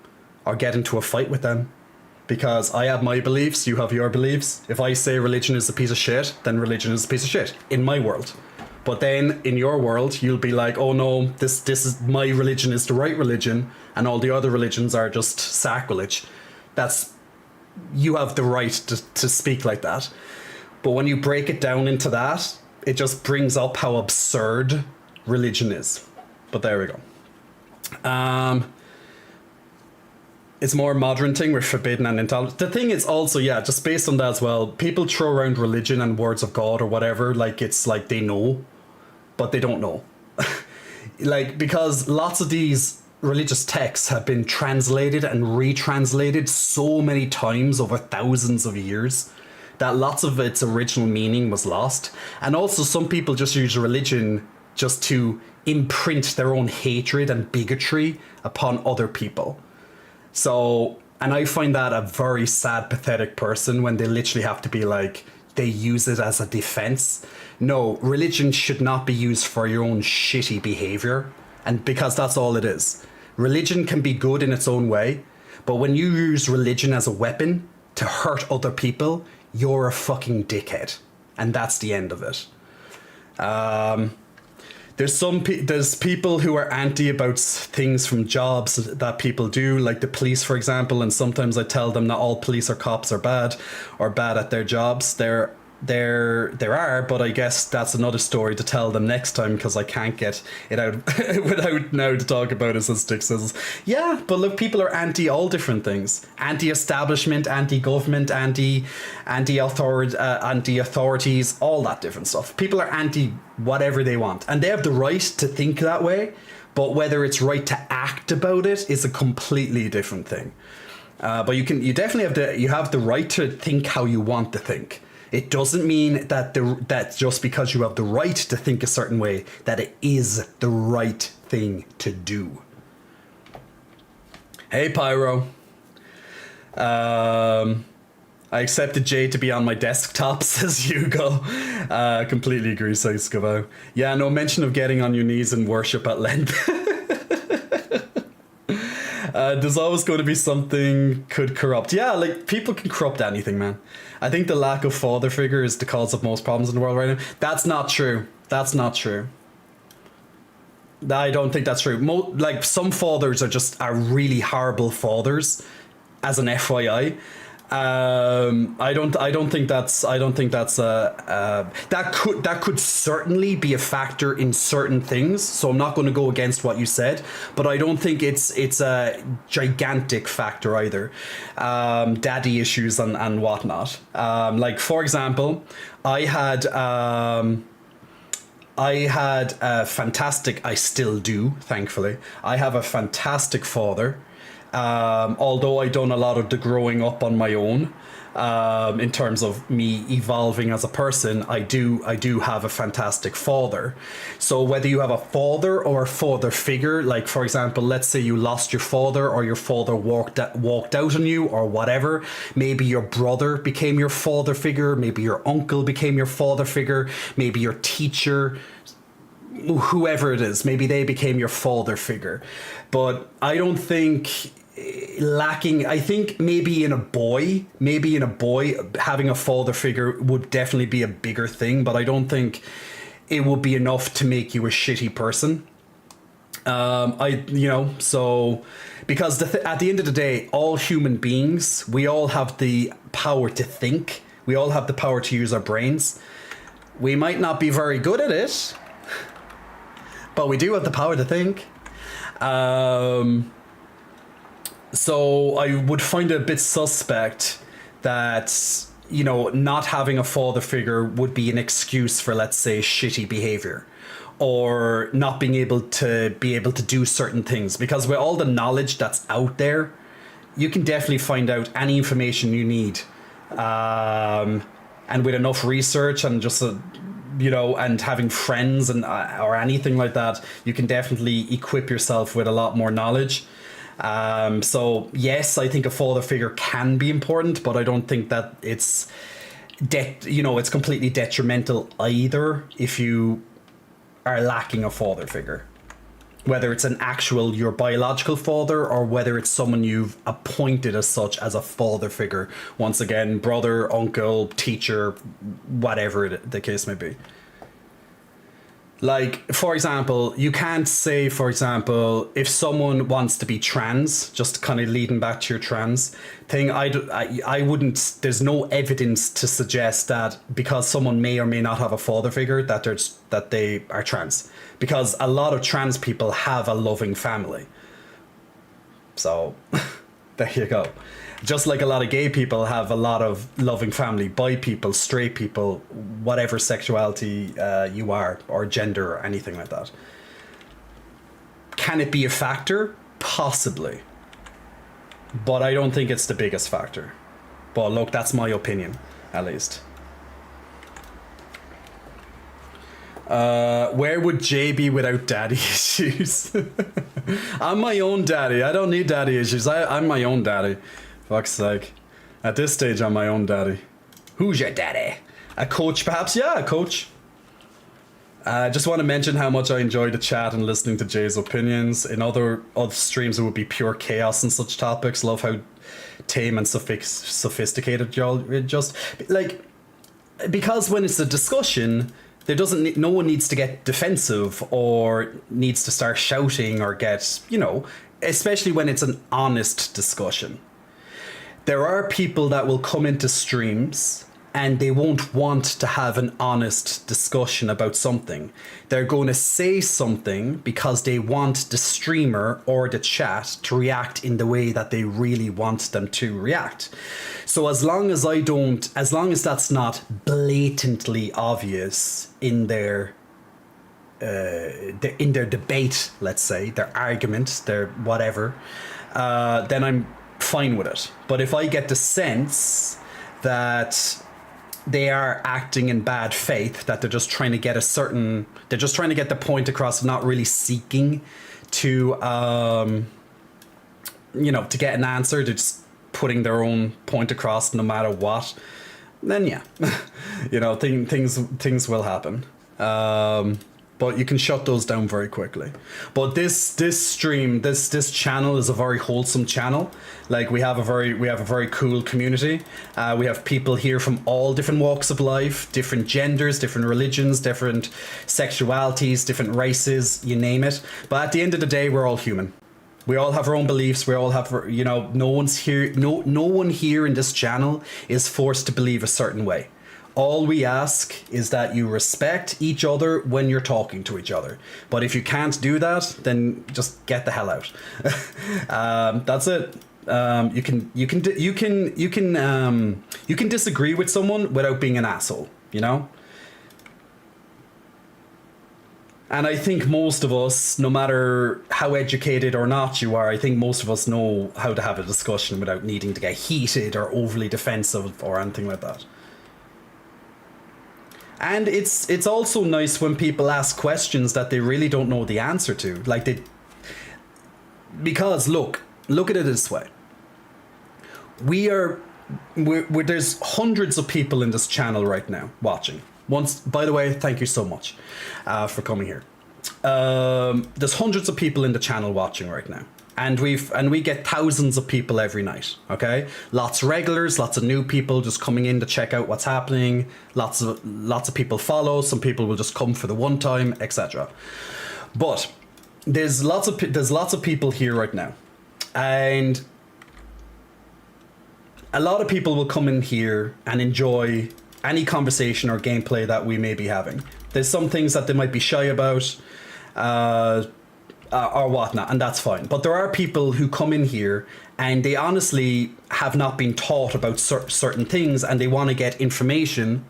or get into a fight with them, because I have my beliefs. You have your beliefs. If I say religion is a piece of shit, then religion is a piece of shit in my world. But then in your world, you'll be like, oh no, this is my religion is the right religion, and all the other religions are just sacrilege. You have the right to speak like that. But when you break it down into that, it just brings up how absurd religion is. But there we go. It's more modern thing with forbidden and intolerant. The thing is also, yeah, just based on that as well, people throw around religion and words of God or whatever, like it's like they know, but they don't know. Like, because lots of these religious texts have been translated and retranslated so many times over thousands of years that lots of its original meaning was lost. And also some people just use religion just to imprint their own hatred and bigotry upon other people. So, and I find that a very sad, pathetic person when they literally have to be like, they use it as a defense. No, religion should not be used for your own shitty behavior. And because that's all it is. Religion can be good in its own way, but when you use religion as a weapon to hurt other people, you're a fucking dickhead. And that's the end of it. There's people who are anti about things from jobs that people do, like the police, for example, and sometimes I tell them that all police or cops are bad or bad at their jobs. There are, but I guess that's another story to tell them next time because I can't get it out without now to talk about it, as Stick says. Yeah, but look, people are anti all different things. Anti-establishment, anti-government, anti-authorities, all that different stuff. People are anti whatever they want, and they have the right to think that way, but whether it's right to act about it is a completely different thing. But you definitely have the right to think how you want to think. It doesn't mean that just because you have the right to think a certain way, that it is the right thing to do. Hey, Pyro. I accepted Jay to be on my desktop, says Hugo. Completely agree, says Skavo. Yeah, no mention of getting on your knees and worship at length. There's always going to be something could corrupt. Yeah, like, people can corrupt anything, man. I think the lack of father figure is the cause of most problems in the world right now. That's not true. That's not true. I don't think that's true. Like, some fathers are really horrible fathers, as an FYI. I don't think that's that could certainly be a factor in certain things, so I'm not going to go against what you said, but I don't think it's a gigantic factor either. Daddy issues and whatnot. Like, for example, I had a fantastic, I still do, thankfully, I have a fantastic father. Although I done a lot of the growing up on my own, in terms of me evolving as a person, I do have a fantastic father. So whether you have a father or a father figure, like, for example, let's say you lost your father or your father walked out on you or whatever, maybe your brother became your father figure, maybe your uncle became your father figure, maybe your teacher, whoever it is, maybe they became your father figure. But I don't think I think maybe in a boy having a father figure would definitely be a bigger thing, but I don't think it would be enough to make you a shitty person. So because at the end of the day, all human beings, we all have the power to think. We all have the power to use our brains. We might not be very good at it, but we do have the power to think. So I would find it a bit suspect that, you know, not having a father figure would be an excuse for, let's say, shitty behavior, or not being able to do certain things. Because with all the knowledge that's out there, you can definitely find out any information you need. And with enough research and just you know, and having friends and or anything like that, you can definitely equip yourself with a lot more knowledge. So yes, I think a father figure can be important, but I don't think that it's it's completely detrimental either if you are lacking a father figure. Whether it's an actual your biological father or whether it's someone you've appointed as such as a father figure. Once again, brother, uncle, teacher, whatever the case may be. Like, for example, you can't say, for example, if someone wants to be trans, just kind of leading back to your trans thing, I wouldn't, there's no evidence to suggest that because someone may or may not have a father figure that they are trans. Because a lot of trans people have a loving family. So, there you go. Just like a lot of gay people have a lot of loving family, bi people, straight people, whatever sexuality you are, or gender, or anything like that. Can it be a factor? Possibly. But I don't think it's the biggest factor. But look, that's my opinion, at least. Where would Jay be without daddy issues? I'm my own daddy. I don't need daddy issues. I'm my own daddy. Fuck's sake. At this stage, I'm my own daddy. Who's your daddy? A coach, perhaps? Yeah, a coach. I just want to mention how much I enjoy the chat and listening to Jay's opinions. In other streams, it would be pure chaos and such topics. Love how tame and sophisticated y'all just... Like, because when it's a discussion... no one needs to get defensive or needs to start shouting or get, especially when it's an honest discussion. There are people that will come into streams and they won't want to have an honest discussion about something. They're going to say something because they want the streamer or the chat to react in the way that they really want them to react. So as long as that's not blatantly obvious in their debate, let's say, their argument, their whatever, then I'm fine with it. But if I get the sense that they are acting in bad faith, that they're just trying to get the point across, not really seeking to to get an answer, they're just putting their own point across no matter what, then yeah, things will happen. But you can shut those down very quickly. But this stream, this channel is a very wholesome channel. Like we have a very cool community. We have people here from all different walks of life, different genders, different religions, different sexualities, different races, you name it. But at the end of the day, we're all human. We all have our own beliefs. We all have, no one here in this channel is forced to believe a certain way. All we ask is that you respect each other when you're talking to each other. But if you can't do that, then just get the hell out. That's it. You can disagree with someone without being an asshole, And I think most of us, no matter how educated or not you are, I think most of us know how to have a discussion without needing to get heated or overly defensive or anything like that. And it's also nice when people ask questions that they really don't know the answer to. Because look at it this way. There's hundreds of people in this channel right now watching. By the way, thank you so much for coming here. There's hundreds of people in the channel watching right now. And we get thousands of people every night, okay? Lots of regulars, lots of new people just coming in to check out what's happening. Lots of people follow. Some people will just come for the one time, etc. But there's lots of people here right now, and a lot of people will come in here and enjoy any conversation or gameplay that we may be having. There's some things that they might be shy about. Or whatnot, and that's fine. But there are people who come in here and they honestly have not been taught about certain things, and they want to get information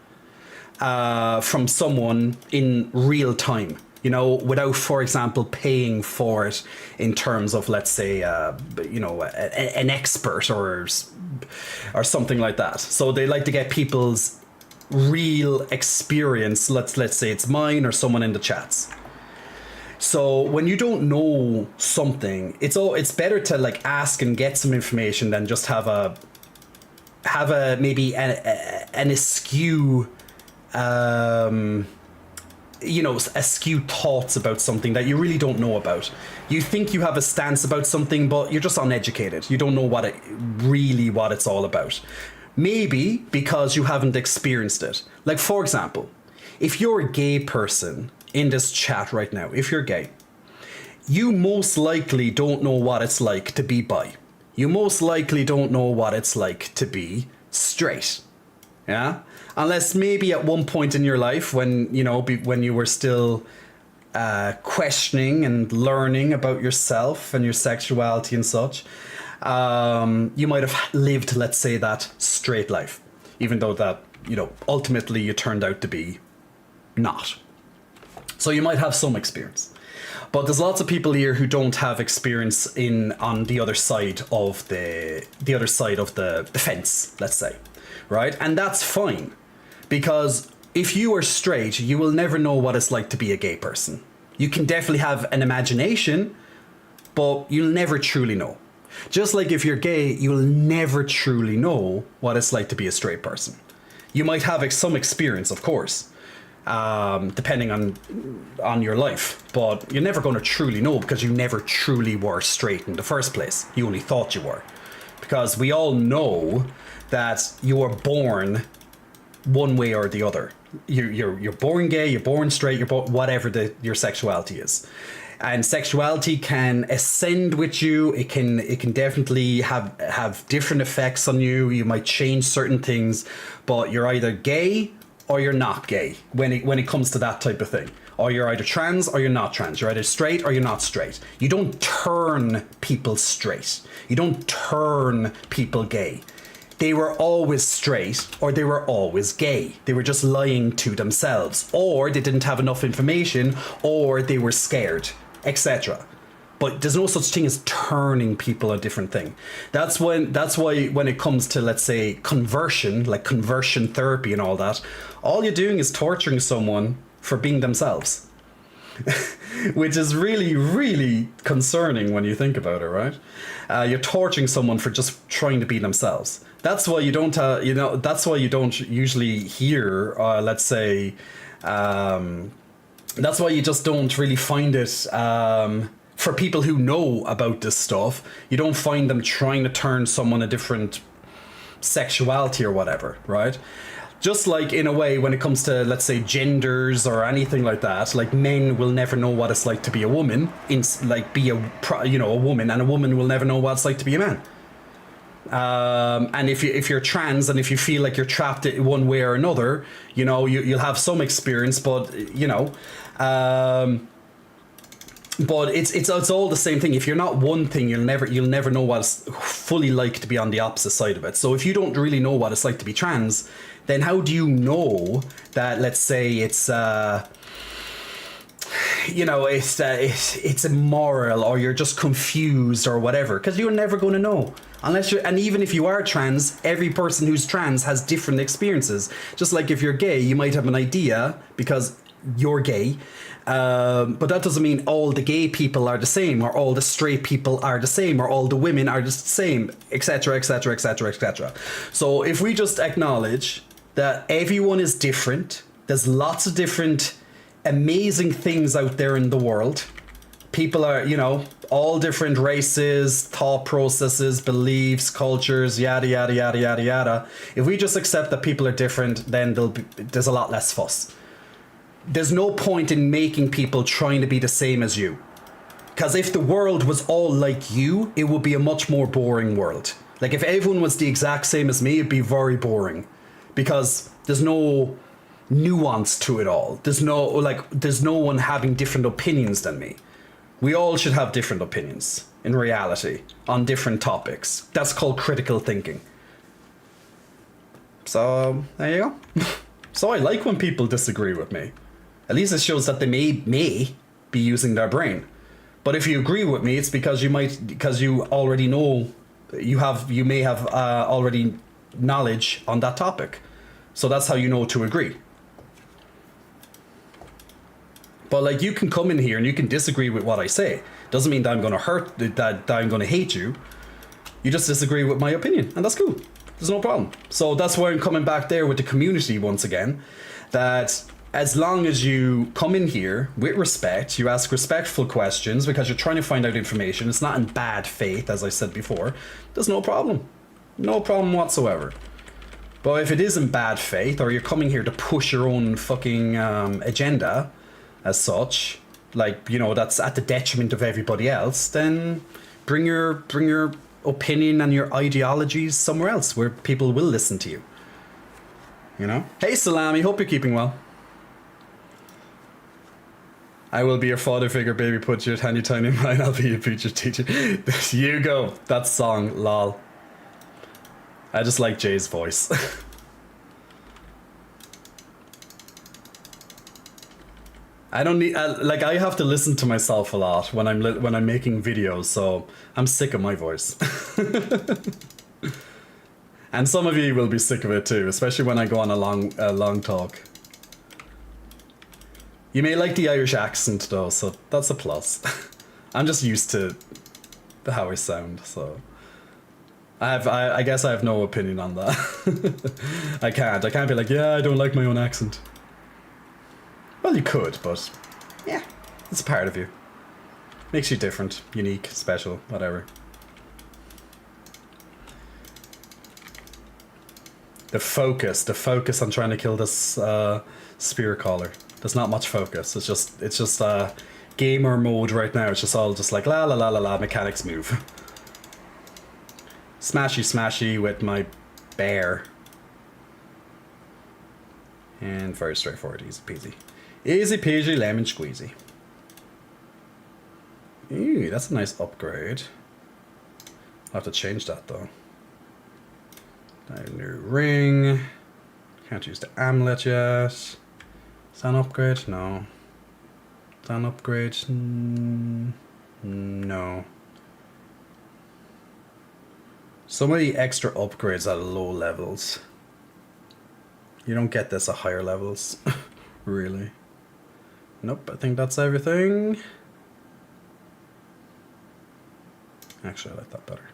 from someone in real time, you know, without, for example, paying for it in terms of, let's say, you know, an expert or something like that. So they like to get people's real experience. Let's say it's mine or someone in the chats. So when you don't know something, it's better to like ask and get some information than just have a maybe an askew you know, askew thoughts about something that you really don't know about. You think you have a stance about something, but you're just uneducated. You don't know what it's all about. Maybe because you haven't experienced it. Like, for example, if you're a gay person in this chat right now, if you're gay, you most likely don't know what it's like to be bi. You most likely don't know what it's like to be straight. Yeah? Unless maybe at one point in your life when, you know, when you were still questioning and learning about yourself and your sexuality and such, you might have lived, let's say, that straight life, even though that, you know, ultimately you turned out to be not. So you might have some experience. But there's lots of people here who don't have experience on the other side of the fence, let's say, right? And that's fine, because if you are straight, you will never know what it's like to be a gay person. You can definitely have an imagination, but you'll never truly know. Just like if you're gay, you'll never truly know what it's like to be a straight person. You might have some experience, of course, depending on your life, but you're never going to truly know because you never truly were straight in the first place. You only thought you were, because we all know that you were born one way or the other. You're born gay, you're born straight, you're born whatever your sexuality is. And sexuality can ascend with you. It can definitely have different effects on you. You might change certain things, but you're either gay or you're not gay when it comes to that type of thing. Or you're either trans or you're not trans. You're either straight or you're not straight. You don't turn people straight. You don't turn people gay. They were always straight or they were always gay. They were just lying to themselves, or they didn't have enough information, or they were scared, etc. But there's no such thing as turning people a different thing. That's why when it comes to, let's say, conversion, like conversion therapy and all that, all you're doing is torturing someone for being themselves. Which is really, really concerning when you think about it, right? You're torturing someone for just trying to be themselves. That's why you don't, that's why you don't usually hear, let's say, that's why you just don't really find it, for people who know about this stuff, you don't find them trying to turn someone a different sexuality or whatever, right? Just like in a way when it comes to, let's say, genders or anything like that, like men will never know what it's like to be a woman, be a woman, and a woman will never know what it's like to be a man. And if you're trans and if you feel like you're trapped in one way or another, you know, you'll have some experience, but you know, but it's all the same thing. If you're not one thing, you'll never know what it's fully like to be on the opposite side of it. So if you don't really know what it's like to be trans, then how do you know that, let's say, it's it's immoral, or you're just confused or whatever? Because you're never going to know. And even if you are trans, every person who's trans has different experiences. Just like if you're gay, you might have an idea because you're gay, but that doesn't mean all the gay people are the same, or all the straight people are the same, or all the women are the same, etc, etc, etc, etc. So if we just acknowledge that everyone is different, there's lots of different amazing things out there in the world. People are, you know, all different races, thought processes, beliefs, cultures, yada, yada, yada, yada, yada. If we just accept that people are different, then there's a lot less fuss. There's no point in making people trying to be the same as you. Because if the world was all like you, it would be a much more boring world. Like if everyone was the exact same as me, it'd be very boring. Because there's no nuance to it all. There's no one having different opinions than me. We all should have different opinions. in reality on different topics. That's called critical thinking. So there you go. So I like when people disagree with me. At least it shows that they may be using their brain. But if you agree with me, it's because you already know, you may have already knowledge on that topic. So that's how you know to agree. But like, you can come in here and you can disagree with what I say. Doesn't mean that I'm going to hurt, that I'm going to hate you. You just disagree with my opinion, and that's cool. There's no problem. So that's why I'm coming back there with the community once again. That as long as you come in here with respect, you ask respectful questions because you're trying to find out information. It's not in bad faith, as I said before. There's no problem. No problem whatsoever. But if it is in bad faith, or you're coming here to push your own fucking agenda as such, like, you know, that's at the detriment of everybody else, then bring your opinion and your ideologies somewhere else where people will listen to you. You know? Hey Salami, hope you're keeping well. I will be your father figure, baby, put your tiny tiny in mine, I'll be your future teacher. You go. That song, lol. I just like Jay's voice. I don't need like, I have to listen to myself a lot when I'm making videos, so I'm sick of my voice. And some of you will be sick of it too, especially when I go on a long talk. You may like the Irish accent though, so that's a plus. I'm just used to how I sound, so I guess I have no opinion on that. I can't be like, yeah, I don't like my own accent. Well, you could, but yeah, it's a part of you. Makes you different, unique, special, whatever. The focus on trying to kill this spear caller. There's not much focus. It's just gamer mode right now. It's just all just like la la la la la, mechanics move. Smashy smashy with my bear. And very straightforward, easy peasy. Easy peasy lemon squeezy. Ooh, that's a nice upgrade. I'll have to change that though. New ring. Can't use the amulet yet. Is that an upgrade? No. Is that an upgrade? No. So many extra upgrades at low levels. You don't get this at higher levels. Really. Nope, I think that's everything. Actually, I like that better.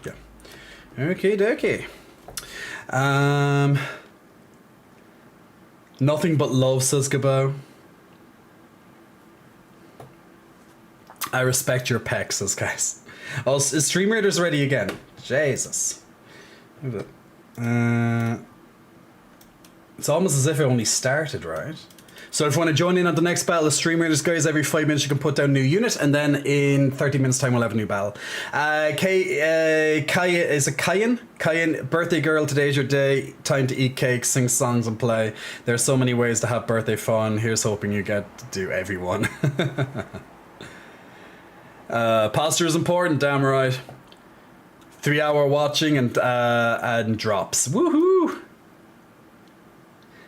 Yeah. Okay, dokie. Nothing but love, says Gabo. I respect your pecs, says guys. Oh, is Stream Raiders ready again? Jesus. It's almost as if it only started, right? So if you want to join in on the next battle of Stream Raiders, guys, every 5 minutes you can put down a new unit, and then in 30 minutes time we'll have a new battle. Kaya, is it Kayan? Kayan, birthday girl, today's your day. Time to eat cake, sing songs and play. There's so many ways to have birthday fun. Here's hoping you get to do everyone. Posture is important, damn right. 3 hour watching and drops. Woohoo!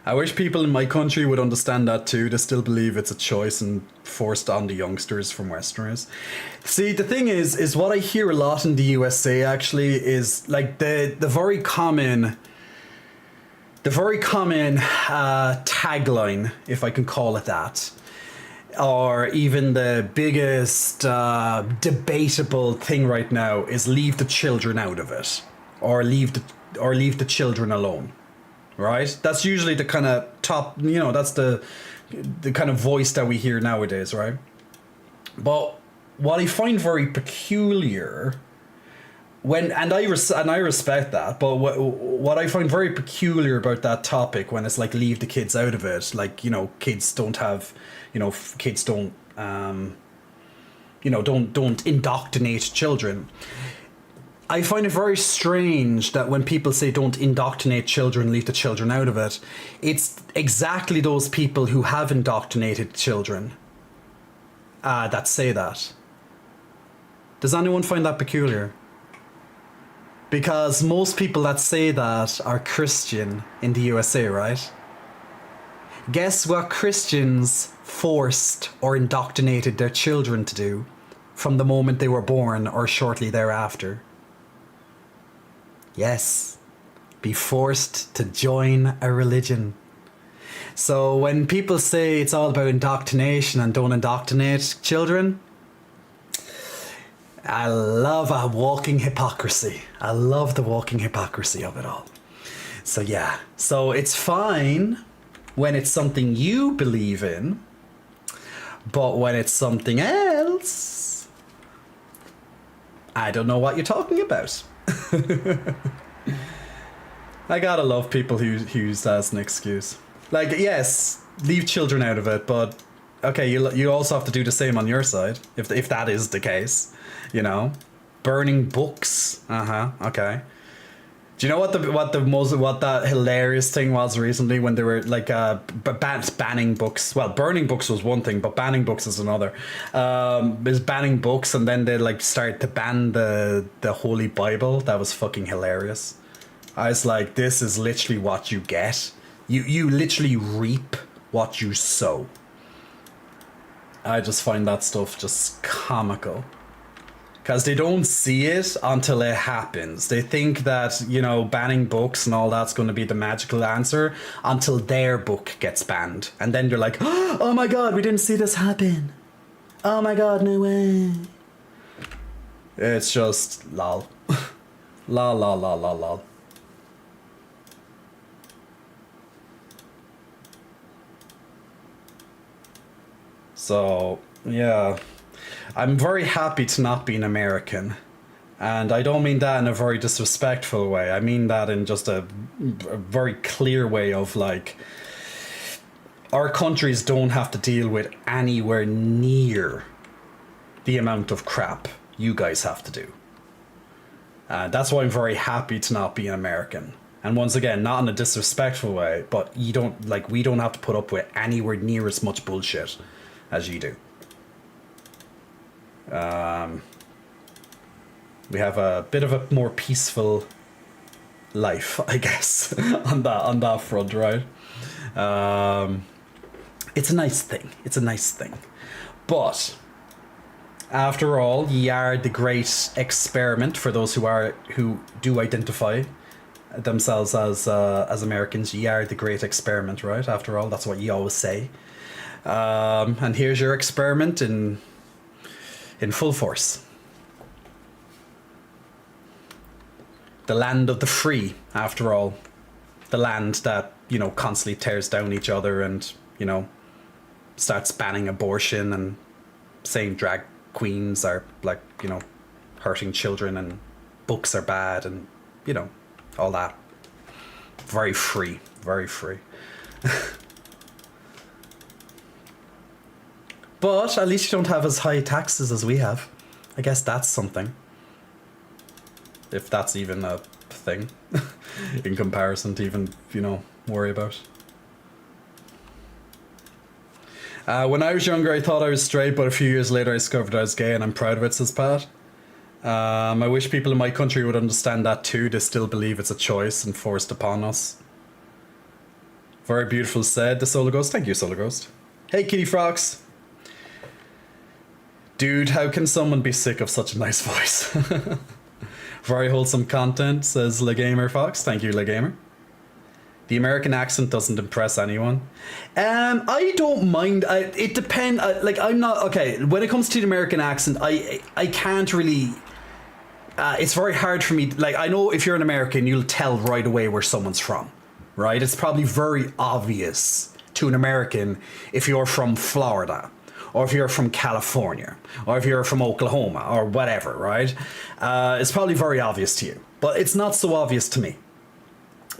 I wish people in my country would understand that too. They still believe it's a choice and forced on the youngsters from Westerners. See, the thing is what I hear a lot in the USA actually is like the very common tagline, if I can call it that, or even the biggest debatable thing right now is leave the children out of it, or leave the children alone. Right? That's usually the kind of top, you know, that's the kind of voice that we hear nowadays, right? But what I find very peculiar and I respect that, but what I find very peculiar about that topic when it's like leave the kids out of it, like, you know, kids don't have, you know, kids don't you know, don't indoctrinate children. I find it very strange that when people say don't indoctrinate children, leave the children out of it, it's exactly those people who have indoctrinated children that say that. Does anyone find that peculiar? Because most people that say that are Christian in the USA, right? Guess what Christians forced or indoctrinated their children to do from the moment they were born or shortly thereafter? Yes, be forced to join a religion. So when people say it's all about indoctrination and don't indoctrinate children, I love a walking hypocrisy. I love the walking hypocrisy of it all. So yeah, so it's fine when it's something you believe in, but when it's something else, I don't know what you're talking about. I gotta love people who use that as an excuse. Like, yes, leave children out of it, but okay, you also have to do the same on your side, if that is the case, you know? Burning books, okay. Do you know what that hilarious thing was recently when they were like banning books? Well, burning books was one thing, but banning books is another. Is banning books, and then they like started to ban the Holy Bible. That was fucking hilarious. I was like, this is literally what you get. You literally reap what you sow. I just find that stuff just comical. Because they don't see it until it happens. They think that, you know, banning books and all that's going to be the magical answer until their book gets banned. And then you're like, oh my god, we didn't see this happen. Oh my god, no way. It's just lol. Lol, lol, lol, lol, lol. So, yeah. I'm very happy to not be an American. And I don't mean that in a very disrespectful way. I mean that in just a very clear way of like, our countries don't have to deal with anywhere near the amount of crap you guys have to do. That's why I'm very happy to not be an American. And once again, not in a disrespectful way, but we don't have to put up with anywhere near as much bullshit as you do. We have a bit of a more peaceful life, I guess, on that front, right? It's a nice thing. It's a nice thing. But after all, ye are the great experiment for those who do identify themselves as Americans. Ye are the great experiment, right? After all, that's what ye always say. And here's your experiment in full force. The land of the free, after all. The land that, you know, constantly tears down each other and, you know, starts banning abortion and saying drag queens are, like, you know, hurting children and books are bad and, you know, all that. Very free. Very free. But at least you don't have as high taxes as we have. I guess that's something. If that's even a thing. In comparison to even, you know, worry about. When I was younger, I thought I was straight, but a few years later I discovered I was gay, and I'm proud of it, says Pat. I wish people in my country would understand that too. They still believe it's a choice and forced upon us. Very beautiful said, the Solar Ghost. Thank you, Solar Ghost. Hey, Kitty Frogs. Dude, how can someone be sick of such a nice voice? Very wholesome content, says LeGamer Fox. Thank you, LeGamer. The American accent doesn't impress anyone. I don't mind. It depends. Like, I'm not... Okay, when it comes to the American accent, I can't really... it's very hard for me... Like, I know if you're an American, you'll tell right away where someone's from, right? It's probably very obvious to an American if you're from Florida, or if you're from California, or if you're from Oklahoma, or whatever, right? It's probably very obvious to you, but it's not so obvious to me.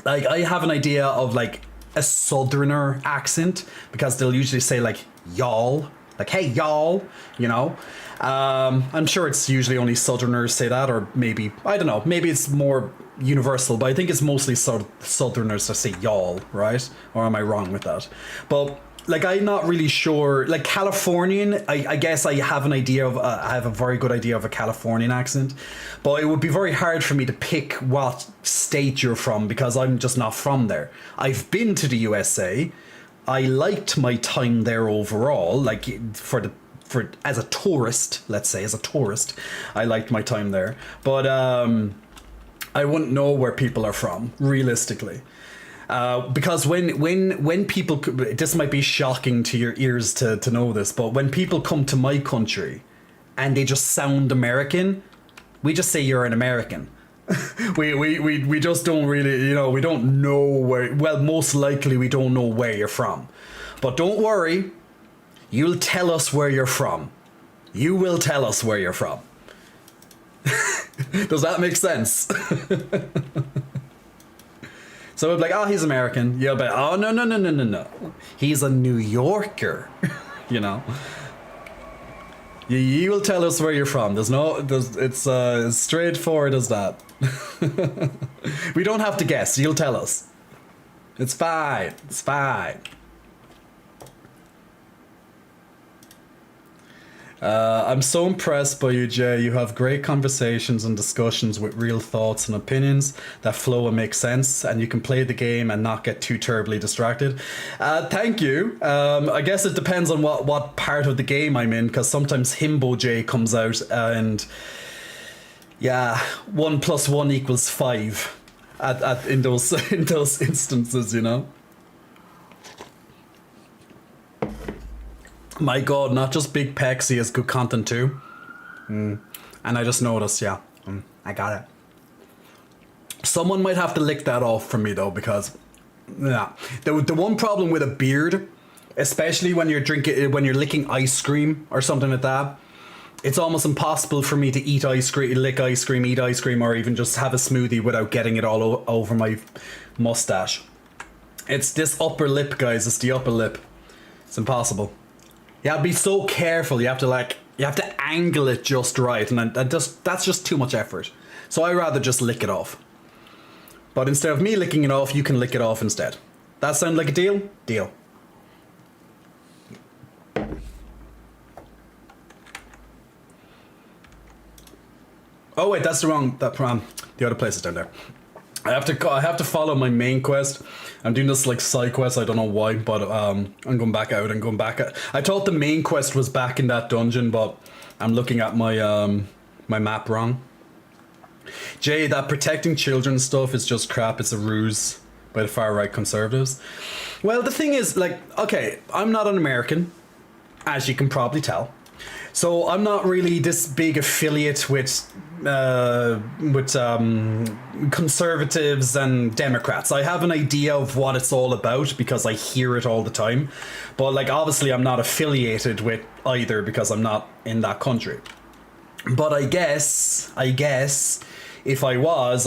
Like, I have an idea of, like, a southerner accent, because they'll usually say, like, y'all, like, hey, y'all, you know? I'm sure it's usually only southerners say that, or maybe, I don't know, maybe it's more universal, but I think it's mostly southerners that say y'all, right? Or am I wrong with that? But like I'm not really sure. Like Californian, I guess I have an idea of. I have a very good idea of a Californian accent, but it would be very hard for me to pick what state you're from because I'm just not from there. I've been to the USA. I liked my time there overall. Like for as a tourist, let's say as a tourist, I liked my time there. But I wouldn't know where people are from realistically. Because when people, this might be shocking to your ears to know this, but when people come to my country and they just sound American, we just say you're an American. we just don't really, you know, we don't know where, well, most likely we don't know where you're from. But don't worry, you'll tell us where you're from. You will tell us where you're from. Does that make sense? So I'm like, oh, he's American. Yeah, but oh no. He's a New Yorker. You know. You will tell us where you're from. It's as straightforward as that. We don't have to guess. You'll tell us. It's fine. It's fine. I'm so impressed by you, Jay. You have great conversations and discussions with real thoughts and opinions that flow and make sense, and you can play the game and not get too terribly distracted. Thank you. I guess it depends on what part of the game I'm in, because sometimes Himbo Jay comes out and yeah, 1 + 1 = 5 in those instances, you know. My God, not just Big Pecs, he has good content too. And I just noticed, yeah, I got it. Someone might have to lick that off for me though, because yeah, the one problem with a beard, especially when you're licking ice cream or something like that, it's almost impossible for me to eat ice cream, lick ice cream, eat ice cream, or even just have a smoothie without getting it all over my mustache. It's this upper lip, guys. It's the upper lip. It's impossible. You have to be so careful. You have to angle it just right, and that's just too much effort. So I rather just lick it off. But instead of me licking it off, you can lick it off instead. That sound like a deal? Deal. Oh wait, that's the wrong. The other place is down there. I have to follow my main quest. I'm doing this like side quest. I don't know why, but I'm going back out and going back. I thought the main quest was back in that dungeon, but I'm looking at my my map wrong. Jay, that protecting children stuff is just crap. It's a ruse by the far right conservatives. Well, the thing is, like, okay, I'm not an American, as you can probably tell. So I'm not really this big affiliate with conservatives and Democrats. I have an idea of what it's all about because I hear it all the time. But like obviously I'm not affiliated with either because I'm not in that country. But I guess if I was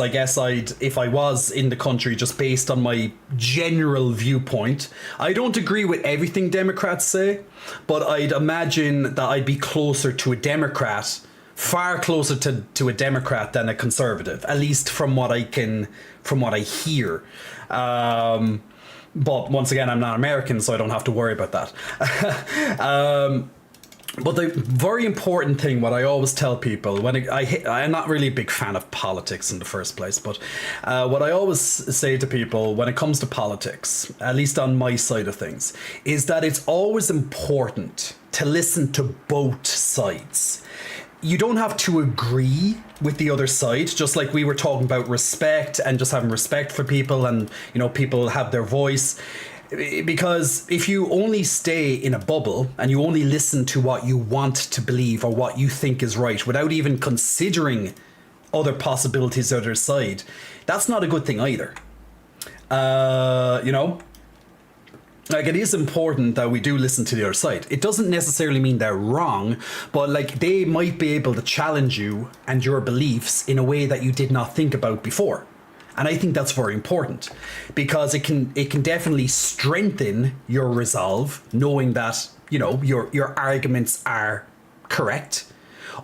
in the country just based on my general viewpoint, I don't agree with everything Democrats say, but I'd imagine that I'd be closer to a Democrat, far closer to a Democrat than a conservative, at least from what I hear. But once again, I'm not American, so I don't have to worry about that. But the very important thing, what I always tell people, I'm not really a big fan of politics in the first place, but what I always say to people when it comes to politics, at least on my side of things, is that it's always important to listen to both sides. You don't have to agree with the other side, just like we were talking about respect and just having respect for people and, you know, people have their voice. Because if you only stay in a bubble and you only listen to what you want to believe or what you think is right without even considering other possibilities on the other side, that's not a good thing either. You know? Like, it is important that we do listen to the other side. It doesn't necessarily mean they're wrong, but like they might be able to challenge you and your beliefs in a way that you did not think about before. And I think that's very important because it can definitely strengthen your resolve, knowing that, you know, your arguments are correct,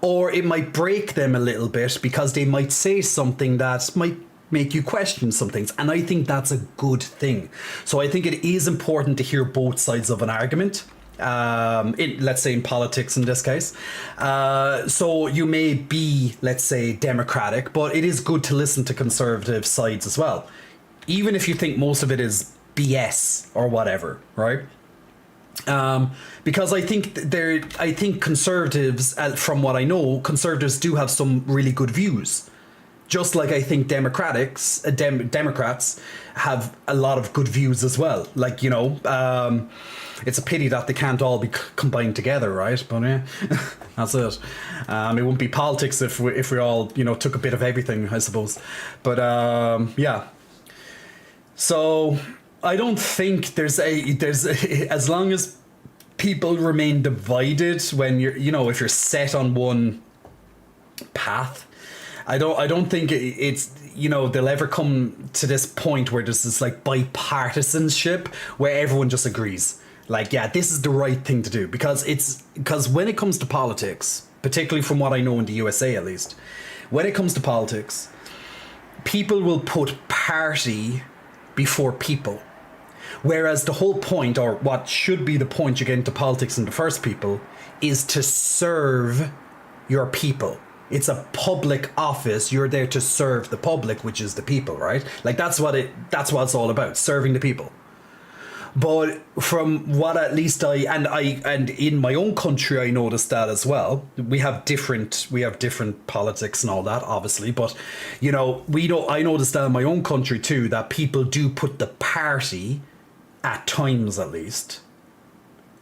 or it might break them a little bit because they might say something that might make you question some things. And I think that's a good thing. So I think it is important to hear both sides of an argument. Let's say in politics in this case. So you may be, let's say, Democratic, but it is good to listen to conservative sides as well. Even if you think most of it is BS or whatever, right? Because I think conservatives, from what I know, conservatives do have some really good views. Just like I think Democrats have a lot of good views as well. Like, you know, it's a pity that they can't all be combined together, right? But yeah, that's it. It wouldn't be politics if we all, you know, took a bit of everything, I suppose. But yeah. So I don't think there's as long as people remain divided when you're, you know, if you're set on one path, I don't think it's, you know, they'll ever come to this point where there's this like bipartisanship where everyone just agrees. Like, yeah, this is the right thing to do, because when it comes to politics, particularly from what I know in the USA at least, when it comes to politics, people will put party before people. Whereas the whole point, or what should be the point you get into politics in the first people, is to serve your people. It's a public office. You're there to serve the public, which is the people, right? Like that's what it's all about, serving the people. But from what at least and in my own country, I noticed that as well. We have different politics and all that, obviously. But you know, I noticed that in my own country too, that people do put the party, at times at least,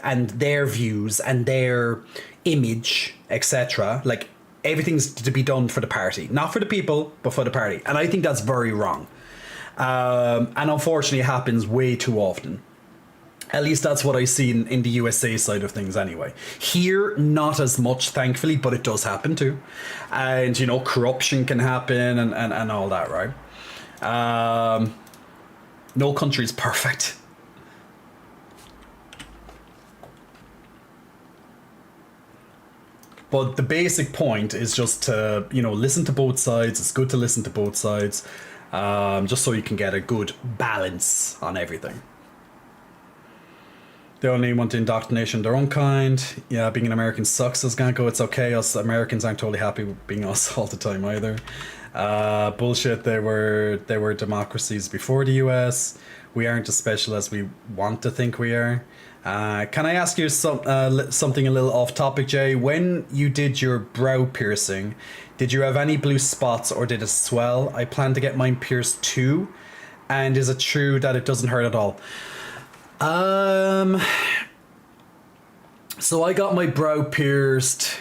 and their views and their image, etc. Like everything's to be done for the party, not for the people, but for the party. And I think that's very wrong. And unfortunately, it happens way too often. At least that's what I see in the USA side of things anyway. Here, not as much, thankfully, but it does happen too. And, you know, corruption can happen and all that, right? No country is perfect. But the basic point is just to, you know, listen to both sides. It's good to listen to both sides, just so you can get a good balance on everything. They only want indoctrination of their own kind. Yeah, being an American sucks, says Ganko. It's okay. Us Americans aren't totally happy with being us all the time either. Bullshit. They were democracies before the US. We aren't as special as we want to think we are. Can I ask you something a little off topic, Jay? When you did your brow piercing, did you have any blue spots or did it swell? I plan to get mine pierced too. And is it true that it doesn't hurt at all? So I got my brow pierced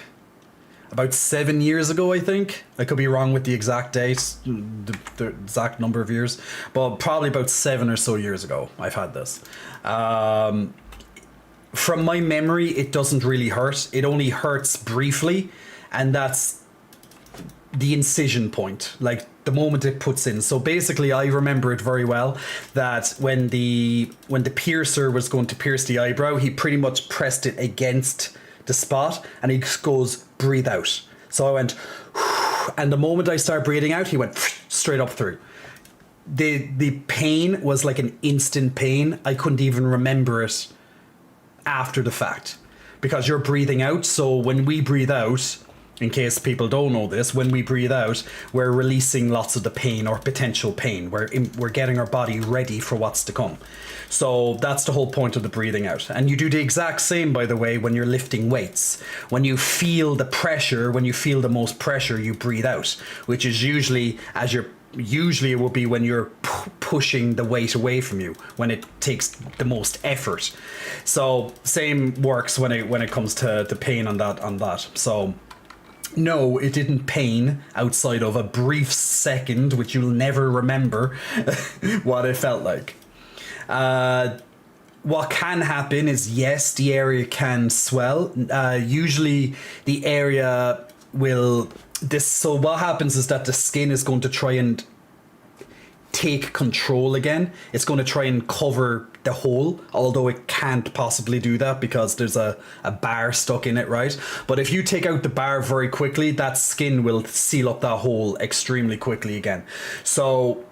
about 7 years ago, I think. I could be wrong with the exact date, the exact number of years, but probably about 7 or so years ago I've had this. From my memory, it doesn't really hurt. It only hurts briefly, and that's the incision point, like the moment it puts in. So basically, I remember it very well that when the piercer was going to pierce the eyebrow, he pretty much pressed it against the spot, and he goes, breathe out. So I went, and the moment I started breathing out, he went straight up through. The pain was like an instant pain. I couldn't even remember it after the fact, because you're breathing out. So when we breathe out, in case people don't know this, when we breathe out, we're releasing lots of the pain or potential pain. We're getting our body ready for what's to come. So that's the whole point of the breathing out. And you do the exact same, by the way, when you're lifting weights. When you feel the pressure, when you feel the most pressure, you breathe out, which is usually it will be when you're pushing the weight away from you, when it takes the most effort. So same works when it comes to the pain on that. So no, it didn't pain outside of a brief second, which you'll never remember what it felt like. What can happen is, yes, the area can swell. Usually the area will... So what happens is that the skin is going to try and take control again. It's going to try and cover the hole, although it can't possibly do that because there's a bar stuck in it, right? But if you take out the bar very quickly, that skin will seal up that hole extremely quickly again. So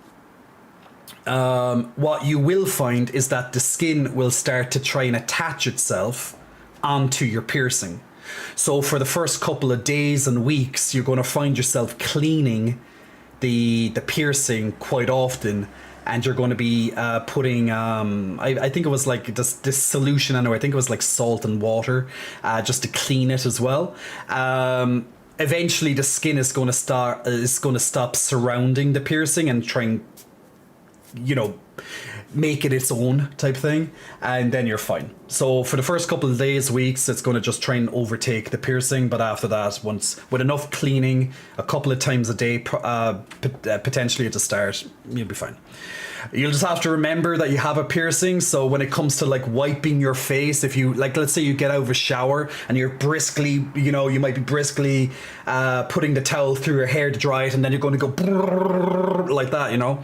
what you will find is that the skin will start to try and attach itself onto your piercing. So for the first couple of days and weeks, you're going to find yourself cleaning the piercing quite often, and you're going to be putting I think it was like this solution, I think it was like salt and water just to clean it as well. Eventually the skin is going to stop surrounding the piercing and try and, you know, make it its own type thing, and then you're fine. So for the first couple of days, weeks, it's going to just try and overtake the piercing, but after that, once with enough cleaning a couple of times a day, potentially at the start, you'll be fine. You'll just have to remember that you have a piercing, so when it comes to like wiping your face, if you like, let's say you get out of a shower and you're briskly, you know, you might be briskly putting the towel through your hair to dry it, and then you're going to go like that, you know,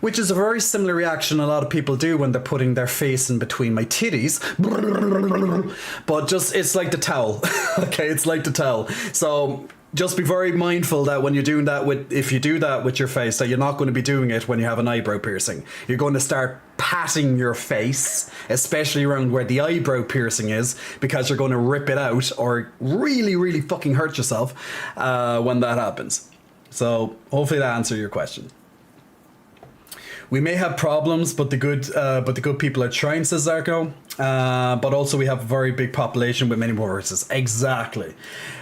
which is a very similar reaction a lot of people do when they're putting their face in between my titties. But just, it's like the towel. Okay, it's like the towel. So just be very mindful that when you're doing that if you do that with your face, that you're not going to be doing it when you have an eyebrow piercing. You're going to start patting your face, especially around where the eyebrow piercing is, because you're going to rip it out or really, really fucking hurt yourself when that happens. So hopefully that answers your question. We may have problems, but the good people are trying, says Zarko. But also we have a very big population with many more races. Exactly.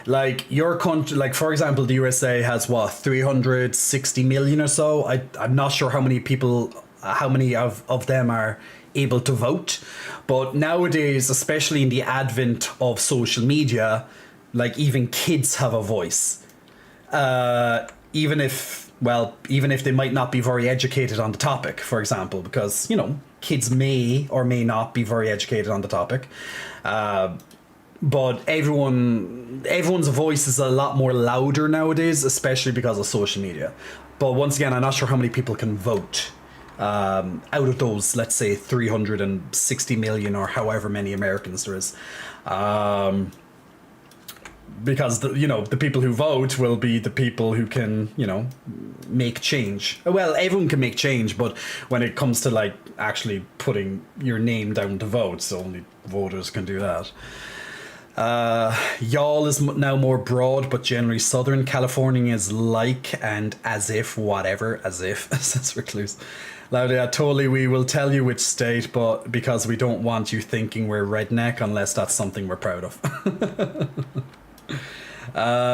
Like your country, like for example, the USA has what, 360 million or so. I'm not sure how many people, how many of them are able to vote. But nowadays, especially in the advent of social media, like even kids have a voice. Even if they might not be very educated on the topic, for example, because, you know, kids may or may not be very educated on the topic. But everyone's voice is a lot more louder nowadays, especially because of social media. But once again, I'm not sure how many people can vote out of those, let's say, 360 million or however many Americans there is. Because the people who vote will be the people who can, you know, make change. Well, everyone can make change, but when it comes to like actually putting your name down to vote, so only voters can do that. Y'all is now more broad, but generally Southern California is like and as if, whatever, as if, says Recluse. Laudia, totally, we will tell you which state, but because we don't want you thinking we're redneck unless that's something we're proud of.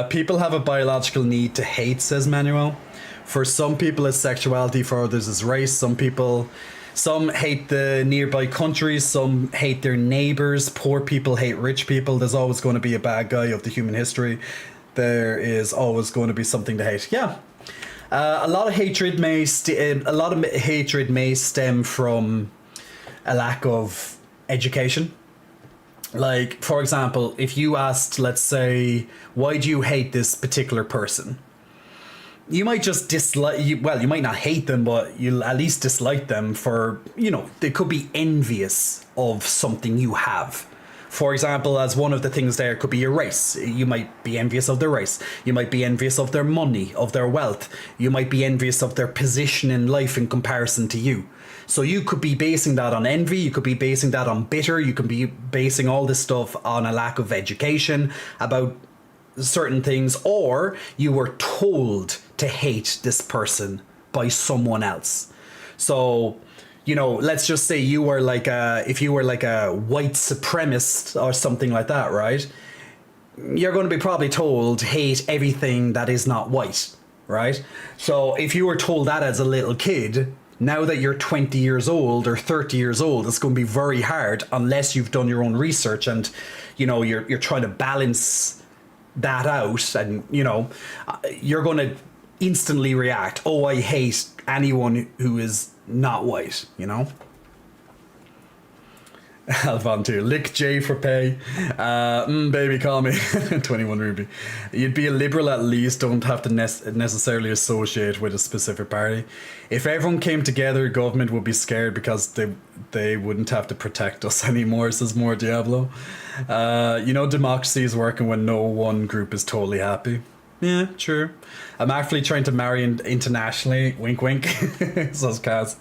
People have a biological need to hate, says Manuel. For some people it's sexuality, for others it's race. Some hate the nearby countries, some hate their neighbors, poor people hate rich people. There's always going to be a bad guy of the human history. There is always going to be something to hate. Yeah. A lot of hatred may stem from a lack of education. Like, for example, if you asked, let's say, why do you hate this particular person? You might just dislike, you might not hate them, but you'll at least dislike them for, you know, they could be envious of something you have. For example, as one of the things there could be your race. You might be envious of their race. You might be envious of their money, of their wealth. You might be envious of their position in life in comparison to you. So you could be basing that on envy, you could be basing that on bitter, you could be basing all this stuff on a lack of education about certain things, or you were told to hate this person by someone else. So, you know, let's just say you were like if you were like a white supremacist or something like that, right? You're going to be probably told hate everything that is not white, right? So if you were told that as a little kid, now that you're 20 years old or 30 years old, it's going to be very hard unless you've done your own research and, you know, you're trying to balance that out, and, you know, you're going to instantly react, oh, I hate anyone who is not white, you know? I'll volunteer. Lick J for pay. Baby, call me. 21 Ruby. You'd be a liberal at least. Don't have to necessarily associate with a specific party. If everyone came together, government would be scared because they wouldn't have to protect us anymore, says more Diablo. Democracy is working when no one group is totally happy. Yeah, true. I'm actually trying to marry internationally. Wink, wink. Says Kaz.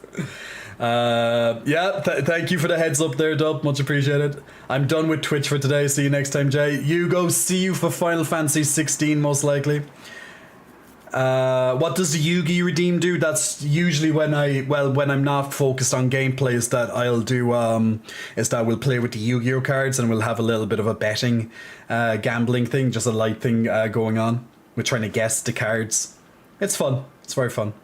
Thank you for the heads up there, Dub. Much appreciated. I'm done with Twitch for today. See you next time, Jay. Hugo, see you for Final Fantasy 16, most likely. What does the Yugi Redeem do? That's usually when I'm not focused on gameplay, is that I'll do is that we'll play with the Yu-Gi-Oh cards and we'll have a little bit of a betting gambling thing, just a light thing going on. We're trying to guess the cards. It's fun. It's very fun.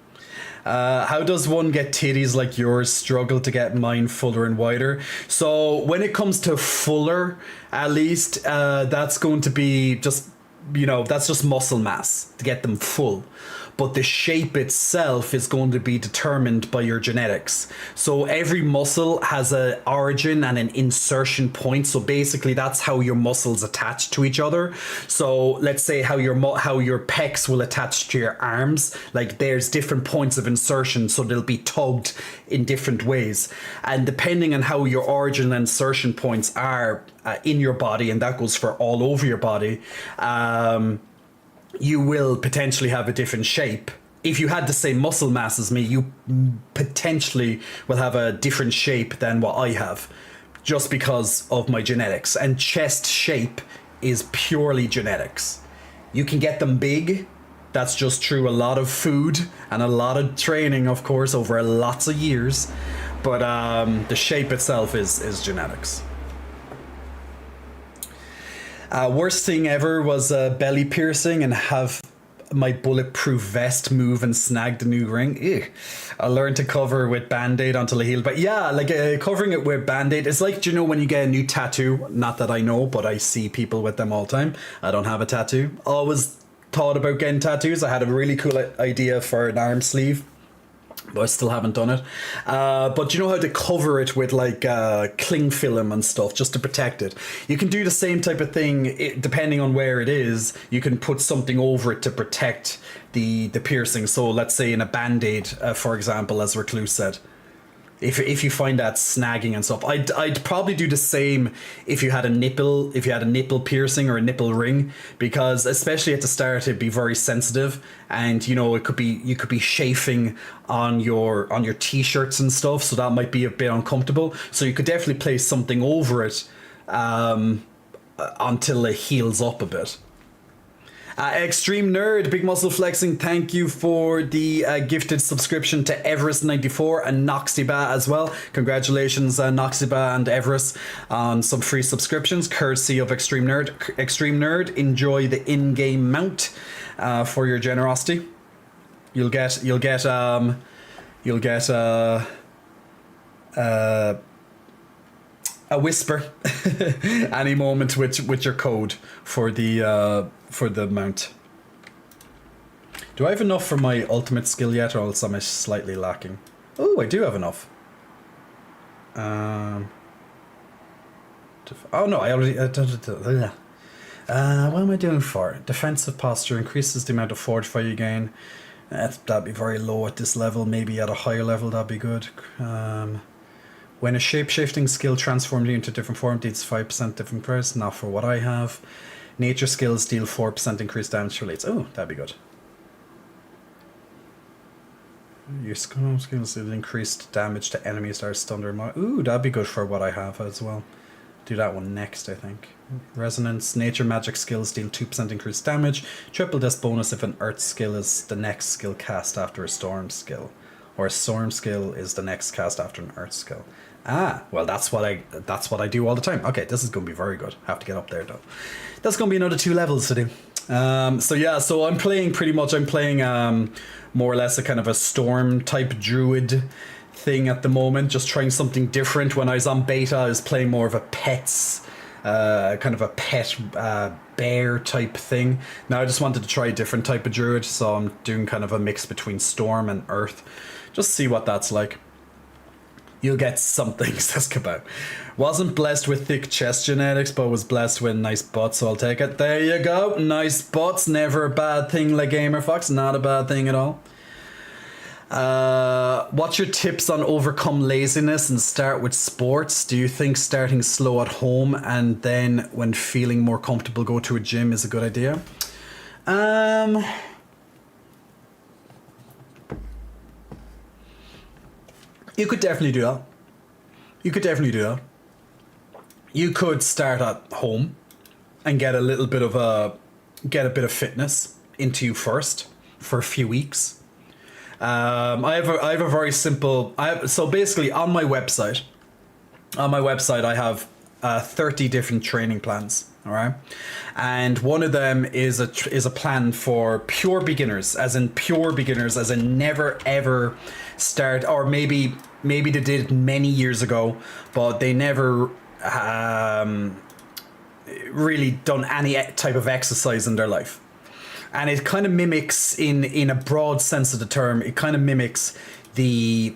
How does one get titties like yours? Struggle to get mine fuller and wider. So when it comes to fuller, at least, that's going to be just, that's just muscle mass to get them full. But the shape itself is going to be determined by your genetics. So every muscle has an origin and an insertion point. So basically that's how your muscles attach to each other. So let's say how your pecs will attach to your arms. Like there's different points of insertion, so they'll be tugged in different ways. And depending on how your origin and insertion points are in your body, and that goes for all over your body, you will potentially have a different shape. If you had the same muscle mass as me, you potentially will have a different shape than what I have, just because of my genetics. And chest shape is purely genetics. You can get them big. That's just through a lot of food and a lot of training, of course, over lots of years. But the shape itself is genetics. Worst thing ever was belly piercing and have my bulletproof vest move and snag the new ring. Ew. I learned to cover with Band-Aid until I healed. But yeah, like covering it with Band-Aid, it's like, do you know when you get a new tattoo? Not that I know, but I see people with them all the time. I don't have a tattoo. Always thought about getting tattoos. I had a really cool idea for an arm sleeve, but I still haven't done it. But you know how to cover it with like cling film and stuff just to protect it. You can do the same type of thing depending on where it is. You can put something over it to protect the piercing. So let's say in a Band-Aid, for example, as Recluse said. If you find that snagging and stuff, I'd probably do the same if you had a nipple piercing or a nipple ring, because especially at the start it'd be very sensitive, and you could be chafing on your t-shirts and stuff, so that might be a bit uncomfortable. So you could definitely place something over it until it heals up a bit. Extreme Nerd, Big Muscle Flexing, thank you for the gifted subscription to Everest94 and Noxiba as well. Congratulations, Noxiba and Everest, on some free subscriptions, courtesy of Extreme Nerd. Extreme Nerd, enjoy the in-game mount for your generosity. You'll get a whisper any moment with your code for the mount. Do I have enough for my ultimate skill yet, or else am I slightly lacking? Oh, I do have enough. Oh no, I already. What am I doing for? Defensive posture increases the amount of fortify you gain. That'd be very low at this level. Maybe at a higher level that'd be good. When a shape-shifting skill transforms you into a different form, deals 5% different price. Not for what I have. Nature skills deal 4% increased damage relates. Oh, that'd be good. Your skills deal increased damage to enemies that are stunned or more. Ooh, that'd be good for what I have as well. Do that one next, I think. Resonance. Nature magic skills deal 2% increased damage. Triple this bonus if an earth skill is the next skill cast after a storm skill. Or a storm skill is the next cast after an earth skill. Ah, well that's what I do all the time. Okay, this is going to be very good. Have to get up there though. That's going to be another 2 levels to do. So I'm playing more or less a kind of a storm type druid thing at the moment. Just trying something different. When I was on beta, I was playing more of a pets, kind of a pet bear type thing. Now I just wanted to try a different type of druid, so I'm doing kind of a mix between storm and earth. Just see what that's like. You'll get something, says Kabau. Wasn't blessed with thick chest genetics, but was blessed with nice butts, so I'll take it. There you go. Nice butts. Never a bad thing, like Gamer Fox. Not a bad thing at all. What's your tips on overcome laziness and start with sports? Do you think starting slow at home and then when feeling more comfortable go to a gym is a good idea? You could definitely do that. You could start at home and get a bit of fitness into you first for a few weeks. I have a very simple. So basically on my website, I have 30 different training plans. All right, and one of them is a plan for pure beginners, as in never ever start, or maybe they did it many years ago, but they never really done any type of exercise in their life. And it kind of mimics, in a broad sense of the term, it kind of mimics the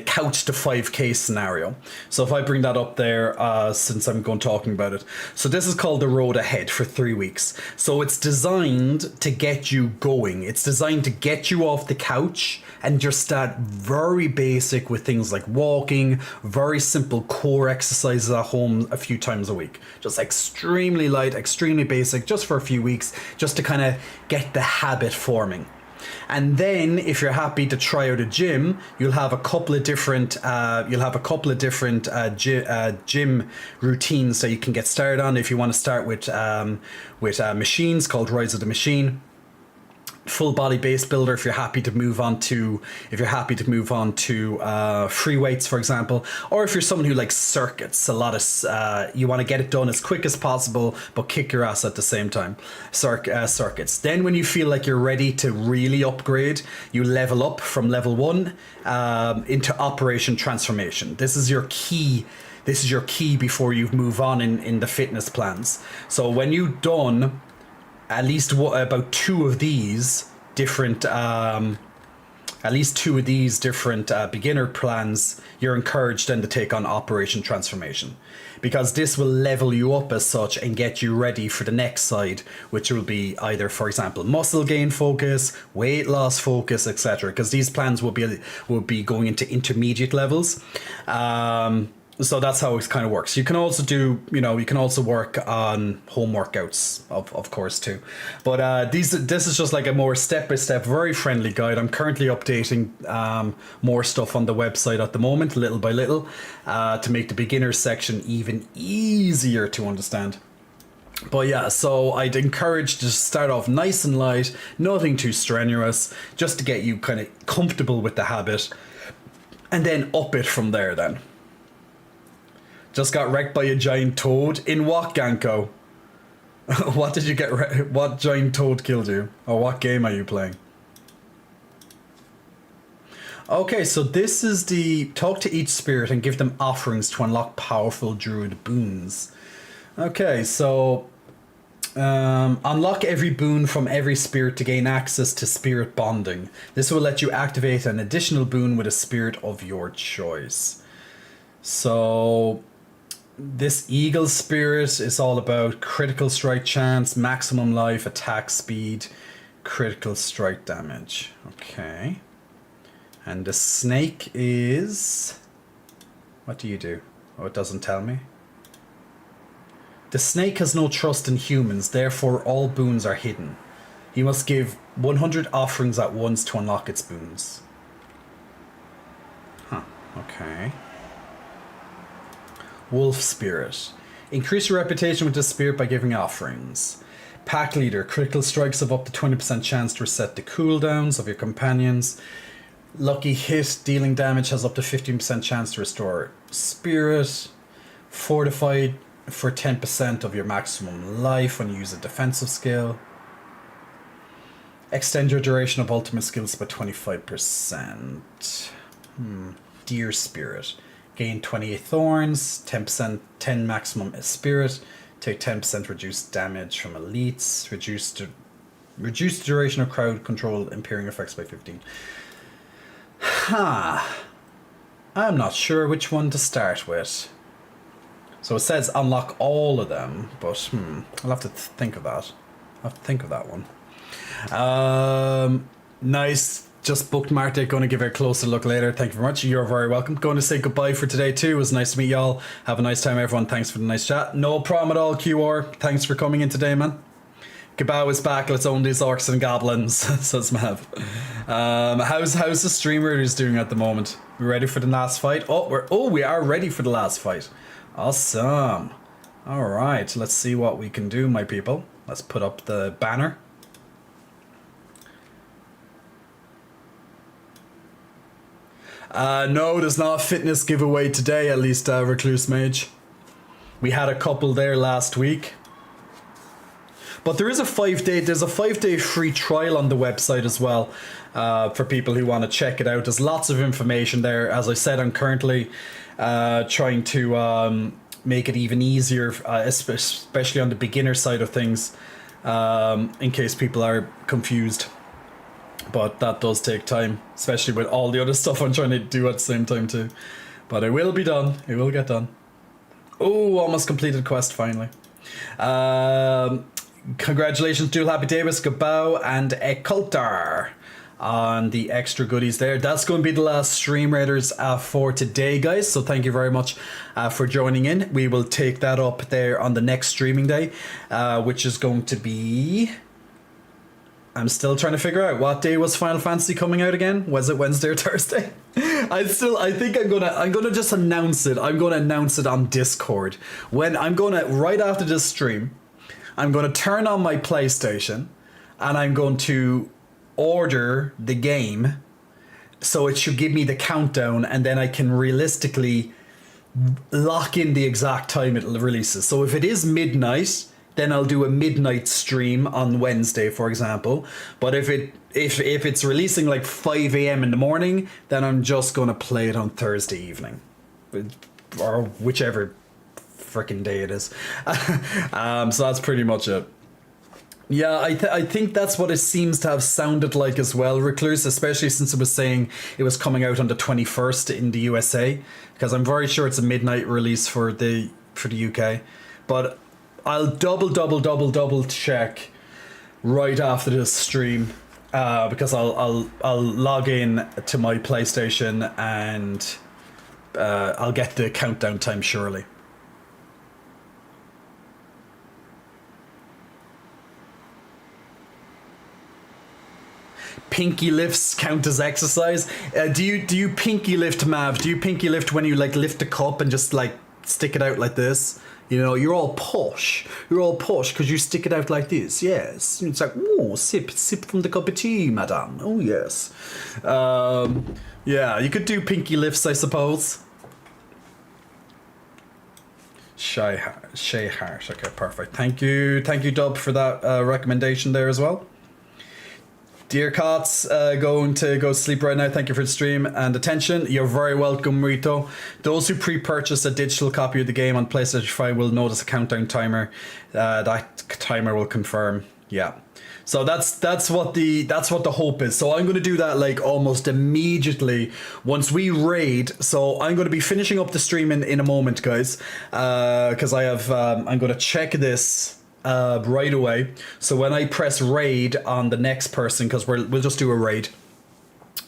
couch to 5K scenario. So if I bring that up there, since I'm talking about it. So this is called The Road Ahead for 3 weeks. So it's designed to get you going. It's designed to get you off the couch and just start very basic with things like walking, very simple core exercises at home a few times a week. Just extremely light, extremely basic, just for a few weeks, just to kind of get the habit forming. And then, if you're happy to try out a gym, you'll have a couple of different gym routines that you can get started on. If you want to start with machines called Rise of the Machine, full body base builder. If you're happy to move on to free weights, for example, or if you're someone who likes circuits, you want to get it done as quick as possible, but kick your ass at the same time. Circuits. Then when you feel like you're ready to really upgrade, you level up from level 1 into Operation Transformation. This is your key before you move on in the fitness plans. So when you've done at least about two of these different beginner plans, you're encouraged then to take on Operation Transformation, because this will level you up as such and get you ready for the next side, which will be either, for example, muscle gain focus, weight loss focus, etc. Because these plans will be going into intermediate levels. So that's how it kind of works. You can also work on home workouts, of course, too. But this is just like a more step-by-step, very friendly guide. I'm currently updating more stuff on the website at the moment, little by little, to make the beginner section even easier to understand. But yeah, so I'd encourage to start off nice and light, nothing too strenuous, just to get you kind of comfortable with the habit, and then up it from there then. Just got wrecked by a giant toad. In what, Ganko? What did you get what giant toad killed you? Or what game are you playing? Okay, so this is the talk to each spirit and give them offerings to unlock powerful druid boons. Okay, so unlock every boon from every spirit to gain access to spirit bonding. This will let you activate an additional boon with a spirit of your choice. So this eagle spirit is all about critical strike chance, maximum life, attack speed, critical strike damage. Okay. And the snake is... What do you do? Oh, it doesn't tell me. The snake has no trust in humans, therefore all boons are hidden. You must give 100 offerings at once to unlock its boons. Huh, okay. Wolf Spirit. Increase your reputation with this spirit by giving offerings. Pack Leader. Critical strikes have up to 20% chance to reset the cooldowns of your companions. Lucky Hit. Dealing damage has up to 15% chance to restore Spirit. Fortified for 10% of your maximum life when you use a defensive skill. Extend your duration of ultimate skills by 25%. Deer Spirit. Gain 28 thorns, 10% 10 maximum spirit, take 10% reduced damage from elites, reduce the duration of crowd control impairing effects by 15. I'm not sure which one to start with. So it says unlock all of them, but I'll have to think of that. I'll have to think of that one. Nice. Just bookmarked it. Going to give it a closer look later. Thank you very much. You're very welcome. Going to say goodbye for today too. It was nice to meet y'all. Have a nice time, everyone. Thanks for the nice chat. No problem at all, QR. Thanks for coming in today, man. Gabao is back. Let's own these orcs and goblins, says Mav. How's the streamers doing at the moment? We ready for the last fight? We are ready for the last fight. Awesome. All right. Let's see what we can do, my people. Let's put up the banner. No, there's not a fitness giveaway today, at least Recluse Mage. We had a couple there last week. But there is a 5-day free trial on the website as well, for people who want to check it out. There's lots of information there. As I said, I'm currently trying to make it even easier, especially on the beginner side of things, in case people are confused. But that does take time, especially with all the other stuff I'm trying to do at the same time too. But it will be done. It will get done. Oh, almost completed quest finally. Congratulations, Dual Happy Davis, Gabao, and Ekultar on the extra goodies there. That's going to be the last Stream Raiders for today, guys. So thank you very much for joining in. We will take that up there on the next streaming day, which is going to be... I'm still trying to figure out what day was Final Fantasy coming out again. Was it Wednesday or Thursday? I think I'm gonna just announce it. I'm gonna announce it on Discord. Right after this stream, I'm gonna turn on my PlayStation and I'm going to order the game, so it should give me the countdown, and then I can realistically lock in the exact time it releases. So if it is midnight, then I'll do a midnight stream on Wednesday, for example. But if it's releasing like 5 a.m. in the morning, then I'm just gonna play it on Thursday evening, or whichever freaking day it is. So that's pretty much it. Yeah, I think that's what it seems to have sounded like as well, Recluse, especially since it was saying it was coming out on the 21st in the USA, because I'm very sure it's a midnight release for the UK. But I'll double check right after this stream, because I'll log in to my PlayStation and I'll get the countdown time surely. Pinky lifts count as exercise? Do you pinky lift, Mav? Do you pinky lift when you like lift a cup and just like stick it out like this? You know, you're all posh. You're all posh because you stick it out like this. Yes, it's like, oh, sip from the cup of tea, madame. Oh yes. Yeah, you could do pinky lifts, I suppose. Shay Hart. Okay, perfect. Thank you, Dub, for that recommendation there as well. Dear Cots, going to go sleep right now. Thank you for the stream and attention. You're very welcome, Rito. Those who pre-purchase a digital copy of the game on PlayStation 5 will notice a countdown timer. That timer will confirm. Yeah. So that's what the hope is. So I'm going to do that like almost immediately once we raid. So I'm going to be finishing up the stream in a moment, guys, because I'm going to check this right away. So when I press raid on the next person, because we'll just do a raid.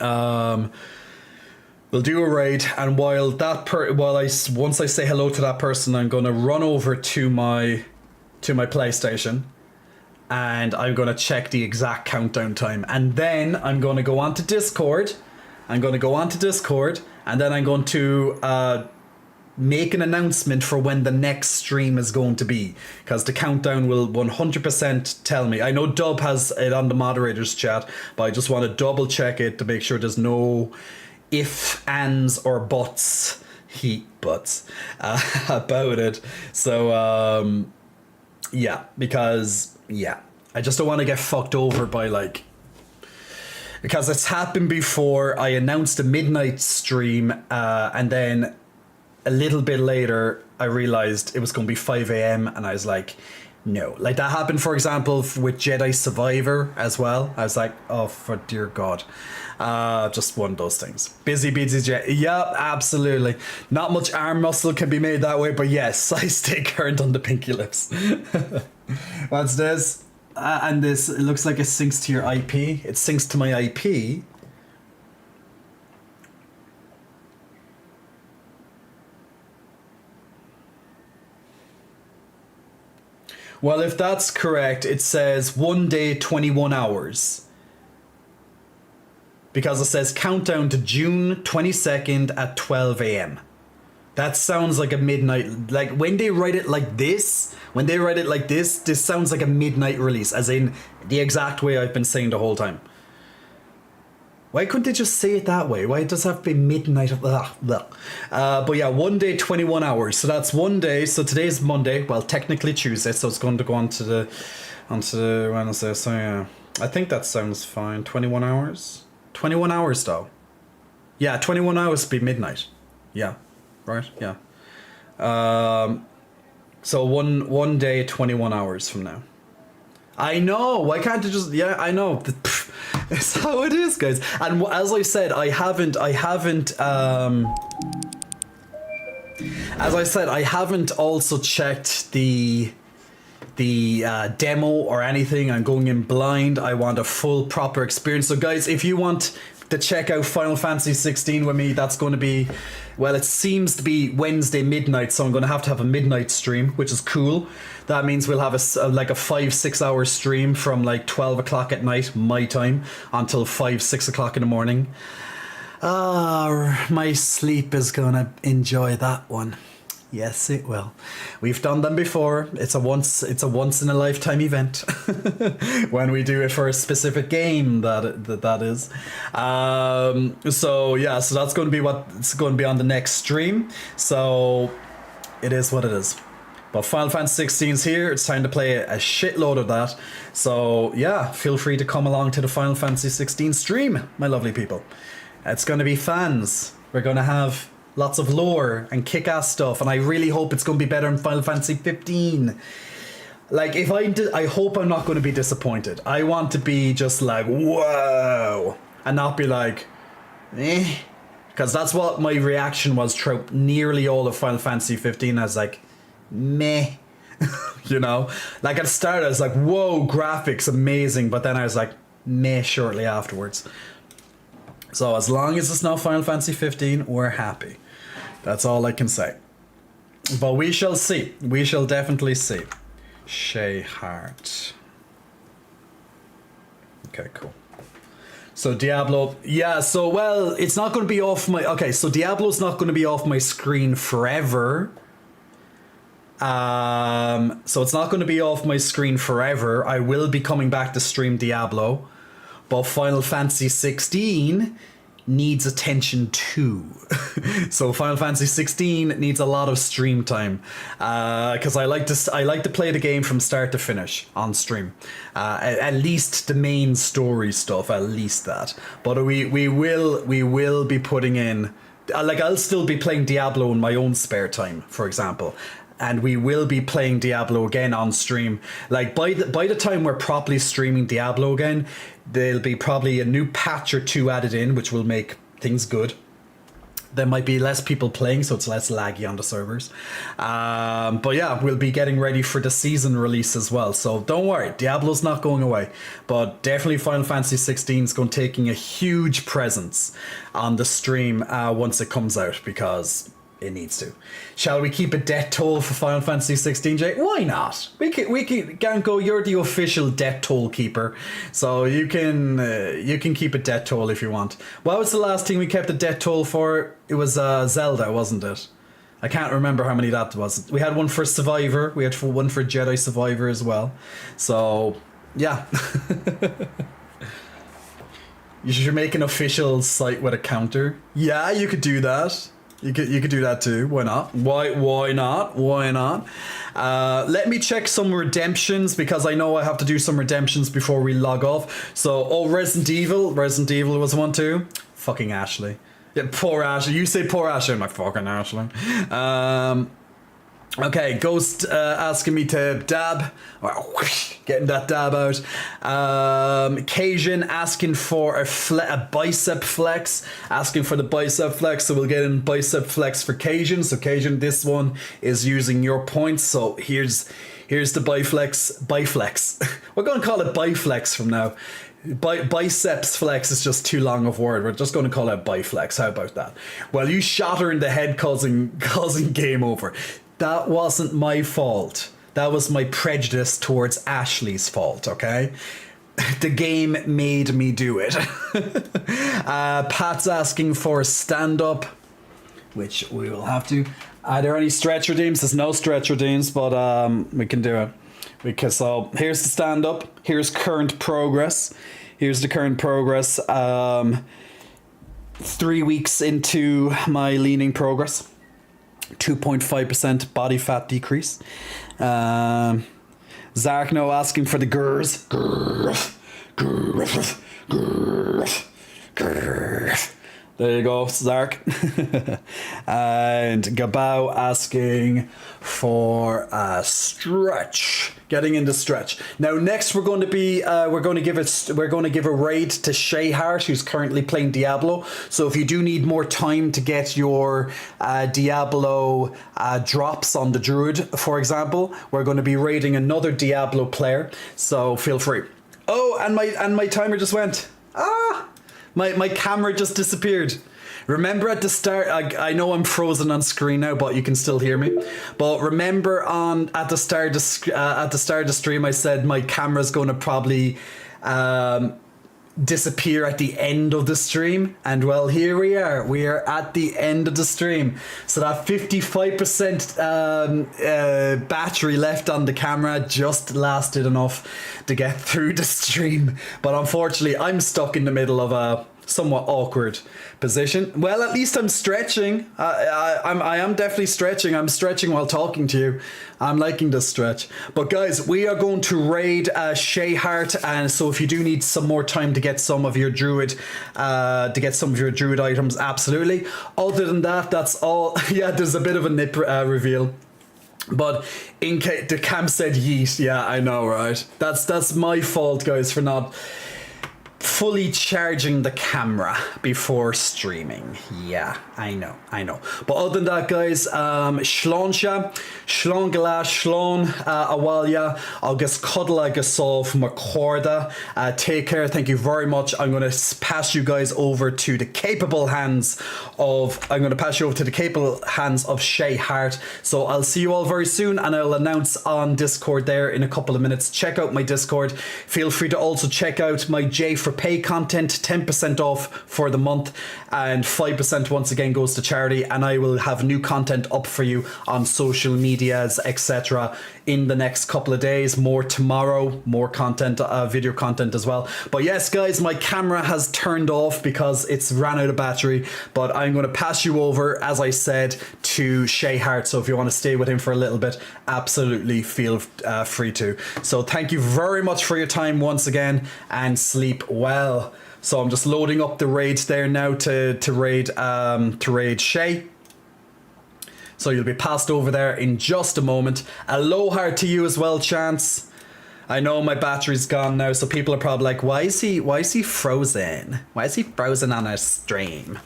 We'll do a raid, and once I say hello to that person, I'm going to run over to my PlayStation, and I'm going to check the exact countdown time, and then I'm going to go onto Discord. And then I'm going to make an announcement for when the next stream is going to be, because the countdown will 100% tell me. I know Dub has it on the moderators chat, but I just want to double check it to make sure there's no ifs, ands, or buts about it. So yeah, because I just don't want to get fucked over by because it's happened before. I announced a midnight stream and then a little bit later I realized it was going to be 5 a.m. and I was like, No. Like that happened, for example, with Jedi Survivor as well. I was like, oh, for dear God. Just one of those things. Busy Jedi. Yeah, absolutely. Not much arm muscle can be made that way, but yes, I stay current on the pinky lips. What's this? And this, it looks like it syncs to your IP. It syncs to my IP. Well, if that's correct, it says 1 day, 21 hours. Because it says countdown to June 22nd at 12 a.m. That sounds like a midnight, like when they write it like this, this sounds like a midnight release, as in the exact way I've been saying the whole time. Why couldn't they just say it that way? Why does it have to be midnight? But yeah, 1 day, 21 hours. So that's 1 day. So today's Monday. Well, technically Tuesday. So it's going to go onto the Wednesday. So yeah, I think that sounds fine. 21 hours. 21 hours though. Yeah, 21 hours would be midnight. Yeah, right. Yeah. So one day, 21 hours from now. I know. Why can't it just? Yeah, I know. It's how it is, guys. And as I said, I haven't. As I said, I haven't also checked the demo or anything. I'm going in blind. I want a full proper experience. So, guys, if you want to check out Final Fantasy 16 with me, that's going to be, well, it seems to be Wednesday midnight, so I'm going to have a midnight stream, which is cool. That means we'll have a 5-6 hour stream from like 12 o'clock at night, my time, until 5-6 o'clock in the morning. My sleep is going to enjoy that one. Yes, it will. We've done them before. It's a once in a lifetime event when we do it for a specific game. That is. So yeah, so that's going to be what's going to be on the next stream. So it is what it is. But Final Fantasy 16 is here. It's time to play a shitload of that. So yeah, feel free to come along to the Final Fantasy 16 stream, my lovely people. It's going to be fans. We're going to have lots of lore and kick-ass stuff, and I really hope it's going to be better than Final Fantasy 15. Like, if I hope I'm not going to be disappointed. I want to be just like, whoa, and not be like, eh, because that's what my reaction was throughout nearly all of Final Fantasy 15. I was like, meh. You know, like at the start I was like, whoa, graphics amazing, but then I was like, meh shortly afterwards. So as long as it's not Final Fantasy 15, we're happy. That's all I can say. But we shall see. We shall definitely see. Shay Hart. Okay, cool. So Diablo, yeah, so well, it's not going to be off my, okay, so Diablo's not going to be off my screen forever. So it's not going to be off my screen forever. I will be coming back to stream Diablo. But Final Fantasy 16 needs attention too. So Final Fantasy 16 needs a lot of stream time, because I like to play the game from start to finish on stream. At least the main story stuff, at least that. But we will be putting in, like, I'll still be playing Diablo in my own spare time, for example. And we will be playing Diablo again on stream. Like, by the time we're properly streaming Diablo again, there'll be probably a new patch or two added in, which will make things good. There might be less people playing, so it's less laggy on the servers. But yeah, we'll be getting ready for the season release as well. So don't worry, Diablo's not going away. But definitely Final Fantasy 16 is going to taking a huge presence on the stream once it comes out, because it needs to. Shall we keep a death toll for Final Fantasy 16, Jay? Why not? We can go. You're the official death toll keeper, so you can keep a death toll if you want. What was the last thing we kept a death toll for? It was Zelda, wasn't it? I can't remember how many that was. We had one for Survivor. We had one for Jedi Survivor as well. So yeah. You should make an official site with a counter. Yeah, you could do that. You could do that too. Why not? Why not? Let me check some redemptions, because I know I have to do some redemptions before we log off. So, Resident Evil was one too. Fucking Ashley. Yeah, poor Ashley. You say poor Ashley. I'm like, fucking Ashley. Okay, Ghost asking me to dab. Getting that dab out. Cajun asking for a bicep flex. Asking for the bicep flex, so we'll get in bicep flex for Cajun. So Cajun, this one is using your points. So here's the biflex. We're going to call it biflex from now. Biceps flex is just too long of a word. We're just going to call it biflex. How about that? Well, you shot her in the head, causing game over. That wasn't my fault. That was my prejudice towards Ashley's fault, okay? The game made me do it. Pat's asking for a stand-up, which we will have to. Are there any stretch redeems? There's no stretch redeems, but we can do it. Because so here's the stand-up. Here's current progress. Here's the current progress. 3 weeks into my leaning progress. 2.5% body fat decrease. Zarkno asking for the gurs. There you go, Zark. And Gabao asking for a stretch. Getting into stretch. Now next we're going to give a raid to Shay Hart, who's currently playing Diablo. So if you do need more time to get your Diablo drops on the Druid, for example, we're going to be raiding another Diablo player. So feel free. Oh, and my timer just went. My camera just disappeared. Remember at the start, I know I'm frozen on screen now, but you can still hear me. But remember at the start of the stream, I said my camera's going to probably disappear at the end of the stream. And well, here we are. We are at the end of the stream. So that 55% battery left on the camera just lasted enough to get through the stream. But unfortunately, I'm stuck in the middle of a somewhat awkward position. Well, at least I'm stretching. I am definitely stretching. I'm stretching while talking to you. I'm liking this stretch. But guys, we are going to raid Shay Hart, and so if you do need some more time to get some of your druid items, absolutely. Other than that, that's all. Yeah, there's a bit of a nip reveal. But in case the cam said yeet, yeah, I know, right? That's my fault, guys, for not fully charging the camera before streaming. Yeah, I know. But other than that, guys, Shlonsha, Shlongala, Shlon, Awalia, August Cuddle, Agasol, Macorda. Take care. Thank you very much. I'm going to pass you guys over to the capable hands of Shay Hart. So I'll see you all very soon, and I'll announce on Discord there in a couple of minutes. Check out my Discord. Feel free to also check out my J for Pay content, 10% off for the month, and 5% once again goes to charity. And I will have new content up for you on social medias, etc. in the next couple of days. More tomorrow, more content, video content as well. But yes, guys, my camera has turned off because it's ran out of battery. But I'm going to pass you over, as I said, to Shay Hart. So if you want to stay with him for a little bit, absolutely feel free to. So thank you very much for your time once again, and sleep well. So I'm just loading up the raids there now to raid Shay. So you'll be passed over there in just a moment. Aloha to you as well, Chance. I know my battery's gone now, so people are probably like, why is he frozen? Why is he frozen on our stream?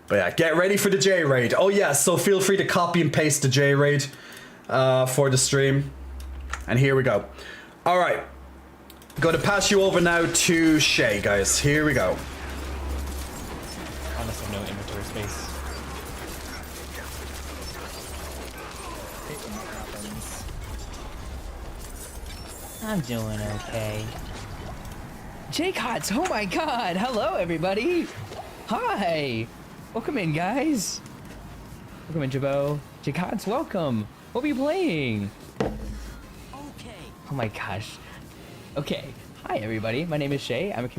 But yeah, get ready for the J raid. Oh yeah, so feel free to copy and paste the J raid for the stream. And here we go. All right. Going to pass you over now to Shay, guys. Here we go. Honestly, no inventory space. I'm doing okay. J-Cots, oh my god! Hello, everybody! Hi! Welcome in, guys! Welcome in, Jabbo. J-Cots, welcome! What are you playing? Okay. Oh my gosh. Okay. Hi, everybody. My name is Shay. I'm a